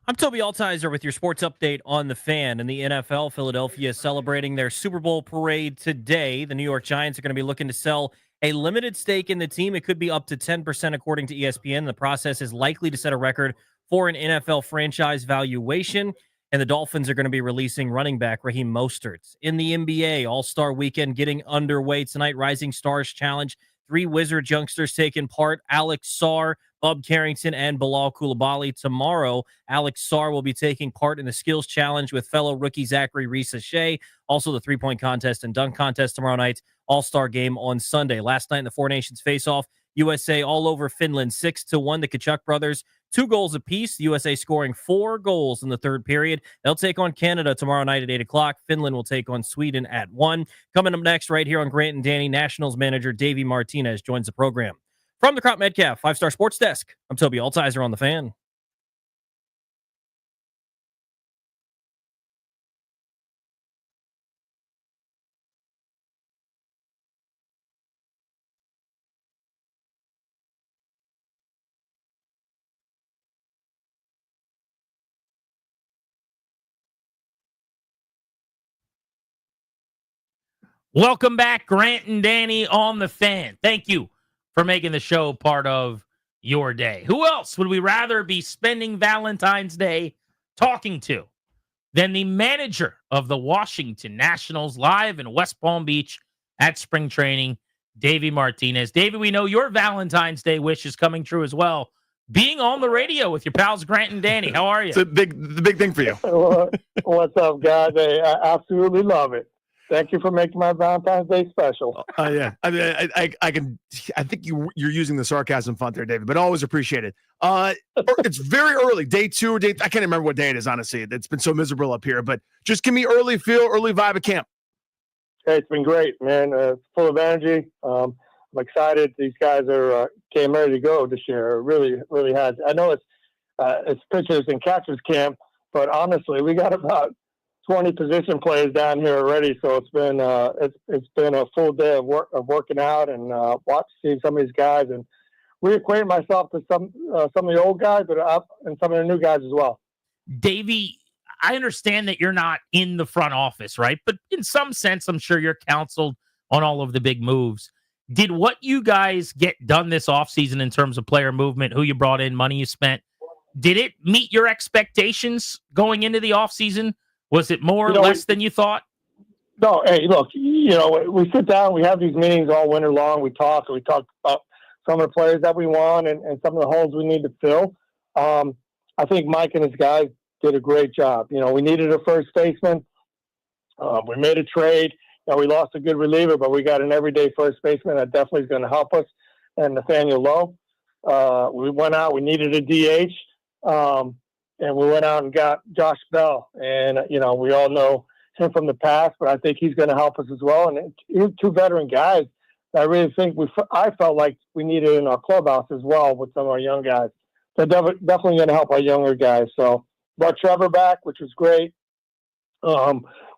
I'm Toby Altizer with your sports update on the Fan. And the NFL, Philadelphia is celebrating their Super Bowl parade today. The New York Giants are going to be looking to sell a limited stake in the team. It could be up to 10% according to ESPN. The process is likely to set a record for an NFL franchise valuation. And the Dolphins are going to be releasing running back Raheem Mostert. In the NBA, All-Star Weekend getting underway tonight. Rising Stars Challenge. 3 Wizards youngsters taking part. Alex Sarr, Bub Carrington, and Bilal Coulibaly. Tomorrow, Alex Sarr will be taking part in the skills challenge with fellow rookie Zachary Reese-Shea. Also, the three-point contest and dunk contest tomorrow night. All-Star game on Sunday. Last night in the Four Nations face-off, USA all over Finland, 6-1. The Kachuk brothers, 2 goals apiece. The USA scoring 4 goals in the third period. They'll take on Canada tomorrow night at 8 o'clock. Finland will take on Sweden at 1. Coming up next, right here on Grant and Danny, Nationals manager Davey Martinez joins the program. From the Crop Metcalf 5-Star Sports Desk, I'm Toby Altizer on the Fan. Welcome back, Grant and Danny on the Fan. Thank you for making the show part of your day. Who else would we rather be spending Valentine's Day talking to than the manager of the Washington Nationals live in West Palm Beach at spring training, Davey Martinez? Davey, we know your Valentine's Day wish is coming true as well. Being on the radio with your pals Grant and Danny. How are you? It's the big thing for you. What's up, guys? I absolutely love it. Thank you for making my Valentine's Day special. Yeah, I mean, I think you're using the sarcasm font there, David, but always appreciate it. It's very early, day 2 or day. I can't remember what day it is. Honestly, it's been so miserable up here. But just give me early feel, early vibe of camp. Hey, it's been great, man. It's full of energy. I'm excited. These guys are came ready to go this year. It really has. I know it's pitchers and catchers camp, but honestly, we got about 20 position players down here already, so it's been a full day of working out and seeing some of these guys and reacquainting myself to some of the old guys, and some of the new guys as well. Davey, I understand that you're not in the front office, right? But in some sense, I'm sure you're counseled on all of the big moves. Did what you guys get done this offseason in terms of player movement, who you brought in, money you spent, did it meet your expectations going into the offseason? Was it more or less than you thought? No, hey, look, we sit down, we have these meetings all winter long. We talk about some of the players that we want and some of the holes we need to fill. I think Mike and his guys did a great job. We needed a first baseman. We made a trade. We lost a good reliever, but we got an everyday first baseman that definitely is going to help us, and Nathaniel Lowe. We went out, we needed a DH. And we went out and got Josh Bell. And, we all know him from the past, but I think he's going to help us as well. And he's 2 veteran guys that I really think I felt like we needed in our clubhouse as well with some of our young guys. So definitely going to help our younger guys. So brought Trevor back, which was great.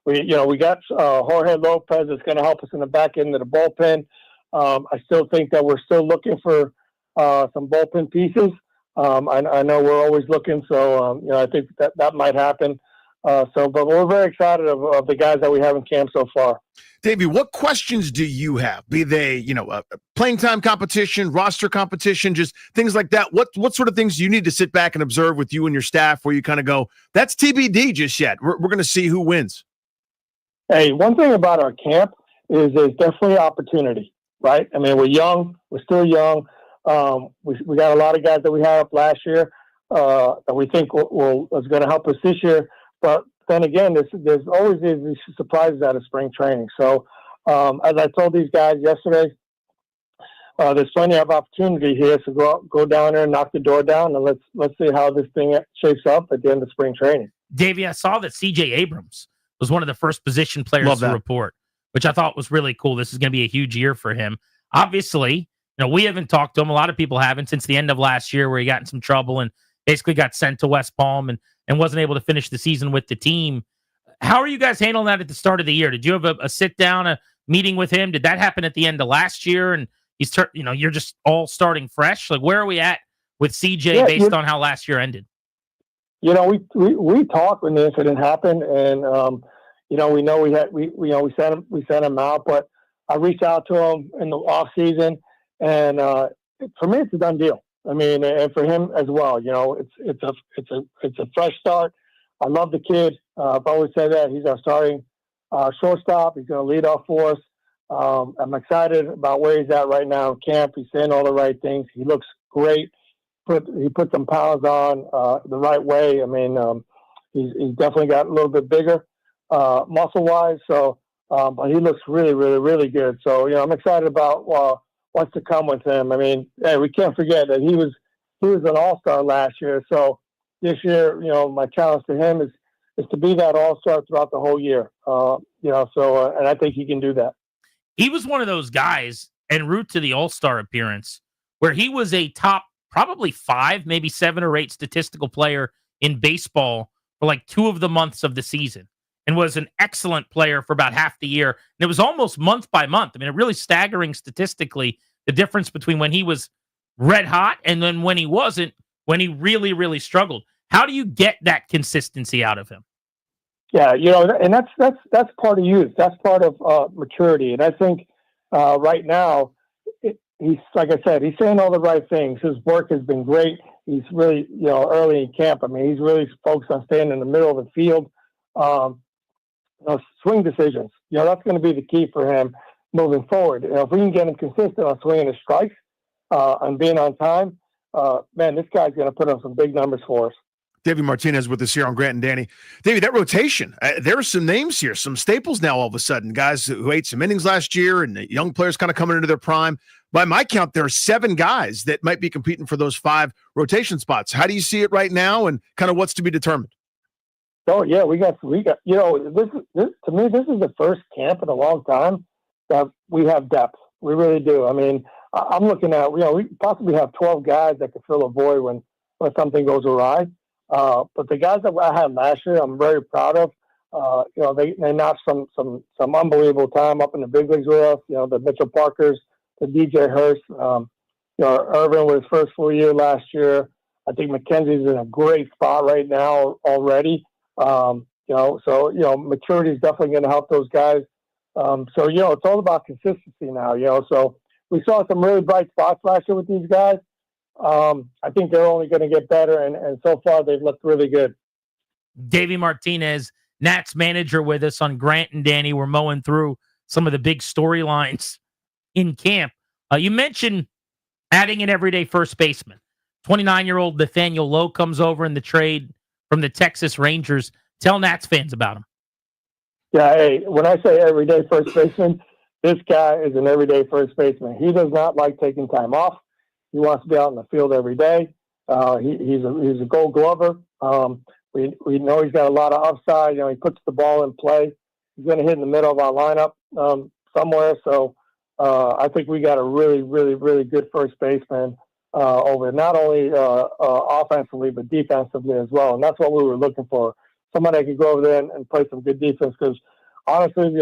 We got Jorge Lopez that's going to help us in the back end of the bullpen. I still think that we're still looking for some bullpen pieces. I know we're always looking, so I think that might happen. But we're very excited of the guys that we have in camp so far. Davey, what questions do you have? Be they, playing time competition, roster competition, just things like that. What sort of things do you need to sit back and observe with you and your staff where you kind of go, that's TBD just yet. We're going to see who wins. Hey, one thing about our camp is there's definitely opportunity, right? I mean, we're young. We're still young. We got a lot of guys that we had up last year that we think is going to help us this year. But then again, there's always these surprises out of spring training. So as I told these guys yesterday, there's plenty of opportunity here. So go down there and knock the door down, and let's see how this thing shapes up at the end of spring training. Davey, I saw that C.J. Abrams was one of the first position players to report, which I thought was really cool. This is going to be a huge year for him. Obviously, we haven't talked to him. A lot of people haven't since the end of last year where he got in some trouble and basically got sent to West Palm and wasn't able to finish the season with the team. How are you guys handling that at the start of the year? Did you have a sit down, a meeting with him? Did that happen at the end of last year? And you're just all starting fresh. Like, where are we at with CJ based on how last year ended? we talked when the incident happened, and we know we sent him out, but I reached out to him in the off season, and for me, it's a done deal. I mean, and for him as well. It's a fresh start. I love the kid. I've always said that he's our starting shortstop. He's going to lead off for us. I'm excited about where he's at right now in camp. He's saying all the right things. He looks great. He put some pounds on the right way. I mean, he's definitely got a little bit bigger muscle-wise. So, but he looks really, really, really good. So, I'm excited about what's to come with him. I mean, hey, we can't forget that he was an all-star last year. So this year, my challenge to him is to be that all-star throughout the whole year. And I think he can do that. He was one of those guys en route to the all-star appearance where he was a top probably 5, maybe 7 or 8 statistical player in baseball for like 2 of the months of the season, and was an excellent player for about half the year. And it was almost month by month. I mean, it really staggering statistically, the difference between when he was red hot and then when he wasn't, when he really, really struggled. How do you get that consistency out of him? Yeah, and that's part of youth. That's part of maturity. And I think right now, he's, like I said, he's saying all the right things. His work has been great. He's really, early in camp. I mean, he's really focused on staying in the middle of the field. Swing decisions. That's going to be the key for him moving forward. If we can get him consistent on swinging his strikes, and being on time, man, this guy's going to put on some big numbers for us. Davey Martinez with us here on Grant and Danny. Davey, that rotation, there are some names here, some staples now all of a sudden, guys who ate some innings last year and the young players kind of coming into their prime. By my count, there are 7 guys that might be competing for those 5 rotation spots. How do you see it right now, and kind of what's to be determined? Oh yeah, we got. This to me, this is the first camp in a long time that we have depth. We really do. I mean, I'm looking at, we possibly have 12 guys that could fill a void when something goes awry. But the guys that I had last year, I'm very proud of. They notched some unbelievable time up in the big leagues with us. The Mitchell Parkers, the DJ Hurst, Irvin with his first full year last year. I think McKenzie's in a great spot right now already. Maturity is definitely going to help those guys. It's all about consistency now. So we saw some really bright spots last year with these guys. I think they're only going to get better, and so far they've looked really good. Davey Martinez, Nats manager, with us on Grant and Danny. We're mowing through some of the big storylines in camp. You mentioned adding an everyday first baseman. 29-year-old Nathaniel Lowe comes over in the trade from the Texas Rangers. Tell Nats fans about him. Yeah, hey, when I say everyday first baseman, this guy is an everyday first baseman. He does not like taking time off. He wants to be out in the field every day. He's a Gold Glover. We know he's got a lot of upside. He puts the ball in play. He's going to hit in the middle of our lineup somewhere. So I think we got a really, really, really good first baseman over not only offensively but defensively as well. And that's what we were looking for. Somebody that could go over there and play some good defense. Because honestly,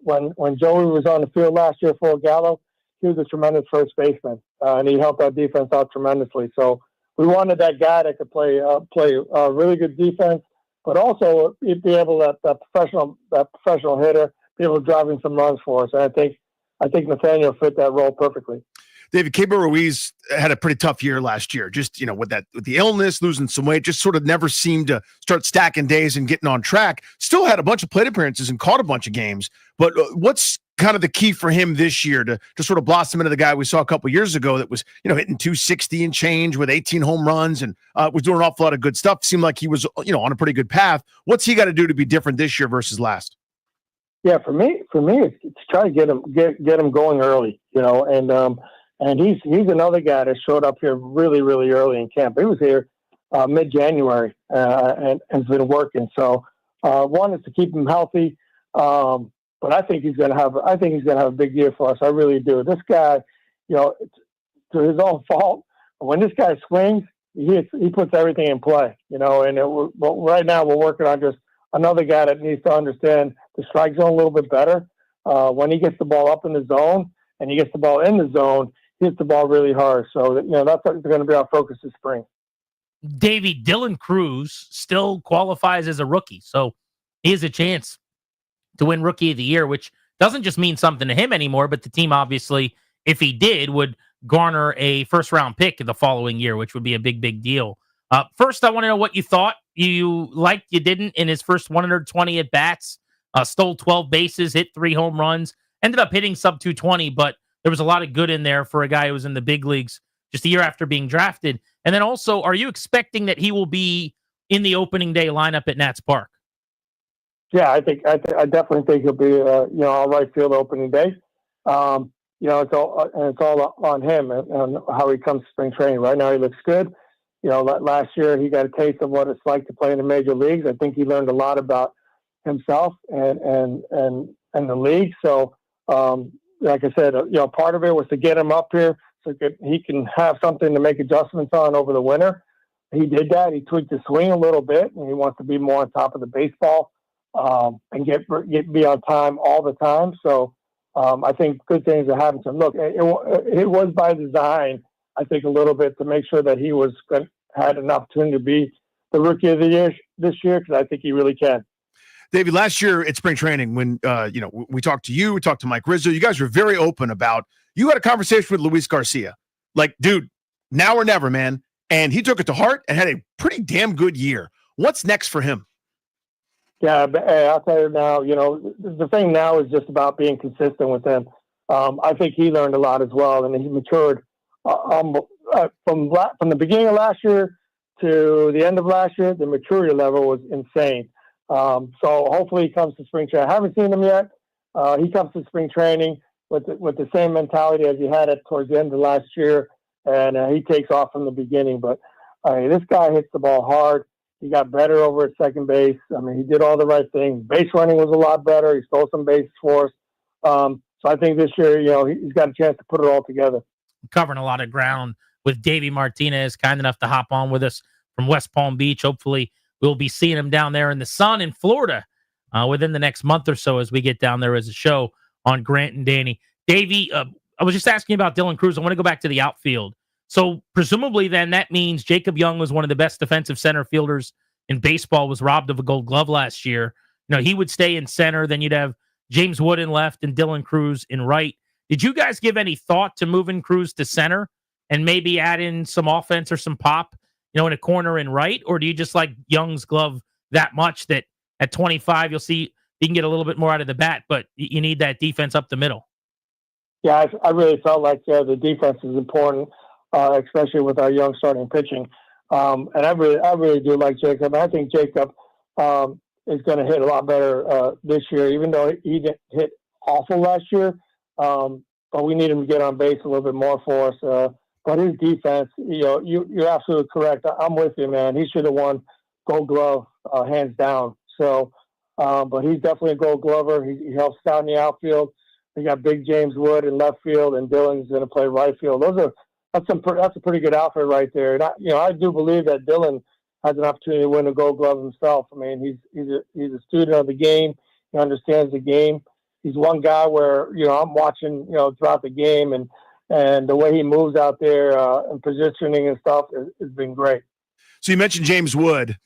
when Joey was on the field last year for Gallo, he was a tremendous first baseman, and he helped our defense out tremendously. So we wanted that guy that could play really good defense, but also be able to that professional hitter, be able to drive in some runs for us. And I think Nathaniel fit that role perfectly. David, Keibert Ruiz had a pretty tough year last year. Just, with the illness, losing some weight, just sort of never seemed to start stacking days and getting on track. Still had a bunch of plate appearances and caught a bunch of games. But what's kind of the key for him this year to sort of blossom into the guy we saw a couple years ago that was, hitting 260 and change with 18 home runs and was doing an awful lot of good stuff? Seemed like he was, on a pretty good path. What's he got to do to be different this year versus last? Yeah, for me, it's try to get him going early, and he's another guy that showed up here really, really early in camp. He was here mid-January and has been working. So one is to keep him healthy, but I think he's going to have a big year for us. I really do. This guy, to his own fault, when this guy swings, he puts everything in play. Right now we're working on just another guy that needs to understand the strike zone a little bit better. When he gets the ball up in the zone and he gets the ball in the zone, he hits the ball really hard. So, that's going to be our focus this spring. Davey, Dylan Cruz still qualifies as a rookie, so he has a chance to win Rookie of the Year, which doesn't just mean something to him anymore, but the team obviously, if he did, would garner a first-round pick the following year, which would be a big, big deal. First, I want to know what you thought. You liked, you didn't in his first 120 at-bats, stole 12 bases, hit 3 home runs, ended up hitting sub 220, but there was a lot of good in there for a guy who was in the big leagues just a year after being drafted. And then also, are you expecting that he will be in the opening day lineup at Nats Park? Yeah, I definitely think he'll be, all right field opening day. It's all on him and how he comes to spring training. Right now, he looks good. Last year he got a taste of what it's like to play in the major leagues. I think he learned a lot about himself and the league. So, like I said, part of it was to get him up here so he can have something to make adjustments on over the winter. He did that. He tweaked his swing a little bit, and he wants to be more on top of the baseball and be on time all the time. So I think good things are happening to him. Look, it was by design, I think, a little bit to make sure that he had an opportunity to be the Rookie of the Year this year, because I think he really can. David, last year at spring training, when we talked to you, we talked to Mike Rizzo, you guys were very open about, you had a conversation with Luis Garcia. Like, dude, now or never, man. And he took it to heart and had a pretty damn good year. What's next for him? Yeah, but, I'll tell you now, the thing now is just about being consistent with him. I think he learned a lot as well, and he matured from the beginning of last year to the end of last year. The maturity level was insane. So hopefully he comes to spring training. I haven't seen him yet. He comes to spring training with the same mentality as he had it towards the end of last year, and he takes off from the beginning. But this guy hits the ball hard. He got better over at second base. I mean, he did all the right things. Base running was a lot better. He stole some bases for us. So I think this year, he's got a chance to put it all together. Covering a lot of ground with Davey Martinez, kind enough to hop on with us from West Palm Beach. Hopefully we'll be seeing him down there in the sun in Florida within the next month or so as we get down there as a show on Grant and Danny. Davey, I was just asking about Dylan Cruz. I want to go back to the outfield. So presumably then that means Jacob Young was one of the best defensive center fielders in baseball, was robbed of a Gold Glove last year. He would stay in center. Then you'd have James Wood in left and Dylan Cruz in right. Did you guys give any thought to moving Cruz to center and maybe add in some offense or some pop, in a corner in right? Or do you just like Young's glove that much that at 25 you'll see he can get a little bit more out of the bat, but you need that defense up the middle? Yeah, I really felt like the defense is important, especially with our young starting pitching. And I really do like Jacob. I think Jacob is going to hit a lot better this year, even though he didn't hit awful last year. But we need him to get on base a little bit more for us. But his defense, you're absolutely correct. I'm with you, man. He should have won Gold Glove hands down. So, but he's definitely a Gold Glover. He helps out in the outfield. We got big James Wood in left field, and Dylan's going to play right field. That's a pretty good outfit right there. And I do believe that Dylan has an opportunity to win a Gold Glove himself. I mean, he's a student of the game. He understands the game. He's one guy where I'm watching throughout the game, and the way he moves out there and positioning and stuff has been great. So you mentioned James Wood,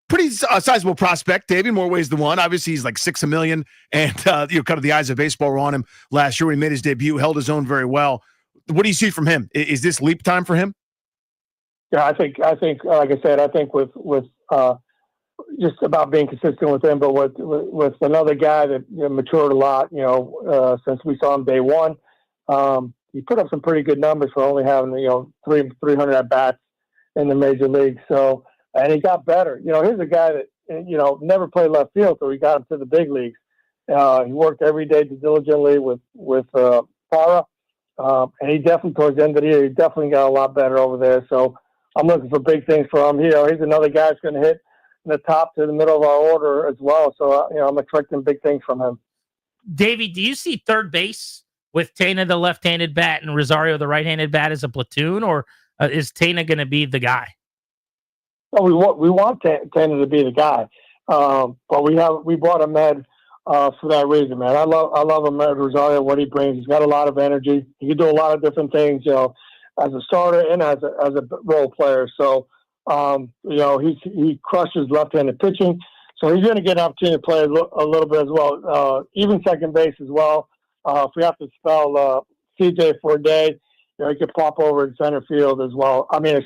pretty sizable prospect, Davey, more ways than one. Obviously, he's like $6 million, and kind of the eyes of baseball were on him last year when he made his debut, held his own very well. What do you see from him? Is this leap time for him? Yeah, I think, like I said, I think with just about being consistent with him, but with another guy that matured a lot, since we saw him day one. He put up some pretty good numbers for only having 300 at bats in the major league. So, and he got better. Here's a guy that never played left field, so he got him to the big leagues. He worked every day diligently with Para, and he definitely towards the end of the year he definitely got a lot better over there. So I'm looking for big things for him. He's another guy that's going to hit in the top to the middle of our order as well. So I'm expecting big things from him. Davey, do you see third base with Tena the left-handed bat and Rosario the right-handed bat as a platoon, or is Tena going to be the guy? Well, we want Tena to be the guy, but we brought Ahmed for that reason, man. I love Ahmed Rosario, what he brings. He's got a lot of energy. He can do a lot of different things, as a starter and as a role player. So He crushes left-handed pitching, so he's going to get an opportunity to play a little bit as well. Even second base as well. If we have to spell CJ for a day, he could pop over in center field as well. In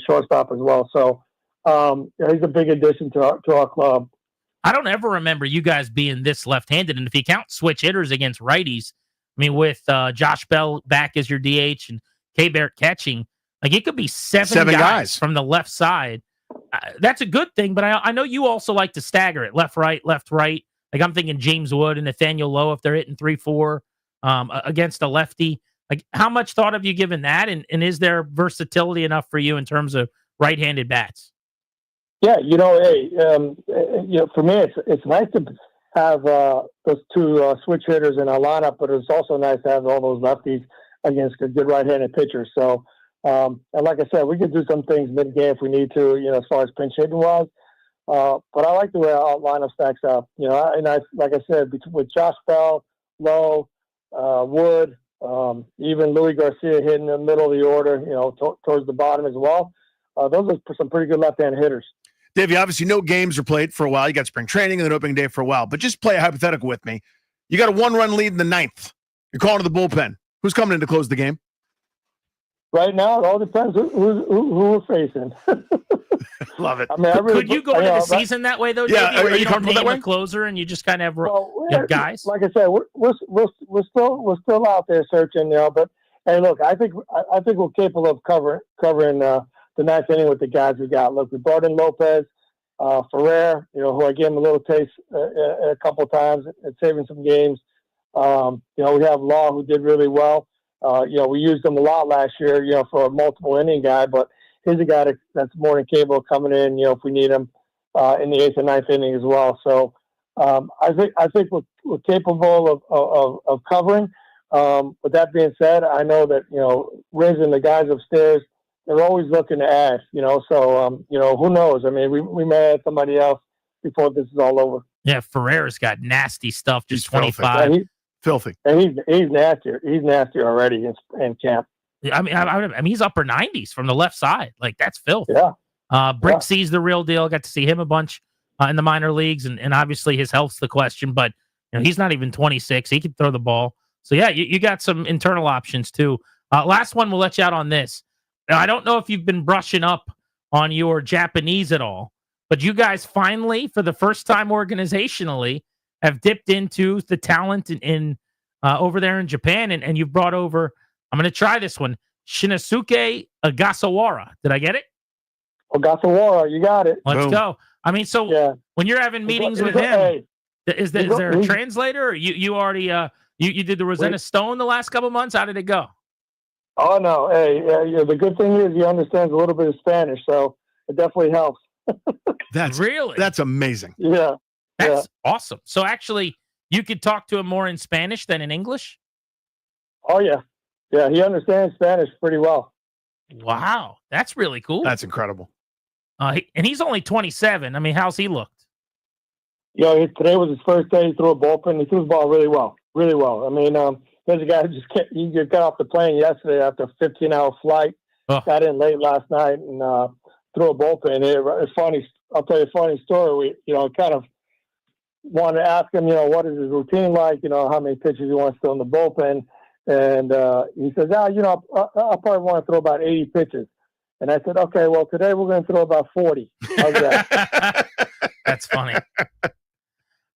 shortstop as well. So he's a big addition to our club. I don't ever remember you guys being this left-handed, and if you count switch hitters against righties, with Josh Bell back as your DH and K-Bear catching, like it could be seven guys from the left side. That's a good thing, but I know you also like to stagger it, left, right. Like I'm thinking James Wood and Nathaniel Lowe if they're hitting 3-4 against a lefty. Like how much thought have you given that, and is there versatility enough for you in terms of right-handed bats? Yeah, for me, it's nice to have those two switch hitters in our lineup, but it's also nice to have all those lefties against a good right-handed pitcher. So, and like I said, we could do some things mid-game if we need to, as far as pinch hitting was. But I like the way our lineup stacks up. Like I said, with Josh Bell, Lowe, Wood, even Louis Garcia hitting the middle of the order, towards the bottom as well. Those are some pretty good left-handed hitters. Davey, obviously no games are played for a while. You got spring training and then opening day for a while. But just play a hypothetical with me. You got a 1-run lead in the 9th. You're calling to the bullpen. Who's coming in to close the game? Right now, it all depends who we're facing. Love it. Could you go into the season that way, though, Yeah, Davey, where are you you don't comfortable name that way? a closer and you just kind of have guys? Like I said, we're still out there searching, But hey, look, I think we're capable of covering the 9th inning with the guys we got. Look, we brought in Lopez, Ferrer, who I gave him a little taste a couple of times and saving some games. We have Law, who did really well. We used him a lot last year, for a multiple inning guy, but he's a guy that's more than capable of coming in, if we need him in the 8th and 9th inning as well. So I think we're capable of covering. With that being said, I know that Riz and the guys upstairs, they're always looking to add. So who knows? We may add somebody else before this is all over. Yeah, Ferrera's got nasty stuff. Just 25. Filthy. And he's nasty. He's nasty already in camp. He's upper 90s from the left side. Like that's filth. Yeah. Bricksy's the real deal. Got to see him a bunch in the minor leagues, and obviously his health's the question. But he's not even 26. He can throw the ball. So yeah, you got some internal options too. Last one, we'll let you out on this. Now, I don't know if you've been brushing up on your Japanese at all, but you guys finally, for the first time organizationally, have dipped into the talent in over there in Japan, and you've brought over, I'm going to try this one, Shinosuke Ogasawara. Did I get it? Ogasawara, you got it. Let's go. When you're having meetings with him, is there a translator? Or you already you did the Rosetta Stone the last couple months? How did it go? Oh, no. Hey, the good thing is he understands a little bit of Spanish, so it definitely helps. That's amazing. Yeah. That's awesome. So actually, you could talk to him more in Spanish than in English? Oh, yeah. Yeah, he understands Spanish pretty well. Wow. That's really cool. That's incredible. And he's only 27. How's he looked? Today was his first day. He threw a bullpen. He threw the ball really well. Really well. There's a guy who he just got off the plane yesterday after a 15-hour flight. Got in late last night and threw a bullpen. It's funny. I'll tell you a funny story. We, kind of wanted to ask him, what is his routine like? How many pitches he wants to throw in the bullpen. And he says, I probably want to throw about 80 pitches. And I said, okay, well, today we're going to throw about 40. How's that? That's funny.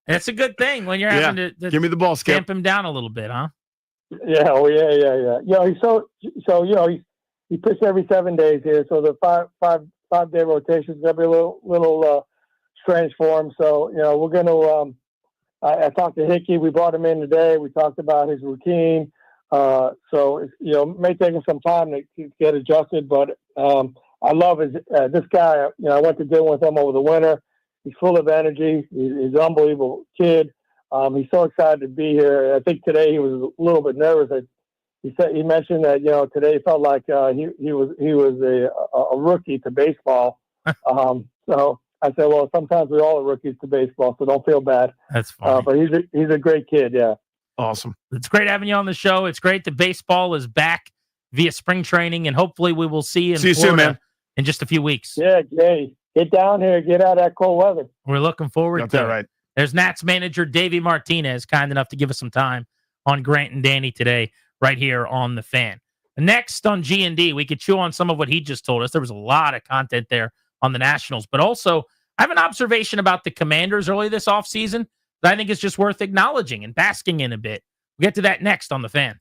That's a good thing when you're having to give me the ball, Skip. Stamp him down a little bit, huh? Yeah, he's he pitched every 7 days here, so the five-day rotation is going to be a little strange for him. So we're going to. I talked to Hickey. We brought him in today. We talked about his routine. So it may take him some time to get adjusted, but I love this guy. I went to dinner with him over the winter. He's full of energy. He's an unbelievable kid. He's so excited to be here. I think today he was a little bit nervous. He mentioned that today he felt like he was a rookie to baseball. So I said, well, sometimes we all are rookies to baseball, so don't feel bad. That's funny. But he's a great kid. Yeah. Awesome. It's great having you on the show. It's great that baseball is back via spring training, and hopefully we will see you in Florida soon, man. in just a few weeks. Yeah, Jay, get down here, get out of that cold weather. We're looking forward Got to that it. right. There's Nats manager Davey Martinez, kind enough to give us some time on Grant and Danny today, right here on The Fan. Next on G&D, we could chew on some of what he just told us. There was a lot of content there on the Nationals, but also I have an observation about the Commanders early this offseason that I think is just worth acknowledging and basking in a bit. We'll get to that next on The Fan.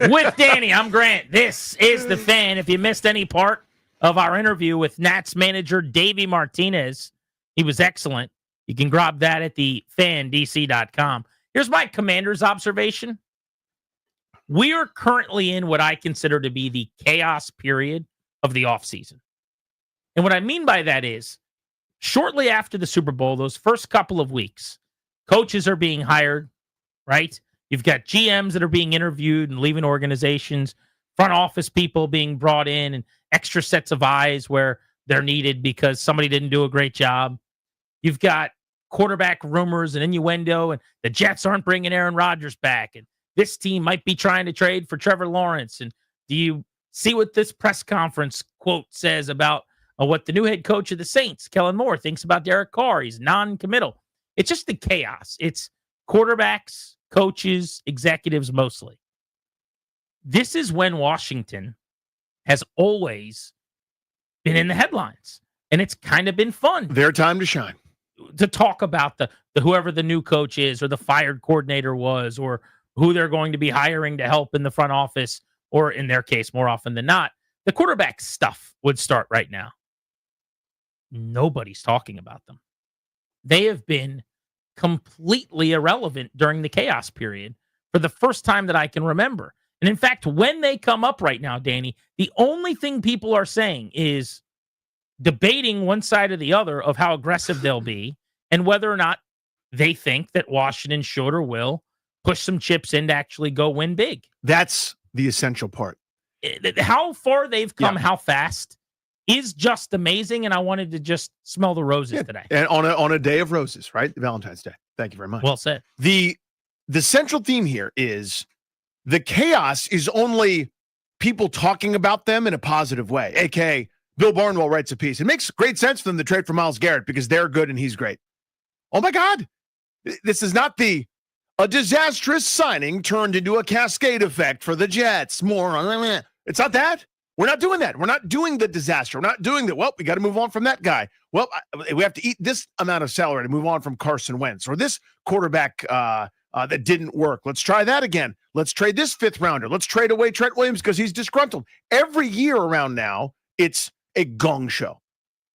With Danny, I'm Grant. This is The Fan. If you missed any part of our interview with Nats manager Davey Martinez, he was excellent. You can grab that at thefandc.com. Here's my Commander's observation. We are currently in what I consider to be the chaos period of the offseason. And what I mean by that is, shortly after the Super Bowl, those first couple of weeks, coaches are being hired, right? You've got GMs that are being interviewed and leaving organizations, front office people being brought in, and extra sets of eyes where they're needed because somebody didn't do a great job. You've got quarterback rumors and innuendo, and the Jets aren't bringing Aaron Rodgers back, and this team might be trying to trade for Trevor Lawrence. And do you see what this press conference quote says about what the new head coach of the Saints, Kellen Moore, thinks about Derek Carr? He's non-committal. It's just the chaos. It's quarterbacks, coaches, executives mostly. This is when Washington has always been in the headlines, and it's kind of been fun. Their time to shine. To talk about the whoever the new coach is, or the fired coordinator was, or who they're going to be hiring to help in the front office, or in their case, more often than not, the quarterback stuff would start right now. Nobody's talking about them. They have been completely irrelevant during the chaos period for the first time that I can remember. And in fact, when they come up right now, Danny, the only thing people are saying is debating one side or the other of how aggressive they'll be and whether or not they think that Washington should or will push some chips in to actually go win big. That's the essential part. How far they've come, how fast, is just amazing, and I wanted to just smell the roses today. And on a day of roses, right? Valentine's Day. Thank you very much. Well said. The central theme here is the chaos is only people talking about them in a positive way, aka Bill Barnwell writes a piece. It makes great sense for them to trade for Myles Garrett because they're good and he's great. Oh my God. This is not a disastrous signing turned into a cascade effect for the Jets. More. It's not that. We're not doing that. We're not doing the disaster. We're not doing that. Well, we got to move on from that guy. Well, we have to eat this amount of salary to move on from Carson Wentz or this quarterback that didn't work. Let's try that again. Let's trade this fifth rounder. Let's trade away Trent Williams because he's disgruntled. Every year around now, it's a gong show.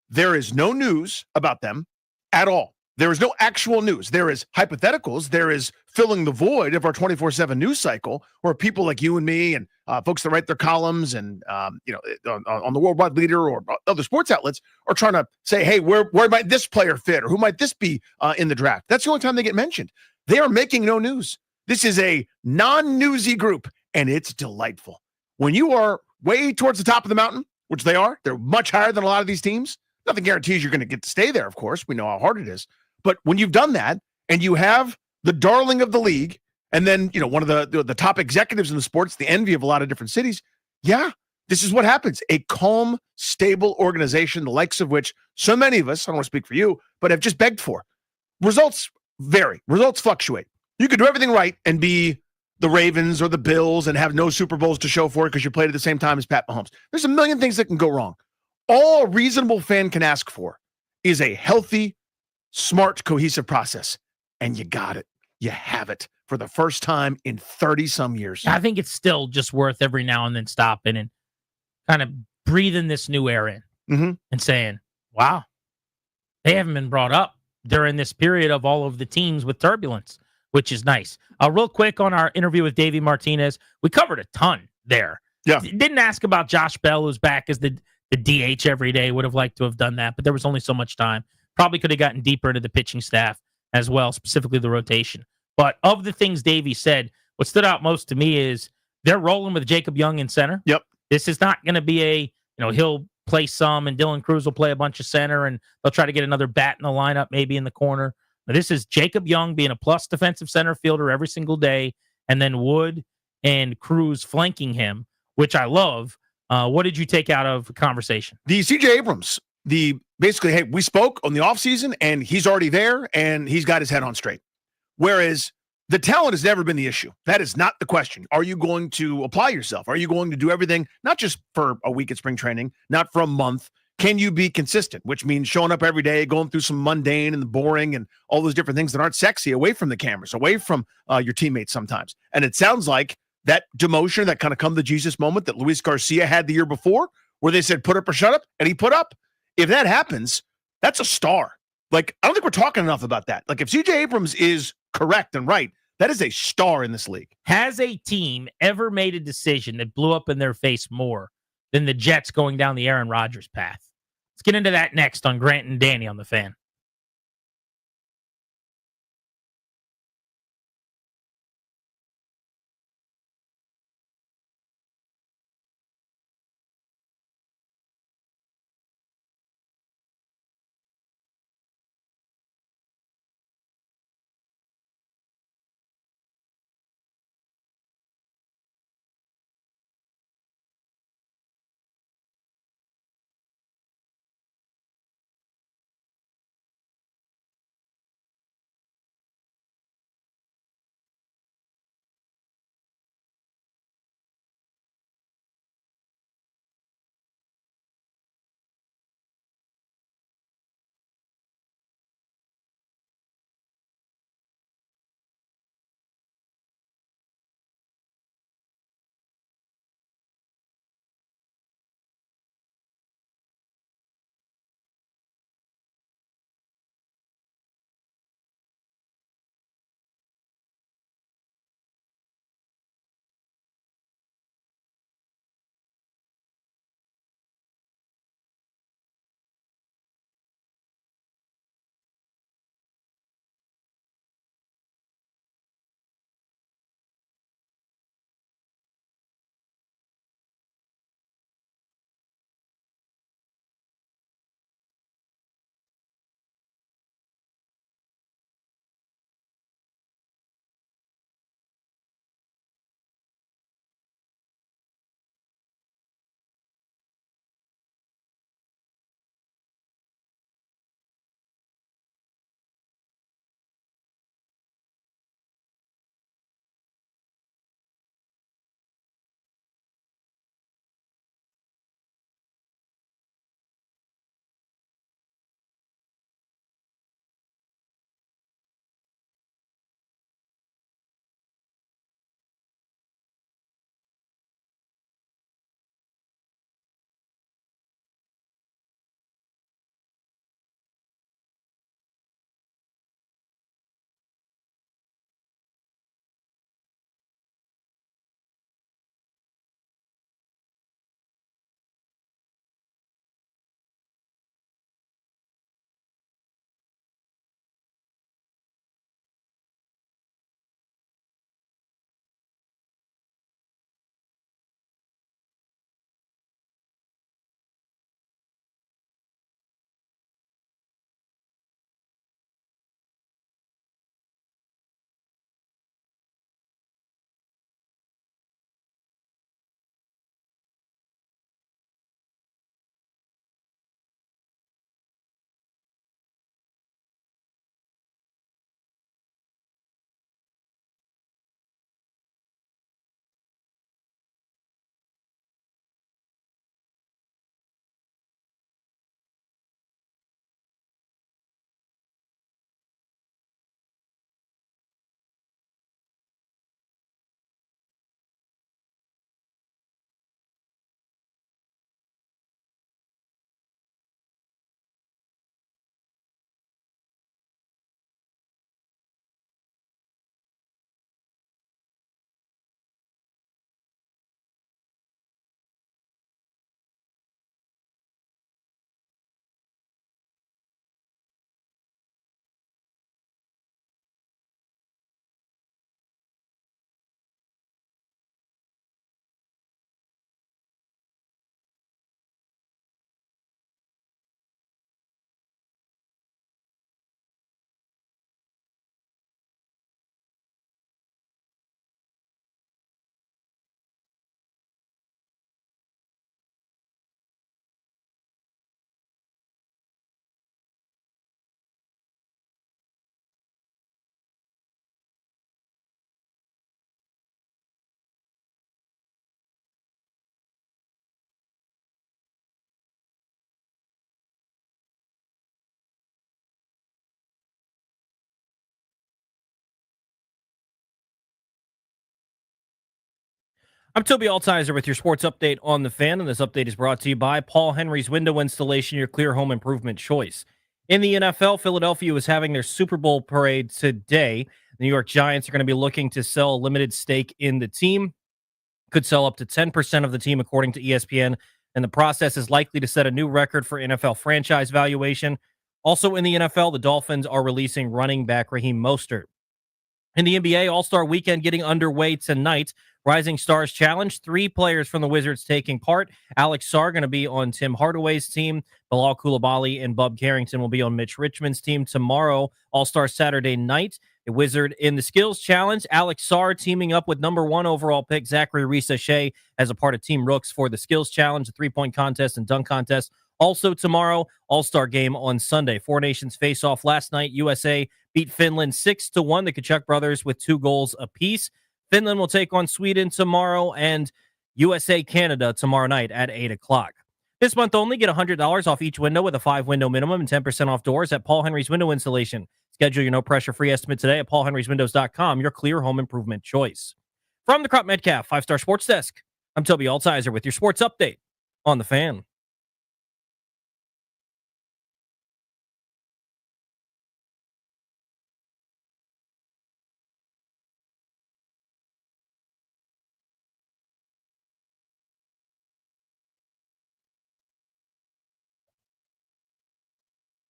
There is no news about them at all. There is no actual news. There is hypotheticals. There is filling the void of our 24/7 news cycle where people like you and me and folks that write their columns and, on the Worldwide Leader or other sports outlets are trying to say, hey, where might this player fit or who might this be in the draft? That's the only time they get mentioned. They are making no news. This is a non-newsy group, and it's delightful. When you are way towards the top of the mountain, which they are, they're much higher than a lot of these teams. Nothing guarantees you're going to get to stay there, of course. We know how hard it is. But when you've done that and you have the darling of the league and then, one of the top executives in the sports, the envy of a lot of different cities, this is what happens. A calm, stable organization, the likes of which so many of us, I don't want to speak for you, but have just begged for. Results vary. Results fluctuate. You could do everything right and be the Ravens or the Bills and have no Super Bowls to show for it because you played at the same time as Pat Mahomes. There's a million things that can go wrong. All a reasonable fan can ask for is a healthy, smart, cohesive process. And you got it. You have it for the first time in 30-some years. I think it's still just worth every now and then stopping and kind of breathing this new air in and saying, wow, they haven't been brought up during this period of all of the teams with turbulence, which is nice. Real quick on our interview with Davey Martinez, we covered a ton there. Yeah. Didn't ask about Josh Bell, who's back as the DH every day. Would have liked to have done that, but there was only so much time. Probably could have gotten deeper into the pitching staff as well, specifically the rotation. But of the things Davey said, what stood out most to me is they're rolling with Jacob Young in center. Yep. This is not going to be he'll play some and Dylan Cruz will play a bunch of center and they'll try to get another bat in the lineup, maybe in the corner. Now, this is Jacob Young being a plus defensive center fielder every single day, and then Wood and Cruz flanking him, which I love. What did you take out of the conversation? The CJ Abrams, basically, hey, we spoke on the offseason and he's already there and he's got his head on straight. Whereas the talent has never been the issue. That is not the question. Are you going to apply yourself? Are you going to do everything, not just for a week at spring training, not for a month? Can you be consistent, which means showing up every day, going through some mundane and the boring and all those different things that aren't sexy away from the cameras, away from your teammates sometimes. And it sounds like that demotion, that kind of come to Jesus moment that Luis Garcia had the year before, where they said, put up or shut up, and he put up. If that happens, that's a star. Like, I don't think we're talking enough about that. Like, if CJ Abrams is correct and right, that is a star in this league. Has a team ever made a decision that blew up in their face more than the Jets going down the Aaron Rodgers path? Let's get into that next on Grant and Danny on the Fan. I'm Toby Altizer with your sports update on the Fan, and this update is brought to you by Paul Henry's Window Installation, your clear home improvement choice. In the NFL, Philadelphia is having their Super Bowl parade today. The New York Giants are going to be looking to sell a limited stake in the team. Could sell up to 10% of the team, according to ESPN, and the process is likely to set a new record for NFL franchise valuation. Also in the NFL, the Dolphins are releasing running back Raheem Mostert. In the NBA, All-Star Weekend getting underway tonight. Rising Stars Challenge, 3 players from the Wizards taking part. Alex Sarr going to be on Tim Hardaway's team. Bilal Coulibaly and Bub Carrington will be on Mitch Richmond's team tomorrow. All-Star Saturday night, a Wizard in the Skills Challenge. Alex Sarr teaming up with number 1 overall pick Zachary Reese-Shea as a part of Team Rooks for the Skills Challenge, a 3-point contest and dunk contest. Also tomorrow, All-Star Game on Sunday. 4 nations face off last night. USA beat Finland 6-1. The Kachuk brothers with 2 goals apiece. Finland will take on Sweden tomorrow, and USA-Canada tomorrow night at 8 o'clock. This month only, get $100 off each window with a 5-window minimum and 10% off doors at Paul Henry's Window Installation. Schedule your no-pressure free estimate today at paulhenryswindows.com, your clear home improvement choice. From the Crop Metcalf 5-Star Sports Desk, I'm Toby Altizer with your sports update on the Fan.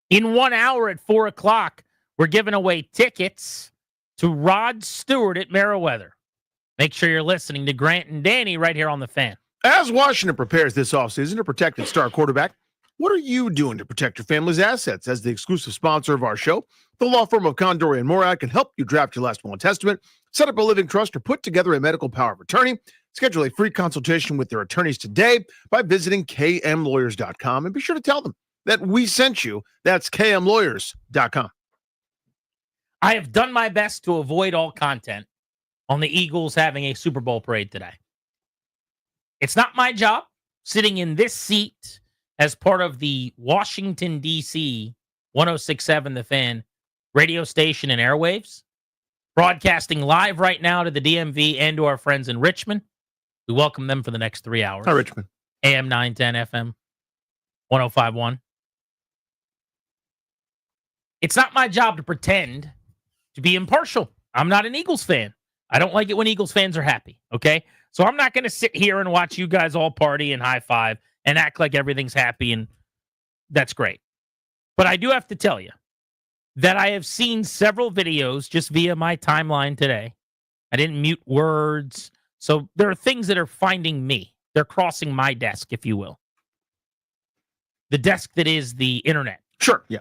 In 1 hour at 4 o'clock, we're giving away tickets to Rod Stewart at Meriwether. Make sure you're listening to Grant and Danny right here on the Fan. As Washington prepares this offseason to protect its star quarterback, what are you doing to protect your family's assets? As the exclusive sponsor of our show, the law firm of Condori and Morad can help you draft your last will and testament, set up a living trust, or put together a medical power of attorney. Schedule a free consultation with their attorneys today by visiting kmlawyers.com, and be sure to tell them that we sent you. That's kmlawyers.com. I have done my best to avoid all content on the Eagles having a Super Bowl parade today. It's not my job sitting in this seat as part of the Washington, D.C. 106.7 The Fan radio station and airwaves, broadcasting live right now to the DMV and to our friends in Richmond. We welcome them for the next 3 hours. Hi, Richmond. AM 910, FM 105.1. It's not my job to pretend to be impartial. I'm not an Eagles fan. I don't like it when Eagles fans are happy, okay? So I'm not going to sit here and watch you guys all party and high five and act like everything's happy, and that's great. But I do have to tell you that I have seen several videos just via my timeline today. I didn't mute words. So there are things that are finding me. They're crossing my desk, if you will. The desk that is the internet. Sure, yeah.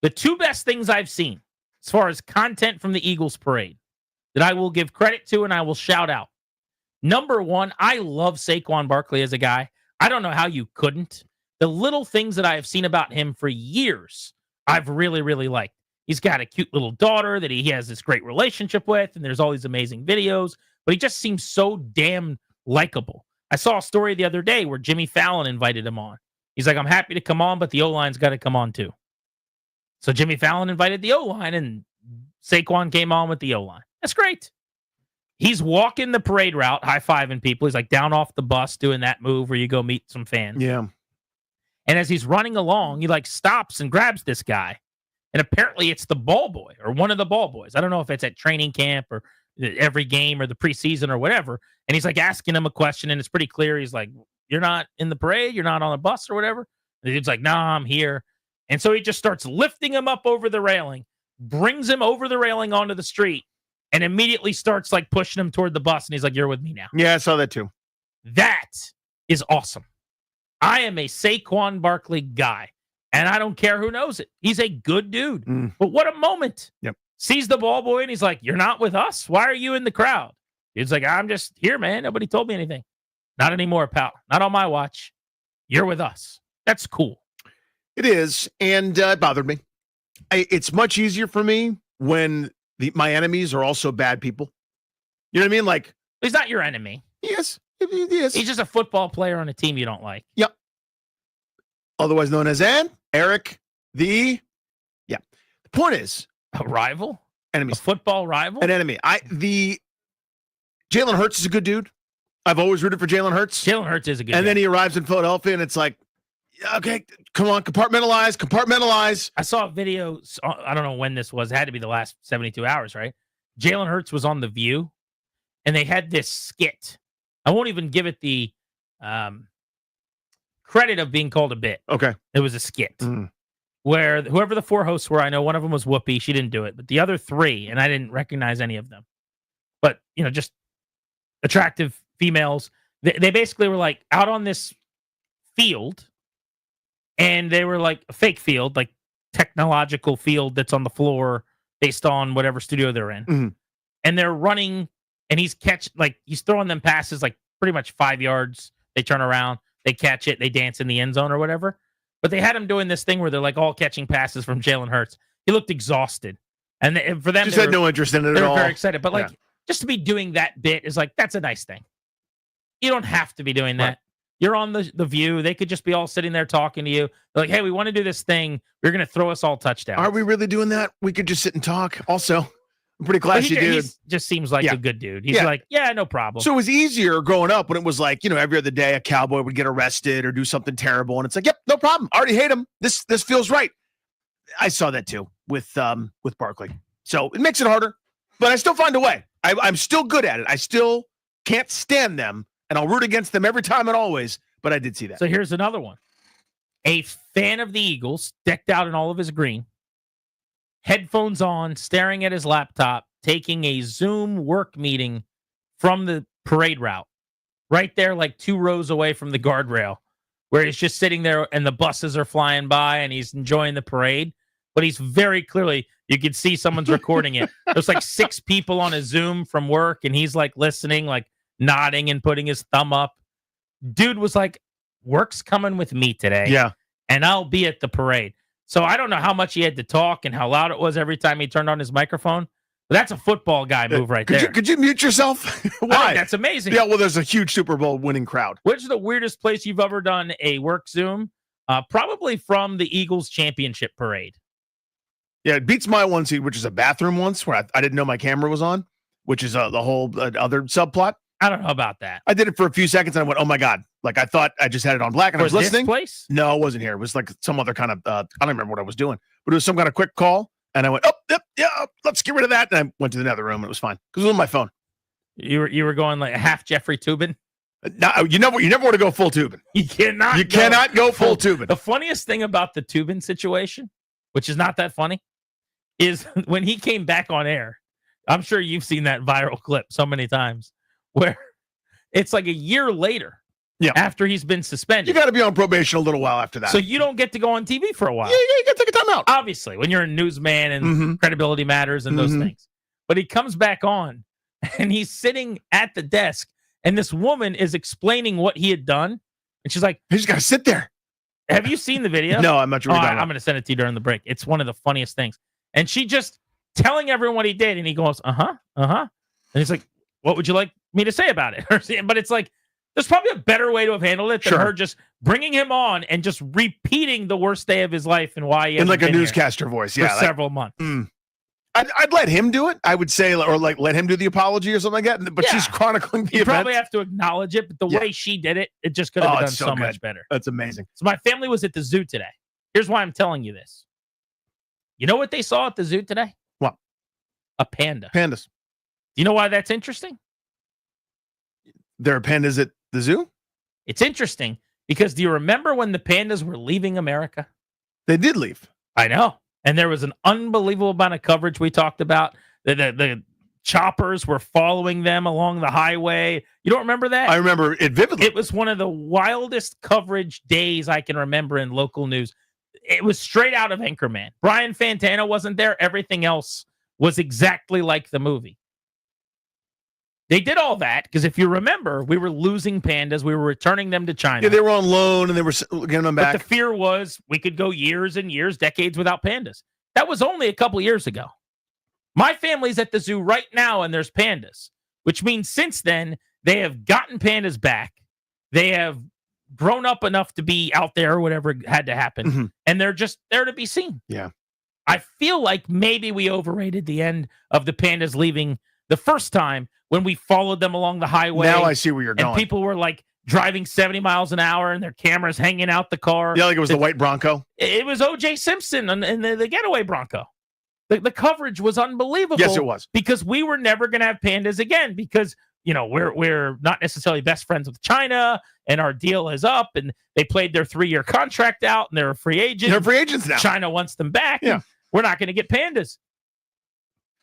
The 2 best things I've seen as far as content from the Eagles parade that I will give credit to and I will shout out. Number 1, I love Saquon Barkley as a guy. I don't know how you couldn't. The little things that I have seen about him for years, I've really, really liked. He's got a cute little daughter that he has this great relationship with, and there's all these amazing videos, but he just seems so damn likable. I saw a story the other day where Jimmy Fallon invited him on. He's like, I'm happy to come on, but the O-line's got to come on too. So Jimmy Fallon invited the O-line, and Saquon came on with the O-line. That's great. He's walking the parade route, high-fiving people. He's like down off the bus doing that move where you go meet some fans. Yeah. And as he's running along, he like stops and grabs this guy. And apparently it's the ball boy or one of the ball boys. I don't know if it's at training camp or every game or the preseason or whatever. And he's like asking him a question, and it's pretty clear. He's like, you're not in the parade? You're not on a bus or whatever? And the dude's like, nah, I'm here. And so he just starts lifting him up over the railing, brings him over the railing onto the street, and immediately starts like pushing him toward the bus. And he's like, you're with me now. Yeah, I saw that too. That is awesome. I am a Saquon Barkley guy, and I don't care who knows it. He's a good dude. But what a moment. Yep. Sees the ball boy, and he's like, you're not with us? Why are you in the crowd? Dude's like, I'm just here, man. Nobody told me anything. Not anymore, pal. Not on my watch. You're with us. That's cool. It is, and it bothered me. It's much easier for me when my enemies are also bad people. You know what I mean? Like, he's not your enemy. Yes, he is. He's just a football player on a team you don't like. Yep. Otherwise known as Eric the. Yeah. The point is, a rival, enemy, a football rival, an enemy. Jalen Hurts is a good dude. I've always rooted for Jalen Hurts. Jalen Hurts is a good And guy. then he arrives in Philadelphia, and it's like, okay, come on, compartmentalize. I saw a video. I don't know when this was. It had to be the last 72 hours, right? Jalen Hurts was on The View, and they had this skit. I won't even give it the credit of being called a bit. Okay. It was a skit where whoever the 4 hosts were, I know one of them was Whoopi. She didn't do it. But the other 3, and I didn't recognize any of them. But, just attractive females. They basically were like out on this field, and they were like a fake field, like technological field that's on the floor based on whatever studio they're in. And they're running, and he's throwing them passes like pretty much 5 yards. They turn around, they catch it, they dance in the end zone or whatever. But they had him doing this thing where they're like all catching passes from Jalen Hurts. He looked exhausted. And for them, Just had no interest in it at all. They were very excited. But just to be doing that bit is like, that's a nice thing. You don't have to be doing that. Right. You're on the View. They could just be all sitting there talking to you. They're like, hey, we want to do this thing. You're going to throw us all touchdowns. Are we really doing that? We could just sit and talk. Also, I'm pretty classy dude. He just seems like a good dude. He's like, yeah, no problem. So it was easier growing up when it was like, every other day a cowboy would get arrested or do something terrible. And it's like, yep, no problem. I already hate him. This feels right. I saw that too with Barkley. So it makes it harder, but I still find a way. I'm still good at it. I still can't stand them, and I'll root against them every time and always, but I did see that. So here's another one. A fan of the Eagles, decked out in all of his green, headphones on, staring at his laptop, taking a Zoom work meeting from the parade route, right there like 2 rows away from the guardrail, where he's just sitting there and the buses are flying by and he's enjoying the parade. But he's very clearly, you can see someone's recording it. There's like 6 people on a Zoom from work, and he's like listening, like nodding and putting his thumb up. Dude was like, work's coming with me today. Yeah. And I'll be at the parade. So I don't know how much he had to talk and how loud it was every time he turned on his microphone. But that's a football guy move right there. Could you mute yourself? Why? That's amazing. Yeah, well, there's a huge Super Bowl winning crowd. Which is the weirdest place you've ever done a work Zoom? Probably from the Eagles championship parade. Yeah, it beats my one seat, which is a bathroom once where I didn't know my camera was on, which is the whole other subplot. I don't know about that. I did it for a few seconds and I went, oh my God. Like I thought I just had it on black and I was listening. Place? No, it wasn't here. It was like some other kind of, I don't remember what I was doing, but it was some kind of quick call. And I went, let's get rid of that. And I went to the other room and it was fine because it was on my phone. You were going like a half Jeffrey Tubin? No, you never want to go full Tubin. You cannot. You cannot go full Tubin. The funniest thing about the Tubin situation, which is not that funny, is when he came back on air. I'm sure you've seen that viral clip so many times where it's like a year later after he's been suspended. You got to be on probation a little while after that. So you don't get to go on TV for a while. Yeah, you got to take a time out. Obviously, when you're a newsman and credibility matters and those things. But he comes back on and he's sitting at the desk and this woman is explaining what he had done. And she's like, you just got to sit there. Have you seen the video? No, I'm not sure. I'm going to send it to you during the break. It's one of the funniest things. And she just telling everyone what he did. And he goes, And he's like, what would you like me to say about it? But it's like, there's probably a better way to have handled it than her just bringing him on and just repeating the worst day of his life and why he in like a been newscaster voice. for several months. I'd let him do it. I would say, or like let him do the apology or something like that. But she's chronicling the You event. probably have to acknowledge it, but the way she did it, it just could have been done it's so good. much better. That's amazing. So my family was at the zoo today. Here's why I'm telling you this. You know what they saw at the zoo today? What? A panda. Pandas. Do you know why that's interesting? There are pandas at the zoo? It's interesting because do you remember when the pandas were leaving America? They did leave. I know. And there was an unbelievable amount of coverage we talked about. The choppers were following them along the highway. You don't remember that? I remember it vividly. It was one of the wildest coverage days I can remember in local news. It was straight out of Anchorman. Brian Fantano wasn't there. Everything else was exactly like the movie. They did all that because if you remember, we were losing pandas. We were returning them to China. Yeah, they were on loan and they were getting them back. But the fear was we could go years and years, decades without pandas. That was only a couple years ago. My family's at the zoo right now and there's pandas, which means since then they have gotten pandas back. They have grown up enough to be out there or whatever had to happen. And they're just there to be seen. Yeah. I feel like maybe we overrated the end of the pandas leaving the first time when we followed them along the highway. Now I see where you're going. And people were like driving 70 miles an hour and their cameras hanging out the car. Yeah, like it was the white Bronco. It was O.J. Simpson and the getaway Bronco. The coverage was unbelievable. Yes, it was. Because we were never going to have pandas again because, we're not necessarily best friends with China and our deal is up and they played their 3-year contract out and they're a free agent. They're free agents now. China wants them back. Yeah. We're not going to get pandas.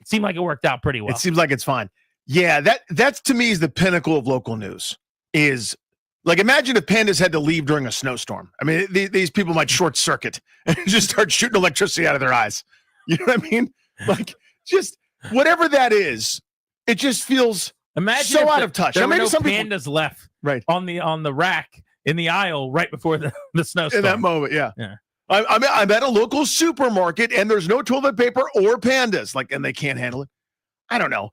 It seemed like it worked out pretty well. It seems like it's fine. Yeah, that's to me is the pinnacle of local news. Is like, imagine if pandas had to leave during a snowstorm. I mean, these people might short circuit and just start shooting electricity out of their eyes. You know what I mean? Like, just whatever that is, it just feels so out of touch. There were Maybe no some pandas left right on the rack in the aisle right before the snowstorm. In that moment, yeah. Yeah. I'm at a local supermarket and there's no toilet paper or pandas, and they can't handle it. I don't know.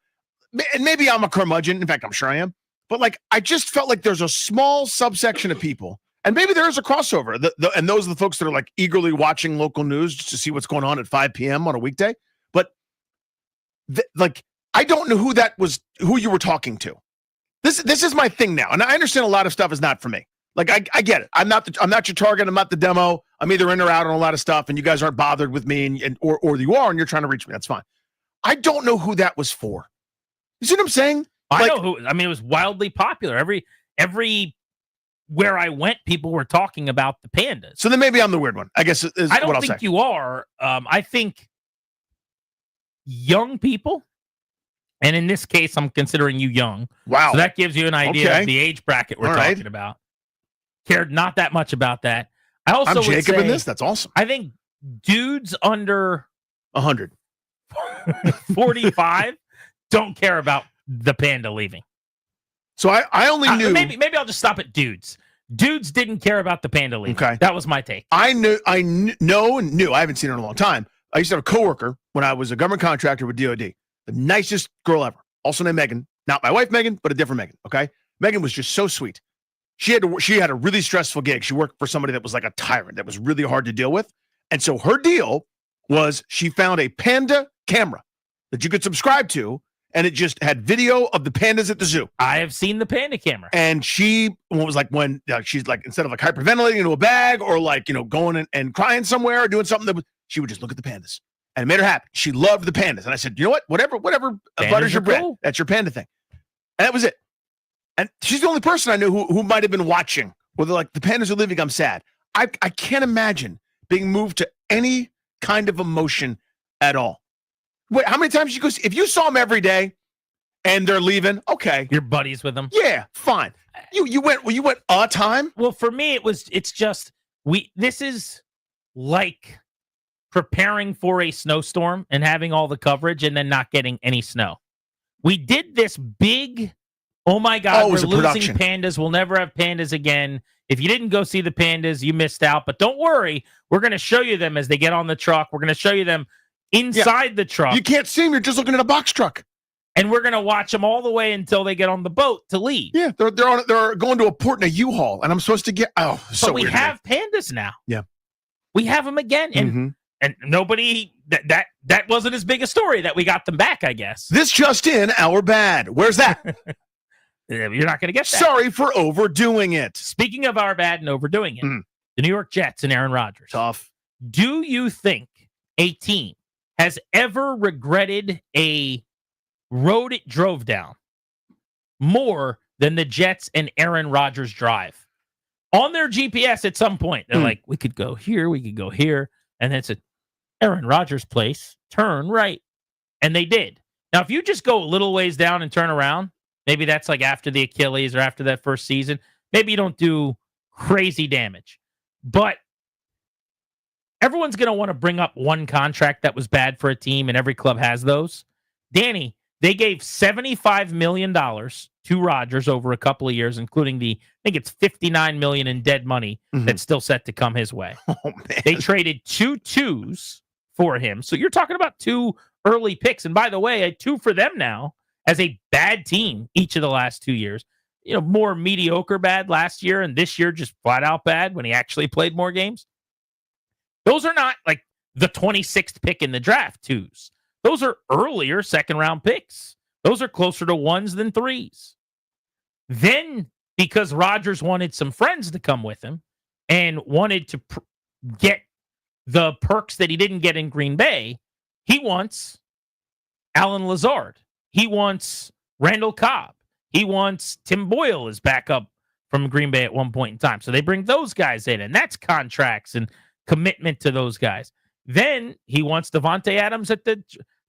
And maybe I'm a curmudgeon. In fact, I'm sure I am. But I just felt like there's a small subsection of people, and maybe there is a crossover. And those are the folks that are eagerly watching local news just to see what's going on at 5 p.m. on a weekday. But I don't know who you were talking to. This is my thing now, and I understand a lot of stuff is not for me. I get it. I'm not your target. I'm not the demo. I'm either in or out on a lot of stuff, and you guys aren't bothered with me, or you are, and you're trying to reach me. That's fine. I don't know who that was for. You see what I'm saying? I know who. I mean, it was wildly popular. Every where I went, people were talking about the pandas. So then maybe I'm the weird one, I guess. I don't think you are. I think young people, and in this case, I'm considering you young. Wow. So that gives you an idea of the age bracket we're All right. talking about. Cared not that much about that. I also I'm would Jacob say, in this. That's awesome. I think dudes under 100, 45 don't care about the panda leaving. So I only knew. Maybe I'll just stop at dudes. Dudes didn't care about the panda leaving. Okay. That was my take. I knew. I haven't seen her in a long time. I used to have a coworker when I was a government contractor with DoD. The nicest girl ever. Also named Megan. Not my wife Megan, but a different Megan. Okay. Megan was just so sweet. She had a really stressful gig. She worked for somebody that was like a tyrant that was really hard to deal with. And so her deal was she found a panda camera that you could subscribe to, and it just had video of the pandas at the zoo. I have seen the panda camera. And she's instead of hyperventilating into a bag or going and crying somewhere or doing something, she would just look at the pandas. And it made her happy. She loved the pandas. And I said, you know what? Whatever butters your bread. Cool. That's your panda thing. And that was it. And she's the only person I knew who might have been watching. Where they're like, the pandas are leaving, I'm sad. I can't imagine being moved to any kind of emotion at all. Wait, how many times if you saw them every day and they're leaving, okay. You're buddies with them? Yeah, fine. You went a time? Well, for me, this is like preparing for a snowstorm and having all the coverage and then not getting any snow. We did this big, oh my God, we're losing pandas. We'll never have pandas again. If you didn't go see the pandas, you missed out. But don't worry, we're going to show you them as they get on the truck. We're going to show you them inside the truck. You can't see them. You're just looking at a box truck. And we're going to watch them all the way until they get on the boat to leave. Yeah, they're going to a port in a U-Haul, and I'm supposed to get. Oh, so but we weird have pandas now. Yeah, we have them again, and nobody that wasn't as big a story that we got them back. I guess this just in, our bad. Where's that? You're not going to get that. Sorry for overdoing it. Speaking of our bad and overdoing it, the New York Jets and Aaron Rodgers. Tough. Do you think a team has ever regretted a road it drove down more than the Jets and Aaron Rodgers drive? On their GPS at some point, they're like, we could go here, we could go here. And then it's a Aaron Rodgers place, turn right. And they did. Now, if you just go a little ways down and turn around, maybe that's like after the Achilles or after that first season, maybe you don't do crazy damage. But everyone's going to want to bring up one contract that was bad for a team, and every club has those. Danny, they gave $75 million to Rodgers over a couple of years, including I think it's $59 million in dead money that's still set to come his way. Oh, man. They traded 2 twos for him. So you're talking about 2 early picks. And by the way, a 2 for them now as a bad team each of the last 2 years. More mediocre bad last year, and this year just flat out bad when he actually played more games. Those are not like the 26th pick in the draft 2s. Those are earlier second-round picks Those are closer to 1s than 3s. Then, because Rodgers wanted some friends to come with him and wanted to get the perks that he didn't get in Green Bay, he wants Alan Lazard. He wants Randall Cobb. He wants Tim Boyle as backup from Green Bay at one point in time. So they bring those guys in, and that's contracts and commitment to those guys. Then he wants Devontae Adams at the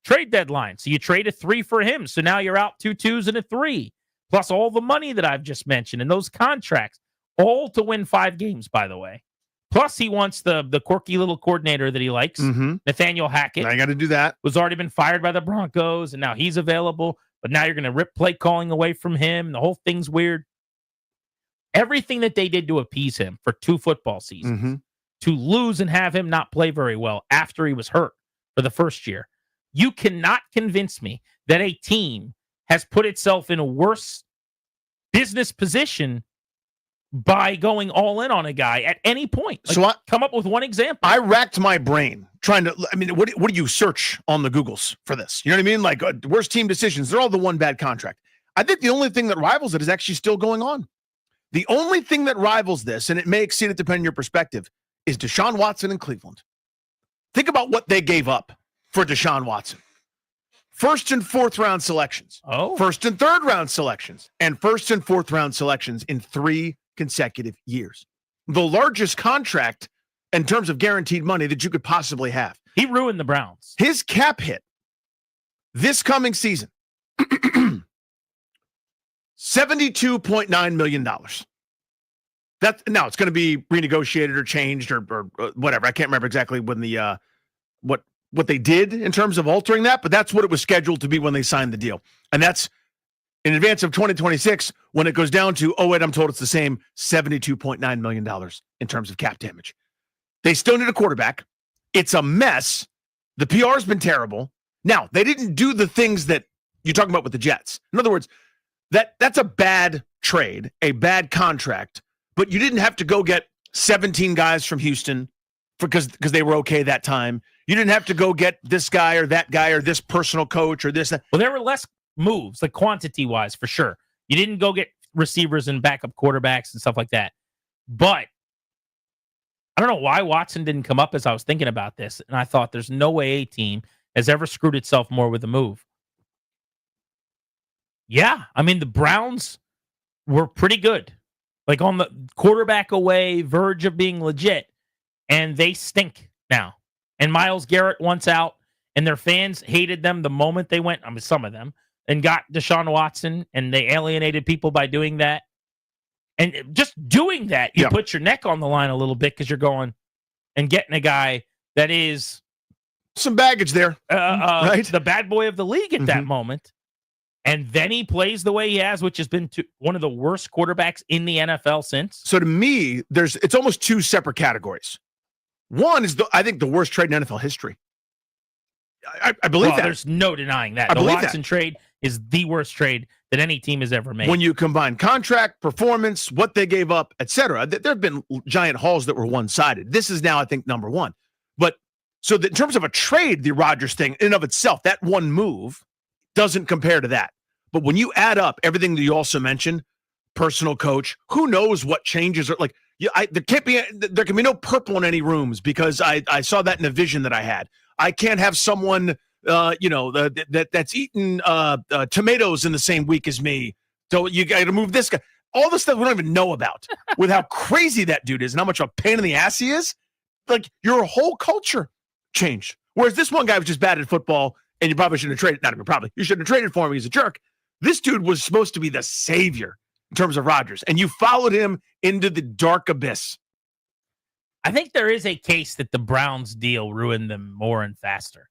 trade deadline. So you trade a 3 for him. So now you're out 2 2s and a 3, plus all the money that I've just mentioned and those contracts, all to win 5 games, by the way. Plus, he wants the quirky little coordinator that he likes, Nathaniel Hackett. Now you got to do that. Who's already been fired by the Broncos, and now he's available. But now you're going to rip play calling away from him. The whole thing's weird. Everything that they did to appease him for 2 football seasons, to lose and have him not play very well after he was hurt for the first year. You cannot convince me that a team has put itself in a worse business position by going all in on a guy at any point. Like, So come up with one example. I racked my brain trying to, what do you search on the Googles for this? You know what I mean? Like, worst team decisions. They're all the one bad contract. I think the only thing that rivals it is actually still going on. The only thing that rivals this, and it may exceed it depending on your perspective, is Deshaun Watson in Cleveland. Think about what they gave up for Deshaun Watson. 1st and 4th round selections. 1st and 3rd round selections. And 1st and 4th round selections in 3 consecutive years. The largest contract in terms of guaranteed money that you could possibly have. He ruined the Browns. His cap hit this coming season, $72.9 million. Now it's going to be renegotiated or changed or whatever. I can't remember exactly when the what they did in terms of altering that, but that's what it was scheduled to be when they signed the deal. And that's in advance of 2026 when it goes down to, I'm told it's the same $72.9 million in terms of cap damage. They still need a quarterback. It's a mess. The PR's been terrible. Now, they didn't do the things that you're talking about with the Jets. In other words, that's a bad trade, a bad contract, but you didn't have to go get 17 guys from Houston because they were okay that time. You didn't have to go get this guy or that guy or this personal coach or this. Well, there were less moves, like quantity-wise, for sure. You didn't go get receivers and backup quarterbacks and stuff like that. But I don't know why Watson didn't come up as I was thinking about this, and I thought there's no way a team has ever screwed itself more with a move. Yeah, I mean, the Browns were pretty good. Like on the quarterback away, verge of being legit, and they stink now. And Myles Garrett wants out, and their fans hated them the moment they went, some of them, and got Deshaun Watson, and they alienated people by doing that. And just doing that, you put your neck on the line a little bit because you're going and getting a guy that is some baggage there, right? The bad boy of the league at that moment. And then he plays the way he has, which has been one of the worst quarterbacks in the NFL since. So to me, it's almost 2 separate categories. One is, I think, the worst trade in NFL history. I believe that. There's no denying that. The Watson trade is the worst trade that any team has ever made. When you combine contract, performance, what they gave up, etc., there have been giant hauls that were one-sided. This is now, I think, number 1. But so in terms of a trade, the Rodgers thing, in and of itself, that one move doesn't compare to that. But when you add up everything that you also mentioned, personal coach, who knows what changes are like. There can be no purple in any rooms because I saw that in a vision that I had. I can't have someone that's eaten tomatoes in the same week as me. So you got to move this guy. All the stuff we don't even know about with how crazy that dude is and how much of a pain in the ass he is. Like your whole culture changed. Whereas this one guy was just bad at football and you probably shouldn't have traded. Not even probably. You shouldn't have traded for him. He's a jerk. This dude was supposed to be the savior in terms of Rodgers, and you followed him into the dark abyss. I think there is a case that the Browns deal ruined them more and faster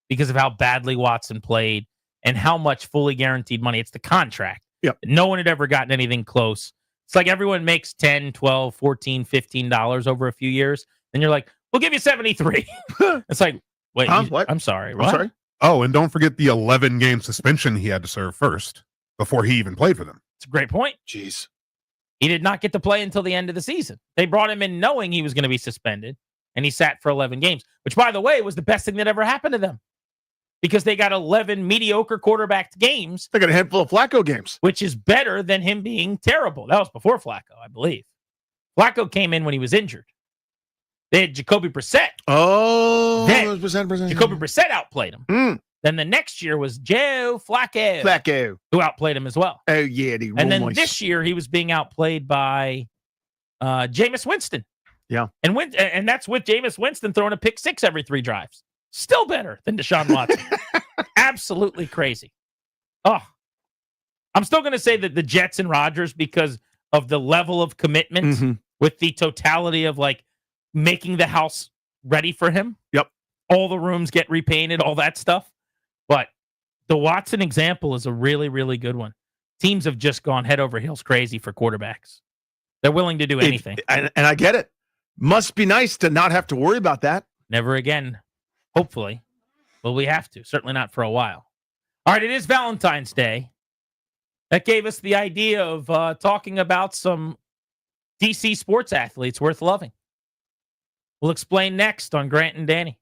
because of how badly Watson played and how much fully guaranteed money. It's the contract. Yep. No one had ever gotten anything close. It's like everyone makes $10, $12, $14, $15 over a few years, and you're like, we'll give you 73. It's like, wait, what? I'm sorry. What? I'm sorry. Oh, and don't forget the 11-game suspension he had to serve first before he even played for them. It's a great point. Jeez. He did not get to play until the end of the season. They brought him in knowing he was going to be suspended, and he sat for 11 games, which, by the way, was the best thing that ever happened to them. because they got 11 mediocre quarterbacked games. They got a handful of Flacco games, which is better than him being terrible. That was before Flacco, I believe. Flacco came in when he was injured. They had Jacoby Brissett. Oh, Then Brissett. Jacoby Brissett outplayed him. Then the next year was Joe Flacco, who outplayed him as well. Oh, yeah. And then this year he was being outplayed by Jameis Winston. Yeah. And that's with Jameis Winston throwing a pick six every 3 drives. Still better than Deshaun Watson. Absolutely crazy. Oh, I'm still going to say that the Jets and Rodgers, because of the level of commitment with the totality of like making the house ready for him. Yep. All the rooms get repainted, all that stuff. But the Watson example is a really, really good one. Teams have just gone head over heels crazy for quarterbacks. They're willing to do anything. And I get it. Must be nice to not have to worry about that. Never again, hopefully. Well, we have to. Certainly not for a while. All right, it is Valentine's Day. That gave us the idea of talking about some DC sports athletes worth loving. We'll explain next on Grant and Danny.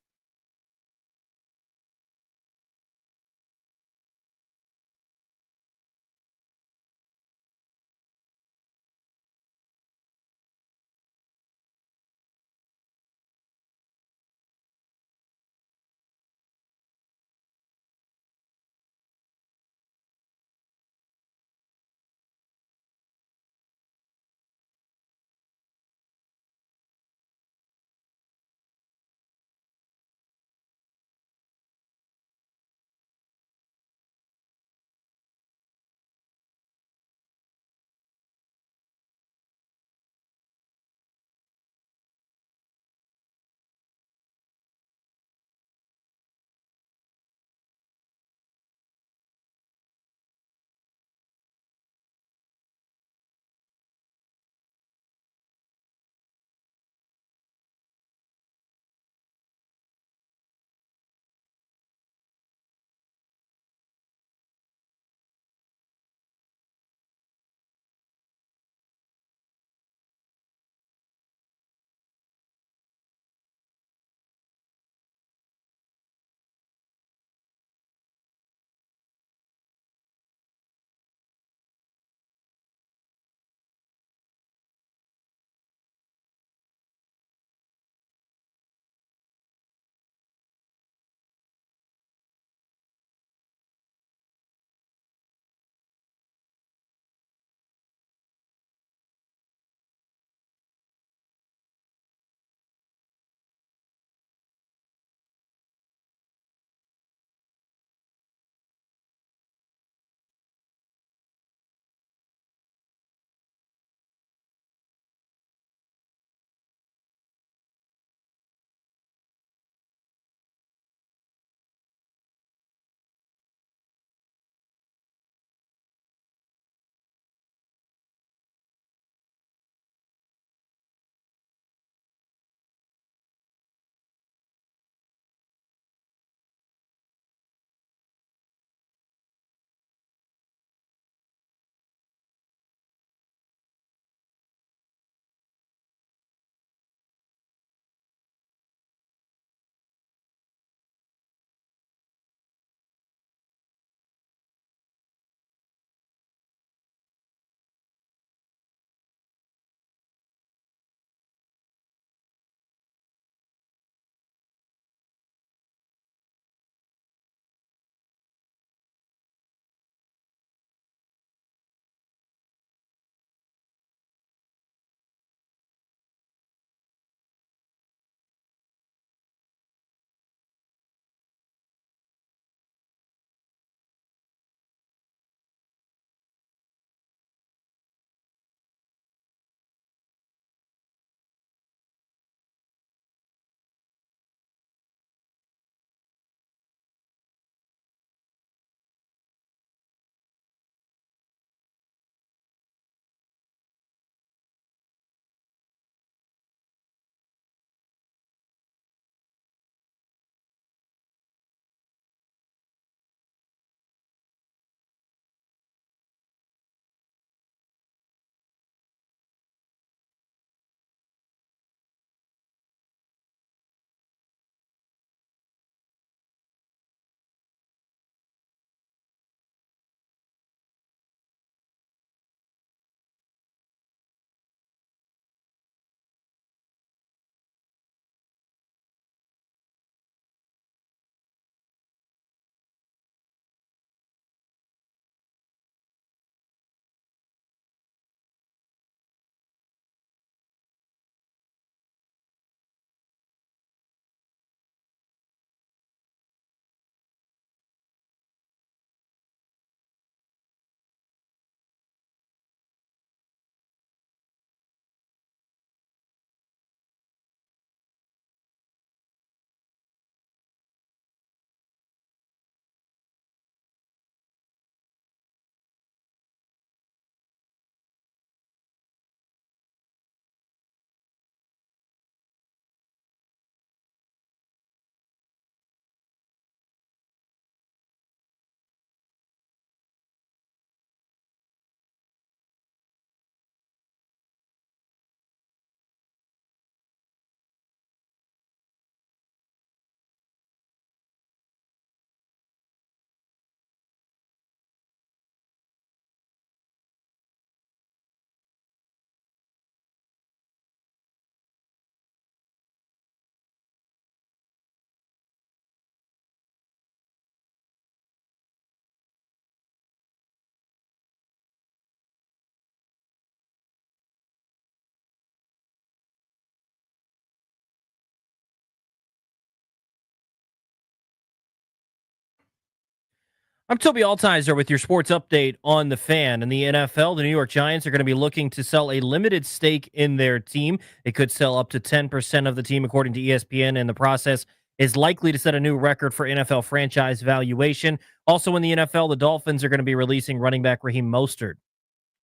I'm Toby Altizer with your sports update on the Fan. In the NFL, the New York Giants are going to be looking to sell a limited stake in their team. It could sell up to 10% of the team, according to ESPN, and the process is likely to set a new record for NFL franchise valuation. Also in the NFL, the Dolphins are going to be releasing running back Raheem Mostert.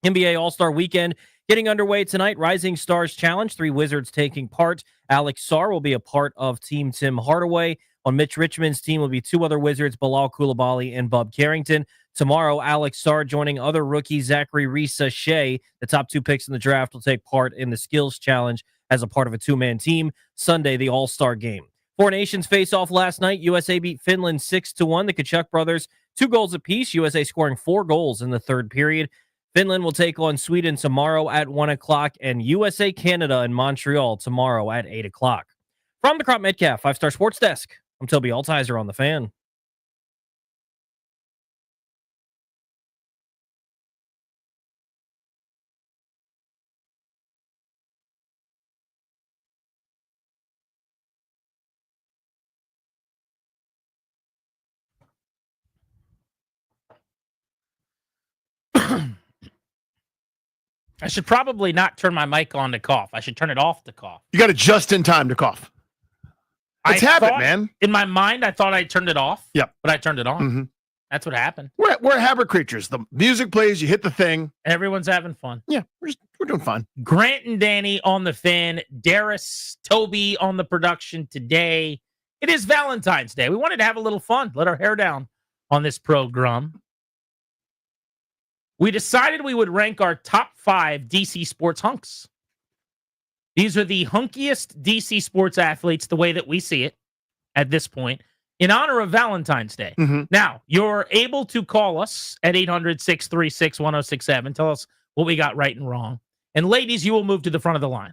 NBA All-Star Weekend getting underway tonight. Rising Stars Challenge, 3 Wizards taking part. Alex Sarr will be a part of Team Tim Hardaway. On Mitch Richmond's team will be 2 other Wizards, Bilal Coulibaly and Bub Carrington. Tomorrow, Alex Sarr joining other rookie Zachary Risa-Shea. The top 2 picks in the draft will take part in the Skills Challenge as a part of a 2-man team. Sunday, the All-Star Game. 4 nations face-off last night. USA beat Finland 6-1. The Kachuk brothers, 2 goals apiece. USA scoring 4 goals in the third period. Finland will take on Sweden tomorrow at 1 o'clock, and USA-Canada in Montreal tomorrow at 8 o'clock. From the Crop Metcalf 5-Star Sports Desk, I'm Toby Altizer on the Fan. I should probably not turn my mic on to cough. I should turn it off to cough. You got it just in time to cough. It's habit, man. In my mind, I thought I turned it off. Yep. But I turned it on. Mm-hmm. That's what happened. We're habit creatures. The music plays, you hit the thing. Everyone's having fun. Yeah, we're doing fine. Grant and Danny on the Fan. Darius, Toby on the production today. It is Valentine's Day. We wanted to have a little fun, let our hair down on this program. We decided we would rank our top 5 DC sports hunks. These are the hunkiest DC sports athletes, the way that we see it at this point, in honor of Valentine's Day. Mm-hmm. Now, you're able to call us at 800-636-1067. Tell us what we got right and wrong. And ladies, you will move to the front of the line.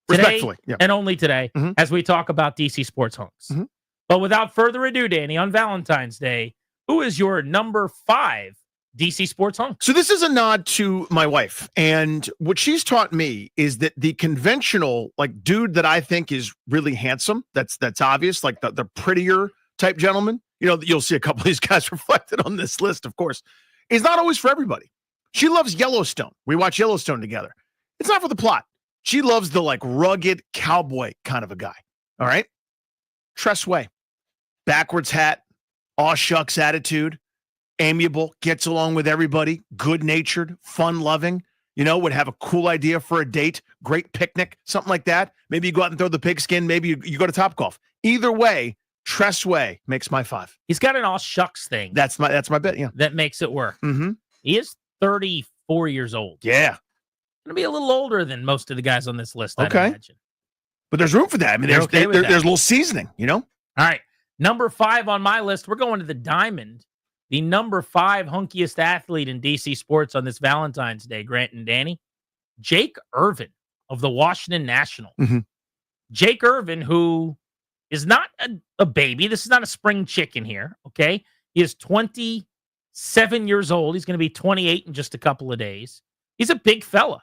Today, respectfully, yeah. and only today, as we talk about DC sports hunks. Mm-hmm. But without further ado, Danny, on Valentine's Day, who is your number 5 DC sports hunk? So this is a nod to my wife, and what she's taught me is that the conventional, like, dude that I think is really handsome, that's obvious, like the prettier type gentleman, you know, you'll see a couple of these guys reflected on this list, of course, is not always for everybody. She loves Yellowstone. We watch Yellowstone together. It's not for the plot. She loves the, like, rugged cowboy kind of a guy. All right. Tress Way, backwards hat, aw shucks attitude, amiable, gets along with everybody, good-natured, fun-loving, you know, would have a cool idea for a date, great picnic, something like that. Maybe you go out and throw the pigskin. Maybe you go to Topgolf. Either way, Tress Way makes my 5. He's got an aw shucks thing. That's my bet, yeah. That makes it work. Mm-hmm. He is 34 years old. Yeah. Going to be a little older than most of the guys on this list, I'd Okay. imagine. But there's room for that. I mean, there's a little seasoning, you know? All right. Number 5 on my list, we're going to the Diamond. The number 5 hunkiest athlete in DC sports on this Valentine's Day, Grant and Danny, Jake Irvin of the Washington Nationals. Mm-hmm. Jake Irvin, who is not a baby. This is not a spring chicken here, okay? He is 27 years old. He's going to be 28 in just a couple of days. He's a big fella.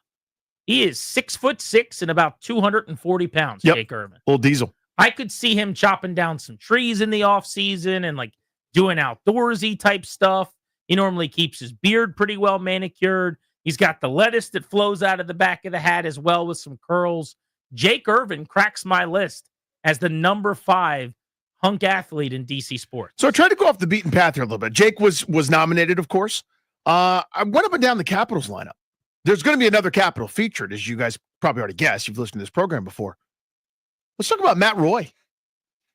He is 6'6" and about 240 pounds, Yep. Jake Irvin. Old Diesel. I could see him chopping down some trees in the offseason and, like, doing outdoorsy type stuff. He normally keeps his beard pretty well manicured. He's got the lettuce that flows out of the back of the hat as well with some curls. Jake Irvin cracks my list as the number 5 hunk athlete in DC sports. So I tried to go off the beaten path here a little bit. Jake was nominated, of course. I went up and down the Capitals lineup. There's going to be another Capital featured, as you guys probably already guessed. You've listened to this program before. Let's talk about Matt Roy.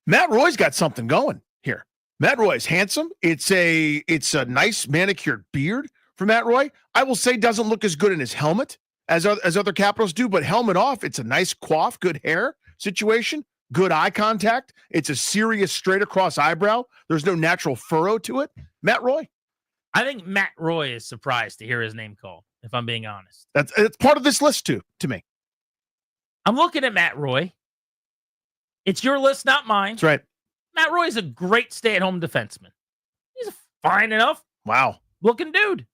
Matt Roy's got something going here. Matt Roy is handsome. It's a nice manicured beard for Matt Roy. I will say doesn't look as good in his helmet as other Capitals do, but helmet off, it's a nice coif, good hair situation, good eye contact. It's a serious straight across eyebrow. There's no natural furrow to it. Matt Roy. I think Matt Roy is surprised to hear his name called, if I'm being honest. It's part of this list too, to me. I'm looking at Matt Roy. It's your list, not mine. That's right. Matt Roy is a great stay-at-home defenseman. He's a fine enough looking dude.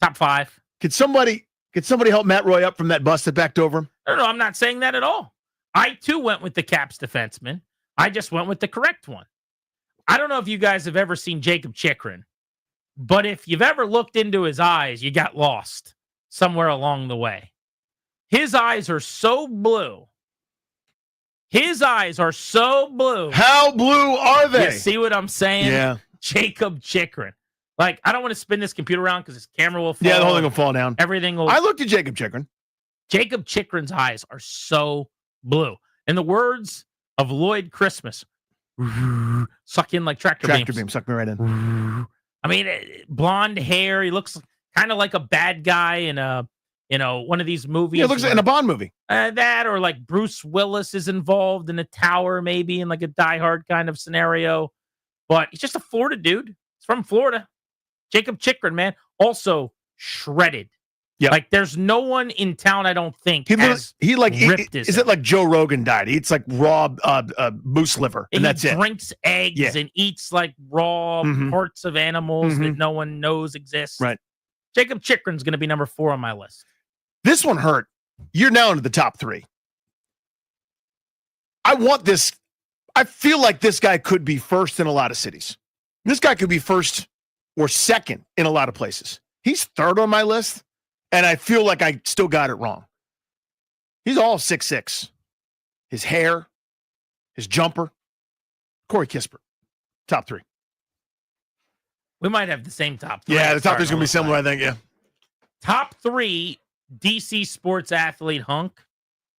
Top 5. Could somebody help Matt Roy up from that bus that backed over him? No, I'm not saying that at all. I, too, went with the Caps defenseman. I just went with the correct one. I don't know if you guys have ever seen Jacob Chikrin But if you've ever looked into his eyes, you got lost somewhere along the way. His eyes are so blue. His eyes are so blue. How blue are they? You see what I'm saying? Yeah. Jacob Chikrin. Like, I don't want to spin this computer around because his camera will fall. Yeah, the whole thing will fall down. Everything will. I looked at Jacob Chikrin. Jacob Chikrin's eyes are so blue. In the words of Lloyd Christmas, suck in like tractor beam, suck me right in. I mean, blonde hair. He looks kind of like a bad guy in a, one of these movies. Yeah, it looks like in a Bond movie. That, or like Bruce Willis is involved in a tower, maybe in like a Die Hard kind of scenario. But he's just a Florida dude. He's from Florida. Jacob Chikrin, man, also shredded. Yeah, like there's no one in town I don't think he ripped is it like Joe Rogan died? He eats like raw moose liver, and that's it. He drinks eggs and eats like raw parts of animals that no one knows exist. Right. Jacob Chikrin's going to be number 4 on my list. This one hurt. You're now into the top 3. I want this. I feel like this guy could be first in a lot of cities. This guy could be first or second in a lot of places. He's third on my list. And I feel like I still got it wrong. He's all 6'6". His hair, his jumper. Corey Kispert, top 3. We might have the same top 3. Yeah, the top 3 is going to be similar, I think, yeah. Top 3, DC sports athlete hunk,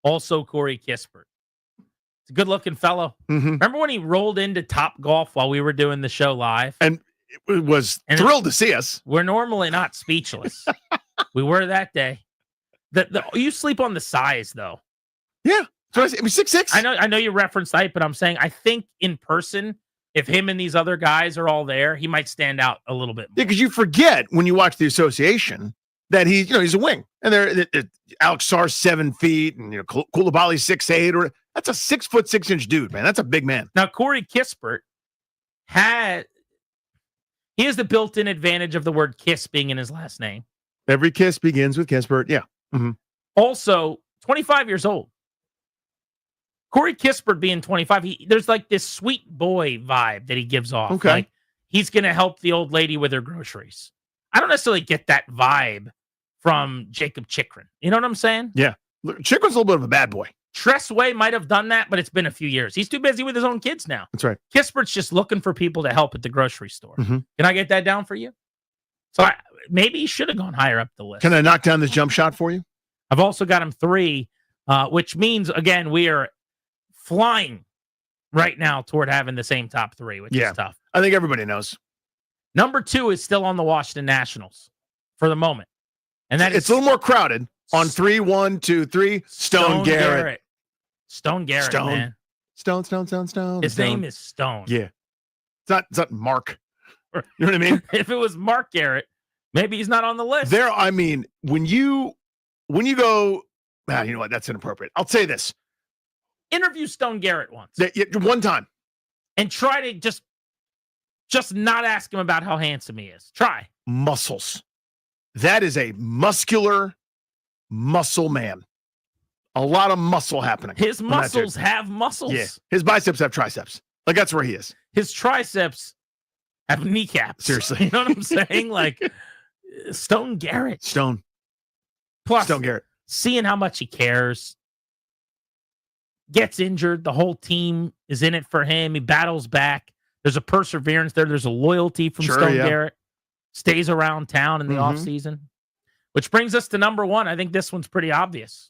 also Corey Kispert. It's a good-looking fellow. Remember when he rolled into Top Golf while we were doing the show live? And it was thrilled to see us. We're normally not speechless. We were that day. You sleep on the size, though. Yeah. So it was 6'6". I know you referenced height, but I'm saying I think in person, if him and these other guys are all there, he might stand out a little bit more. Yeah, because you forget when you watch the association that he's a wing. And Alex Sarr's 7 feet, and Koulibaly's 6'8". Or that's a 6'6" dude, man. That's a big man. Now Corey Kispert has the built-in advantage of the word kiss being in his last name. Every kiss begins with Kispert. Yeah. Also, 25 years old. Corey Kispert being 25, there's like this sweet boy vibe that he gives off. Okay. Like he's going to help the old lady with her groceries. I don't necessarily get that vibe from Jacob Chikrin. You know what I'm saying? Yeah. Chikrin's a little bit of a bad boy. Tressway might have done that, but it's been a few years. He's too busy with his own kids now. That's right. Kispert's just looking for people to help at the grocery store. Can I get that down for you? So maybe he should have gone higher up the list. Can I knock down this jump shot for you? I've also got him 3, which means, again, we are flying right now toward having the same top 3, which is tough. I think everybody knows. Number 2 is still on the Washington Nationals for the moment. And it's a little more crowded. On 3, 1, 2, 3, Stone Garrett. Stone Garrett, man. Stone. His name is Stone. Yeah. It's not Mark. You know what I mean? If it was Mark Garrett, maybe he's not on the list. I mean, when you go, you know what? That's inappropriate. I'll say this. Interview Stone Garrett once. One time. And try to just not ask him about how handsome he is. Try. Muscles. That is a muscular muscle man. A lot of muscle happening. His muscles have muscles. Yeah. His biceps have triceps. Like, that's where he is. His triceps have kneecaps. Seriously. You know what I'm saying? Like, Stone Garrett. Plus, Stone Garrett. Seeing how much he cares. Gets injured. The whole team is in it for him. He battles back. There's a perseverance there. There's a loyalty from Stone Garrett. Stays around town in the offseason. Which brings us to number 1. I think this one's pretty obvious.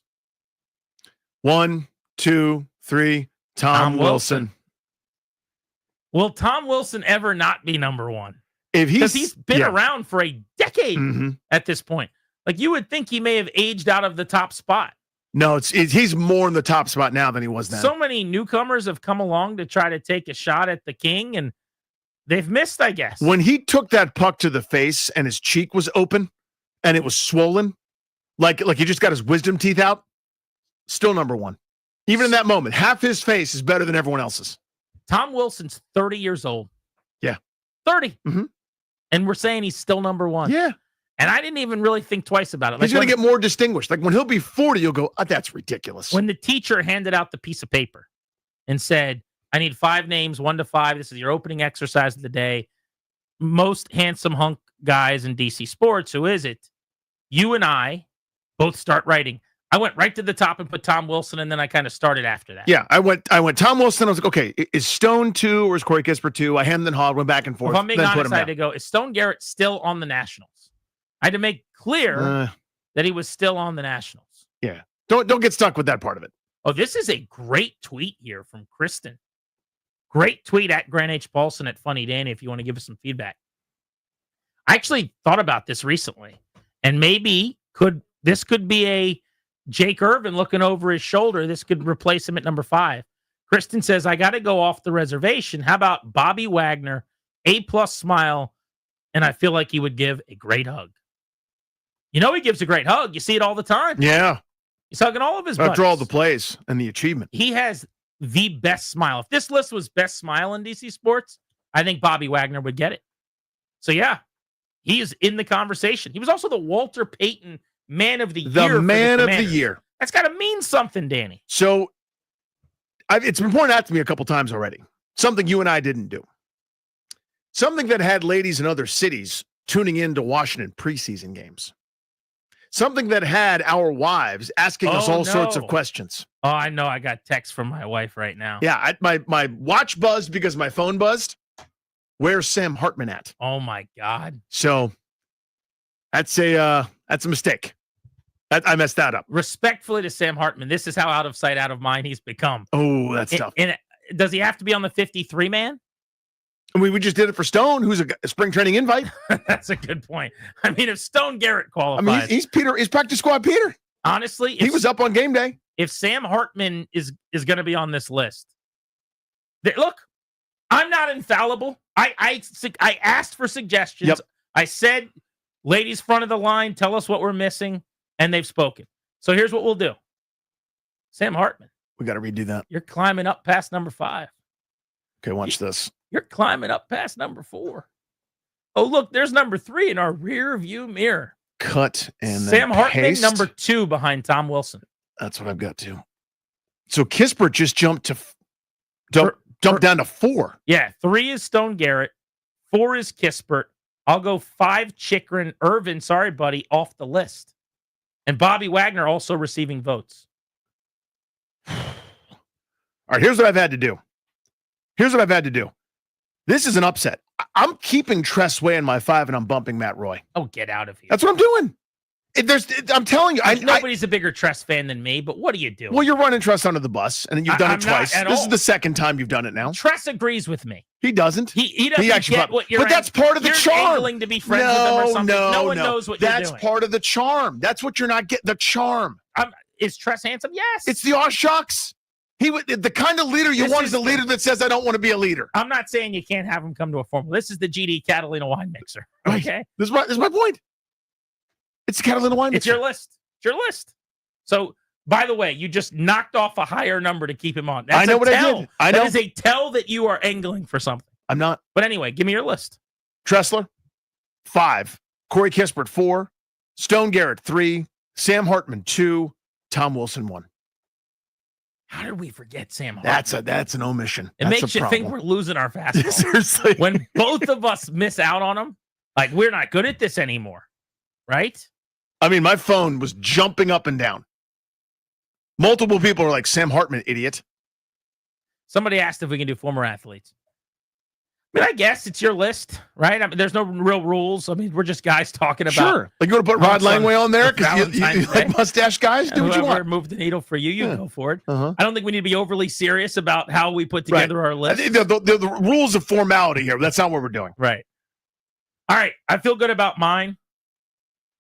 1, 2, 3, Tom Wilson. Will Tom Wilson ever not be number 1? Because he's been around for a decade at this point. Like, you would think he may have aged out of the top spot. No, he's more in the top spot now than he was then. So many newcomers have come along to try to take a shot at the king, and they've missed, I guess. When he took that puck to the face and his cheek was open and it was swollen, like he just got his wisdom teeth out, still number 1. Even in that moment, half his face is better than everyone else's. Tom Wilson's 30 years old. Yeah. 30. And we're saying he's still number 1. Yeah. And I didn't even really think twice about it. He's going to get more distinguished. Like, when he'll be 40, you'll go, that's ridiculous. When the teacher handed out the piece of paper and said, I need 5 names, 1 to 5. This is your opening exercise of the day. Most handsome hunk guys in DC sports. Who is it? You and I both start writing. I went right to the top and put Tom Wilson, and then I kind of started after that. Yeah, I went Tom Wilson. I was like, okay, is Stone 2 or is Corey Kispert 2? I hemmed and hawed, went back and forth. If I'm being then put honest, him I had down. to go, is Stone Garrett still on the Nationals? I had to make clear that he was still on the Nationals. Yeah. Don't get stuck with that part of it. Oh, this is a great tweet here from Kristen. Great tweet at Grant H. Paulson at Funny Danny if you want to give us some feedback. I actually thought about this recently, and maybe this could be a Jake Irvin looking over his shoulder. This could replace him at number 5. Kristen says, I got to go off the reservation. How about Bobby Wagner, A+ smile, and I feel like he would give a great hug. You know he gives a great hug. You see it all the time. Yeah. He's hugging all of his buddies. After all the plays and the achievement. He has the best smile. If this list was best smile in DC sports, I think Bobby Wagner would get it. So, yeah, he is in the conversation. He was also the Walter Payton Man of the Year. The Man of the Year. That's got to mean something, Danny. So it's been pointed out to me a couple times already. Something you and I didn't do. Something that had ladies in other cities tuning in to Washington preseason games. Something that had our wives asking us all sorts of questions. Oh, I know. I got text from my wife right now. Yeah, my watch buzzed because my phone buzzed. Where's Sam Hartman at? Oh, my God. So that's a mistake. I messed that up. Respectfully to Sam Hartman, this is how out of sight, out of mind he's become. Oh, that's tough. And does he have to be on the 53 man? We just did it for Stone, who's a spring training invite. That's a good point. I mean, if Stone Garrett qualifies, I mean, he's practice squad Peter. Honestly, he was up on game day. If Sam Hartman is going to be on this list, look, I'm not infallible. I asked for suggestions. Yep. I said, ladies, front of the line, tell us what we're missing. And they've spoken. So here's what we'll do. Sam Hartman. We got to redo that. You're climbing up past number 5. Okay, watch this. You're climbing up past number 4. Oh, look, there's number 3 in our rear view mirror. Cut and Sam Hartman, paste. number 2 behind Tom Wilson. That's what I've got to. So Kispert just jumped down to 4. Yeah, 3 is Stone Garrett. 4 is Kispert. I'll go 5 Chikrin. Irvin, sorry, buddy, off the list. And Bobby Wagner also receiving votes. All right, here's what I've had to do. This is an upset. I'm keeping Tress Way in my 5, and I'm bumping Matt Roy. Oh, get out of here. That's what I'm doing. I'm telling you. Nobody's a bigger Tress fan than me, but what do you do? Well, you're running Tress under the bus, and you've done it twice. This is the second time you've done it now. Tress agrees with me. He doesn't. He doesn't get what you're. But that's part of the charm. Angling to be friends with them or something. No one knows what you're doing. That's part of the charm. That's what you're not getting. The charm. Is Tress handsome? Yes. It's the aw shucks. The kind of leader you want is the leader that says, I don't want to be a leader. I'm not saying you can't have him come to a formal. This is the GD Catalina wine mixer. Right. Okay. This is my point. It's the Catalina wine mixer. It's your list. It's your list. So, by the way, you just knocked off a higher number to keep him on. That's I know what I did. I know. That is a tell that you are angling for something. I'm not. But anyway, give me your list. Tressler, 5. Corey Kispert, 4. Stone Garrett, 3. Sam Hartman, 2. Tom Wilson, 1. How did we forget Sam Hartman? That's an omission. It makes you think we're losing our fastball. Seriously. When both of us miss out on him, like we're not good at this anymore, right? I mean, my phone was jumping up and down. Multiple people are like, Sam Hartman, idiot. Somebody asked if we can do former athletes. I mean, I guess it's your list, right? I mean, there's no real rules. I mean, we're just guys talking about. Sure. Like you want to put Rod Langway on there because you like mustache guys? Do what you want. Move the needle for you. You go for it. I don't think we need to be overly serious about how we put together our list. The rules of formality here. That's not what we're doing. Right. All right. I feel good about mine.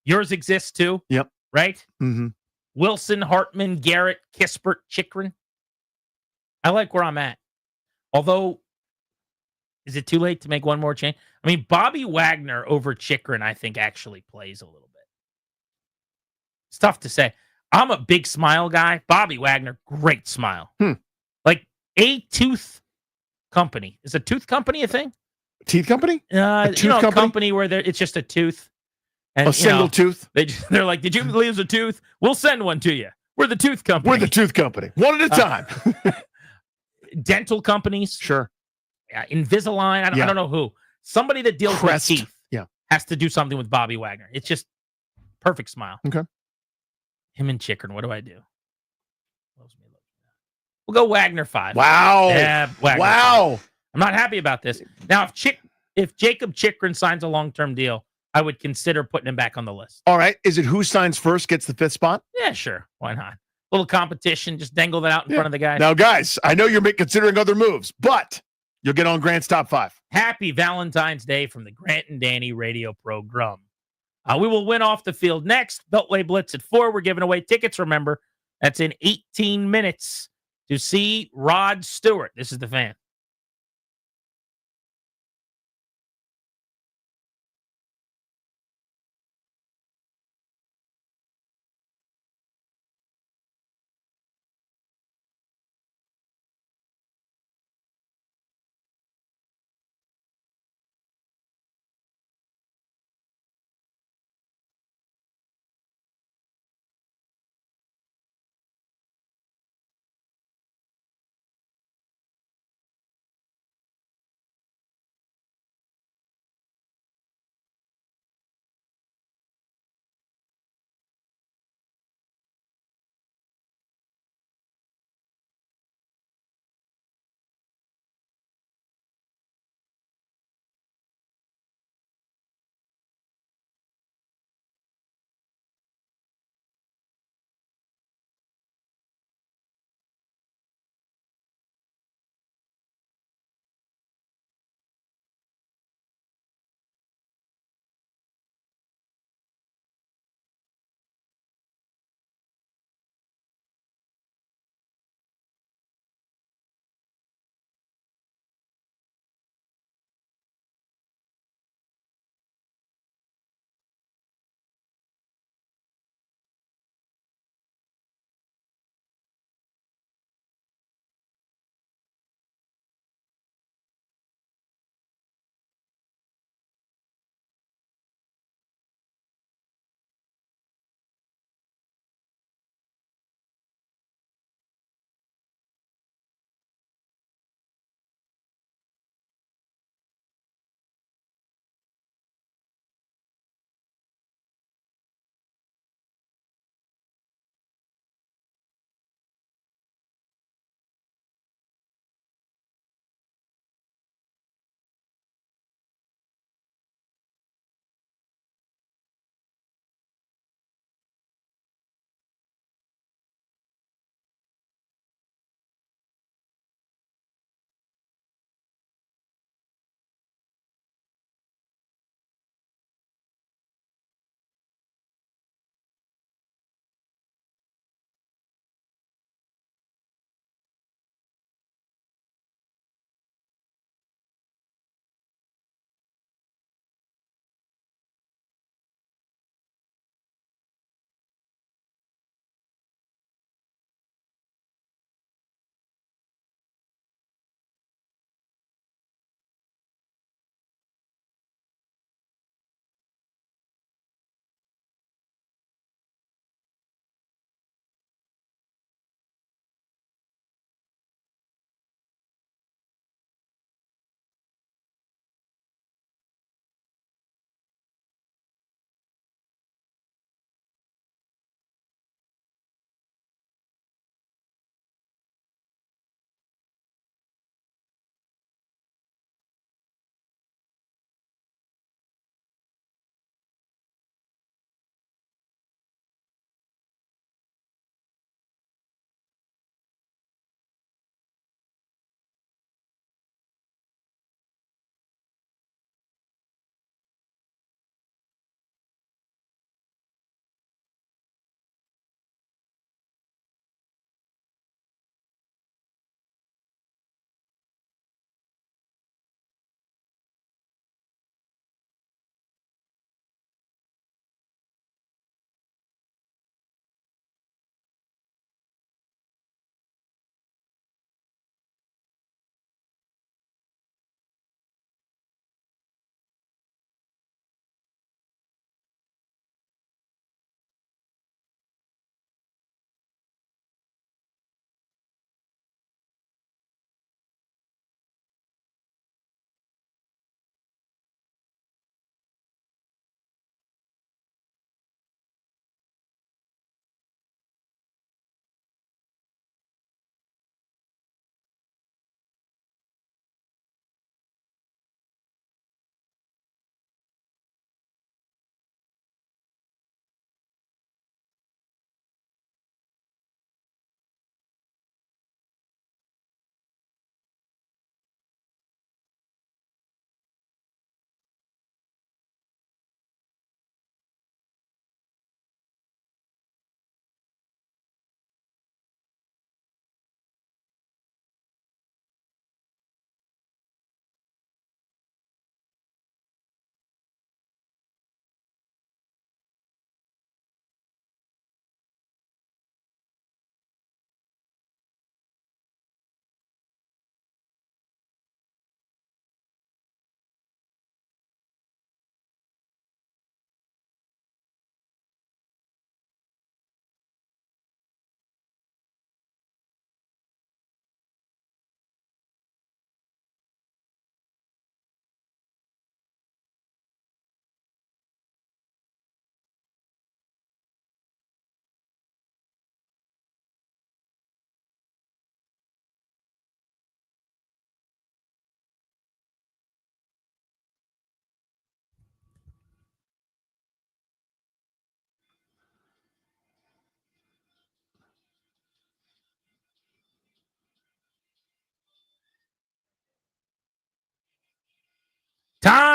Yours exists too. Yep. Right? Mm-hmm. Wilson, Hartman, Garrett, Kispert, Chikrin. I like where I'm at. Although, is it too late to make one more change? I mean, Bobby Wagner over Chikrin, I think, actually plays a little bit. It's tough to say. I'm a big smile guy. Bobby Wagner, great smile. Like a tooth company. Is a tooth company a thing? Teeth company? A tooth company where it's just a tooth. And, a single tooth? They're like, did you lose a tooth? We'll send one to you. We're the tooth company. We're the tooth company. One at a time. Dental companies. Sure. Invisalign. I don't know who. Somebody that deals with teeth. Yeah. has to do something with Bobby Wagner. It's just perfect smile. Okay. Him and Chikrin. What do I do? We'll go Wagner 5. Wow. Yeah, Wagner Wow. 5. I'm not happy about this. Now, if Jacob Chikrin signs a long-term deal, I would consider putting him back on the list. All right. Is it who signs first gets the 5th spot? Yeah, sure. Why not? Little competition. Just dangle that out in front of the guy. Now, guys, I know you're considering other moves, but you'll get on Grant's top 5. Happy Valentine's Day from the Grant and Danny radio program. We will win off the field next. Beltway Blitz at 4. We're giving away tickets, remember. That's in 18 minutes to see Rod Stewart. This is the Fan.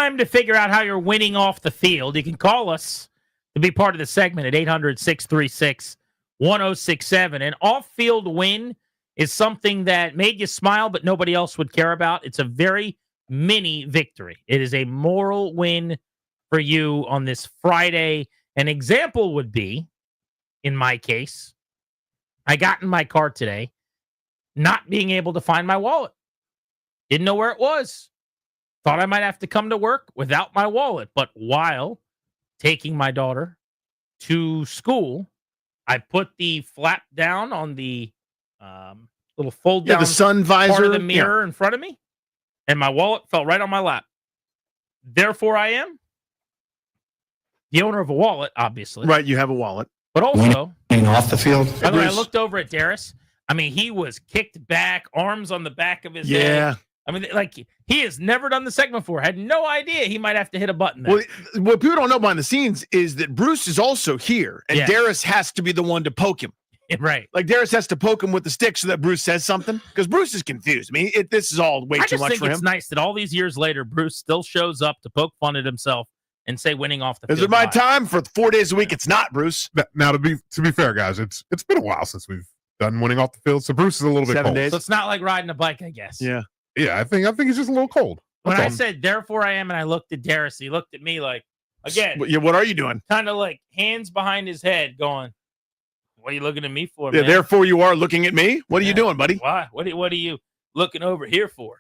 time to figure out how you're winning off the field. You can call us to be part of the segment at 800-636-1067. An off-field win is something that made you smile, but nobody else would care about. It's a very mini victory. It is a moral win for you on this Friday. An example would be, in my case, I got in my car today, not being able to find my wallet. Didn't know where it was. Thought I might have to come to work without my wallet. But while taking my daughter to school, I put the flap down on the little fold down the sun visor part of the mirror in front of me, and my wallet fell right on my lap. Therefore, I am the owner of a wallet, obviously. Right, you have a wallet. But also, off the field. by the way, I looked over at Darius. I mean, he was kicked back, arms on the back of his head. I mean, like, he has never done the segment before. Had no idea he might have to hit a button there. Well, what people don't know behind the scenes is that Bruce is also here, and Darius has to be the one to poke him. Right. Like, Darius has to poke him with the stick so that Bruce says something, because Bruce is confused. I mean, this is all way too much for him. I just think it's nice that all these years later, Bruce still shows up to poke fun at himself and say winning off the field. Is it my time? For 4 days a week, it's not, Bruce. Now, to be fair, guys, it's been a while since we've done winning off the field, so Bruce is a little bit 7 cold. days. So it's not like riding a bike, I guess. Yeah. Yeah, I think it's just a little cold. When I said, therefore I am, and I looked at Darius, he looked at me like, again. Yeah, what are you doing? Kind of like hands behind his head going, what are you looking at me for, Yeah, man? therefore you are looking at me? What are you doing, buddy? Why? What are you looking over here for?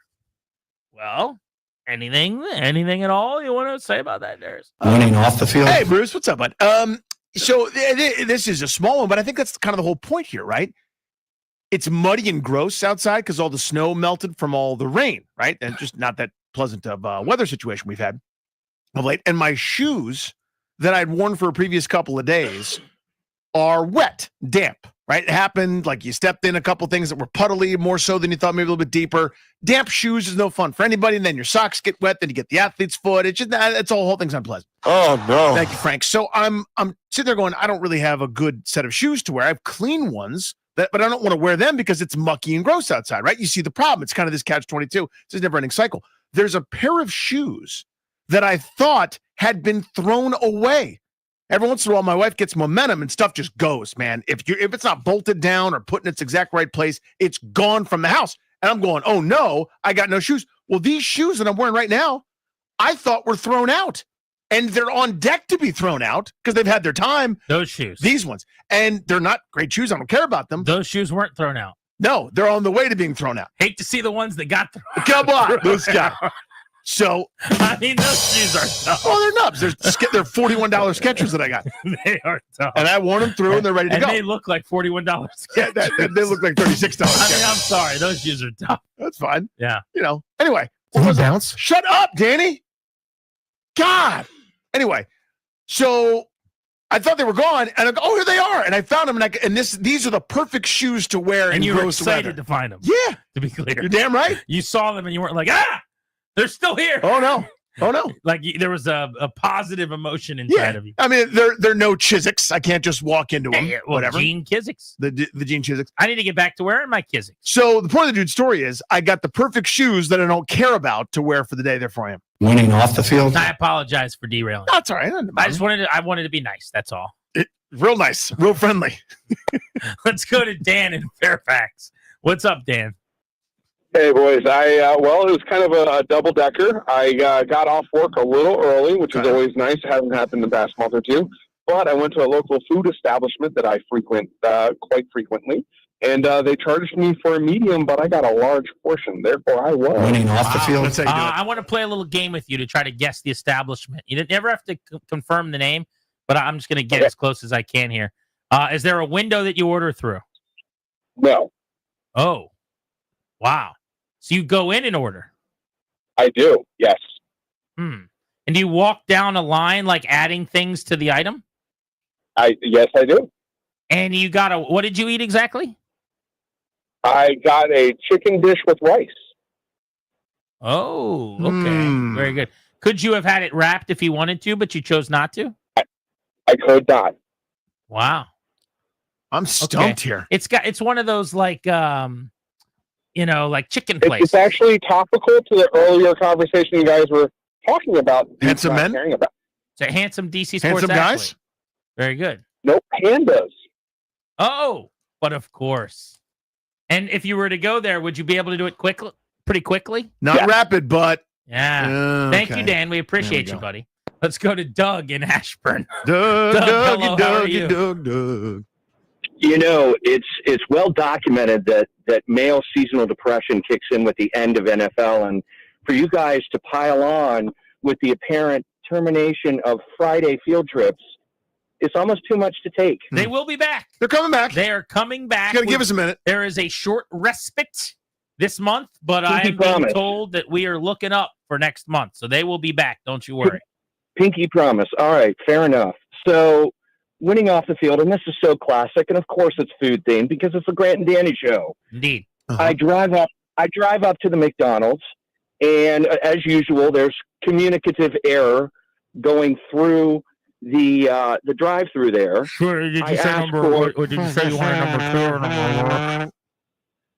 Well, anything at all you want to say about that, Darius? Winning off the field. Hey, Bruce, what's up, bud? So this is a small one, but I think that's kind of the whole point here, right? It's muddy and gross outside because all the snow melted from all the rain, right? And just not that pleasant of weather situation we've had of late. And my shoes that I'd worn for a previous couple of days are wet, damp, right? It happened like you stepped in a couple things that were puddly, more so than you thought, maybe a little bit deeper. Damp shoes is no fun for anybody. And then your socks get wet, then you get the athlete's foot. It's just, it's all whole thing's unpleasant. Oh, no. Thank you, Frank. So I'm sitting there going, I don't really have a good set of shoes to wear. I have clean ones, but I don't want to wear them because it's mucky and gross outside, right? You see the problem. It's kind of this catch-22. It's this never-ending cycle. There's a pair of shoes that I thought had been thrown away. Every once in a while, my wife gets momentum and stuff just goes, man. If it's not bolted down or put in its exact right place, it's gone from the house. And I'm going, oh, no, I got no shoes. Well, these shoes that I'm wearing right now, I thought were thrown out. And they're on deck to be thrown out because they've had their time. Those shoes. These ones. And they're not great shoes. I don't care about them. Those shoes weren't thrown out. No, they're on the way to being thrown out. Hate to see the ones that got thrown out. Come on, those guys. So, I mean, those shoes are tough. Oh, they're nubs. They're $41 Skechers that I got. They are tough. And I worn them through, and they're ready to go. And they look like $41. Yeah, they look like $36. I mean, I'm sorry. Those shoes are tough. That's fine. Yeah. Anyway. Bounce. Shut up, Danny. God. Anyway, so I thought they were gone, and I go, oh, here they are. And I found them, and these are the perfect shoes to wear in you were gross excited weather. to find them. Yeah. To be clear. You're damn right. You saw them, and you weren't like, they're still here. Oh, no. Oh, no. Like there was a positive emotion inside of you. I mean, they're no Chiswick's. I can't just walk into them. Well, whatever. Jean Chiswick's. The Jean Chiswick's. I need to get back to wearing my Chiswick's. So the point of the dude's story is I got the perfect shoes that I don't care about to wear for the day. Therefore, I am winning off the field. I apologize for derailing. That's all right. I wanted to be nice. That's all. Real nice. Real friendly. Let's go to Dan in Fairfax. What's up, Dan? Hey, boys. It was kind of a double-decker. I got off work a little early, which is always nice. It hasn't happened the past month or two. But I went to a local food establishment that I frequent quite frequently, and they charged me for a medium, but I got a large portion. Therefore, I was winning off the field. I want to play a little game with you to try to guess the establishment. You never have to confirm the name, but I'm just going to get as close as I can here. Is there a window that you order through? No. Oh, wow. So you go in and order? I do, yes. And do you walk down a line like adding things to the item? Yes, I do. And you got what did you eat exactly? I got a chicken dish with rice. Oh, okay. Very good. Could you have had it wrapped if you wanted to, but you chose not to? I could not. Wow. I'm stumped here. It's one of those like like chicken place. It's actually topical to the earlier conversation you guys were talking about Handsome not men? caring about. It's a handsome DC Sports Handsome guys? athlete. Very good. Nope, pandas. Oh, but of course. And if you were to go there, would you be able to do it pretty quickly? Not rapid, but Yeah. Thank you, okay. Dan. We appreciate you, buddy. Let's go to Doug in Ashburn. Doug, hello, how are you? Doug. You know, it's well documented that male seasonal depression kicks in with the end of NFL, and for you guys to pile on with the apparent termination of Friday field trips, it's almost too much to take. They will be back. They're coming back. They are coming back. You got to give us a minute. There is a short respite this month, but I am being told that we are looking up for next month, so they will be back. Don't you worry. Pinky promise. All right, fair enough. So, winning off the field, and this is so classic, and of course it's food themed because it's a Grant and Danny show. Indeed. I drive up to the McDonald's, and as usual, there's communicative error going through the drive-through there. Sure. Did you say number? Or did you say you wanted number 2 or number 1?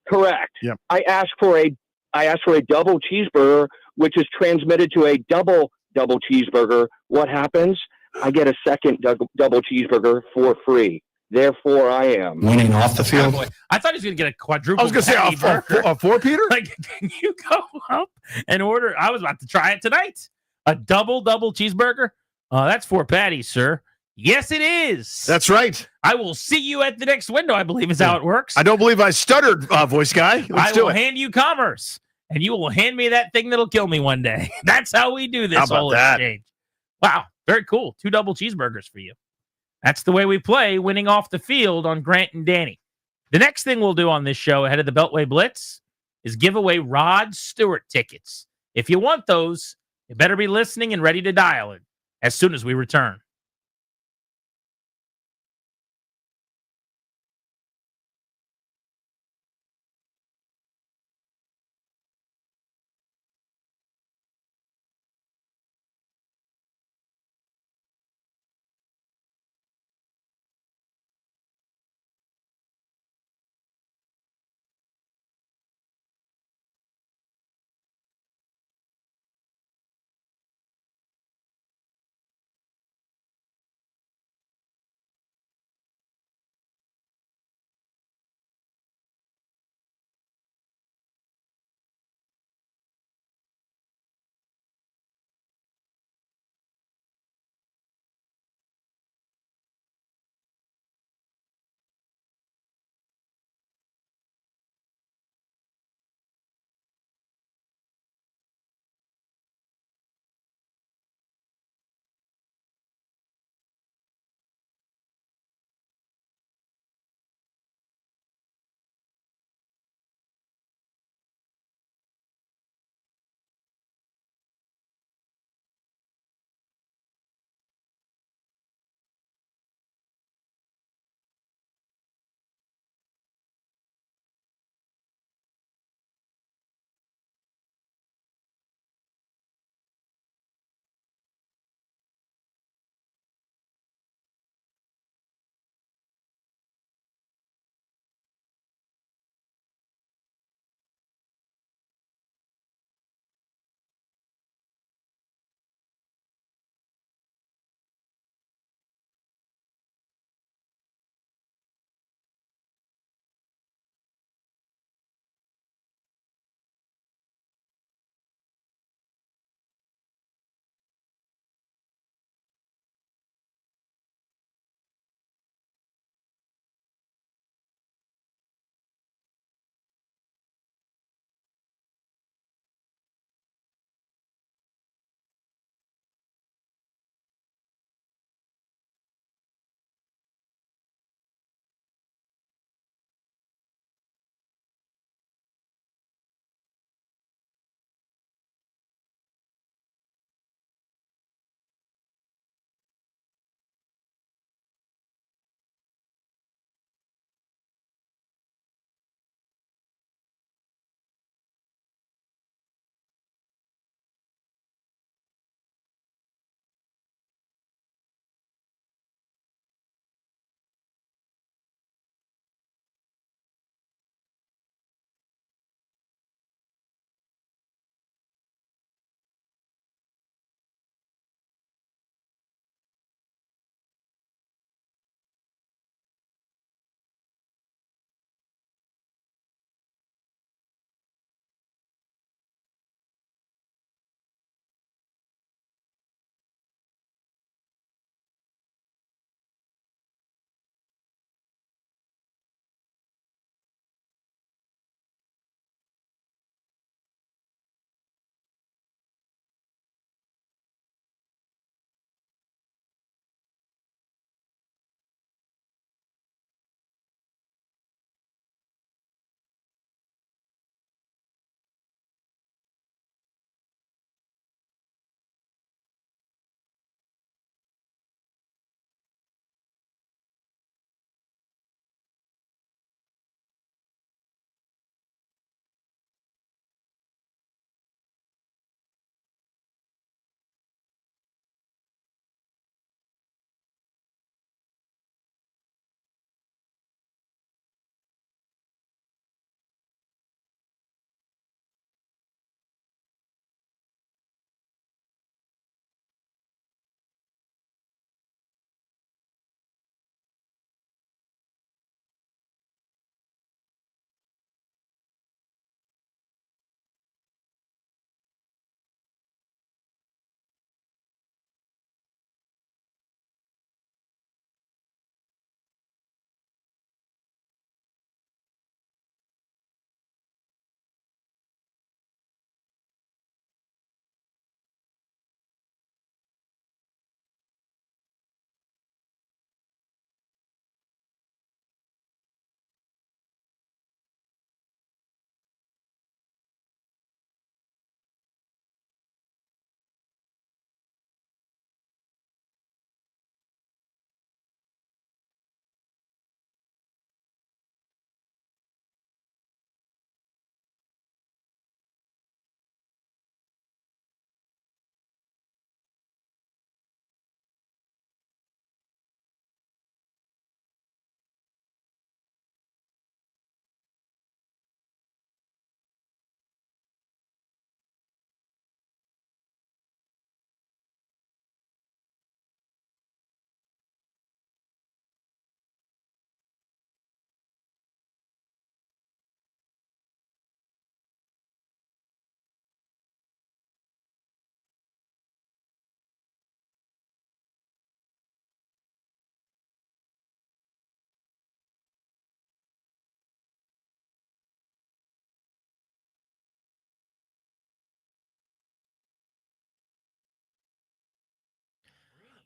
Correct. Yep. I asked for a double cheeseburger, which is transmitted to a double cheeseburger. What happens? I get a second double cheeseburger for free. Therefore, I am winning off the field. I thought he was going to get a quadruple. I was going to say a four, Peter? Like, can you go up and order? I was about to try it tonight. A double cheeseburger. That's 4 patties, sir. Yes, it is. That's right. I will see you at the next window, I believe is how it works. I don't believe I stuttered, voice guy. Let's I will hand you commerce, and you will hand me that thing that'll kill me one day. That's how we do this whole exchange. Wow, very cool. 2 double cheeseburgers for you. That's the way we play, winning off the field on Grant and Danny. The next thing we'll do on this show ahead of the Beltway Blitz is give away Rod Stewart tickets. If you want those, you better be listening and ready to dial it as soon as we return.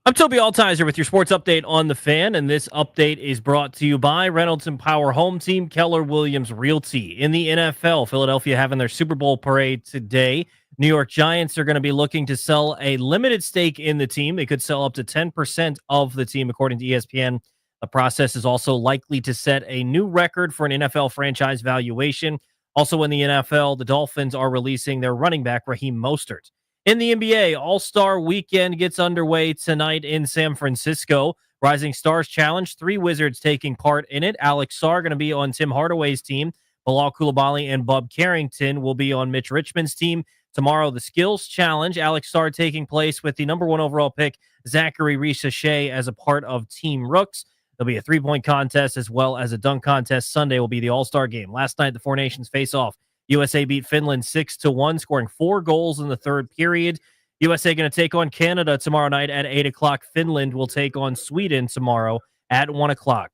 I'm Toby Altizer with your sports update on the Fan, and this update is brought to you by Reynolds and Power Home Team, Keller Williams Realty. In the NFL, Philadelphia having their Super Bowl parade today. New York Giants are going to be looking to sell a limited stake in the team. They could sell up to 10% of the team, according to ESPN. The process is also likely to set a new record for an NFL franchise valuation. Also in the NFL, the Dolphins are releasing their running back, Raheem Mostert. In the NBA, All-Star Weekend gets underway tonight in San Francisco. Rising Stars Challenge, 3 Wizards taking part in it. Alex Sarr going to be on Tim Hardaway's team. Bilal Coulibaly and Bub Carrington will be on Mitch Richmond's team. Tomorrow, the Skills Challenge, Alex Sarr taking place with the number 1 overall pick, Zachary Risache, as a part of Team Rooks. There'll be a 3-point contest as well as a dunk contest. Sunday will be the All-Star game. Last night, the Four Nations face-off. USA beat Finland 6-1, scoring 4 goals in the third period. USA going to take on Canada tomorrow night at 8 o'clock. Finland will take on Sweden tomorrow at 1 o'clock.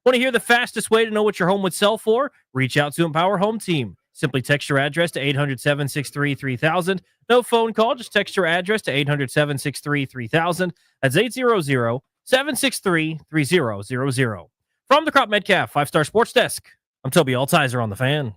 Want to hear the fastest way to know what your home would sell for? Reach out to Empower Home Team. Simply text your address to 800-763-3000. No phone call, just text your address to 800-763-3000. That's 800-763-3000. From the Crop Metcalf 5-Star Sports Desk, I'm Toby Altizer on the Fan.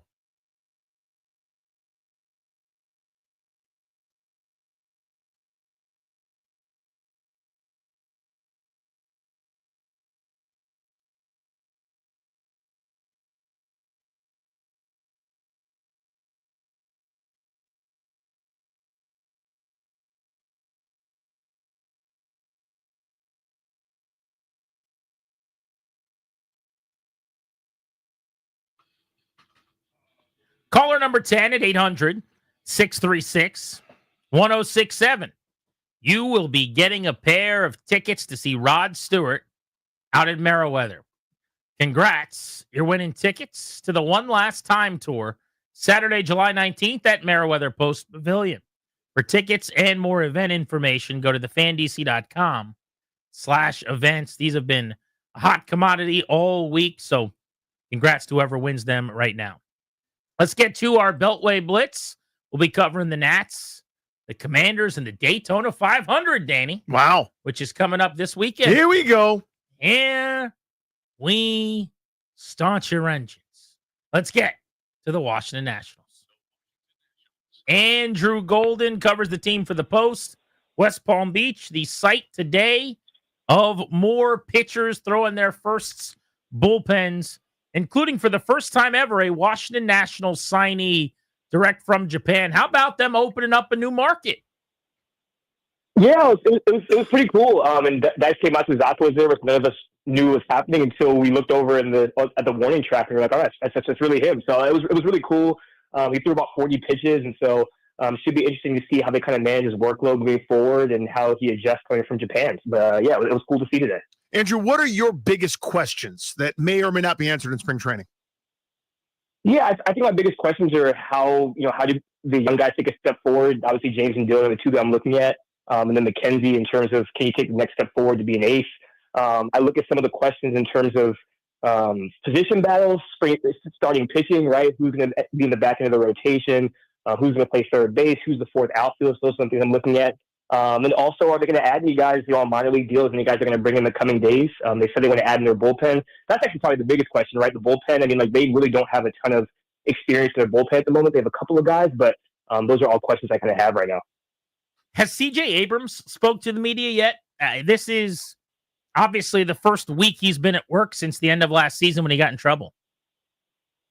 Caller number 10 at 800-636-1067. You will be getting a pair of tickets to see Rod Stewart out at Meriwether. Congrats. You're winning tickets to the One Last Time tour Saturday, July 19th at Meriwether Post Pavilion. For tickets and more event information, go to thefandc.com/events. These have been a hot commodity all week, so congrats to whoever wins them right now. Let's get to our Beltway Blitz. We'll be covering the Nats, the Commanders, and the Daytona 500, Danny. Wow. Which is coming up this weekend. Here we go. Here we staunch your engines. Let's get to the Washington Nationals. Andrew Golden covers the team for the Post. West Palm Beach, the site today of more pitchers throwing their first bullpens, including for the first time ever, a Washington Nationals signee direct from Japan. How about them opening up a new market? Yeah, it was pretty cool. And Dice came out to Zato was there, but none of us knew what was happening until we looked over at the warning track and we were like, all right, that's really him. So it was really cool. He threw about 40 pitches, and so should be interesting to see how they kind of manage his workload moving forward and how he adjusts coming from Japan. But it was cool to see today. Andrew, what are your biggest questions that may or may not be answered in spring training? Yeah, I think my biggest questions are how do the young guys take a step forward? Obviously, James and Dylan are the 2 that I'm looking at. And then McKenzie in terms of can you take the next step forward to be an ace? I look at some of the questions in terms of position battles, starting pitching, right? Who's going to be in the back end of the rotation? Who's going to play third base? Who's the 4th outfield? So those are some things I'm looking at. And also, are they going to add any guys, on minor league deals, and you guys are going to bring in the coming days? They said they want to add in their bullpen. That's actually probably the biggest question, right? The bullpen. I mean, they really don't have a ton of experience in their bullpen at the moment. They have a couple of guys, but those are all questions I kind of have right now. Has CJ Abrams spoke to the media yet? This is obviously the first week he's been at work since the end of last season when he got in trouble.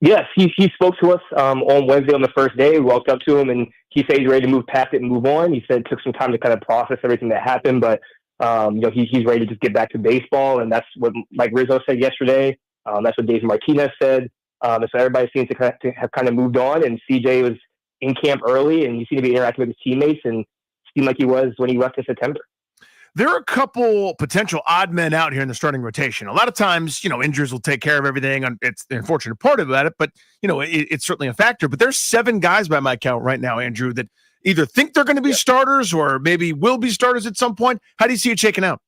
Yes, he spoke to us on Wednesday on the first day. We walked up to him, and he said he's ready to move past it and move on. He said it took some time to kind of process everything that happened, but he's ready to just get back to baseball, and that's what Mike Rizzo said yesterday. That's what Davey Martinez said. And so everybody seems to have kind of moved on, and CJ was in camp early, and he seemed to be interacting with his teammates, and seemed like he was when he left in September. There are a couple potential odd men out here in the starting rotation. A lot of times, injuries will take care of everything. It's the unfortunate part about it, but, it's certainly a factor. But there's 7 guys by my count right now, Andrew, that either think they're going to be starters or maybe will be starters at some point. How do you see it shaking out?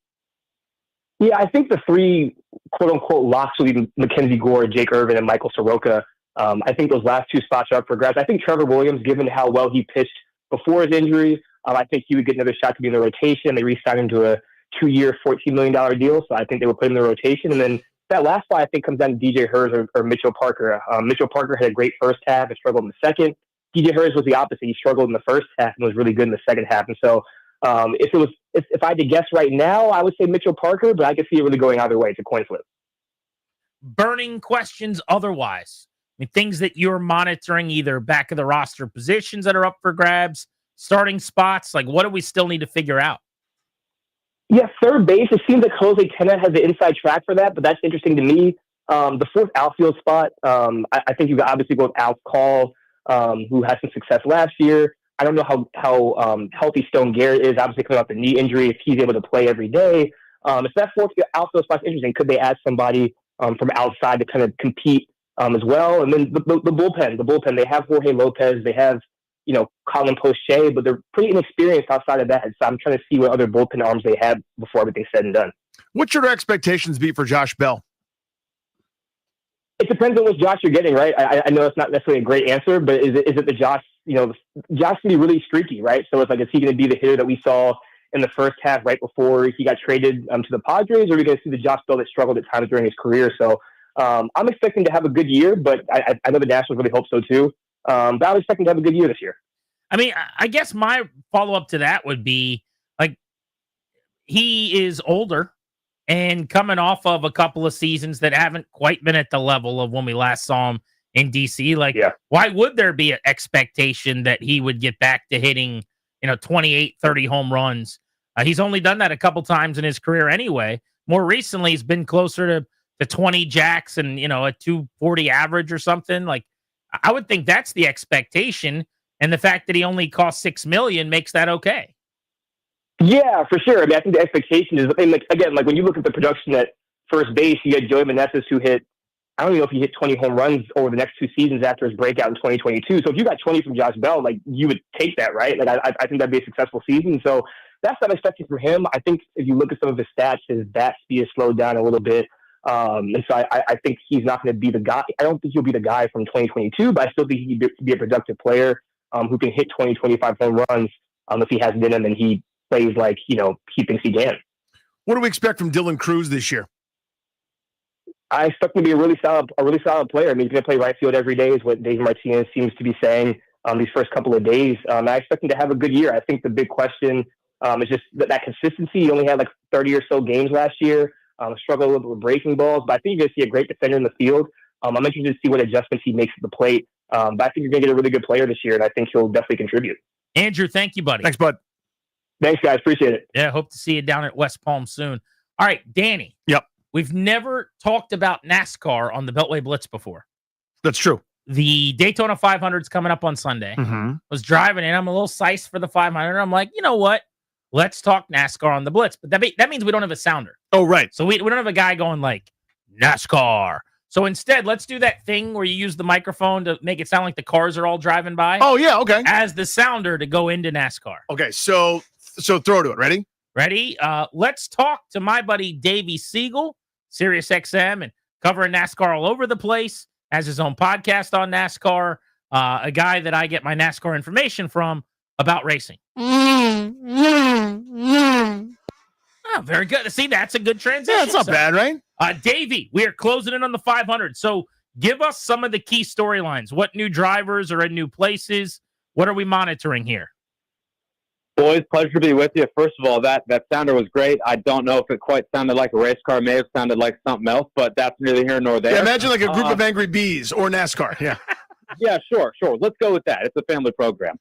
Yeah, I think the 3 quote-unquote locks will be Mackenzie Gore, Jake Irvin, and Michael Soroka. I think those last 2 spots are up for grabs. I think Trevor Williams, given how well he pitched before his injury, I think he would get another shot to be in the rotation. They re-signed him to a 2-year, $14 million deal. So I think they would put him in the rotation. And then that last spot, I think, comes down to DJ Hurst or Mitchell Parker. Mitchell Parker had a great first half and struggled in the second. DJ Hurst was the opposite. He struggled in the first half and was really good in the second half. And so if I had to guess right now, I would say Mitchell Parker, but I could see it really going either way. It's a coin flip. Burning questions otherwise. I mean, things that you're monitoring, either back of the roster positions that are up for grabs, starting spots. Like, what do we still need to figure out? Yeah, third base. It seems like Jose Tena has the inside track for that, but that's interesting to me. The fourth outfield spot, I think you could obviously go with Alex Call, who had some success last year. I don't know how healthy Stone Garrett is, obviously coming off the knee injury, if he's able to play every day. So that fourth outfield spot's interesting. Could they add somebody from outside to kind of compete as well? And then the bullpen, they have Jorge Lopez, they have, Colin Poche, but they're pretty inexperienced outside of that. So I'm trying to see what other bullpen arms they have before everything's said and done. What should our expectations be for Josh Bell? It depends on which Josh you're getting, right? I know it's not necessarily a great answer, but is it the Josh, Josh can be really streaky, right? So it's like, is he going to be the hitter that we saw in the first half right before he got traded to the Padres, or are we going to see the Josh Bell that struggled at times during his career? So I'm expecting to have a good year, but I know the Nationals really hope so too. But I was expecting to have a good year this year. I mean, I guess my follow-up to that would be, like, he is older and coming off of a couple of seasons that haven't quite been at the level of when we last saw him in DC. Like, why would there be an expectation that he would get back to hitting, 28, 30 home runs? He's only done that a couple times in his career anyway. More recently, he's been closer to 20 jacks and, a 240 average or something. Like, I would think that's the expectation. And the fact that he only cost $6 million makes that okay. Yeah, for sure. I mean, I think the expectation is, like when you look at the production at first base, you had Joey Meneses who hit, I don't even know if he hit 20 home runs over the next 2 seasons after his breakout in 2022. So if you got 20 from Josh Bell, like, you would take that, right? Like, I think that'd be a successful season. So that's what I'm expecting from him. I think if you look at some of his stats, his bat speed has slowed down a little bit. And so I think he's not going to be the guy. I don't think he'll be the guy from 2022, but I still think he'd be a productive player who can hit 20, 25 home runs if he has it in him and he plays like, he thinks he can. What do we expect from Dylan Cruz this year? I expect him to be a really solid player. I mean, he's going to play right field every day is what Davey Martinez seems to be saying these first couple of days. I expect him to have a good year. I think the big question is just that consistency. He only had like 30 or so games last year, struggled a little bit with breaking balls, but I think you're going to see a great defender in the field. I'm interested to see what adjustments he makes at the plate. But I think you're going to get a really good player this year, and I think he'll definitely contribute. Andrew, thank you, buddy. Thanks, bud. Thanks, guys. Appreciate it. Yeah, hope to see you down at West Palm soon. All right, Danny. Yep. We've never talked about NASCAR on the Beltway Blitz before. That's true. The Daytona 500 is coming up on Sunday. Mm-hmm. I was driving in. I'm a little sized for the 500. I'm like, you know what? Let's talk NASCAR on the Blitz. But that means we don't have a sounder. Oh, right. So we don't have a guy going like, NASCAR. So instead, let's do that thing where you use the microphone to make it sound like the cars are all driving by. Oh, yeah, okay. As the sounder to go into NASCAR. Okay, so throw to it. Ready? Ready? Let's talk to my buddy Davey Siegel, Sirius XM, and covering NASCAR all over the place, has his own podcast on NASCAR, a guy that I get my NASCAR information from about racing. Oh, very good. See, that's a good transition. Yeah, it's not bad, right? Davey, we are closing in on the 500. So give us some of the key storylines. What new drivers are in new places? What are we monitoring here? Boys, pleasure to be with you. First of all, that sounder was great. I don't know if it quite sounded like a race car. It may have sounded like something else, but that's neither here nor there. Yeah, imagine like a group of angry bees or NASCAR. Yeah. Yeah, sure. Let's go with that. It's a family program.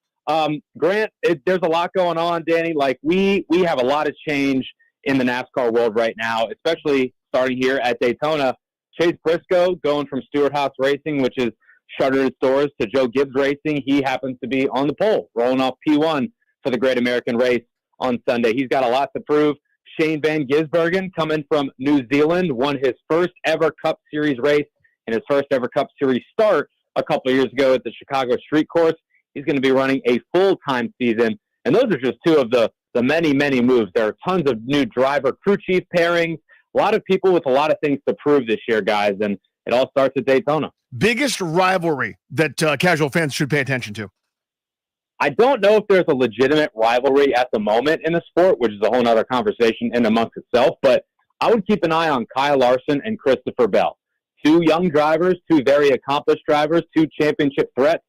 Grant, there's a lot going on, Danny. Like we have a lot of change in the NASCAR world right now, especially starting here at Daytona. Chase Briscoe going from Stewart Haas Racing, which is shuttered its doors, to Joe Gibbs Racing. He happens to be on the pole, rolling off P1 for the Great American Race on Sunday. He's got a lot to prove. Shane Van Gisbergen, coming from New Zealand, won his first ever Cup Series race and his first ever Cup Series start a couple of years ago at the Chicago Street Course. He's going to be running a full-time season. And those are just two of the many, many moves. There are tons of new driver crew chief pairings, a lot of people with a lot of things to prove this year, guys. And it all starts at Daytona. Biggest rivalry that casual fans should pay attention to? I don't know if there's a legitimate rivalry at the moment in the sport, which is a whole other conversation in amongst itself, but I would keep an eye on Kyle Larson and Christopher Bell. Two young drivers, two very accomplished drivers, two championship threats,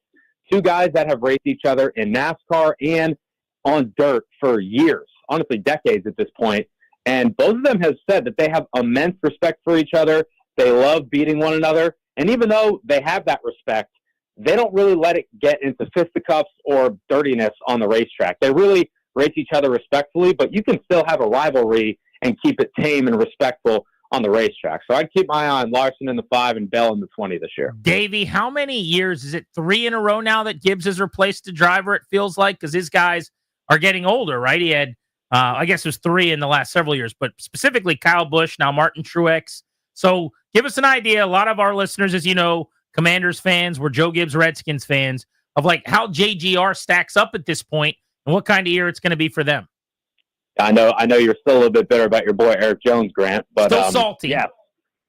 two guys that have raced each other in NASCAR and on dirt for years, honestly decades at this point. And both of them have said that they have immense respect for each other. They love beating one another. And even though they have that respect, they don't really let it get into fisticuffs or dirtiness on the racetrack. They really race each other respectfully, but you can still have a rivalry and keep it tame and respectful on the racetrack. So I'd keep my eye on Larson in the 5 and Bell in the 20 this year. Davey, how many years? Is it 3 in a row now that Gibbs has replaced a driver, it feels like? Because his guys are getting older, right? He had, I guess it was 3 in the last several years, but specifically Kyle Busch, now Martin Truex. So give us an idea. A lot of our listeners, as you know, Commanders fans, we're Joe Gibbs Redskins fans, of like how JGR stacks up at this point and what kind of year it's going to be for them. I know you're still a little bit bitter about your boy Eric Jones, Grant, but still salty.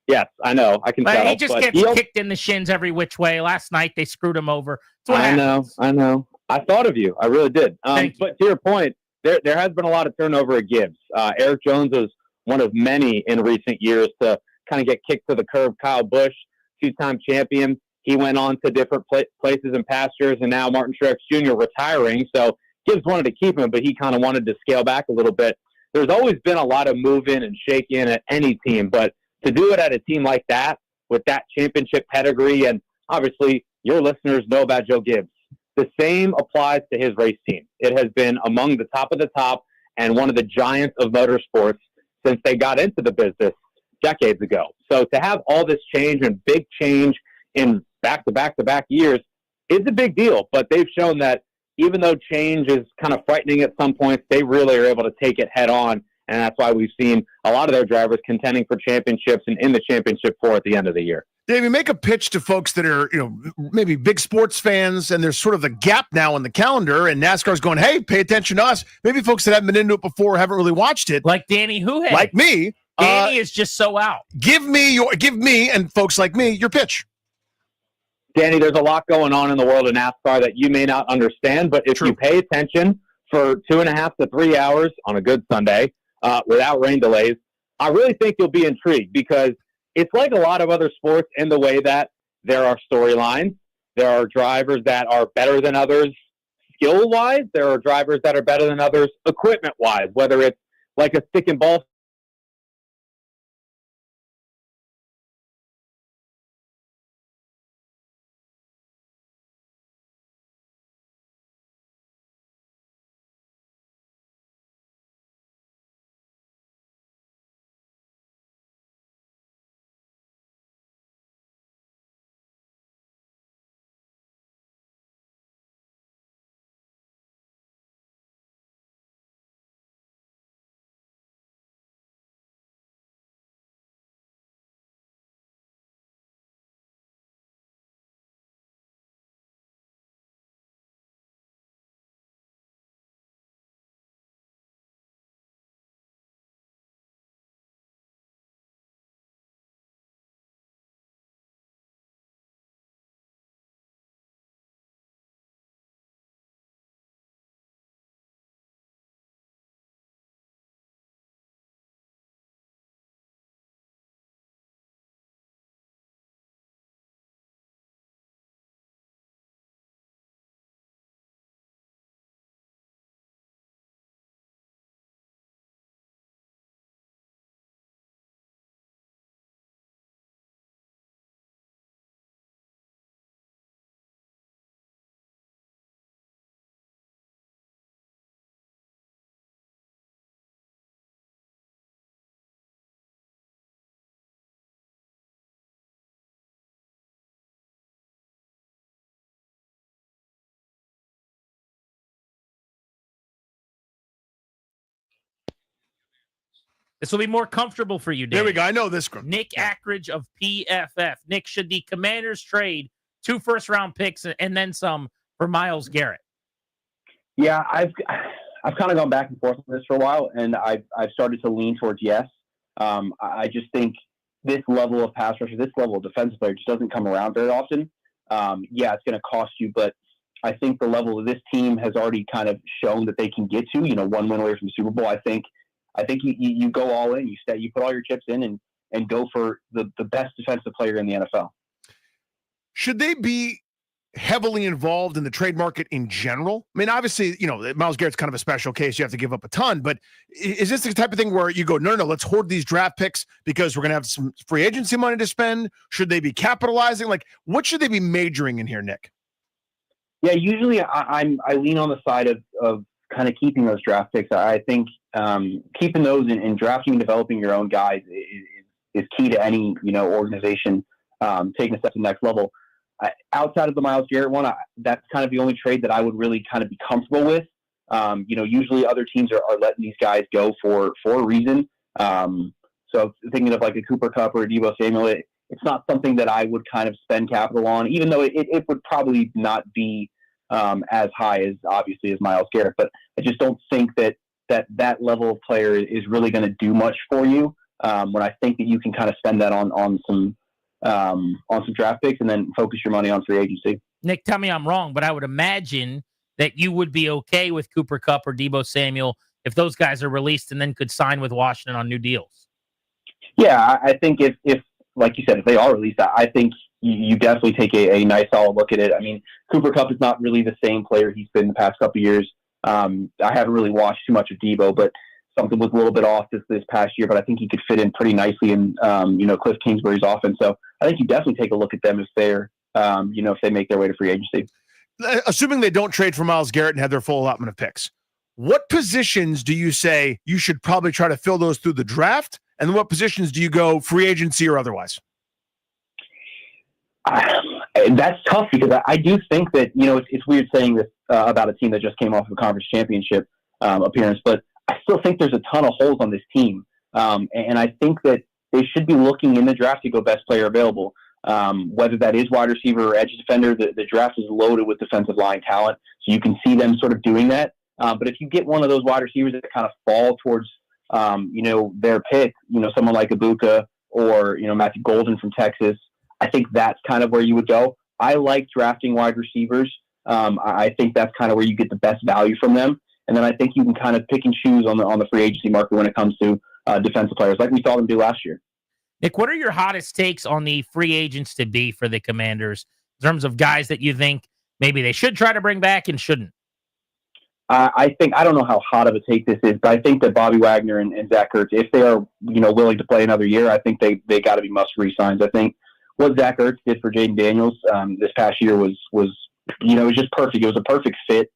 Yes, I know. I can tell. He just gets kicked in the shins every which way. Last night they screwed him over. I know. I thought of you. I really did. But to your point, there has been a lot of turnover at Gibbs. Eric Jones was one of many in recent years to kind of get kicked to the curb. Kyle Busch, 2-time champion. He went on to different places and pastures, and now Martin Truex Jr. retiring. So Gibbs wanted to keep him, but he kind of wanted to scale back a little bit. There's always been a lot of move-in and shake-in at any team, but to do it at a team like that, with that championship pedigree, and obviously your listeners know about Joe Gibbs, the same applies to his race team. It has been among the top of the top and one of the giants of motorsports since they got into the business decades ago. So to have all this change and big change in back-to-back-to-back years is a big deal, but they've shown that even though change is kind of frightening at some points, they really are able to take it head on, and that's why we've seen a lot of their drivers contending for championships and in the championship four at the end of the year. Davey, make a pitch to folks that are, maybe big sports fans, and there's sort of a gap now in the calendar, and NASCAR's going, hey, pay attention to us. Maybe folks that haven't been into it before, haven't really watched it. Like Danny Huhay. Like me. Danny is just so out. Give me, and folks like me, your pitch. Danny, there's a lot going on in the world of NASCAR that you may not understand, but if you pay attention for 2.5 to 3 hours on a good Sunday without rain delays, I really think you'll be intrigued, because it's like a lot of other sports in the way that there are storylines. There are drivers that are better than others skill-wise. There are drivers that are better than others equipment-wise, whether it's like a stick and ball. This will be more comfortable for you, Danny. There we go. I know this group. Nick Ackridge of PFF. Nick, should the Commanders trade 2 first-round picks and then some for Myles Garrett? Yeah, I've kind of gone back and forth on this for a while, and I've started to lean towards yes. I just think this level of pass rusher, this level of defensive player just doesn't come around very often. Yeah, it's going to cost you, but I think the level of this team has already kind of shown that they can get to, one win away from the Super Bowl. I think you go all in, you put all your chips in and go for the best defensive player in the NFL. Should they be heavily involved in the trade market in general? I mean, obviously, Myles Garrett's kind of a special case. You have to give up a ton, but is this the type of thing where you go, no, let's hoard these draft picks because we're going to have some free agency money to spend? Should they be capitalizing? Like, what should they be majoring in here, Nick? Yeah, usually I lean on the side of kind of keeping those draft picks. I think keeping those and drafting and developing your own guys is key to any organization taking a step to the next level. Outside of the Myles Garrett one, that's kind of the only trade that I would really kind of be comfortable with. Usually other teams are letting these guys go for a reason. So thinking of like a Cooper Kupp or a Deebo Samuel, it's not something that I would kind of spend capital on, even though it would probably not be as high as obviously as Myles Garrett. But I just don't think that level of player is really going to do much for you. When I think that you can kind of spend that on some draft picks and then focus your money on free agency. Nick, tell me I'm wrong, but I would imagine that you would be okay with Cooper Kupp or Deebo Samuel if those guys are released and then could sign with Washington on new deals. Yeah, I think if like you said, if they are released, I think you definitely take a nice solid look at it. I mean, Cooper Kupp is not really the same player he's been the past couple of years. I haven't really watched too much of Deebo, but something was a little bit off this past year, but I think he could fit in pretty nicely in, Cliff Kingsbury's offense. So I think you definitely take a look at them if they're, if they make their way to free agency. Assuming they don't trade for Myles Garrett and have their full allotment of picks, what positions do you say you should probably try to fill those through the draft? And then what positions do you go free agency or otherwise? That's tough because I do think that, it's weird saying this about a team that just came off of a conference championship appearance, but I still think there's a ton of holes on this team. And I think that they should be looking in the draft to go best player available. Whether that is wide receiver or edge defender, the draft is loaded with defensive line talent. So you can see them sort of doing that. But if you get one of those wide receivers that kind of fall towards, their pick, someone like Ibuka or, Matthew Golden from Texas, I think that's kind of where you would go. I like drafting wide receivers. I think that's kind of where you get the best value from them. And then I think you can kind of pick and choose on the free agency market when it comes to defensive players, like we saw them do last year. Nick, what are your hottest takes on the free agents to be for the Commanders in terms of guys that you think maybe they should try to bring back and shouldn't? I don't know how hot of a take this is, but I think that Bobby Wagner and Zach Ertz, if they are, willing to play another year, I think they got to be must re-signs. I think what Zach Ertz did for Jaden Daniels this past year was it was just perfect. It was a perfect fit.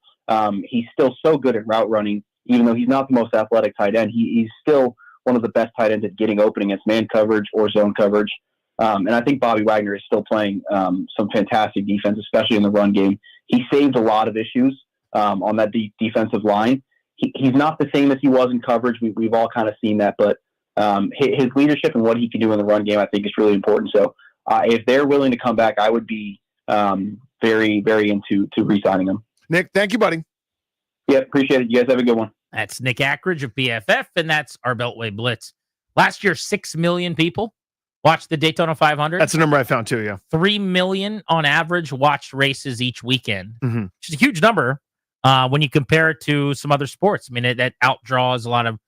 He's still so good at route running, even though he's not the most athletic tight end. He's still one of the best tight ends at getting open against man coverage or zone coverage. And I think Bobby Wagner is still playing some fantastic defense, especially in the run game. He saved a lot of issues on that defensive line. He's not the same as he was in coverage. We've all kind of seen that, but his leadership and what he can do in the run game, I think, is really important. So if they're willing to come back, I would be very, very into re-signing him. Nick, thank you, buddy. Yeah, appreciate it. You guys have a good one. That's Nick Ackridge of BFF, and that's our Beltway Blitz. Last year, 6 million people watched the Daytona 500. That's the number I found too, yeah. 3 million on average watched races each weekend, which is a huge number when you compare it to some other sports. I mean, that outdraws a lot of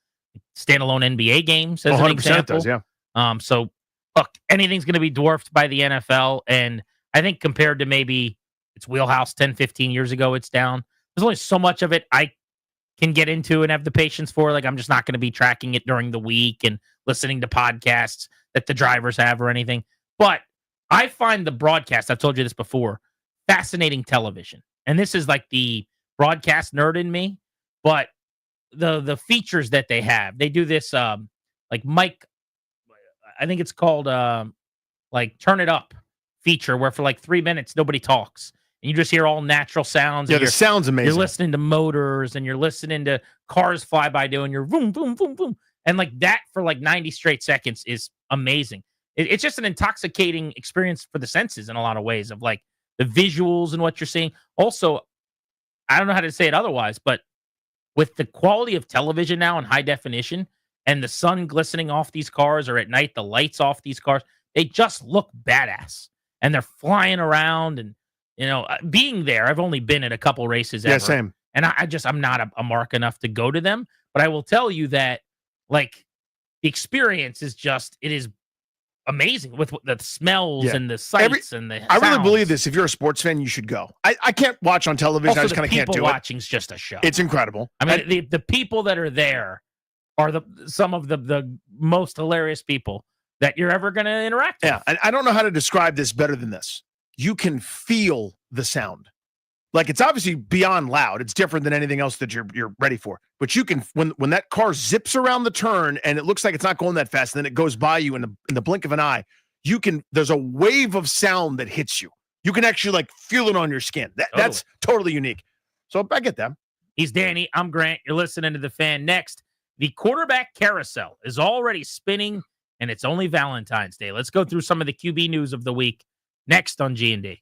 standalone NBA games, as an example. It does, yeah. So, look, anything's going to be dwarfed by the NFL, and I think compared to maybe its wheelhouse 10, 15 years ago, it's down. There's only so much of it I can get into and have the patience for. Like, I'm just not going to be tracking it during the week and listening to podcasts that the drivers have or anything. But I find the broadcast, I've told you this before, fascinating television. And this is like the broadcast nerd in me. But the features that they have, they do this like Mike, I think it's called like Turn It Up feature, where for like 3 minutes, nobody talks. And you just hear all natural sounds. Yeah, the sound's amazing. You're listening to motors and you're listening to cars fly by doing your boom, boom, boom, boom. And like that for like 90 straight seconds is amazing. It's just an intoxicating experience for the senses in a lot of ways, of like the visuals and what you're seeing. Also, I don't know how to say it otherwise, but with the quality of television now in high definition and the sun glistening off these cars, or at night, the lights off these cars, they just look badass. And they're flying around, and being there, I've only been at a couple races ever. Yeah, same. And I'm not a mark enough to go to them. But I will tell you that, like, the experience it is amazing with the smells and the sights and the I really sounds. believe this. If you're a sports fan, you should go. I can't watch on television. Also, I just kind of can't do it. watching's just a show. It's incredible. I mean, the people that are there are some of the most hilarious people that you're ever going to interact with. Yeah, and I don't know how to describe this better than this. You can feel the sound. Like, it's obviously beyond loud. It's different than anything else that you're ready for. But you can, when that car zips around the turn and it looks like it's not going that fast, and then it goes by you in the blink of an eye, there's a wave of sound that hits you. You can actually, like, feel it on your skin. That's totally unique. So I get that. He's Danny. I'm Grant. You're listening to The Fan. Next, the quarterback carousel is already spinning, and it's only Valentine's Day. Let's go through some of the QB news of the week next on G&D.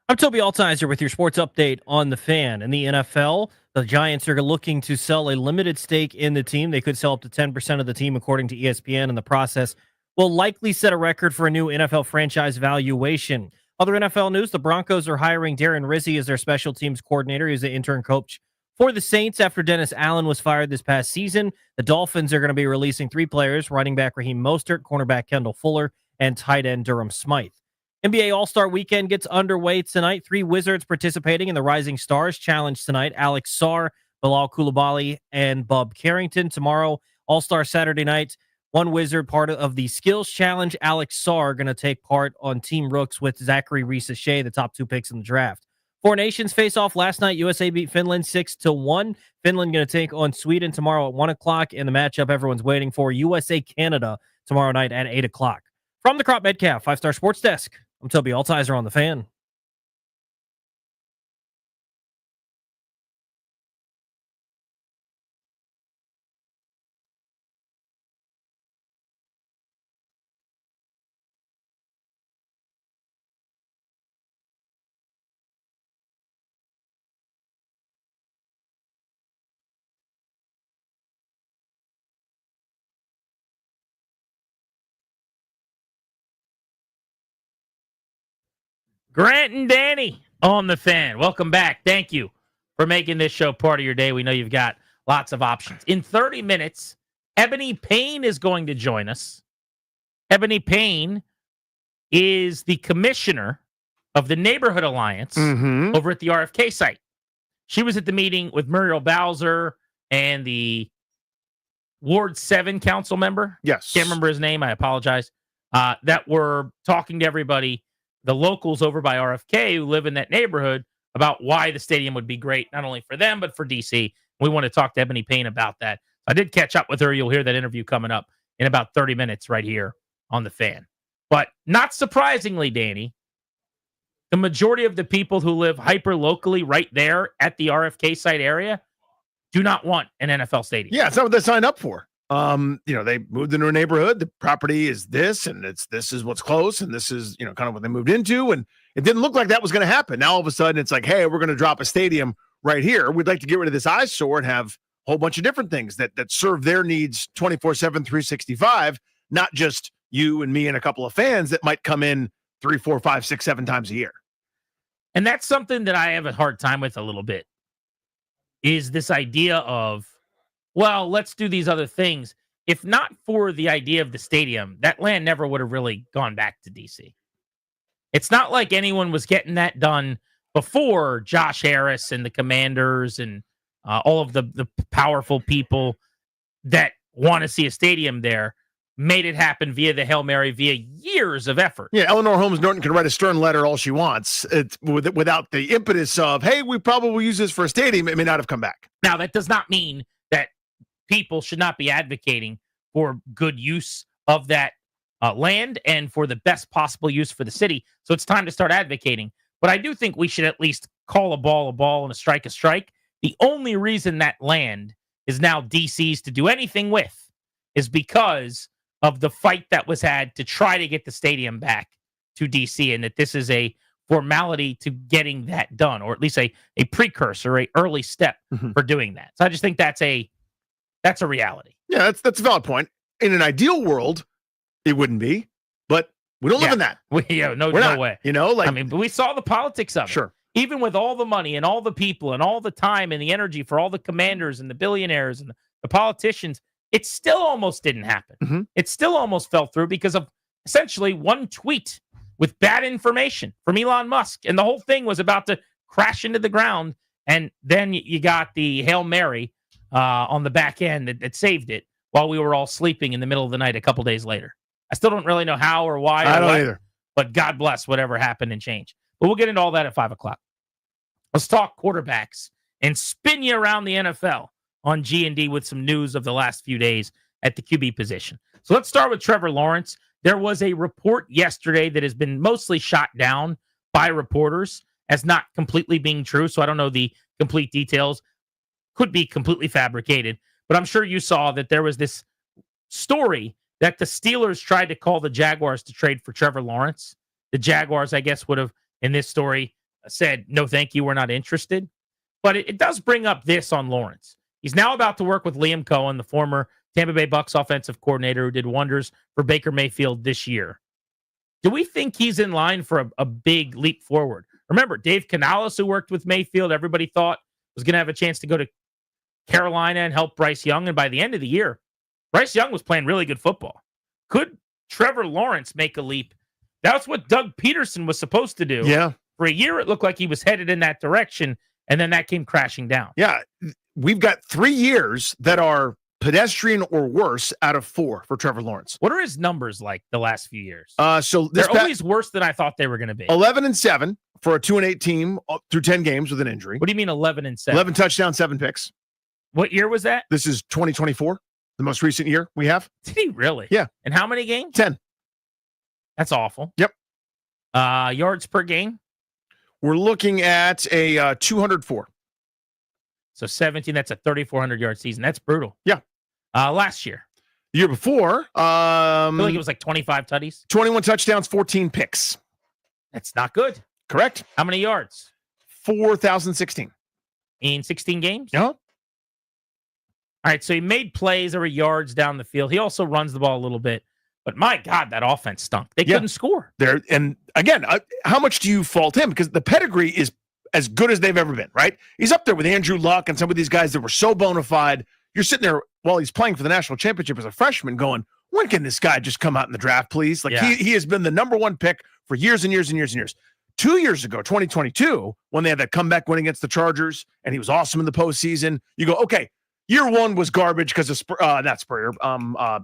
I'm Toby Altizer with your sports update on the Fan. In the NFL, the Giants are looking to sell a limited stake in the team. They could sell up to 10% of the team, according to ESPN, and the process will likely set a record for a new NFL franchise valuation. Other NFL news, the Broncos are hiring Darren Rizzi as their special teams coordinator. He's the intern coach for the Saints after Dennis Allen was fired this past season. The Dolphins are going to be releasing 3 players, running back Raheem Mostert, cornerback Kendall Fuller, and tight end Durham Smythe. NBA All-Star Weekend gets underway tonight. 3 Wizards participating in the Rising Stars Challenge tonight. Alex Sarr, Bilal Coulibaly, and Bub Carrington. Tomorrow, All-Star Saturday night, 1 Wizard part of the Skills Challenge. Alex Sarr going to take part on Team Rooks with Zachary Reese-Shea, the top 2 picks in the draft. 4 nations face off last night. USA beat Finland 6-1. Finland going to take on Sweden tomorrow at 1 o'clock in the matchup everyone's waiting for. USA-Canada tomorrow night at 8 o'clock. From the Crop Metcalf 5-Star Sports Desk, I'm Toby Altizer on the Fan. Grant and Danny on the Fan. Welcome back. Thank you for making this show part of your day. We know you've got lots of options. In 30 minutes, Ebony Payne is going to join us. Ebony Payne is the commissioner of the Neighborhood Alliance over at the RFK site. She was at the meeting with Muriel Bowser and the Ward 7 council member. Yes. Can't remember his name. I apologize. That were talking to everybody, the locals over by RFK who live in that neighborhood, about why the stadium would be great, not only for them, but for DC. We want to talk to Ebony Payne about that. I did catch up with her. You'll hear that interview coming up in about 30 minutes right here on the Fan. But not surprisingly, Danny, the majority of the people who live hyper locally right there at the RFK site area do not want an NFL stadium. Yeah, it's not what they signed up for. They moved into a neighborhood. The property is this, and this is what's close, and this is, kind of what they moved into. And it didn't look like that was going to happen. Now all of a sudden it's like, hey, we're going to drop a stadium right here. We'd like to get rid of this eyesore and have a whole bunch of different things that serve their needs 24/7, 365, not just you and me and a couple of fans that might come in 3, 4, 5, 6, 7 times a year. And that's something that I have a hard time with a little bit, is this idea of, well, let's do these other things. If not for the idea of the stadium, that land never would have really gone back to DC. It's not like anyone was getting that done before Josh Harris and the Commanders and all of the powerful people that want to see a stadium there made it happen via the Hail Mary, via years of effort. Yeah, Eleanor Holmes Norton can write a stern letter all she wants. It's without the impetus of, hey, we probably will use this for a stadium. It may not have come back. Now, that does not mean that people should not be advocating for good use of that land and for the best possible use for the city. So it's time to start advocating. But I do think we should at least call a ball, and a strike a strike. The only reason that land is now DC's to do anything with is because of the fight that was had to try to get the stadium back to DC, and that this is a formality to getting that done, or at least a precursor, a early step for doing that. So I just think that's a reality. Yeah, that's a valid point. In an ideal world, it wouldn't be, but we don't live in that. No way. But we saw the politics of it. Sure. Even with all the money and all the people and all the time and the energy for all the commanders and the billionaires and the politicians, it still almost didn't happen. It still almost fell through because of essentially one tweet with bad information from Elon Musk. And the whole thing was about to crash into the ground. And then you got the Hail Mary on the back end that saved it while we were all sleeping in the middle of the night a couple days later. I still don't really know how or why. I don't either. But God bless whatever happened and changed. But we'll get into all that at 5 o'clock. Let's talk quarterbacks and spin you around the NFL on G&D with some news of the last few days at the QB position. So let's start with Trevor Lawrence. There was a report yesterday that has been mostly shot down by reporters as not completely being true. So I don't know the complete details. Could be completely fabricated. But I'm sure you saw that there was this story that the Steelers tried to call the Jaguars to trade for Trevor Lawrence. The Jaguars, I guess, would have, in this story, said, no, thank you, we're not interested. But it does bring up this on Lawrence. He's now about to work with Liam Cohen, the former Tampa Bay Bucs offensive coordinator who did wonders for Baker Mayfield this year. Do we think he's in line for a big leap forward? Remember, Dave Canales, who worked with Mayfield, everybody thought was going to have a chance to go to Carolina and help Bryce Young. And by the end of the year, Bryce Young was playing really good football. Could Trevor Lawrence make a leap? That's what Doug Peterson was supposed to do. Yeah. For a year, it looked like he was headed in that direction, and then that came crashing down. Yeah. We've got 3 years that are pedestrian or worse out of 4 for Trevor Lawrence. What are his numbers like the last few years? So they're always worse than I thought they were going to be. 11-7 for a 2-8 team through 10 games with an injury. What do you mean 11-7? 11 touchdowns, 7 picks. What year was that? This is 2024, the most recent year we have. Did he really? Yeah. And how many games? 10. That's awful. Yep. Yards per game? We're looking at a 204. So 17, that's a 3,400-yard season. That's brutal. Yeah. Last year. The year before, I feel like it was like 25 tutties. 21 touchdowns, 14 picks. That's not good. Correct. How many yards? 4,016. In 16 games? Yeah. All right, so he made plays or yards down the field. He also runs the ball a little bit. But my God, that offense stunk. They couldn't score. There, and again, how much do you fault him? Because the pedigree is as good as they've ever been, right? He's up there with Andrew Luck and some of these guys that were so bona fide. You're sitting there while he's playing for the national championship as a freshman going, when can this guy just come out in the draft, please? Like he has been the number 1 pick for years and years and years and years. 2 years ago, 2022, when they had that comeback win against the Chargers and he was awesome in the postseason, you go, okay, year 1 was garbage because of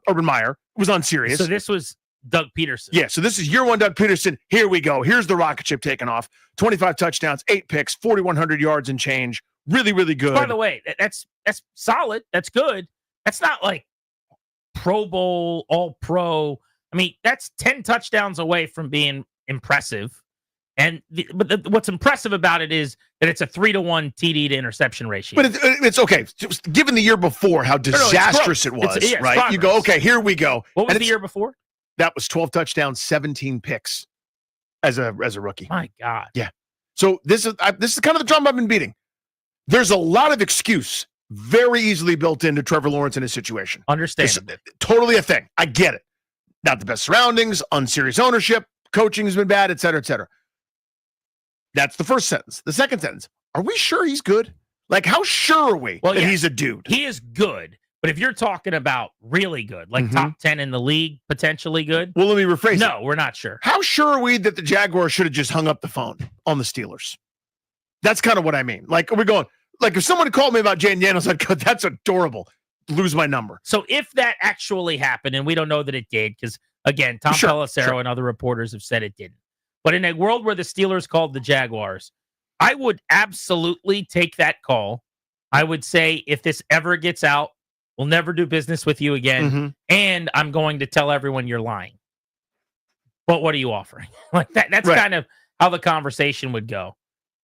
Urban Meyer was unserious. So this was Doug Peterson. Yeah, so this is year 1 Doug Peterson. Here we go. Here's the rocket ship taking off. 25 touchdowns, 8 picks, 4,100 yards and change. Really, really good. By the way, that's solid. That's good. That's not like Pro Bowl, All Pro. I mean, that's 10 touchdowns away from being impressive. And what's impressive about it is that it's a 3-to-1 TD to interception ratio. But it's okay. Just given the year before how disastrous it was, it's right? progress. You go, okay, here we go. What was the year before? That was 12 touchdowns, 17 picks as a rookie. My God. Yeah. So this is kind of the drum I've been beating. There's a lot of excuse very easily built into Trevor Lawrence in his situation. Understandable. Totally a thing. I get it. Not the best surroundings, unserious ownership, coaching has been bad, et cetera, et cetera. That's the first sentence. The second sentence, are we sure he's good? Like, how sure are we that he's a dude? He is good. But if you're talking about really good, like top 10 in the league, potentially good. Well, let me rephrase No, we're not sure. How sure are we that the Jaguars should have just hung up the phone on the Steelers? That's kind of what I mean. Like, are we going, like, if someone called me about Jaden Daniels, I'd go, that's adorable. Lose my number. So if that actually happened, and we don't know that it did, because, again, Tom Pelissero and other reporters have said it didn't. But in a world where the Steelers called the Jaguars, I would absolutely take that call. I would say, if this ever gets out, we'll never do business with you again, and I'm going to tell everyone you're lying. But what are you offering? Like that's kind of how the conversation would go.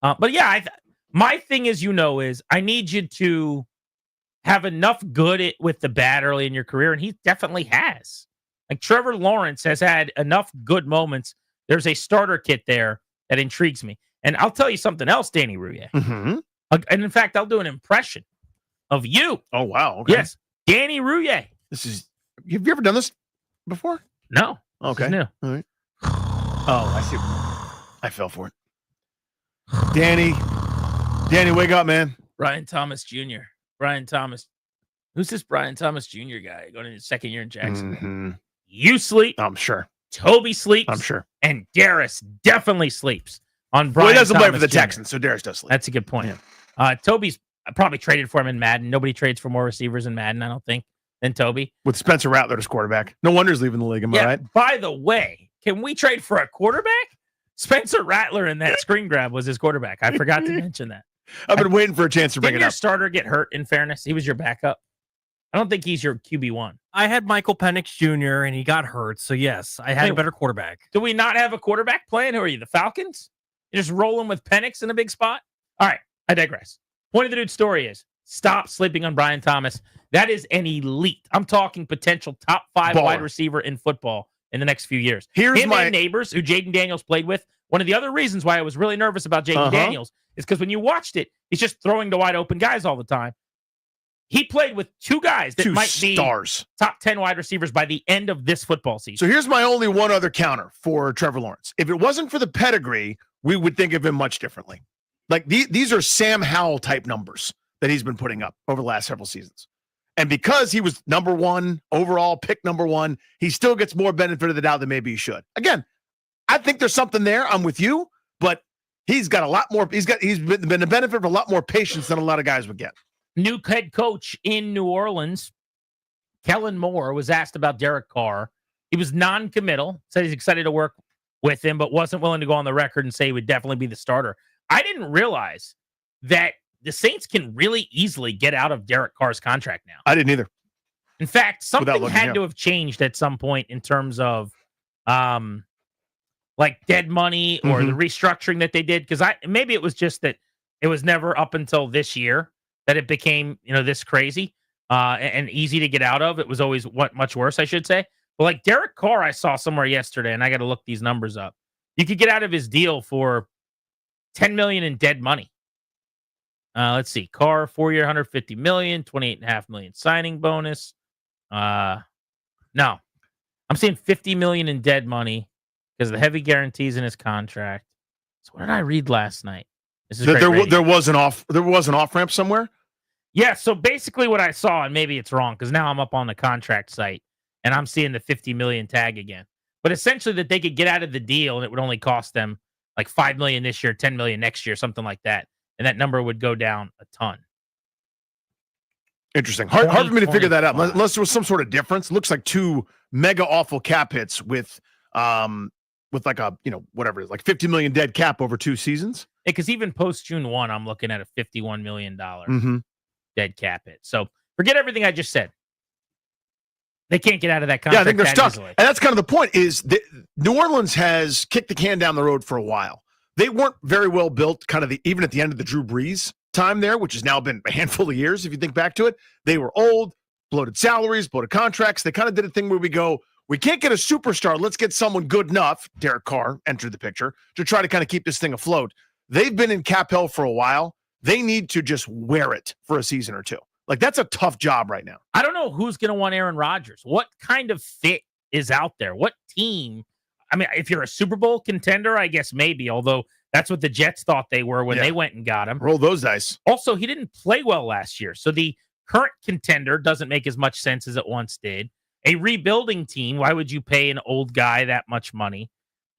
But yeah, my thing is I need you to have enough good with the bad early in your career, and he definitely has. Like Trevor Lawrence has had enough good moments. There's a starter kit there that intrigues me. And I'll tell you something else, Danny Rouillet. And in fact, I'll do an impression of you. Oh, wow. Okay. Yes. Danny Rouillet. Have you ever done this before? No. Okay. This is new. All right. Oh, I see. I fell for it. Danny, wake up, man. Brian Thomas Jr. Brian Thomas. Who's this Brian Thomas Jr. guy going into his second year in Jacksonville? You sleep. I'm sure. Toby sleeps. I'm sure. And Darius definitely sleeps on Brian Well, he doesn't Thomas play for the Jr. Texans, so Darius does sleep. That's a good point. Yeah. Toby's probably traded for him in Madden. Nobody trades for more receivers in Madden, I don't think, than Toby. With Spencer Rattler as quarterback. No wonder he's leaving the league, am I right? By the way, can we trade for a quarterback? Spencer Rattler in that screen grab was his quarterback. I forgot to mention that. I've been waiting for a chance to bring Didn't it your up. starter get hurt, in fairness? He was your backup. I don't think he's your QB1. I had Michael Penix Jr. and he got hurt. So, yes, I had a better quarterback. Do we not have a quarterback playing? Who are you, the Falcons? You're just rolling with Penix in a big spot? All right, I digress. Point of the dude's story is stop sleeping on Brian Thomas. That is an elite. I'm talking potential top 5 Baller. wide receiver in football in the next few years. Here's Him my and Neighbors, who Jaden Daniels played with, One of the other reasons why I was really nervous about Jaden Daniels is because when you watched it, he's just throwing to wide open guys all the time. He played with two guys that might be top 10 wide receivers by the end of this football season. So here's my only one other counter for Trevor Lawrence. If it wasn't for the pedigree, we would think of him much differently. Like these are Sam Howell type numbers that he's been putting up over the last several seasons. And because he was number one overall, pick number one, he still gets more benefit of the doubt than maybe he should. Again, I think there's something there. I'm with you, but he's got a lot more. He's been a benefit of a lot more patience than a lot of guys would get. New head coach in New Orleans, Kellen Moore, was asked about Derek Carr. He was non-committal, said he's excited to work with him, but wasn't willing to go on the record and say he would definitely be the starter. I didn't realize that the Saints can really easily get out of Derek Carr's contract now. I didn't either. In fact, something had to have changed at some point in terms of like dead money or the restructuring that they did. Because maybe it was just that it was never up until this year that it became, this crazy and easy to get out of. It was always much worse, I should say. But like Derek Carr, I saw somewhere yesterday, and I got to look these numbers up. You could get out of his deal for $10 million in dead money. Let's see. Carr, 4-year, $150 million, $28.5 million signing bonus. No, I'm seeing $50 million in dead money because of the heavy guarantees in his contract. So what did I read last night? This is there was an off ramp somewhere. Yeah. So basically, what I saw, and maybe it's wrong because now I'm up on the contract site and I'm seeing the $50 million tag again. But essentially, that they could get out of the deal and it would only cost them like $5 million this year, $10 million next year, something like that, and that number would go down a ton. Interesting. Hard for me to figure that out unless there was some sort of difference. It looks like two mega awful cap hits with like a whatever it is, like $50 million dead cap over 2 seasons. Because even post June 1, I'm looking at a $51 million dead cap hit. So forget everything I just said. They can't get out of that contract. Yeah, I think they're stuck. Easily. And that's kind of the point is that New Orleans has kicked the can down the road for a while. They weren't very well built even at the end of the Drew Brees time there, which has now been a handful of years. If you think back to it, they were old, bloated salaries, bloated contracts. They kind of did a thing where we go, we can't get a superstar. Let's get someone good enough. Derek Carr entered the picture to try to kind of keep this thing afloat. They've been in cap hell for a while. They need to just wear it for a season or two. Like, that's a tough job right now. I don't know who's going to want Aaron Rodgers. What kind of fit is out there? What team? I mean, if you're a Super Bowl contender, I guess maybe, although that's what the Jets thought they were when they went and got him. Roll those dice. Also, he didn't play well last year. So the current contender doesn't make as much sense as it once did. A rebuilding team, why would you pay an old guy that much money?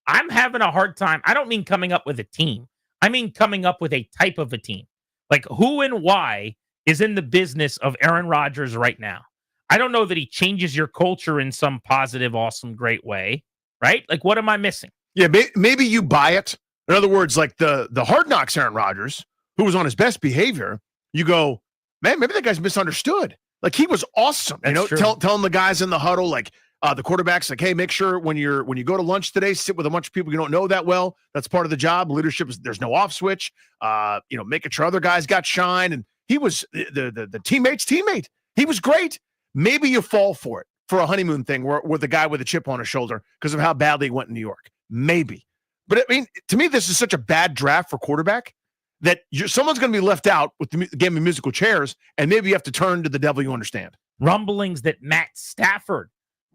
I'm having a hard time. I don't mean coming up with a team. I mean coming up with a type of a team. Like, who and why is in the business of Aaron Rodgers right now? I don't know that he changes your culture in some positive, awesome, great way, right? Like, what am I missing? Yeah, maybe you buy it. In other words, like the Hard Knocks Aaron Rodgers, who was on his best behavior, you go, man, maybe that guy's misunderstood. Like, he was awesome. That's true. Telling the guys in the huddle, like the quarterback's like, hey, make sure when you go to lunch today, sit with a bunch of people you don't know that well. That's part of the job. Leadership is there's no off switch. Making sure other guys got shine. And he was the teammate's teammate. He was great. Maybe you fall for it for a honeymoon thing with the guy with a chip on his shoulder because of how badly he went in New York. Maybe. But I mean, to me, this is such a bad draft for quarterback that someone's going to be left out with the game of musical chairs, and maybe you have to turn to the devil you understand. Rumblings that Matt Stafford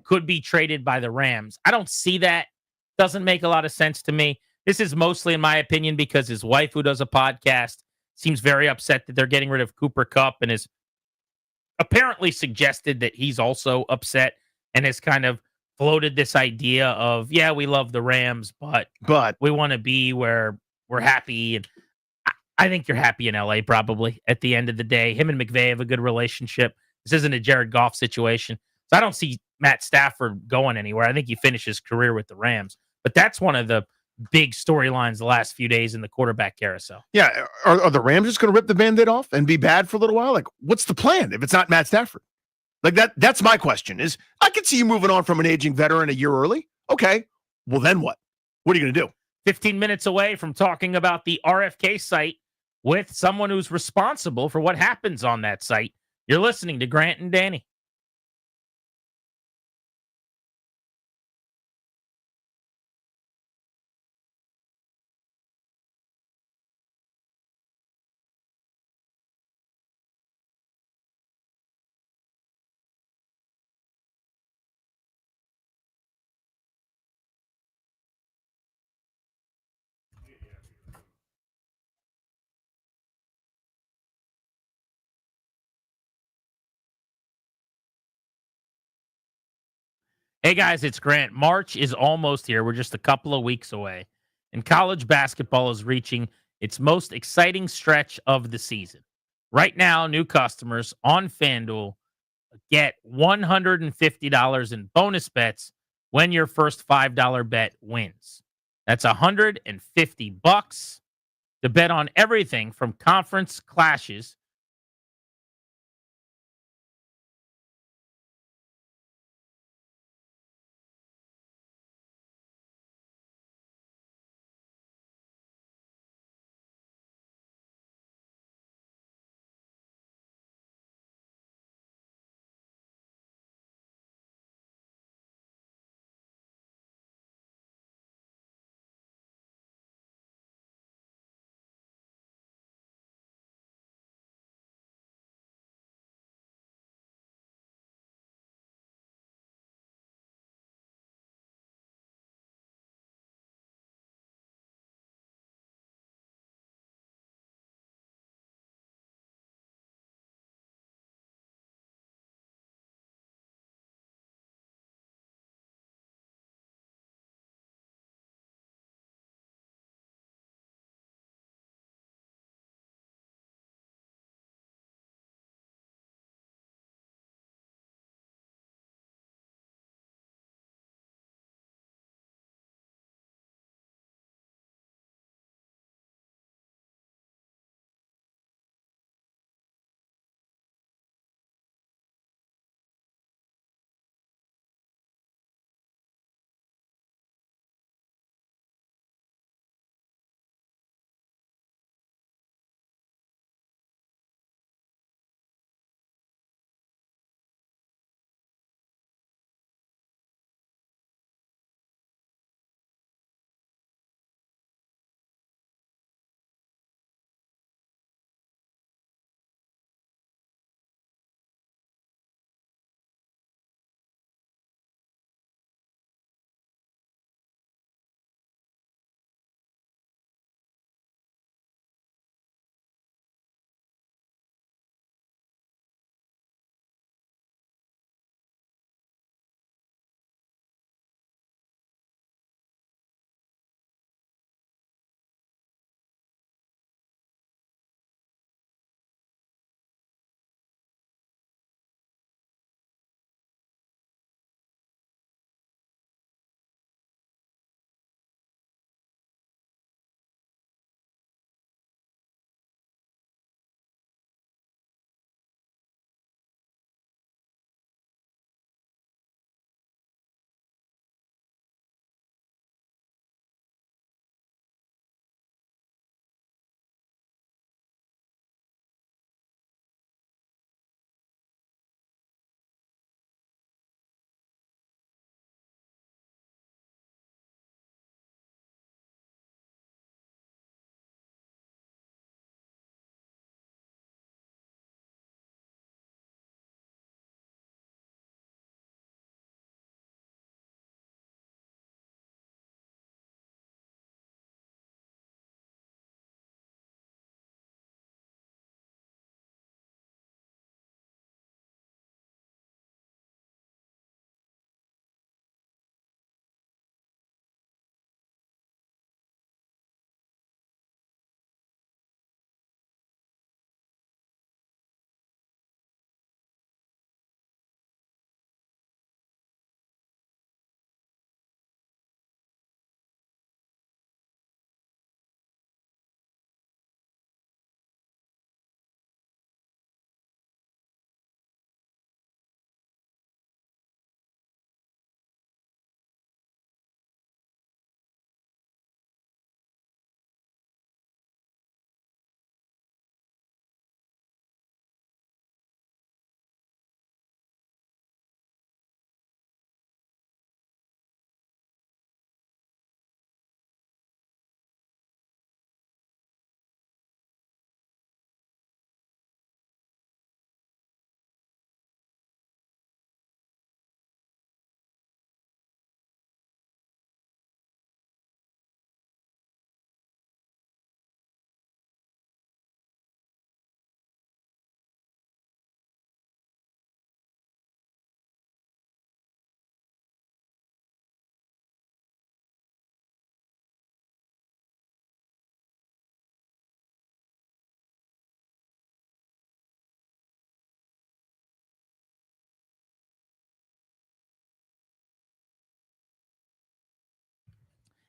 could be traded by the Rams. I don't see that. Doesn't make a lot of sense to me. This is mostly, in my opinion, because his wife, who does a podcast, seems very upset that they're getting rid of Cooper Kupp and has apparently suggested that he's also upset and has kind of floated this idea of, yeah, we love the Rams, but we want to be where we're happy. And I think you're happy in LA, probably, at the end of the day. Him and McVay have a good relationship. This isn't a Jared Goff situation. So I don't see Matt Stafford going anywhere. I think he finished his career with the Rams. But that's one of the big storylines the last few days in the quarterback carousel. Yeah. Are the Rams just going to rip the Band-Aid off and be bad for a little while? Like, what's the plan if it's not Matt Stafford? Like, that's my question is, I could see you moving on from an aging veteran a year early. Okay. Well, then what? What are you going to do? 15 minutes away from talking about the RFK site with someone who's responsible for what happens on that site. You're listening to Grant and Danny. Hey, guys, it's Grant. March is almost here. We're just a couple of weeks away. And college basketball is reaching its most exciting stretch of the season. Right now, new customers on FanDuel get $150 in bonus bets when your first $5 bet wins. That's $150 to bet on everything from conference clashes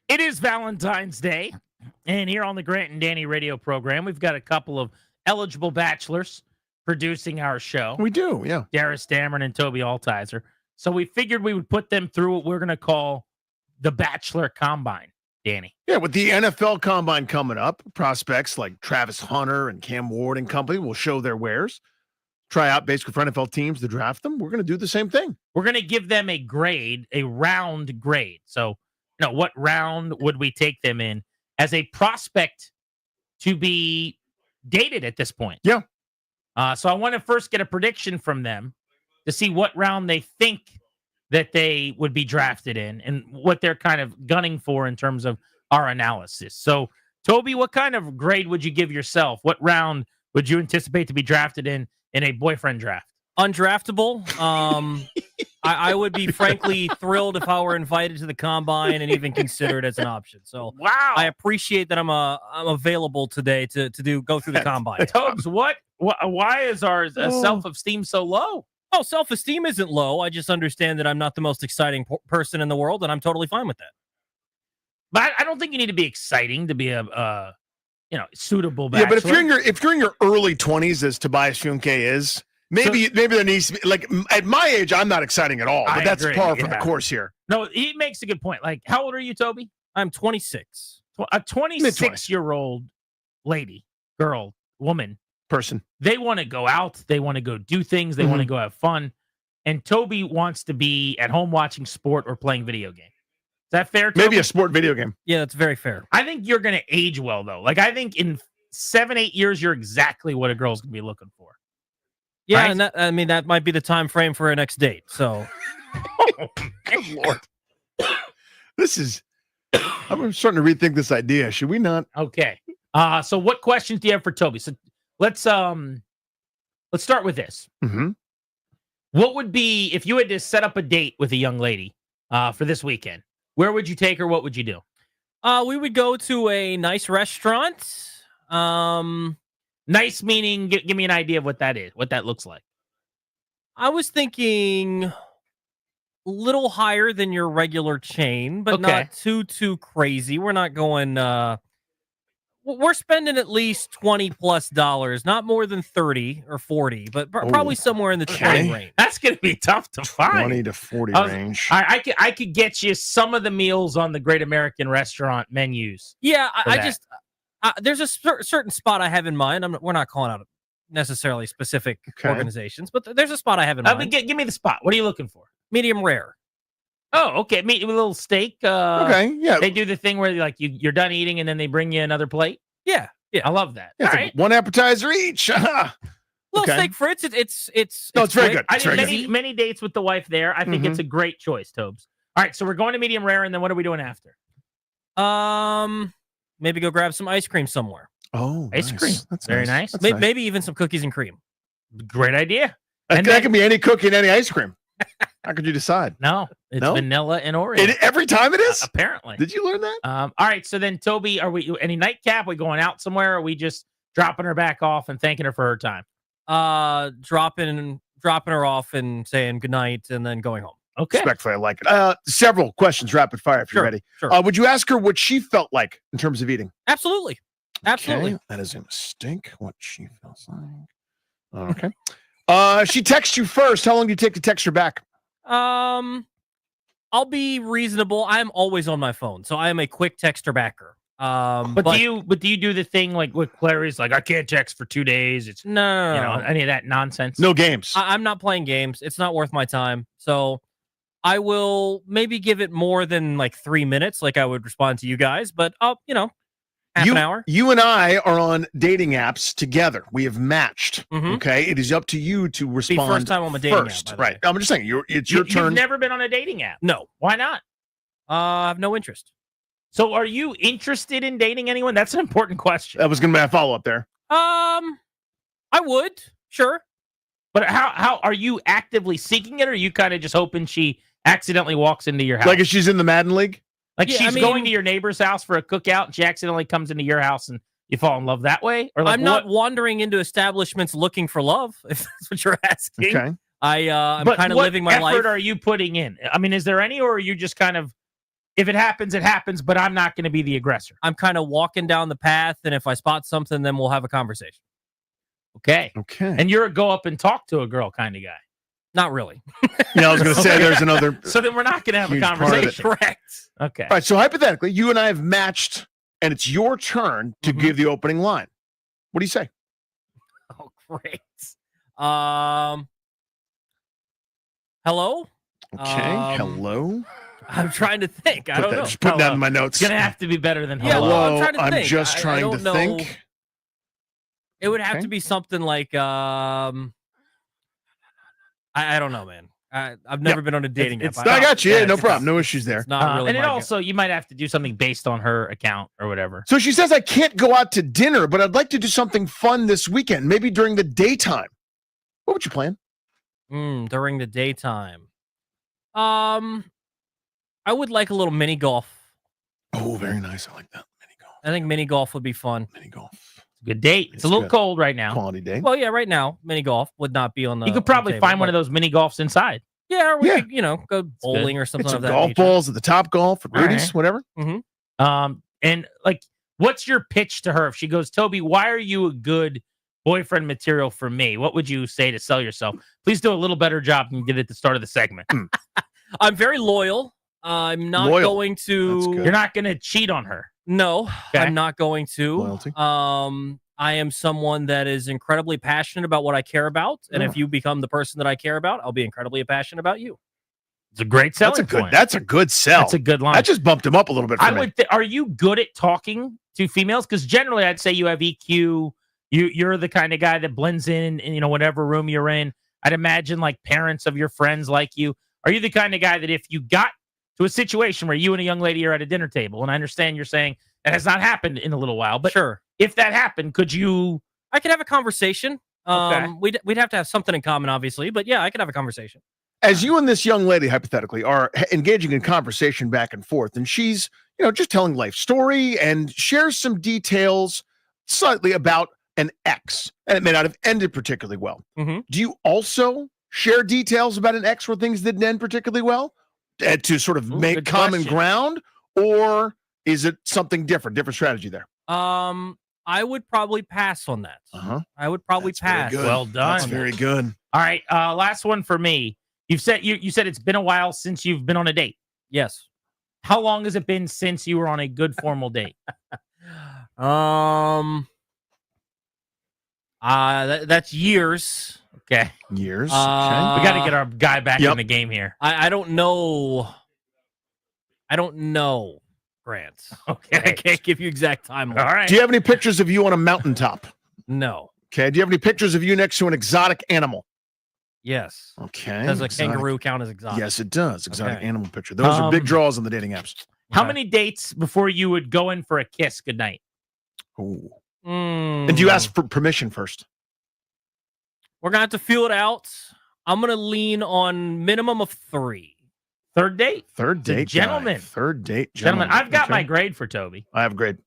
It is Valentine's Day, and here on the Grant and Danny radio program, we've got a couple of eligible bachelors producing our show. We do, yeah. Darius Dameron and Toby Altizer. So we figured we would put them through what we're going to call the Bachelor Combine, Danny. Yeah, with the NFL Combine coming up, prospects like Travis Hunter and Cam Ward and company will show their wares, try out basically for NFL teams to draft them. We're going to do the same thing. We're going to give them a grade, a round grade. So, what round would we take them in as a prospect to be dated at this point? Yeah. So I want to first get a prediction from them to see what round they think that they would be drafted in and what they're kind of gunning for in terms of our analysis. So, Toby, what kind of grade would you give yourself? What round would you anticipate to be drafted in a boyfriend draft? Undraftable. I would be frankly thrilled if I were invited to the combine and even considered as an option. So wow, I appreciate that I'm available today to go through the combine. Tobes, why is our self-esteem so low? Oh, self-esteem isn't low. I just understand that I'm not the most exciting person in the world, and I'm totally fine with that. But I don't think you need to be exciting to be a suitable bachelor. Yeah, but if you're in your early 20s, as Tobias Funke is, maybe there needs to be, like, at my age, I'm not exciting at all. But that's par for the course here. No, he makes a good point. Like, how old are you, Toby? I'm 26. A 26-year-old lady, girl, woman, person. They want to go out. They want to go do things. They want to go have fun. And Toby wants to be at home watching sport or playing video games. Is that fair, Toby? Maybe a sport video game. Yeah, that's very fair. I think you're going to age well, though. Like, I think in 7-8 years, you're exactly what a girl's going to be looking for. Yeah, right? and that might be the time frame for our next date. So, good Lord, I'm starting to rethink this idea. Should we not? Okay. So what questions do you have for Toby? So let's start with this. Mm-hmm. What would be if you had to set up a date with a young lady for this weekend? Where would you take her? What would you do? We would go to a nice restaurant. Nice meaning, give me an idea of what that is, what that looks like. I was thinking a little higher than your regular chain, but not too crazy. We're not going. We're spending at least $20+, not more than 30 or 40, but probably somewhere in the 20 range. That's going to be tough to find. 20 to 40 range. I could get you some of the meals on the Great American Restaurant menus. Yeah, there's a certain spot I have in mind. We're not calling out necessarily specific organizations, but there's a spot I have in mind. Give me the spot. What are you looking for? Medium rare. Oh, okay. Meat with a little steak. Yeah. They do the thing where you're done eating and then they bring you another plate. Yeah. I love that. Yeah, all right. One appetizer each. Little steak fritz. It's very good. I did many dates with the wife there. I think it's a great choice, Tobes. All right, so we're going to medium rare, and then what are we doing after? Maybe go grab some ice cream somewhere. Oh, ice cream. That's very nice. Maybe even some cookies and cream. Great idea. That can be any cookie and any ice cream. How could you decide? No, it's vanilla and Oreo. Every time it is? Apparently. Did you learn that? All right, so then, Toby, are we any nightcap? Are we going out somewhere? Or are we just dropping her back off and thanking her for her time? Dropping her off and saying goodnight and then going home. Okay. Respectfully, I like it. Several questions, rapid fire, if you're ready. Sure. Would you ask her what she felt like in terms of eating? Absolutely. Okay. That is a mistake. What she feels like. Okay. She texts you first. How long do you take to text her back? I'll be reasonable. I'm always on my phone, so I am a quick texter backer. But do you do the thing like with Clary's, like I can't text for 2 days? It's no, any of that nonsense. No games. I'm not playing games. It's not worth my time. So I will maybe give it more than like 3 minutes, like I would respond to you guys. But I'll half an hour. You and I are on dating apps together. We have matched. Okay, it is up to you to respond. First time on a dating first, app, right? I'm just saying, it's your turn. You've never been on a dating app? No. Why not? I have no interest. So, are you interested in dating anyone? That's an important question. That was going to be a follow up there. I would, sure. But how are you actively seeking it, or are you kind of just hoping she accidentally walks into your house? Like if she's in the Madden League? Like she's going to your neighbor's house for a cookout and she accidentally comes into your house and you fall in love that way? Or like I'm not wandering into establishments looking for love, if that's what you're asking. Okay. I'm kind of living my life. What effort are you putting in? I mean, is there any, or are you just kind of if it happens, it happens, but I'm not going to be the aggressor. I'm kind of walking down the path, and if I spot something, then we'll have a conversation. Okay. Okay. And you're a go up and talk to a girl kind of guy. Not really. Yeah, I was going to say there's another. So then we're not going to have a huge part of it. conversation. Correct. Okay. All right. So hypothetically, you and I have matched, and it's your turn to give the opening line. What do you say? Oh, great. Hello? Okay. Hello. I'm trying to think. I don't know. Just put that in my notes. It's going to have to be better than Yeah, hello. well, I'm trying to think. just I trying don't to know. think. It would have to be something like I don't know, man. I've never been on a dating app. I got you. Yeah, no problem. No issues there. It's not really and then my also, you might have to do something based on her account or whatever. So she says, I can't go out to dinner, but I'd like to do something fun this weekend, maybe during the daytime. What would you plan? During the daytime. I would like a little mini golf. Oh, very nice. I like that. I think mini golf would be fun. Mini golf. Good date. It's a little good. cold right now. Quality day. Well, yeah, right now, mini golf would not be on the. You could probably table, find one of those mini golfs inside. Yeah, or we Yeah. could, go bowling or something Get like some that. golf balls at the Top Golf at All Rudy's, right. whatever. And like, what's your pitch to her if she goes, Toby, why are you a good boyfriend material for me? What would you say to sell yourself? Please do a little better job than you did at the start of the segment. I'm very loyal. I'm not Loyal. going to. You're not going to cheat on her. No, Okay. I'm not going to. Loyalty. I am someone that is incredibly passionate about what I care about, and if you become the person that I care about, I'll be incredibly passionate about you. It's a great selling point. That's a good sell. That's a good line. That just bumped him up a little bit for I me. would. Are you good at talking to females? Because generally, I'd say you have EQ. You're the kind of guy that blends in, whatever room you're in. I'd imagine like parents of your friends like you. Are you the kind of guy that if you got to a situation where you and a young lady are at a dinner table, and I understand you're saying that has not happened in a little while, but Sure. if that happened, could you? I could have a conversation. Okay. We'd have to have something in common, obviously, but yeah, I could have a conversation. As you and this young lady, hypothetically, are engaging in conversation back and forth, and she's, just telling life story and shares some details slightly about an ex, and it may not have ended particularly well. Mhm. Do you also share details about an ex where things didn't end particularly well to sort of make good common question. ground, or is it something different strategy there? I would probably pass on that. I would probably pass. Good. Well done. That's very good. All right. Last one for me. You said it's been a while since you've been on a date. Yes. How long has it been since you were on a good formal date? That's years. Okay. Years. We got to get our guy back in the game here. I don't know. Grant. Okay. I can't give you exact timeline. All right. Do you have any pictures of you on a mountaintop? No. Okay. Do you have any pictures of you next to an exotic animal? Yes. Okay. Does a exotic. kangaroo count as exotic? Yes, it does. Exotic Okay. animal picture. Those are big draws on the dating apps. How many dates before you would go in for a kiss goodnight? Ooh. And do you ask for permission first? We're gonna have to feel it out. I'm gonna lean on minimum of 3. Third date? Third The date. gentleman. Guy. Third date. Gentlemen, I've got Okay. my grade for Toby. I have a grade.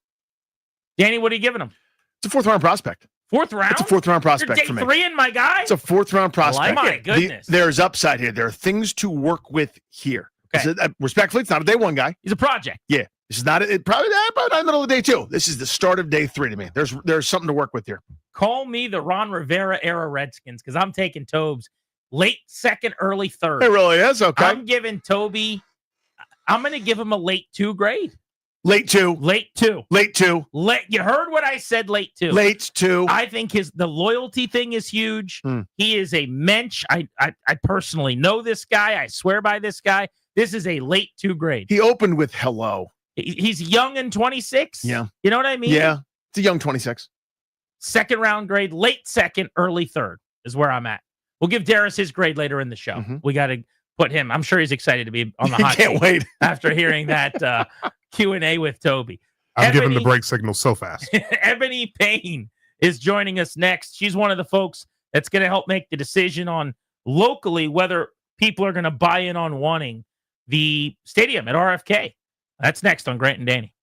Danny, what are you giving him? It's a fourth round prospect. Fourth round? It's a fourth round You're prospect day for me. 3 in my guy? It's a fourth round prospect. My goodness. There's upside here. There are things to work with here. Okay. Respectfully, it's not a day one guy. He's a project. Yeah. This is not probably not the middle of day 2. This is the start of day 3 to me. There's something to work with here. Call me the Ron Rivera era Redskins because I'm taking Tobes late second, early third. It really is. Okay. I'm giving Toby, I'm going to give him a late 2 grade. Late 2. Late 2. Late 2. You heard what I said, late 2. Late 2. I think the loyalty thing is huge. Hmm. He is a mensch. I personally know this guy. I swear by this guy. This is a late 2 grade. He opened with hello. He's young and 26. Yeah. You know what I mean? Yeah. It's a young 26. Second round grade, late second, early third is where I'm at. We'll give Darius his grade later in the show. Mm-hmm. We got to put him. I'm sure he's excited to be on the hot Can't seat wait. after hearing that Q&A with Toby. I'm giving the break signal so fast. Ebony Payne is joining us next. She's one of the folks that's going to help make the decision on locally whether people are going to buy in on wanting the stadium at RFK. That's next on Grant and Danny.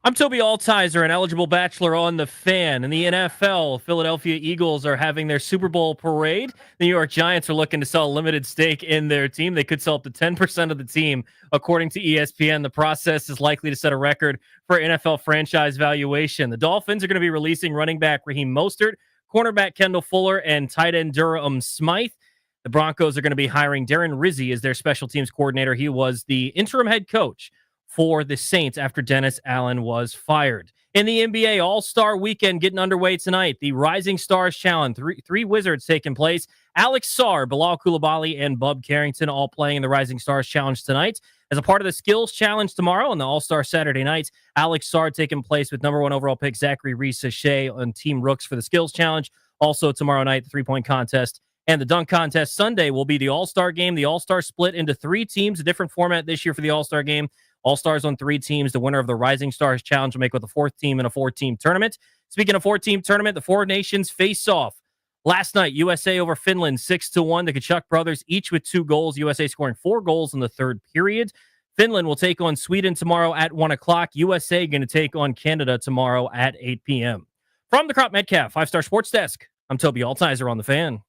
I'm Toby Altizer, an eligible Bachelor on the Fan. In the NFL, Philadelphia Eagles are having their Super Bowl parade. The New York Giants are looking to sell a limited stake in their team. They could sell up to 10% of the team, according to ESPN. The process is likely to set a record for NFL franchise valuation. The Dolphins are going to be releasing running back Raheem Mostert, cornerback Kendall Fuller, and tight end Durham Smythe. The Broncos are going to be hiring Darren Rizzi as their special teams coordinator. He was the interim head coach for the Saints after Dennis Allen was fired. In the NBA All-Star Weekend getting underway tonight, the Rising Stars Challenge, three Wizards taking place. Alex Sarr, Bilal Coulibaly, and Bub Carrington all playing in the Rising Stars Challenge tonight. As a part of the Skills Challenge tomorrow on the All-Star Saturday night, Alex Sarr taking place with number 1 overall pick Zachary Reese-Shea on Team Rooks for the Skills Challenge. Also tomorrow night, the three-point contest and the dunk contest. Sunday will be the All-Star Game. The All-Star split into 3 teams, a different format this year for the All-Star Game. All-Stars on 3 teams. The winner of the Rising Stars Challenge will make with a 4th team in a 4-team tournament. Speaking of 4-team tournament, the 4 nations face off. Last night, USA over Finland 6-1. The Kachuk brothers each with 2 goals. USA scoring 4 goals in the 3rd period. Finland will take on Sweden tomorrow at 1 o'clock. USA going to take on Canada tomorrow at 8 p.m. From the Crop Metcalf 5-Star Sports Desk, I'm Toby Altizer on the Fan.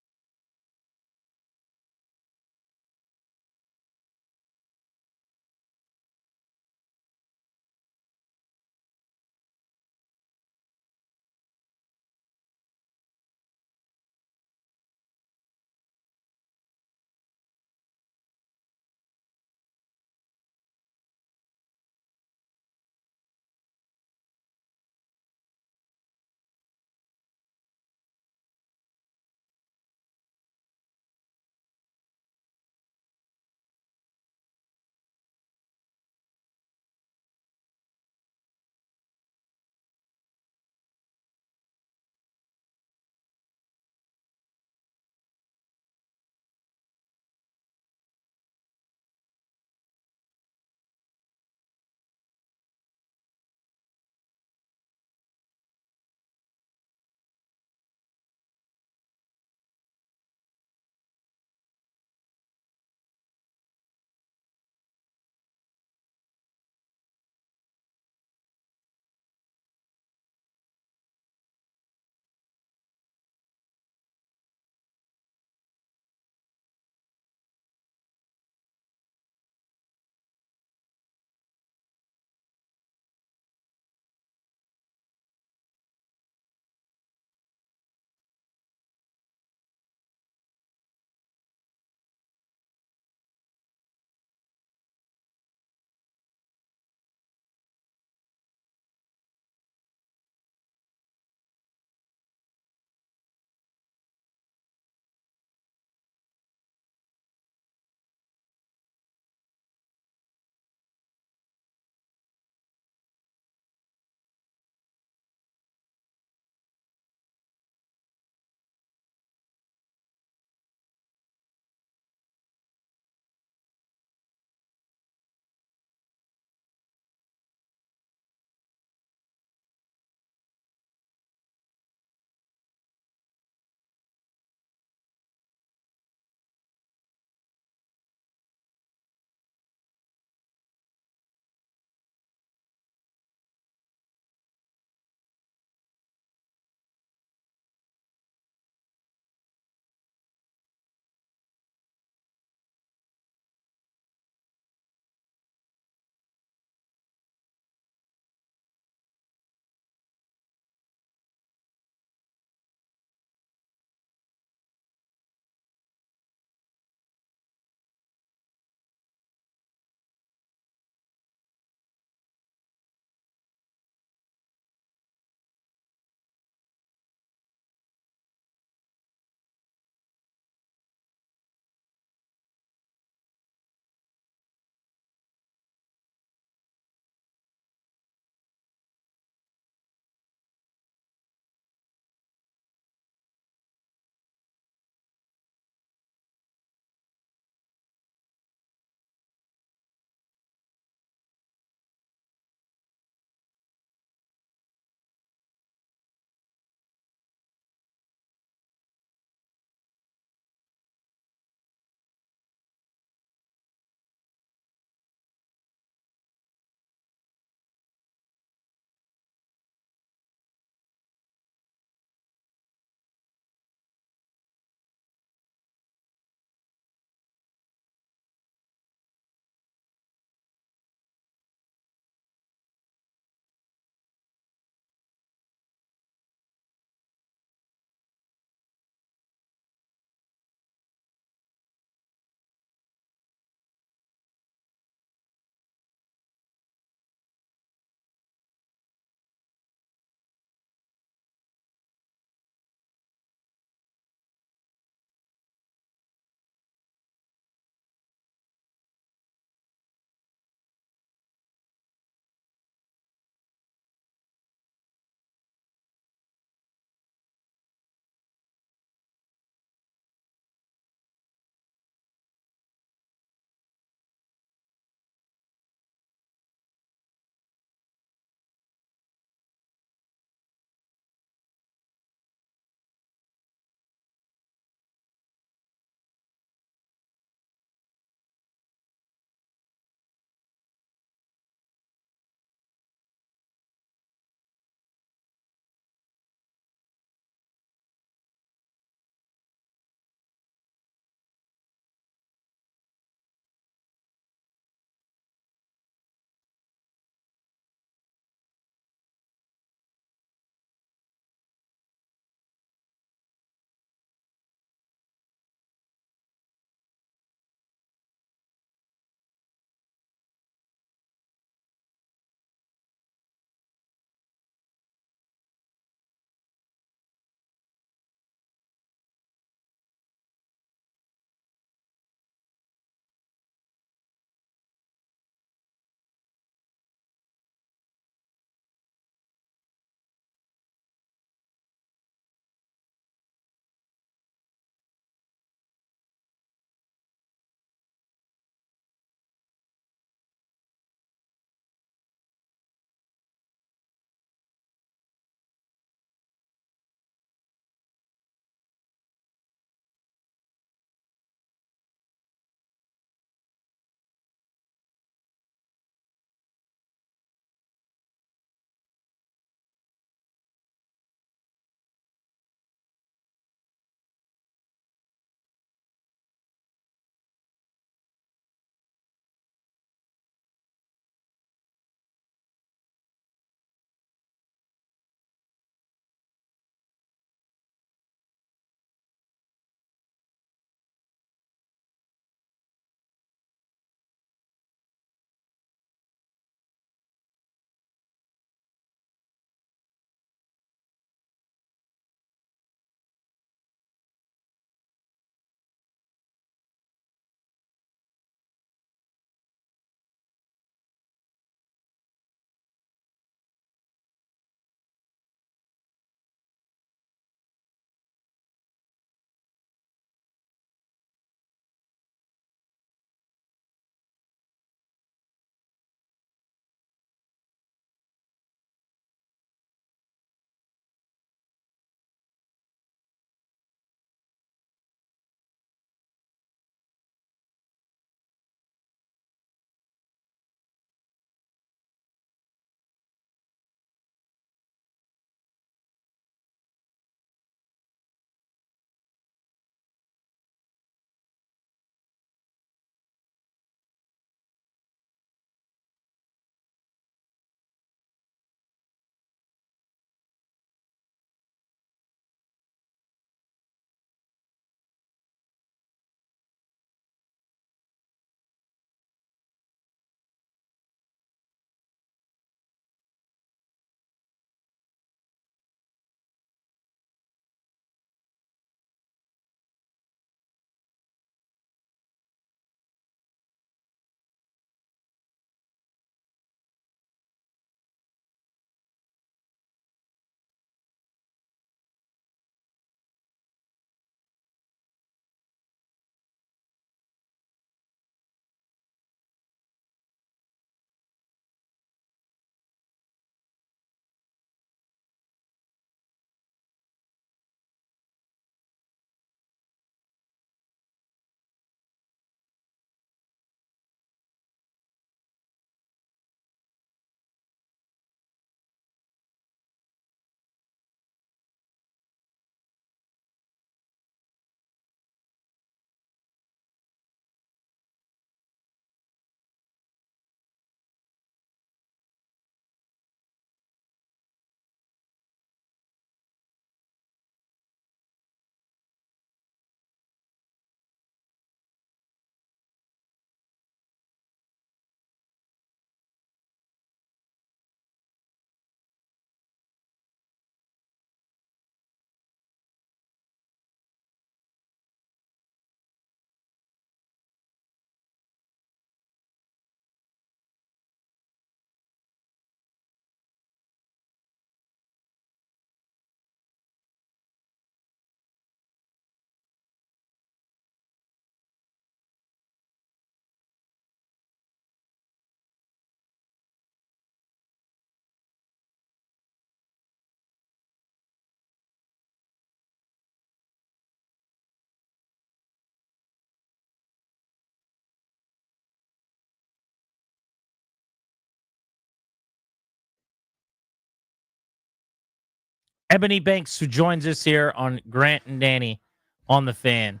Ebony Banks, who joins us here on Grant and Danny on the Fan.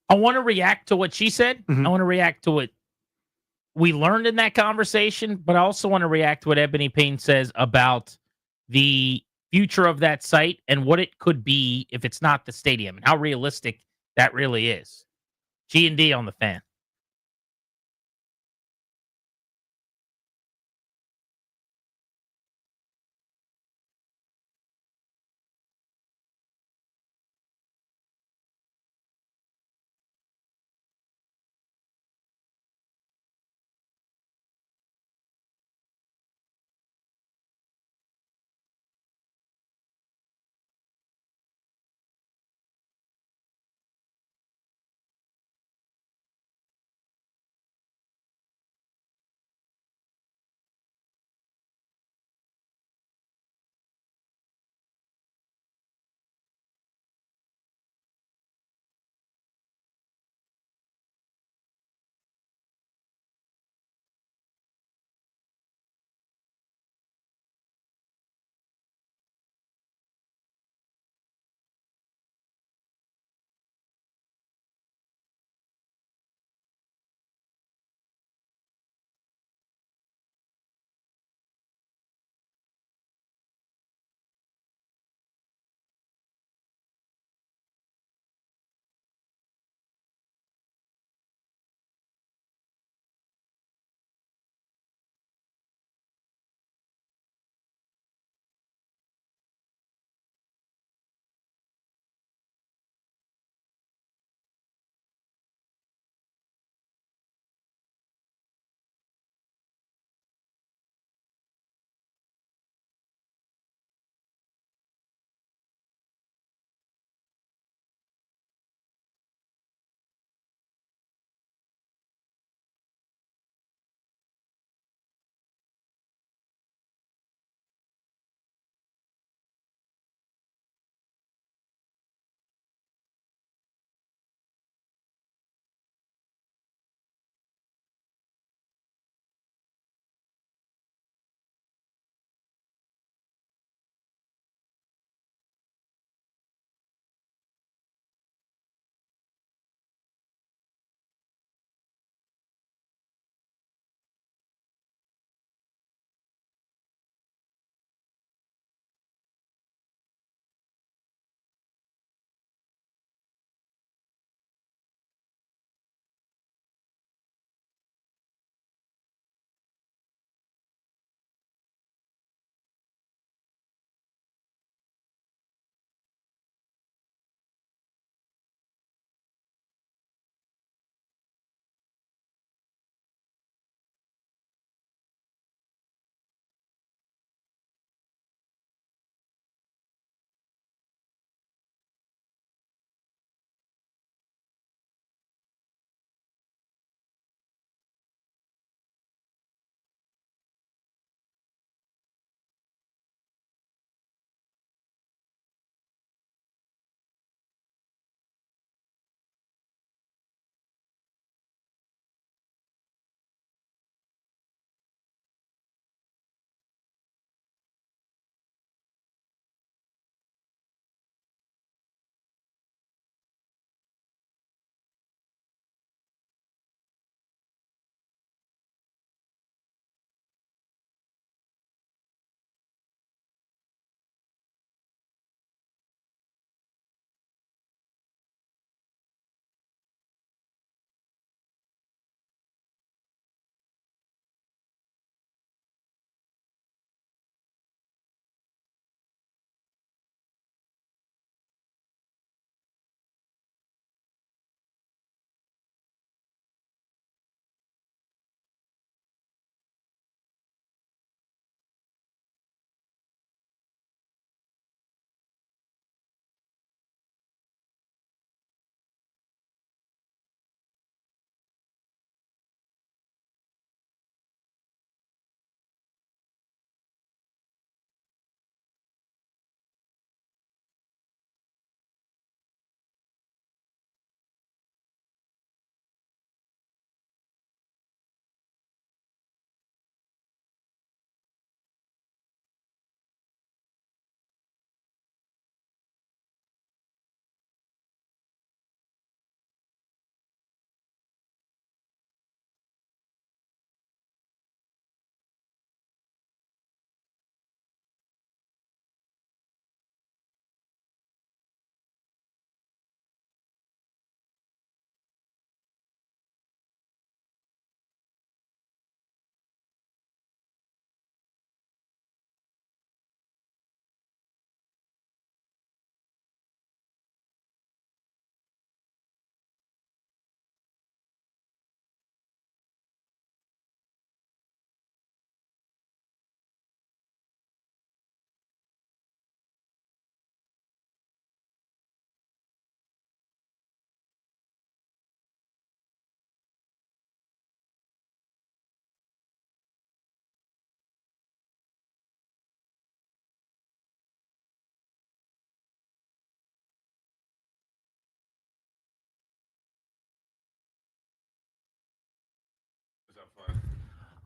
I want to react to what she said. I want to react to what we learned in that conversation, but I also want to react to what Ebony Payne says about the future of that site and what it could be if it's not the stadium and how realistic that really is. G&D on the Fan.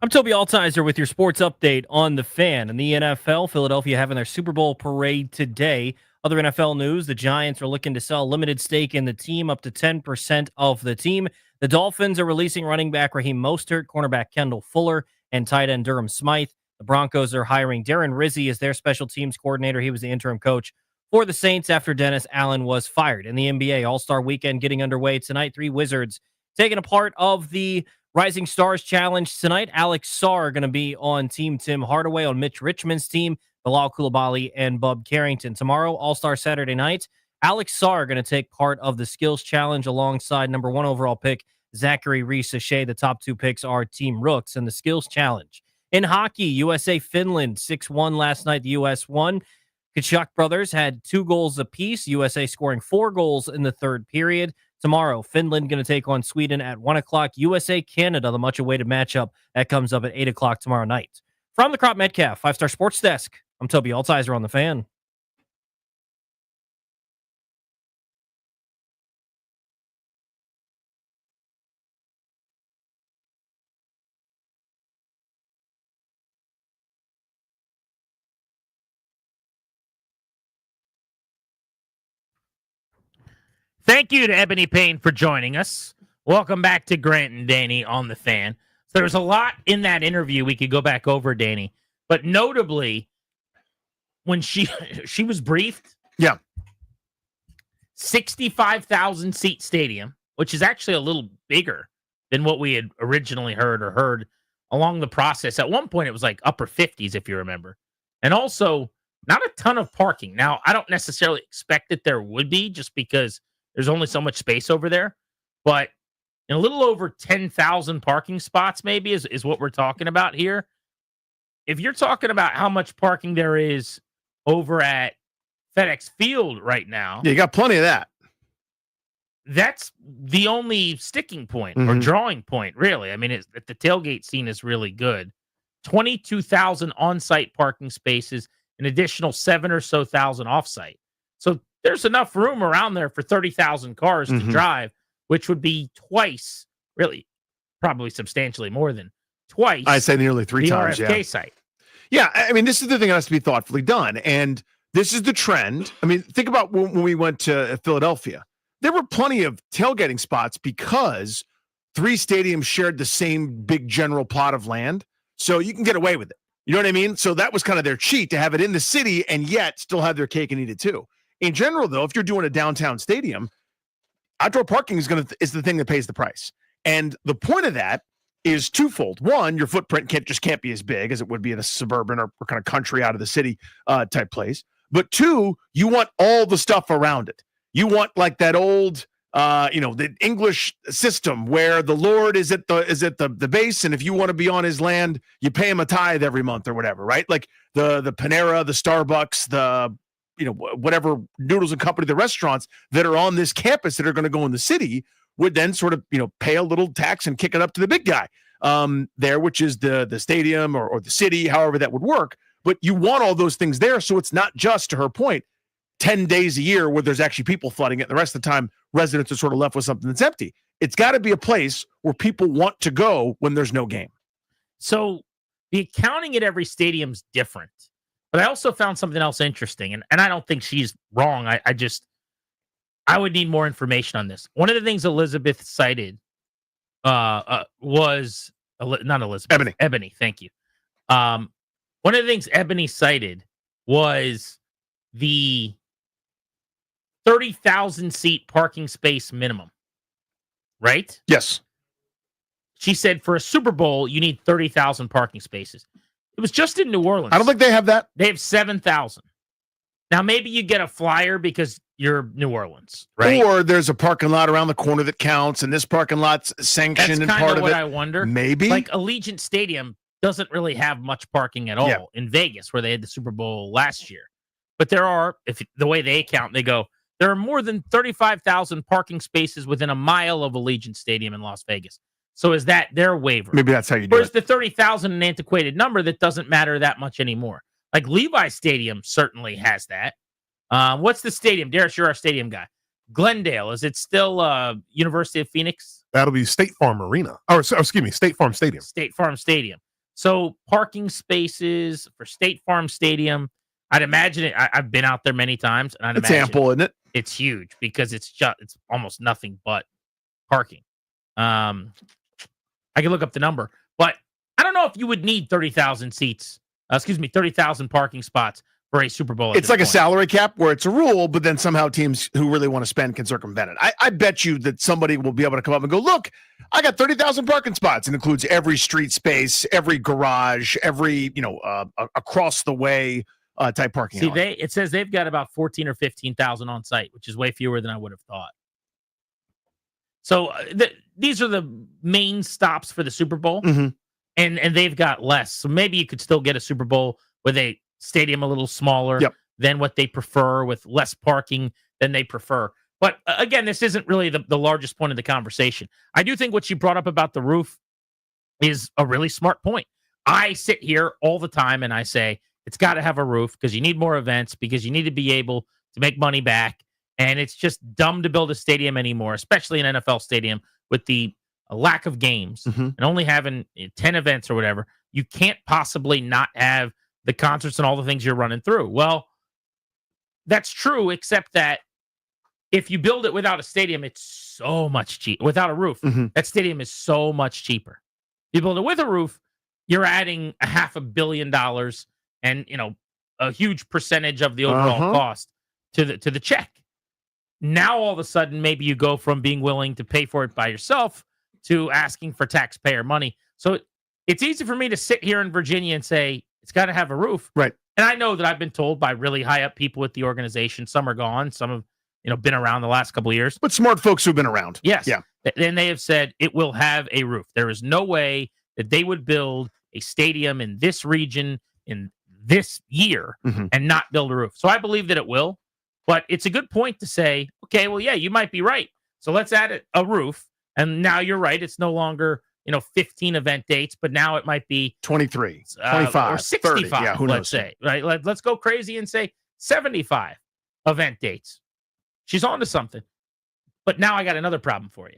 I'm Toby Altizer with your sports update on the Fan. And the NFL, Philadelphia having their Super Bowl parade today. Other NFL news, the Giants are looking to sell a limited stake in the team, up to 10% of the team. The Dolphins are releasing running back Raheem Mostert, cornerback Kendall Fuller, and tight end Durham Smythe. The Broncos are hiring Darren Rizzi as their special teams coordinator. He was the interim coach for the Saints after Dennis Allen was fired. In the NBA, All-Star Weekend getting underway tonight. 3 Wizards taking a part of the Rising Stars Challenge tonight. Alex Sarr going to be on Team Tim Hardaway on Mitch Richmond's team, Bilal Coulibaly and Bub Carrington. Tomorrow, All-Star Saturday night, Alex Sarr going to take part of the Skills Challenge alongside number 1 overall pick Zachary Reese-Shea. The top 2 picks are Team Rooks in the Skills Challenge. In hockey, USA-Finland 6-1 last night. The U.S. won. Kachuk brothers had 2 goals apiece, USA scoring 4 goals in the third period. Tomorrow, Finland going to take on Sweden at 1 o'clock. USA-Canada, the much-awaited matchup, that comes up at 8 o'clock tomorrow night. From the Crop Metcalf 5-Star Sports Desk, I'm Toby Altizer on the Fan. Thank you to Ebony Payne for joining us. Welcome back to Grant and Danny on the Fan. So there's a lot in that interview we could go back over, Danny. But notably, when she was briefed, 65,000 seat stadium, which is actually a little bigger than what we had originally heard along the process. At one point, it was like upper 50s, if you remember. And also, not a ton of parking. Now, I don't necessarily expect that there would be, just because there's only so much space over there. But in a little over 10,000 parking spots, maybe, is what we're talking about here. If you're talking about how much parking there is over at FedEx Field right now. Yeah, you got plenty of that. That's the only sticking point or drawing point, really. I mean, the tailgate scene is really good. 22,000 on-site parking spaces, an additional 7 or so thousand off-site. So there's enough room around there for 30,000 cars to drive, which would be twice, really, probably substantially more than twice. I'd say nearly 3 times. The RFK site. Yeah, I mean, this is the thing that has to be thoughtfully done. And this is the trend. I mean, think about when we went to Philadelphia. There were plenty of tailgating spots because 3 stadiums shared the same big general plot of land. So you can get away with it. You know what I mean? So that was kind of their cheat, to have it in the city and yet still have their cake and eat it too. In general, though, if you're doing a downtown stadium, outdoor parking is the thing that pays the price. And the point of that is twofold. One, your footprint can't be as big as it would be in a suburban or kind of country out of the city type place. But 2, you want all the stuff around it. You want like that old, the English system where the Lord is at the base, and if you want to be on his land, you pay him a tithe every month or whatever, right? Like the Panera, the Starbucks, the whatever Noodles and Company, the restaurants that are on this campus that are going to go in the city would then sort of pay a little tax and kick it up to the big guy there, which is the stadium or the city, however that would work. But you want all those things there, so it's not just, to her point, 10 days a year where there's actually people flooding it. The rest of the time, residents are sort of left with something that's empty. It's got to be a place where people want to go when there's no game. So the accounting at every stadium's different. But I also found something else interesting, and I don't think she's wrong. I would need more information on this. One of the things Elizabeth cited was not Elizabeth. Ebony, thank you. One of the things Ebony cited was the 30,000 seat parking space minimum, right? Yes. She said for a Super Bowl, you need 30,000 parking spaces. It was just in New Orleans. I don't think they have that. They have 7,000. Now, maybe you get a flyer because you're New Orleans, right? Or there's a parking lot around the corner that counts, and this parking lot's sanctioned and part of it. That's kind of what I wonder. Maybe. Like Allegiant Stadium doesn't really have much parking at all in Vegas, where they had the Super Bowl last year. But there are, if the way they count, they go, there are more than 35,000 parking spaces within a mile of Allegiant Stadium in Las Vegas. So is that their waiver? Maybe that's how you do Whereas it. the 30,000 an antiquated number that doesn't matter that much anymore. Like Levi Stadium certainly has that. What's the stadium? Darius, you're our stadium guy. Glendale. Is it still University of Phoenix? That'll be State Farm Arena. Or excuse me, State Farm Stadium. State Farm Stadium. So parking spaces for State Farm Stadium, I'd imagine it. I've been out there many times, and I'd It's imagine ample, isn't it? it's huge because it's almost nothing but parking. I can look up the number, but I don't know if you would need 30,000 seats. 30,000 parking spots for a Super Bowl. It's like a salary cap where it's a rule, but then somehow teams who really want to spend can circumvent it. I bet you that somebody will be able to come up and go, look, I got 30,000 parking spots. It includes every street space, every garage, every, across the way type parking. See, it says they've got about 14 or 15,000 on site, which is way fewer than I would have thought. So these are the main stops for the Super Bowl, and they've got less. So maybe you could still get a Super Bowl with a stadium a little smaller than what they prefer, with less parking than they prefer. But again, this isn't really the largest point of the conversation. I do think what you brought up about the roof is a really smart point. I sit here all the time and I say, it's got to have a roof because you need more events, because you need to be able to make money back. And it's just dumb to build a stadium anymore, especially an NFL stadium with the lack of games and only having 10 events or whatever. You can't possibly not have the concerts and all the things you're running through. Well, that's true, except that if you build it without a stadium, it's so much cheaper. Without a roof, that stadium is so much cheaper. You build it with a roof, you're adding $500 million and a huge percentage of the overall cost to the check. Now all of a sudden, maybe you go from being willing to pay for it by yourself to asking for taxpayer money. So it's easy for me to sit here in Virginia and say it's got to have a roof, right? And I know that I've been told by really high up people with the organization. Some are gone, some have been around the last couple of years, but smart folks who've been around. Yes, yeah. Then they have said it will have a roof. There is no way that they would build a stadium in this region in this year and not build a roof. So I believe that it will. But it's a good point to say, okay, well, yeah, you might be right. So let's add a roof. And now you're right. It's no longer, 15 event dates, but now it might be 23, 25, or 65, 30. Yeah, who let's knows? say. Right? Let's go crazy and say 75 event dates. She's on to something. But now I got another problem for you.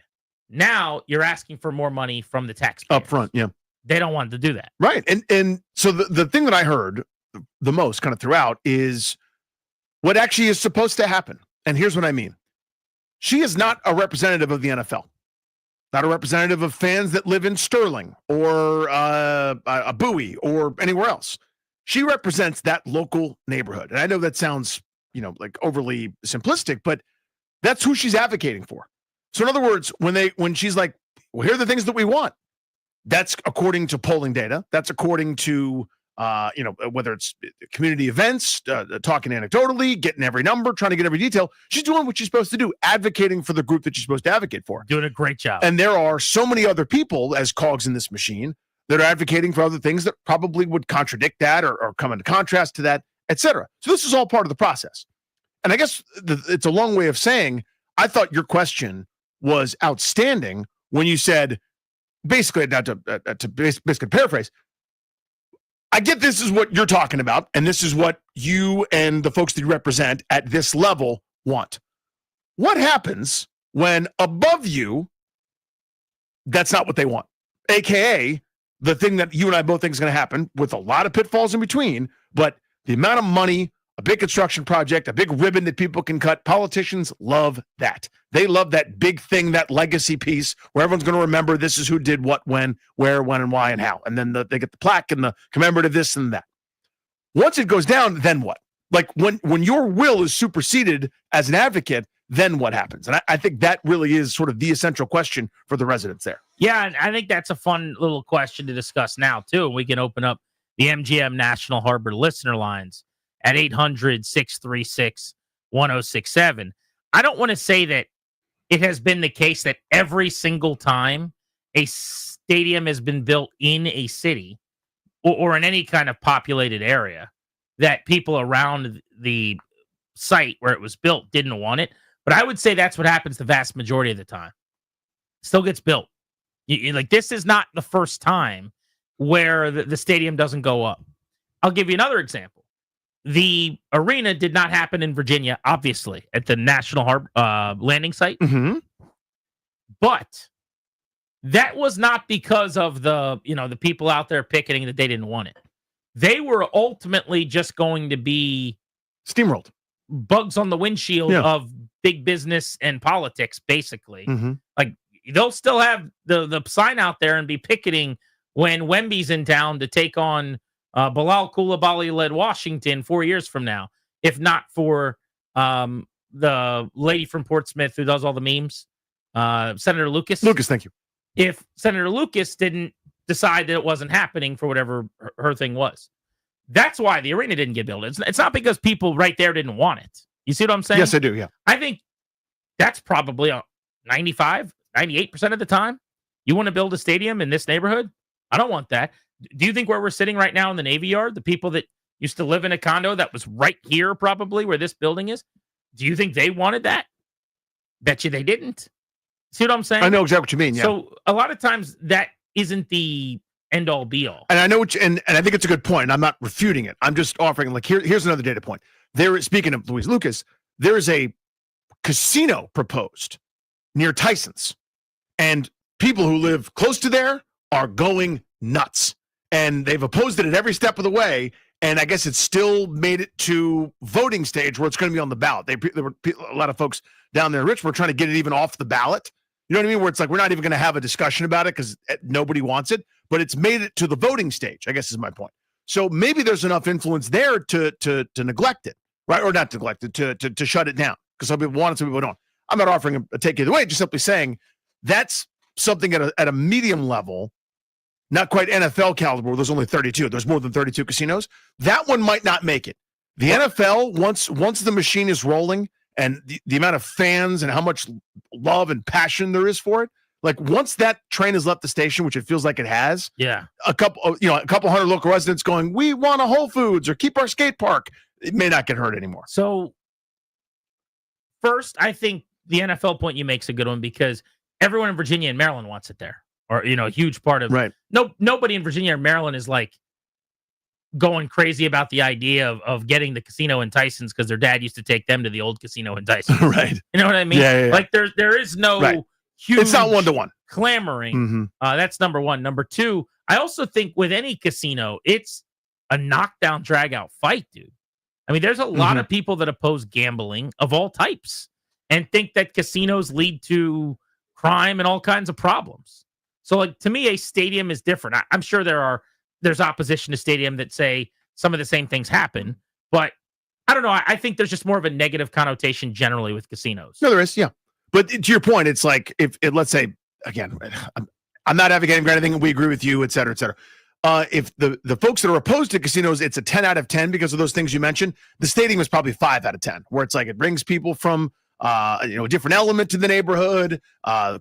Now you're asking for more money from the taxpayers. Up front, yeah. They don't want to do that. Right. And so the thing that I heard the most kind of throughout is what actually is supposed to happen. And here's what I mean. She is not a representative of the NFL, not a representative of fans that live in Sterling or a Bowie or anywhere else. She represents that local neighborhood. And I know that sounds, like overly simplistic, but that's who she's advocating for. So in other words, when she's like, well, here are the things that we want. That's according to polling data. That's according to whether it's community events, talking anecdotally, getting every number, trying to get every detail. She's doing what she's supposed to do, advocating for the group that she's supposed to advocate for. Doing a great job. And there are so many other people as cogs in this machine that are advocating for other things that probably would contradict that or come into contrast to that, et cetera. So this is all part of the process. And I guess it's a long way of saying, I thought your question was outstanding when you said, basically, to basically paraphrase, I get this is what you're talking about, and this is what you and the folks that you represent at this level want. What happens when above you, that's not what they want? AKA the thing that you and I both think is going to happen with a lot of pitfalls in between, but the amount of money, a big construction project, a big ribbon that people can cut. Politicians love that. They love that big thing, that legacy piece where everyone's going to remember this is who did what, when, where, when, and why, and how. And then they get the plaque and the commemorative this and that. Once it goes down, then what? Like when your will is superseded as an advocate, then what happens? And I think that really is sort of the essential question for the residents there. Yeah, and I think that's a fun little question to discuss now, too. We can open up the MGM National Harbor listener lines at 800-636-1067. I don't want to say that it has been the case that every single time a stadium has been built in a city or in any kind of populated area that people around the site where it was built didn't want it. But I would say that's what happens the vast majority of the time. Still gets built. Like, this is not the first time where the stadium doesn't go up. I'll give you another example. The arena did not happen in Virginia, obviously, at the National Harbor landing site. Mm-hmm. But That was not because of the people out there picketing that they didn't want it. They were ultimately just going to be steamrolled, bugs on the windshield of big business and politics, basically. Mm-hmm. Like, they'll still have the sign out there and be picketing when Wemby's in town to take on Bilal Coulibaly-led Washington 4 years from now, if not for the lady from Portsmouth who does all the memes, Senator Lucas. Lucas, thank you. If Senator Lucas didn't decide that it wasn't happening for whatever her thing was. That's why the arena didn't get built. It's not because people right there didn't want it. You see what I'm saying? Yes, I do, yeah. I think that's probably 95, 98% of the time. You want to build a stadium in this neighborhood? I don't want that. Do you think where we're sitting right now in the Navy Yard, the people that used to live in a condo that was right here probably where this building is, do you think they wanted that? Bet you they didn't. See what I'm saying? I know exactly what you mean, yeah. So a lot of times that isn't the end all be all. And I know what and I think it's a good point. I'm not refuting it. I'm just offering, like, here's another data point. Speaking of Louise Lucas, there is a casino proposed near Tyson's, and people who live close to there are going nuts. And they've opposed it at every step of the way. And I guess it's still made it to voting stage where it's going to be on the ballot. There were a lot of folks down there in Richmond trying to get it even off the ballot. You know what I mean? Where it's like, we're not even going to have a discussion about it because nobody wants it, but it's made it to the voting stage, I guess is my point. So maybe there's enough influence there to neglect it, right? Or not neglect it, to shut it down. Because some people want it, some people don't. I'm not offering a take either way, just simply saying that's something at a medium level, not quite NFL caliber, where there's only 32. There's more than 32 casinos. That one might not make it. The NFL, once the machine is rolling, and the amount of fans and how much love and passion there is for it, like once that train has left the station, which it feels like it has, a couple hundred local residents going, we want a Whole Foods or keep our skate park, it may not get hurt anymore. So first, I think the NFL point you make is a good one because everyone in Virginia and Maryland wants it there, or a huge part of right. Nobody in Virginia or Maryland is like going crazy about the idea of getting the casino in Tyson's because their dad used to take them to the old casino in Tyson's. Right. You know what I mean? Yeah. Like there is no huge. It's not 1-to-1 clamoring. Mm-hmm. That's number one. Number two, I also think with any casino, it's a knockdown, drag out fight, dude. I mean, there's a lot of people that oppose gambling of all types and think that casinos lead to crime and all kinds of problems. So, like, to me, a stadium is different. I'm sure there's opposition to stadium that say some of the same things happen, but I don't know. I think there's just more of a negative connotation generally with casinos. No, there is, yeah. But to your point, it's like if let's say, again, I'm not advocating for anything. We agree with you, et cetera, et cetera. If the folks that are opposed to casinos, it's a 10 out of 10 because of those things you mentioned. The stadium is probably 5 out of 10, where it's like it brings people from a different element to the neighborhood,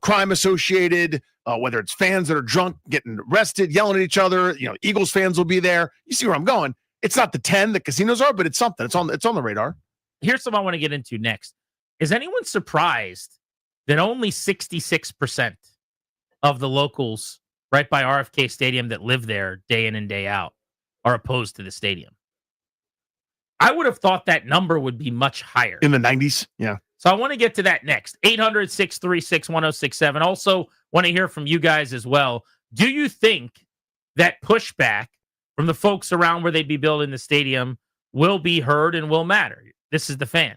crime associated, whether it's fans that are drunk, getting arrested, yelling at each other. Eagles fans will be there. You see where I'm going? It's not the 10 that casinos are, but it's something. It's on the radar. Here's something I want to get into next. Is anyone surprised that only 66% of the locals right by RFK Stadium that live there day in and day out are opposed to the stadium? I would have thought that number would be much higher. In the 90s? Yeah. So I want to get to that next. 800-636-1067. Also want to hear from you guys as well. Do you think that pushback from the folks around where they'd be building the stadium will be heard and will matter? This is the Fan.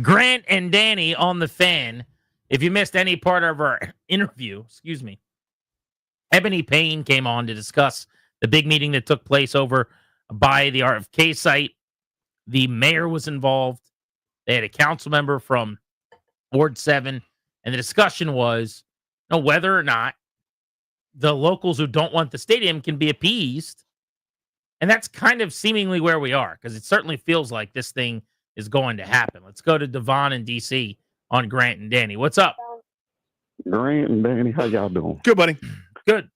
Grant and Danny on the Fan. If you missed any part of our interview, Ebony Payne came on to discuss the big meeting that took place over by the RFK site. The mayor was involved. They had a council member from Ward 7, and the discussion was whether or not the locals who don't want the stadium can be appeased. And that's kind of seemingly where we are, because it certainly feels like this thing is going to happen. Let's go to Devon in D.C. on Grant and Danny. What's up? Grant and Danny, how y'all doing? Good, buddy. Good.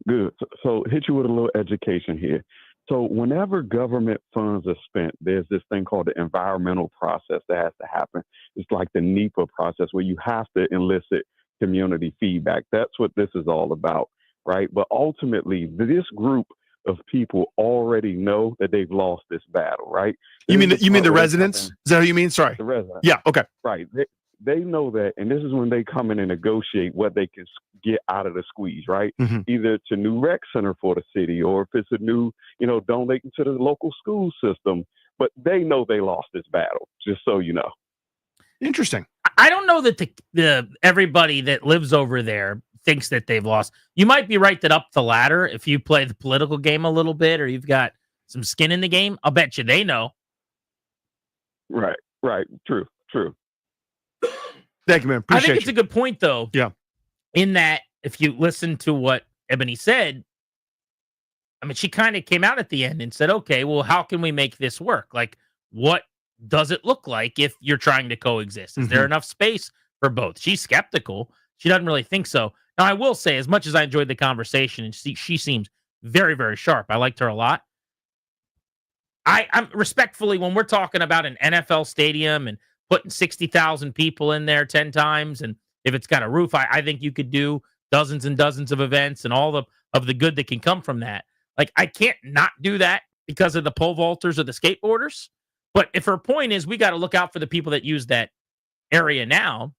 Good. So hit you with a little education here. So whenever government funds are spent, there's this thing called the environmental process that has to happen. It's like the NEPA process where you have to elicit community feedback. That's what this is all about, right? But ultimately, this group of people already know that they've lost this battle, right? You mean the residents? Is that what you mean? Sorry. The residents. Yeah, okay. Right. They know that, and this is when they come in and negotiate what they can get out of the squeeze, right? Mm-hmm. Either to new rec center for the city, or if it's a new, donating to the local school system. But they know they lost this battle, just so you know. Interesting. I don't know that the everybody that lives over there thinks that they've lost. You might be right that up the ladder, if you play the political game a little bit, or you've got some skin in the game, I'll bet you they know. Right. True. Thank you, man. Appreciate I think it's a good point, though. Yeah. In that, if you listen to what Ebony said, I mean, she kind of came out at the end and said, okay, well, how can we make this work? Like, what does it look like if you're trying to coexist? Is there enough space for both? She's skeptical. She doesn't really think so. Now, I will say, as much as I enjoyed the conversation, and she seems very, very sharp. I liked her a lot. I'm respectfully, when we're talking about an NFL stadium and putting 60,000 people in there 10 times, and if it's got a roof, I think you could do dozens and dozens of events and all of the good that can come from that. Like, I can't not do that because of the pole vaulters or the skateboarders. But if her point is we got to look out for the people that use that area now,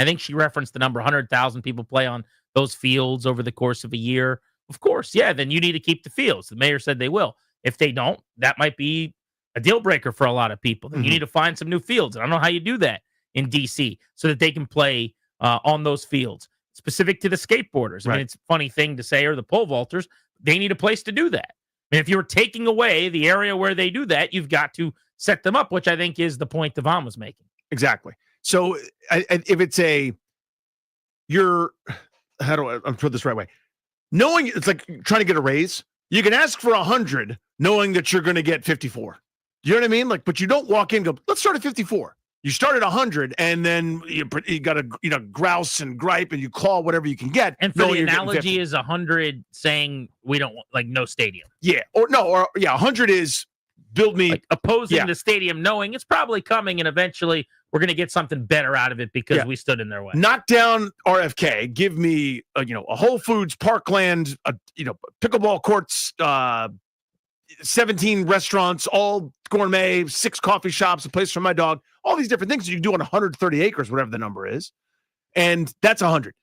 I think she referenced the number 100,000 people play on those fields over the course of a year. Of course, yeah, then you need to keep the fields. The mayor said they will. If they don't, that might be a deal breaker for a lot of people. Then you need to find some new fields. And I don't know how you do that in D.C. so that they can play on those fields. Specific to the skateboarders. I mean, it's a funny thing to say, or the pole vaulters, they need a place to do that. I mean, if you're taking away the area where they do that, you've got to set them up, which I think is the point Devon was making. Exactly. So if it's how do I put this the right way? Knowing it's like trying to get a raise, you can ask for 100, knowing that you're going to get 54. You know what I mean? Like, but you don't walk in and go, let's start at 54. You start at 100, and then you got to grouse and gripe, and you claw whatever you can get. And for the analogy is 100 saying we don't want, like, no stadium. Yeah, 100 is build me like opposing the stadium, knowing it's probably coming, and eventually we're going to get something better out of it because we stood in their way. Knock down RFK. Give me a Whole Foods, Parkland, pickleball courts, 17 restaurants, all gourmet, 6 coffee shops, a place for my dog, all these different things that you can do on 130 acres, whatever the number is. And that's 100.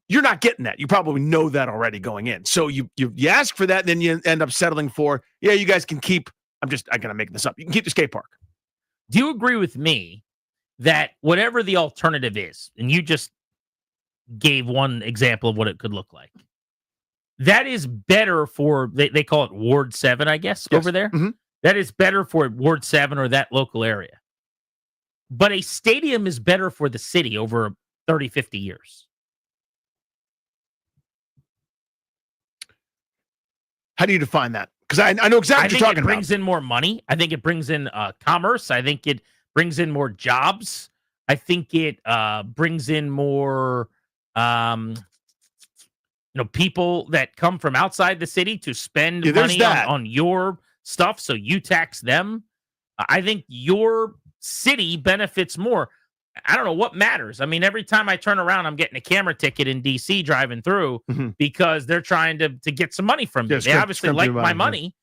You're not getting that. You probably know that already going in. So you ask for that, and then you end up settling for, you guys can keep, I gotta make this up. You can keep the skate park. Do you agree with me that whatever the alternative is, and you just gave one example of what it could look like, that is better for, they call it Ward 7, I guess, over there. Mm-hmm. That is better for Ward 7 or that local area. But a stadium is better for the city over 30, 50 years. How do you define that? Because I know exactly what you're talking about. I think it brings in more money. I think it brings in commerce. I think it brings in more jobs. I think it brings in more people that come from outside the city to spend money on your stuff, so you tax them. I think your city benefits more. I don't know what matters. I mean, every time I turn around, I'm getting a camera ticket in D.C. driving through because they're trying to get some money from me. They obviously like my money.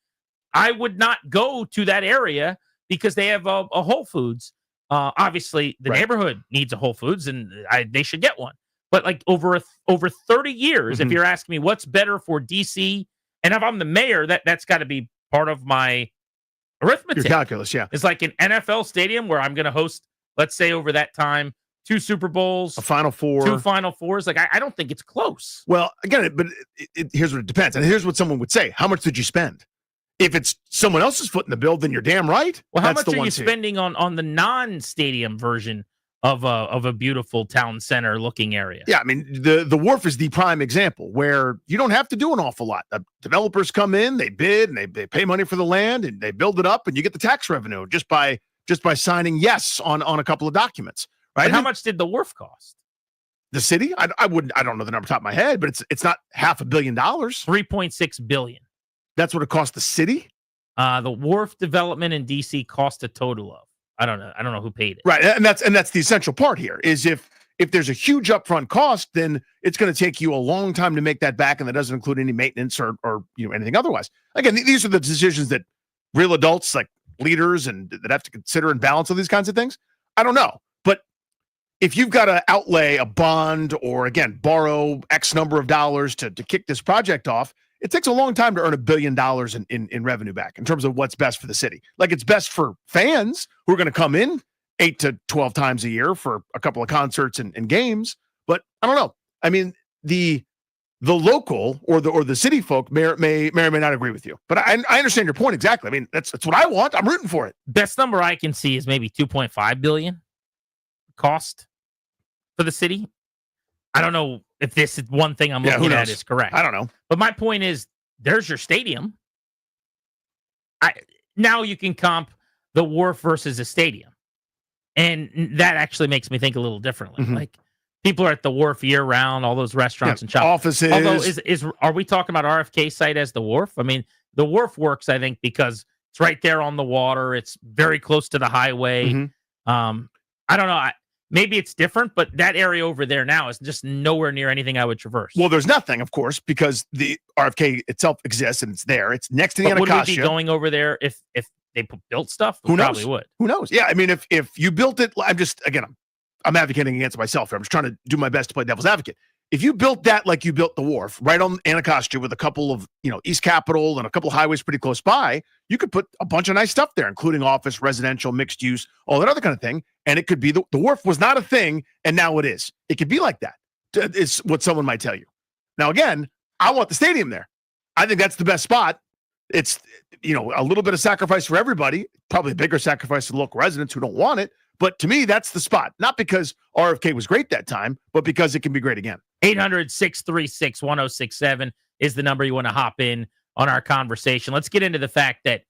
I would not go to that area because they have a Whole Foods. Obviously, the neighborhood needs a Whole Foods, and they should get one. But like over 30 years, if you're asking me what's better for DC, and if I'm the mayor, that's got to be part of my arithmetic. Your calculus, yeah. It's like an NFL stadium where I'm going to host let's say over that time, 2 Super Bowls, a Final Four, 2 Final Fours. Like, I don't think it's close. Well, again, but here's what it depends. And here's what someone would say. How much did you spend? If it's someone else's foot in the bill, then you're damn right. Well, how That's much the are you one spending on the non-stadium version of a beautiful town center looking area? Yeah, I mean, the Wharf is the prime example where you don't have to do an awful lot. The developers come in, they bid, and they pay money for the land, and they build it up, and you get the tax revenue just by signing yes on a couple of documents, right? But how much did the Wharf cost? The city? I don't know the number off the top of my head, but it's not $500 million. $3.6 billion. That's what it cost the city? The Wharf development in DC cost a total of. I don't know who paid it. Right. And that's the essential part here is if there's a huge upfront cost, then it's going to take you a long time to make that back. And that doesn't include any maintenance or anything otherwise. Again, these are the decisions that real adults like leaders and that have to consider and balance all these kinds of things. I don't know. But if you've got to outlay a bond or, again, borrow X number of dollars to kick this project off, it takes a long time to earn $1 billion in revenue back in terms of what's best for the city. Like, it's best for fans who are going to come in 8 to 12 times a year for a couple of concerts and games. But I don't know. I mean, the local or the city folk may or may not agree with you. But I understand your point exactly. I mean, that's what I want. I'm rooting for it. Best number I can see is maybe $2.5 billion cost for the city. I don't know if this is one thing I'm looking at is correct. I don't know. But my point is, there's your stadium. Now you can comp the Wharf versus a stadium. And that actually makes me think a little differently. Mm-hmm. Like, people are at the Wharf year round, all those restaurants and shops. Offices. Although, are we talking about RFK site as the Wharf? I mean, the Wharf works, I think, because it's right there on the water. It's very close to the highway. Mm-hmm. I don't know. Maybe it's different, but that area over there now is just nowhere near anything I would traverse. Well, there's nothing, of course, because the RFK itself exists and it's there. It's next to the But Anacostia. would we be going over there if they built stuff? We Who knows? Probably would. Who knows? Yeah, I mean, if you built it, I'm advocating against myself here. I'm just trying to do my best to play devil's advocate. If you built that like you built the Wharf, right on Anacostia with a couple of, East Capitol and a couple of highways pretty close by, you could put a bunch of nice stuff there, including office, residential, mixed use, all that other kind of thing. And it could be the Wharf was not a thing, and now it is. It could be like that. It's what someone might tell you. Now, again, I want the stadium there. I think that's the best spot. It's, a little bit of sacrifice for everybody, probably a bigger sacrifice to the local residents who don't want it. But to me, that's the spot. Not because RFK was great that time, but because it can be great again. 800-636-1067 is the number you want to hop in on our conversation. Let's get into the fact that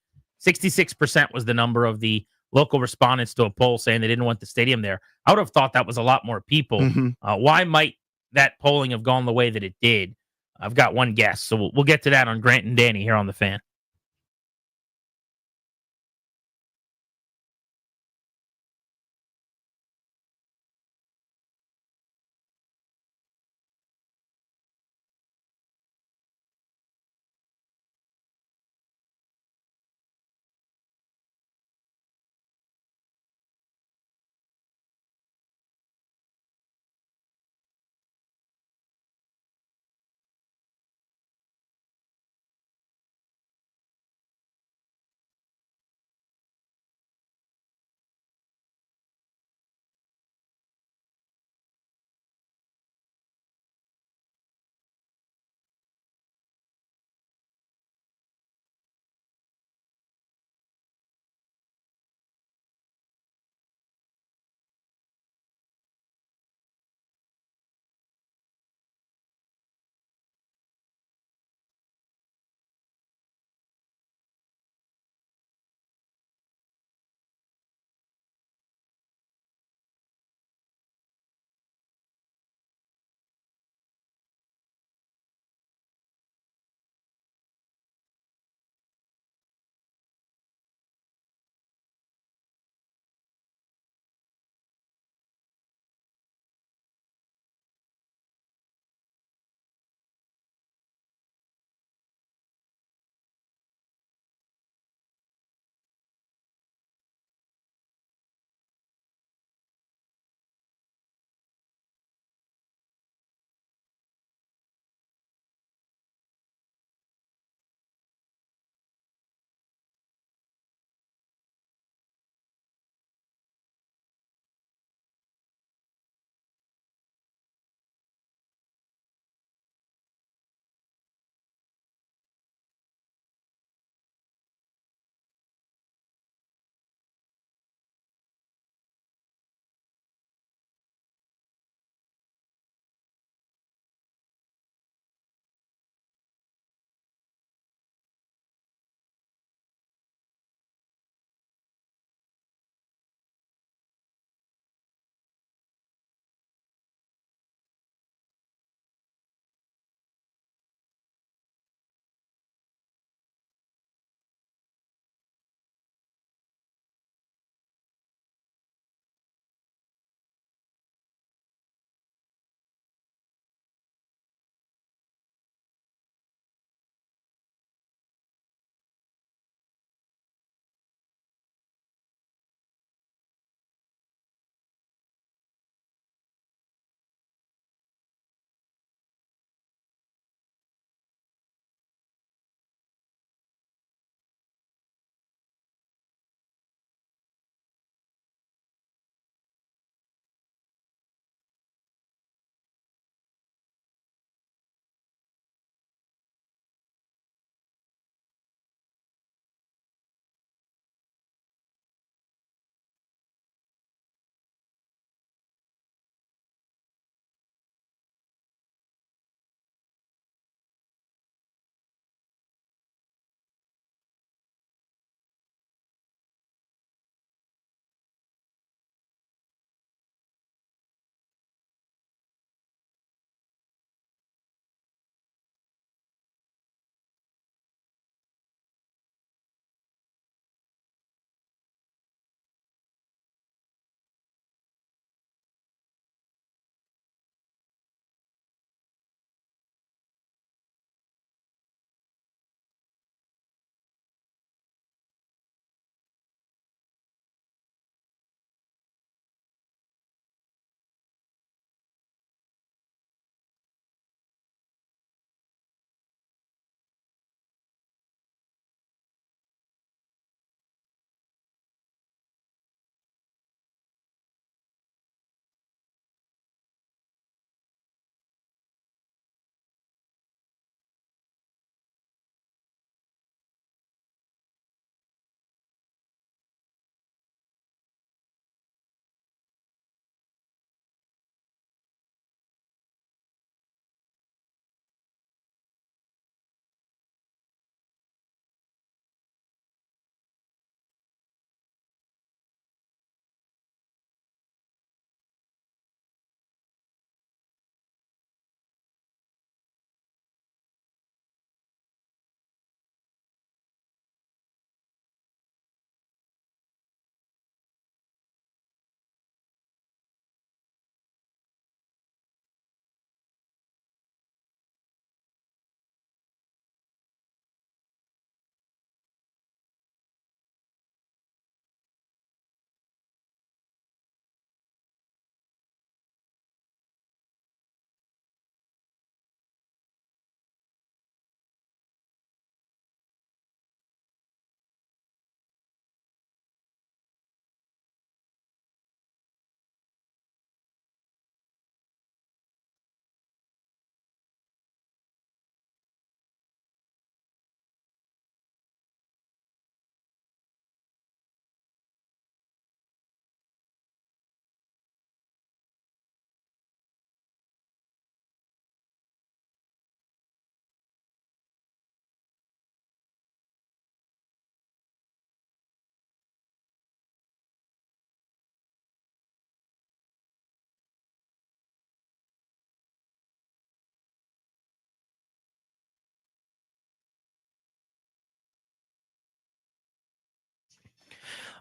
66% was the number of the local respondents to a poll saying they didn't want the stadium there. I would have thought that was a lot more people. Mm-hmm. Why might that polling have gone the way that it did? I've got one guess, so we'll get to that on Grant and Danny here on The Fan.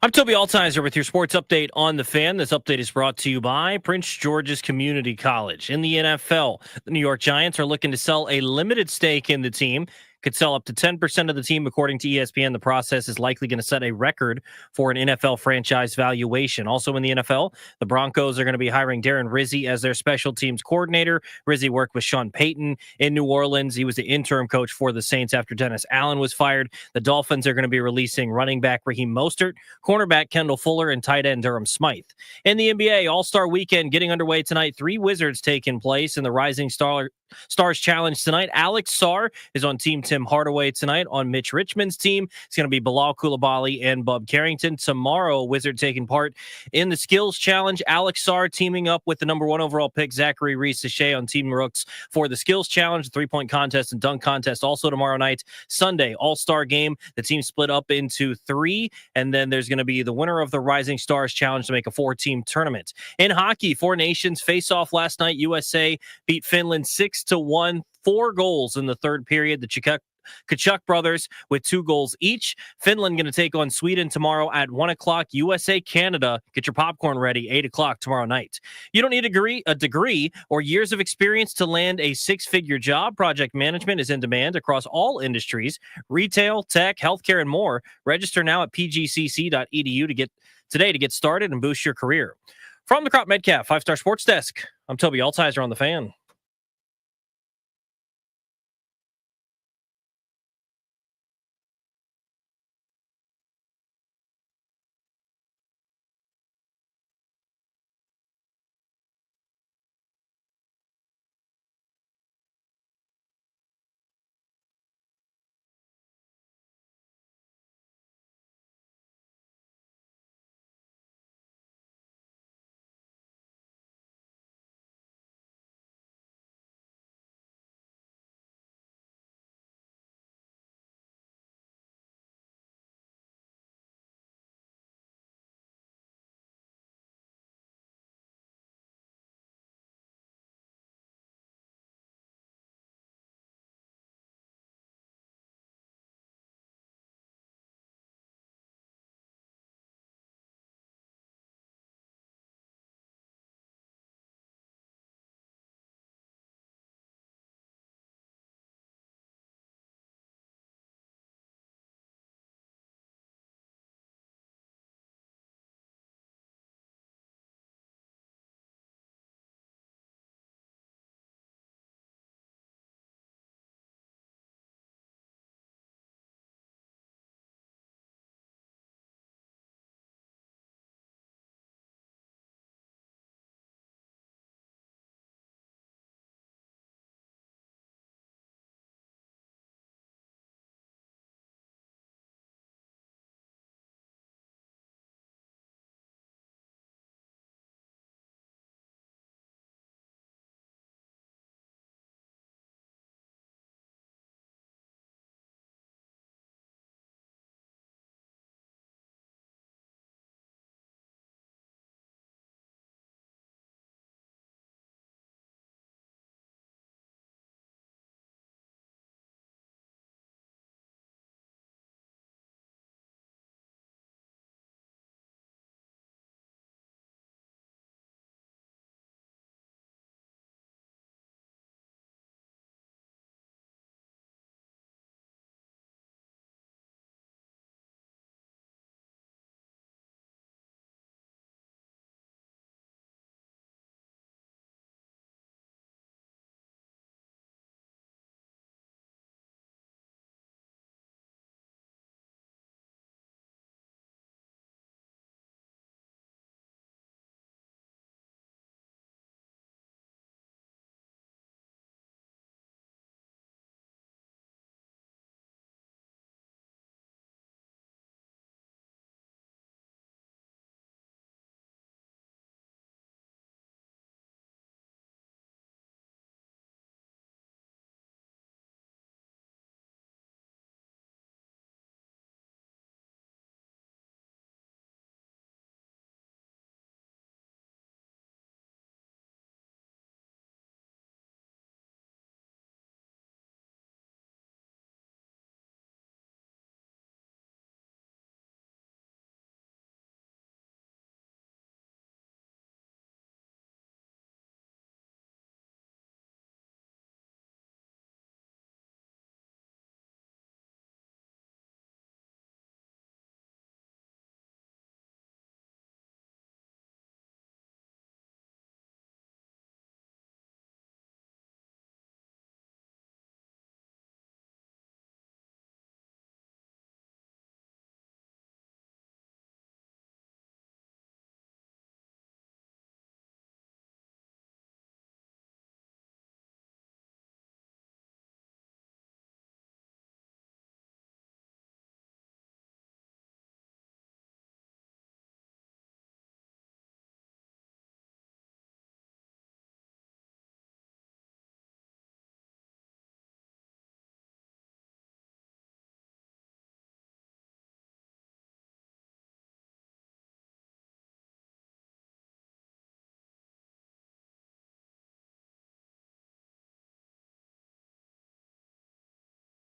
I'm Toby Altizer with your sports update on the Fan. This update is brought to you by Prince George's Community College. In the NFL, the New York Giants are looking to sell a limited stake in the team. Could sell up to 10% of the team, according to ESPN. The process is likely going to set a record for an NFL franchise valuation. Also in the NFL, the Broncos are going to be hiring Darren Rizzi as their special teams coordinator. Rizzi worked with Sean Payton in New Orleans. He was the interim coach for the Saints after Dennis Allen was fired. The Dolphins are going to be releasing running back Raheem Mostert, cornerback Kendall Fuller, and tight end Durham Smythe. In the NBA, All-Star Weekend getting underway tonight. 3 Wizards taking place in the Rising Stars Challenge tonight. Alex Sarr is on Team Tim Hardaway tonight. On Mitch Richmond's team, it's going to be Bilal Coulibaly and Bub Carrington. Tomorrow, Wizard taking part in the Skills Challenge. Alex Sarr teaming up with the number 1 overall pick, Zachary Reese-Sachet, on Team Rooks for the Skills Challenge, the three-point contest and dunk contest. Also tomorrow night, Sunday, All-Star Game. The team split up into 3, and then there's going to be the winner of the Rising Stars Challenge to make a 4-team tournament. In hockey, 4 nations face off last night. USA beat Finland 6-1, 4 goals in the third period. The Kachuk brothers with 2 goals each. Finland going to take on Sweden tomorrow at 1 o'clock. USA, Canada, get your popcorn ready, 8 o'clock tomorrow night. You don't need a degree or years of experience to land a 6-figure job. Project management is in demand across all industries, retail, tech, healthcare, and more. Register now at pgcc.edu to get started and boost your career. From the Crop Metcalf 5-Star Sports Desk, I'm Toby Altizer on the Fan.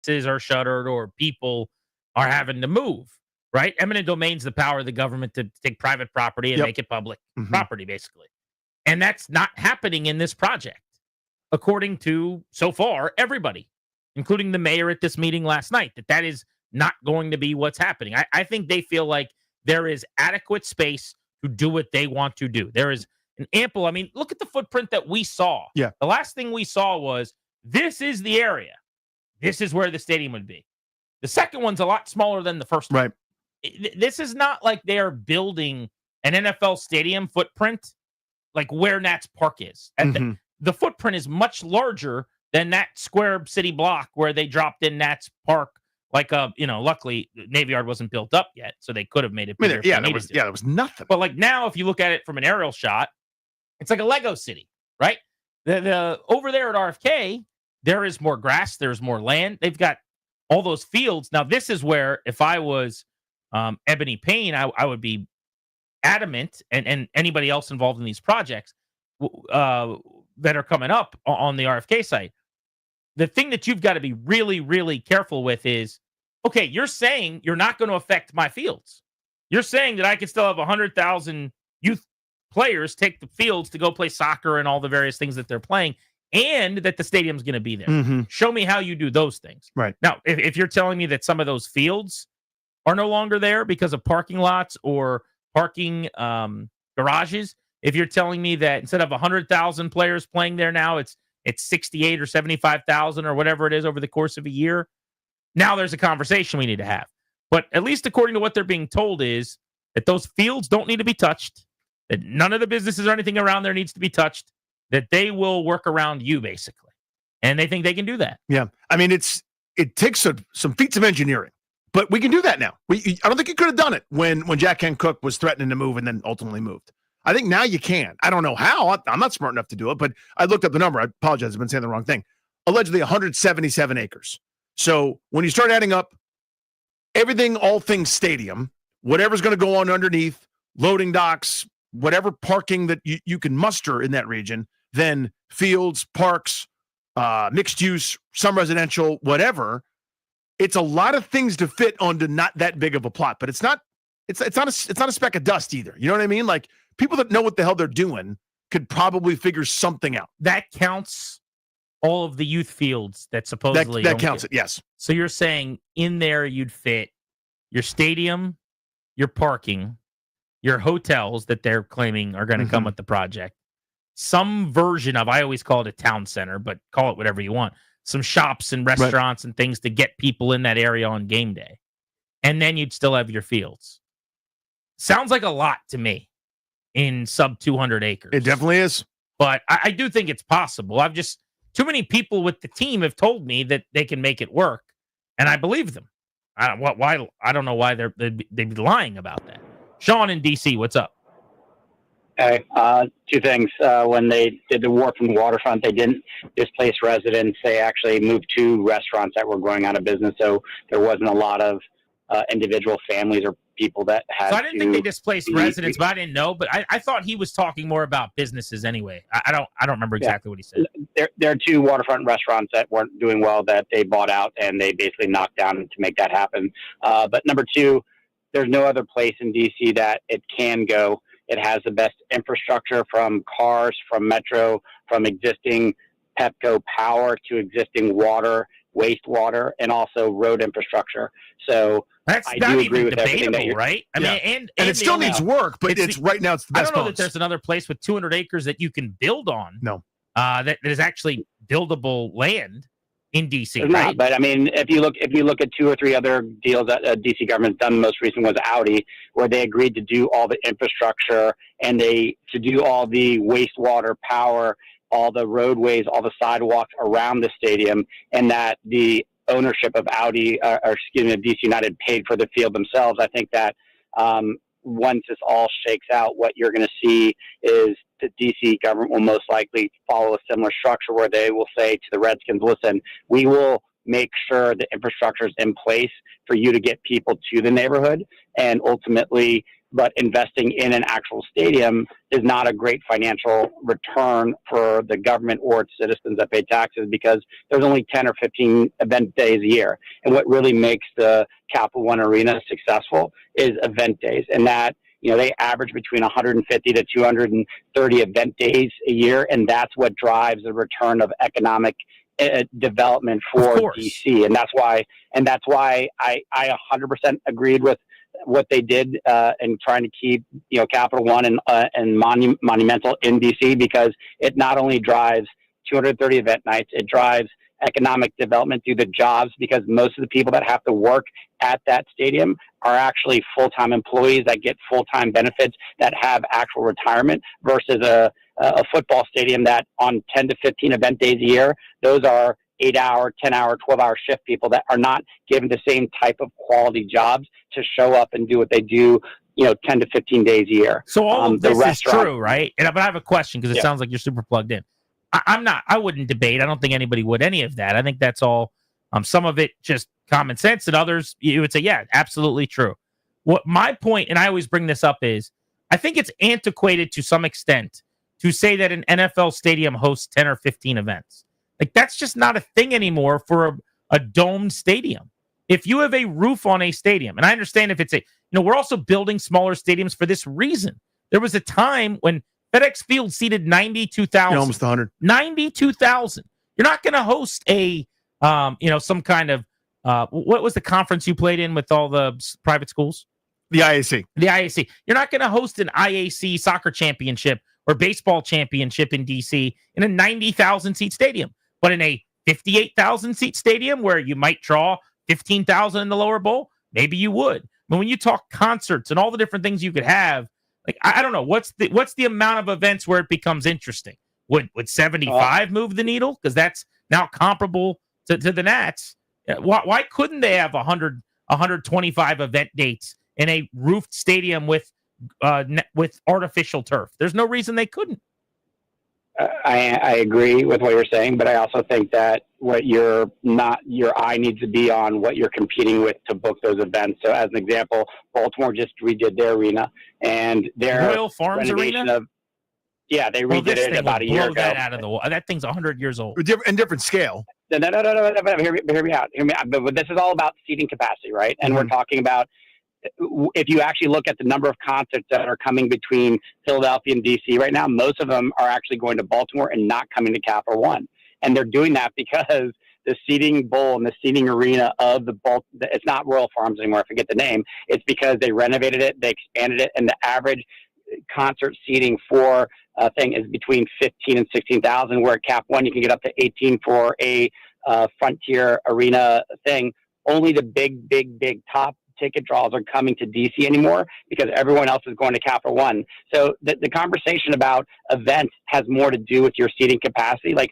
businesses are shuttered or people are having to move, right? Eminent domain's the power of the government to take private property and make it public property, basically. And that's not happening in this project, according to, so far, everybody, including the mayor at this meeting last night, that is not going to be what's happening. I think they feel like there is adequate space to do what they want to do. There is an ample, I mean, look at the footprint that we saw. Yeah. The last thing we saw was, this is the area. This is where the stadium would be. The second one's a lot smaller than the first one. Right. This is not like they are building an NFL stadium footprint like where Nats Park is. And the footprint is much larger than that square city block where they dropped in Nats Park. Like, luckily Navy Yard wasn't built up yet, so they could have made it bigger. There was nothing. But like now, if you look at it from an aerial shot, it's like a Lego city, right? The over there at RFK, there is more grass, there's more land. They've got all those fields. Now, this is where, if I was Ebony Payne, I would be adamant, and anybody else involved in these projects that are coming up on the RFK site. The thing that you've got to be really, really careful with is, okay, you're saying you're not going to affect my fields. You're saying that I can still have 100,000 youth players take the fields to go play soccer and all the various things that they're playing, and that the stadium's going to be there. Show me how you do those things. Right. Now, if you're telling me that some of those fields are no longer there because of parking lots or parking garages, if you're telling me that instead of 100,000 players playing there now, it's 68 or 75,000 or whatever it is over the course of a year, now there's a conversation we need to have. But at least according to what they're being told is that those fields don't need to be touched, that none of the businesses or anything around there needs to be touched, that they will work around you, basically. And they think they can do that. Yeah. I mean, it takes some feats of engineering, but we can do that now. I don't think you could have done it when Jack Ken Cook was threatening to move and then ultimately moved. I think now you can. I don't know how. I'm not smart enough to do it, but I looked up the number. I apologize. I've been saying the wrong thing. Allegedly 177 acres. So when you start adding up everything, all things stadium, whatever's going to go on underneath, loading docks, whatever parking that you can muster in that region, then fields, parks, mixed use, some residential, whatever. It's a lot of things to fit onto not that big of a plot, but it's not a speck of dust either. You know what I mean? Like, people that know what the hell they're doing could probably figure something out. That counts all of the youth fields that supposedly that counts it. Yes. So you're saying in there you'd fit your stadium, your parking, your hotels that they're claiming are going to come with the project, some version of, I always call it a town center, but call it whatever you want, some shops and restaurants and things to get people in that area on game day. And then you'd still have your fields. Sounds like a lot to me in sub 200 acres. It definitely is. But I do think it's possible. Too many people with the team have told me that they can make it work, and I believe them. I don't know why they'd be lying about that. Sean in DC, what's up? Okay, two things. When they did the Wharf and Waterfront, they didn't displace residents. They actually moved 2 restaurants that were going out of business, so there wasn't a lot of individual families or people that had. So I didn't think they displaced residents, but I didn't know. But I thought he was talking more about businesses anyway. I don't remember exactly what he said. There are 2 waterfront restaurants that weren't doing well that they bought out, and they basically knocked down to make that happen. But number 2, there's no other place in DC that it can go. It has the best infrastructure, from cars, from metro, from existing Pepco power to existing water, wastewater, and also road infrastructure. So that's I not do even agree with everything debatable, that right? I mean, and it still needs work, but right now it's the best. I don't know bonus. that there's another place with 200 acres that you can build on. No, that is actually buildable land in DC, There's right? not, but I mean, if you look at 2 or 3 other deals that DC government's done, the most recent was Audi, where they agreed to do all the infrastructure and to do all the wastewater power, all the roadways, all the sidewalks around the stadium, and that the ownership of Audi, DC United paid for the field themselves. I think that once this all shakes out, what you're going to see is the DC government will most likely follow a similar structure where they will say to the Redskins, listen, we will make sure the infrastructure is in place for you to get people to the neighborhood. And ultimately, but investing in an actual stadium is not a great financial return for the government or its citizens that pay taxes, because there's only 10 or 15 event days a year. And what really makes the Capital One Arena successful is event days. And that, they average between 150 to 230 event days a year. And that's what drives the return of economic development for DC. And that's why I 100% agreed with what they did in trying to keep Capital One and Monumental in DC, because it not only drives 230 event nights, it drives economic development through the jobs, because most of the people that have to work at that stadium are actually full-time employees that get full-time benefits that have actual retirement, versus a football stadium that on 10 to 15 event days a year, those are 8-hour, 10-hour, 12-hour shift people that are not given the same type of quality jobs to show up and do what they do, 10 to 15 days a year. So all of this is true, right? But I have a question, because it sounds like you're super plugged in. I wouldn't debate. I don't think anybody would any of that. I think that's all, some of it just common sense, and others you would say, yeah, absolutely true. What my point, and I always bring this up, is I think it's antiquated to some extent to say that an NFL stadium hosts 10 or 15 events. Like, that's just not a thing anymore for a domed stadium. If you have a roof on a stadium, and I understand if it's we're also building smaller stadiums for this reason. There was a time when FedEx Field seated 92,000. Almost 100. 92,000. You're not going to host a, some kind of, what was the conference you played in with all the private schools? The IAC. The IAC. You're not going to host an IAC soccer championship or baseball championship in DC in a 90,000 seat stadium. But in a 58,000 seat stadium where you might draw 15,000 in the lower bowl, maybe you would. But when you talk concerts and all the different things you could have, like, I don't know, what's the amount of events where it becomes interesting? Would 75 move the needle? Because that's now comparable to the Nats. Why couldn't they have 125 event dates in a roofed stadium with artificial turf? There's no reason they couldn't. I agree with what you're saying, but I also think that your eye needs to be on what you're competing with to book those events. So, as an example, Baltimore just redid their arena, and their Royal Farms Arena. They redid it about a year ago. That out of the wall. That thing's 100 years old. And different scale. No. Hear me out. But this is all about seating capacity, right? And we're talking about, if you actually look at the number of concerts that are coming between Philadelphia and DC right now, most of them are actually going to Baltimore and not coming to Capital One. And they're doing that because the seating bowl and the seating arena of it's not Royal Farms anymore, I forget the name. It's because they renovated it, they expanded it, and the average concert seating for a thing is between 15 and 16,000, where at Cap One you can get up to 18 for a Frontier Arena thing. Only the big top ticket draws are coming to DC anymore because everyone else is going to Capital One. So the conversation about events has more to do with your seating capacity. Like,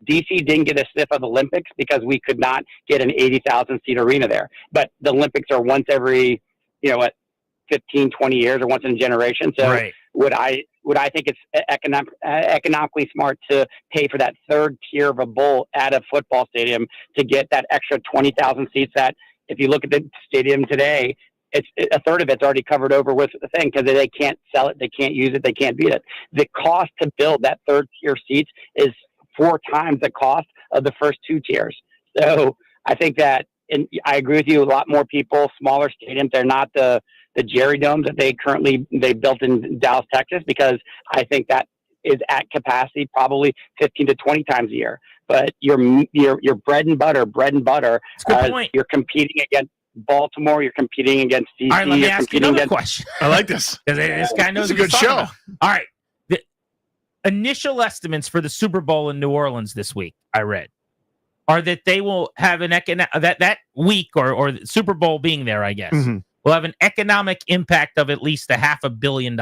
DC didn't get a sniff of the Olympics because we could not get an 80,000 seat arena there. But the Olympics are once every, 15, 20 years, or once in a generation. So would I think it's economically smart to pay for that third tier of a bowl at a football stadium to get that extra 20,000 seats that, if you look at the stadium today, it's a third of it's already covered over with the thing, because they can't sell it, they can't use it, they can't beat it. The cost to build that third tier seats is 4 times the cost of the first 2 tiers. So I think that, and I agree with you, a lot more people, smaller stadiums, they're not the Jerry Domes that they built in Dallas, Texas, because I think that is at capacity probably 15 to 20 times a year. But your bread and butter, you're competing against Baltimore, you're competing against DC. All right, let me ask you another question. I like this. Because this guy knows it's a good show. About. All right. The initial estimates for the Super Bowl in New Orleans this week, I read, are that they will have that week or the Super Bowl being there, I guess, will have an economic impact of at least $500 million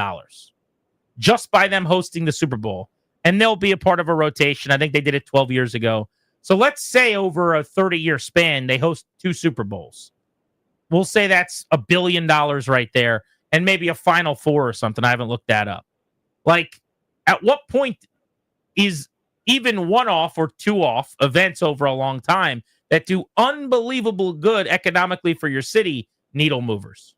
just by them hosting the Super Bowl. And they'll be a part of a rotation. I think they did it 12 years ago. So let's say over a 30-year span, they host 2 Super Bowls. We'll say that's $1 billion right there, and maybe a Final Four or something. I haven't looked that up. Like, at what point is even one-off or 2-off events over a long time that do unbelievable good economically for your city needle movers?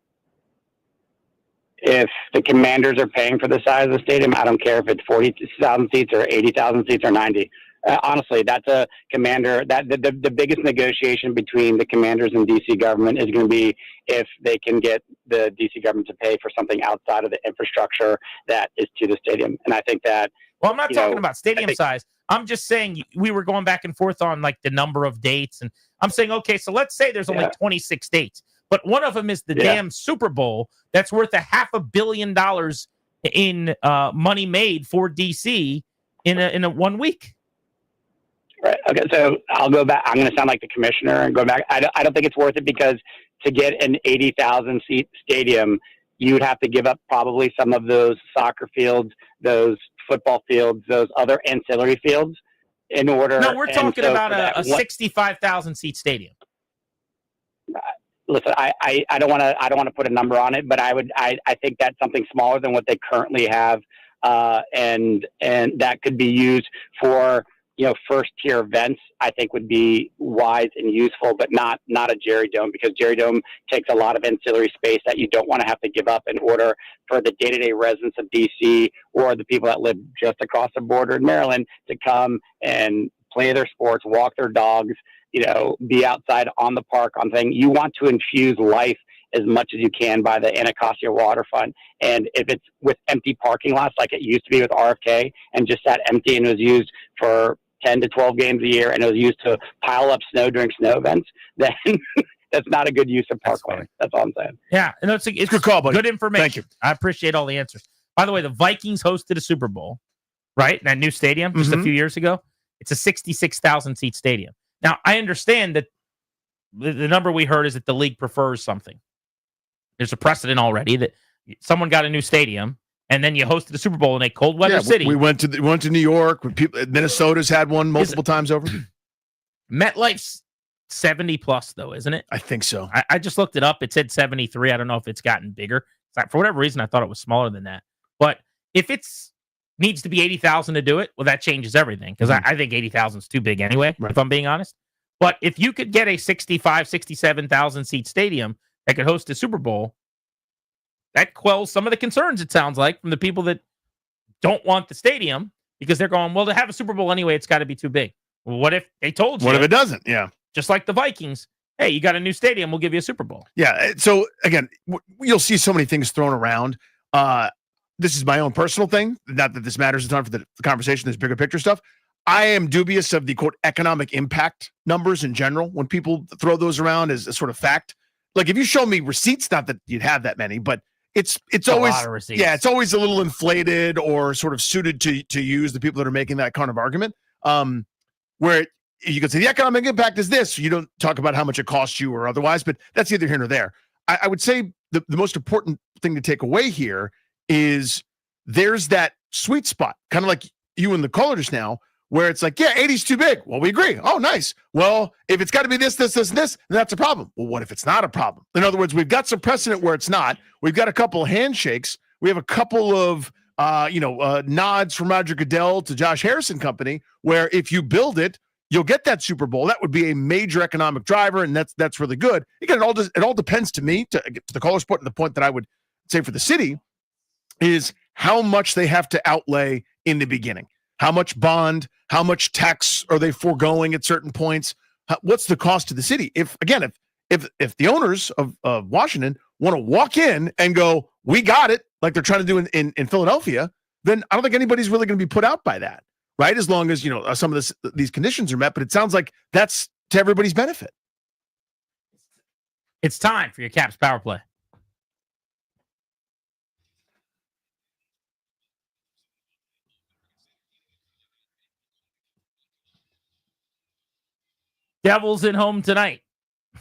if the Commanders are paying for the size of the stadium, I don't care if it's 40,000 seats or 80,000 seats or 90. Honestly, that's a Commander. That the biggest negotiation between the Commanders and DC government is going to be if they can get the DC government to pay for something outside of the infrastructure that is to the stadium. And I think that. Well, I'm not talking about stadium size. I'm just saying we were going back and forth on like the number of dates, and I'm saying, okay, so let's say there's only 26 dates, but one of them is the damn Super Bowl that's worth $500 million in money made for DC in a 1 week. Right. Okay. So I'll go back. I'm going to sound like the commissioner and go back. I don't think it's worth it because to get an 80,000 seat stadium, you would have to give up probably some of those soccer fields, those football fields, those other ancillary fields in order. No, we're talking about a 65,000 seat stadium. Listen, I don't want to put a number on it, but I think that's something smaller than what they currently have. And that could be used for, first tier events. I think would be wise and useful, but not a Jerry Dome, because Jerry Dome takes a lot of ancillary space that you don't want to have to give up in order for the day-to-day residents of DC or the people that live just across the border in Maryland to come and play their sports, walk their dogs, be outside on the park on thing. You want to infuse life as much as you can by the Anacostia waterfront. And if it's with empty parking lots like it used to be with RFK and just sat empty and was used for 10 to 12 games a year and it was used to pile up snow during snow events, then that's not a good use of parkland. That's all I'm saying. Yeah, and it's good call, buddy. Good information. Thank you. I appreciate all the answers. By the way, the Vikings hosted a Super Bowl, right? In that new stadium just a few years ago. It's a 66,000 seat stadium. Now, I understand that the number we heard is that the league prefers something. There's a precedent already that someone got a new stadium and then you hosted a Super Bowl in a cold weather city. We went to New York. Minnesota's had one multiple times over. MetLife's 70 plus, though, isn't it? I think so. I just looked it up. It said 73. I don't know if it's gotten bigger. For whatever reason, I thought it was smaller than that. But if it's needs to be 80,000 to do it, well, that changes everything, because I think 80,000 is too big anyway, if I'm being honest. But if you could get a 65, 67,000 seat stadium that could host a Super Bowl, that quells some of the concerns, it sounds like, from the people that don't want the stadium, because they're going, well, to have a Super Bowl anyway, it's got to be too big. Well, what if they told you? What if it doesn't? Yeah. Just like the Vikings, hey, you got a new stadium, we'll give you a Super Bowl. Yeah. So, again, you'll see so many things thrown around. This is my own personal thing. Not that this matters a ton for the conversation, this bigger picture stuff. I am dubious of the, quote, economic impact numbers in general when people throw those around as a sort of fact. Like, if you show me receipts, not that you'd have that many, but it's always, it's always a little inflated or sort of suited to use the people that are making that kind of argument. Where you could say the economic impact is this. You don't talk about how much it costs you or otherwise, but that's either here nor there. I would say the most important thing to take away here is there's that sweet spot, kind of like you and the caller just now, where it's like, yeah, 80's too big. Well, we agree. Oh, nice. Well, if it's got to be this, and this, then that's a problem. Well, what if it's not a problem? In other words, we've got some precedent where it's not. We've got a couple of handshakes. We have a couple of, nods from Roger Goodell to Josh Harrison Company, where if you build it, you'll get that Super Bowl. That would be a major economic driver, and that's really good. Again, it all depends to me, to get to the caller's point, and the point that I would say for the city is how much they have to outlay in the beginning. How much bond, how much tax are they foregoing at certain points? What's the cost to the city? If the owners of Washington want to walk in and go, we got it, like they're trying to do in Philadelphia, then I don't think anybody's really going to be put out by that, right? As long as, some of these conditions are met, but it sounds like that's to everybody's benefit. It's time for your Caps Power Play. Devils at home tonight. I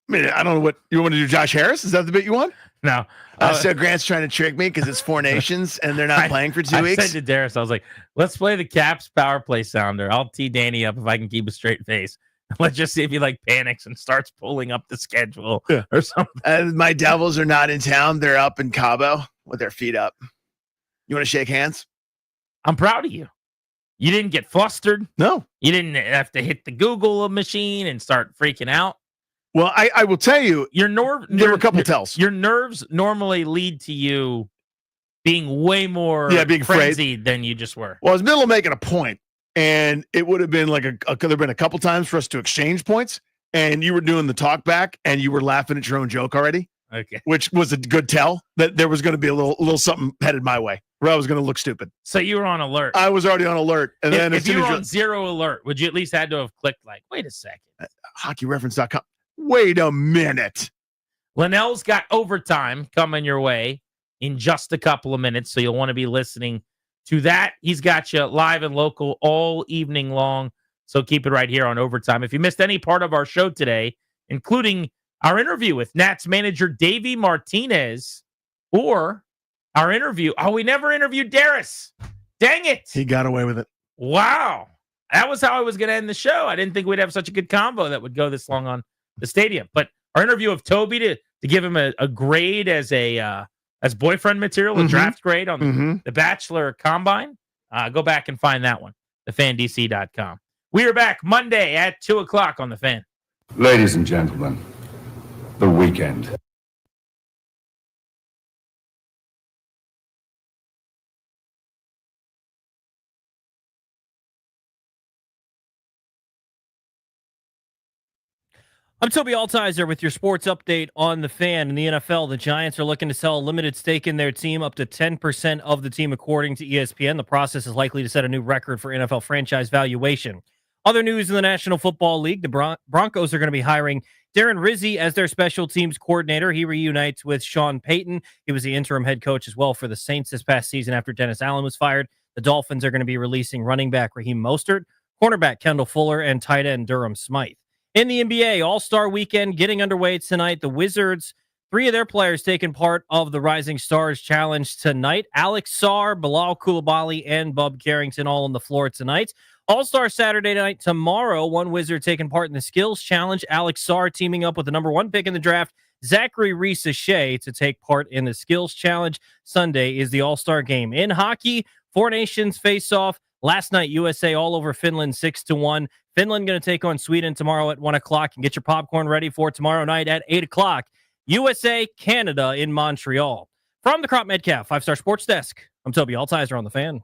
mean, I don't know what you want to do. Josh Harris? Is that the bit you want? No. So Grant's trying to trick me because it's Four Nations and they're not playing for 2 weeks. I said to Darius, I was like, let's play the Caps Power Play sounder. I'll tee Danny up if I can keep a straight face. Let's just see if he panics and starts pulling up the schedule or something. My Devils are not in town. They're up in Cabo with their feet up. You want to shake hands? I'm proud of you. You didn't get flustered. No. You didn't have to hit the Google machine and start freaking out. Well, I will tell you, there were a couple tells. Your nerves normally lead to you being way more being frenzied than you just were. Well, I was middle of making a point, and it would have been like could have been a couple times for us to exchange points, and you were doing the talk back, and you were laughing at your own joke already. Okay. Which was a good tell that there was going to be a little something headed my way where I was going to look stupid. So you were on alert. I was already on alert. And then if you were on zero alert, would you at least had to have clicked like, wait a second. HockeyReference.com. Wait a minute. Linnell's got overtime coming your way in just a couple of minutes, so you'll want to be listening to that. He's got you live and local all evening long, so keep it right here on Overtime. If you missed any part of our show today, including our interview with Nats manager Davey Martinez, or our interview. Oh, we never interviewed Darius. Dang it. He got away with it. Wow. That was how I was going to end the show. I didn't think we'd have such a good combo that would go this long on the stadium. But our interview of Toby to give him a grade as boyfriend material, a draft grade on the Bachelor Combine, go back and find that one, thefandc.com. We are back Monday at 2 o'clock on The Fan. Ladies and gentlemen, the weekend. I'm Toby Altizer with your sports update on The Fan. In the NFL, the Giants are looking to sell a limited stake in their team, up to 10% of the team, according to ESPN. The process is likely to set a new record for NFL franchise valuation. Other news in the National Football League, the Broncos are going to be hiring Darren Rizzi as their special teams coordinator. He reunites with Sean Payton. He was the interim head coach as well for the Saints this past season after Dennis Allen was fired. The Dolphins are going to be releasing running back Raheem Mostert, cornerback Kendall Fuller, and tight end Durham Smythe. In the NBA, All-Star Weekend getting underway tonight. The Wizards, 3 of their players taking part of the Rising Stars Challenge tonight. Alex Sarr, Bilal Coulibaly, and Bub Carrington all on the floor tonight. All-Star Saturday night tomorrow. One Wizard taking part in the Skills Challenge. Alex Sarr teaming up with the number 1 pick in the draft, Zachary Reese-Shea, to take part in the Skills Challenge. Sunday is the All-Star Game. In hockey, 4 nations face off. Last night, USA all over Finland 6-1. Finland going to take on Sweden tomorrow at 1 o'clock. And get your popcorn ready for tomorrow night at 8 o'clock. USA, Canada in Montreal. From the Crop Metcalf 5-Star Sports Desk, I'm Toby Altizer on The Fan.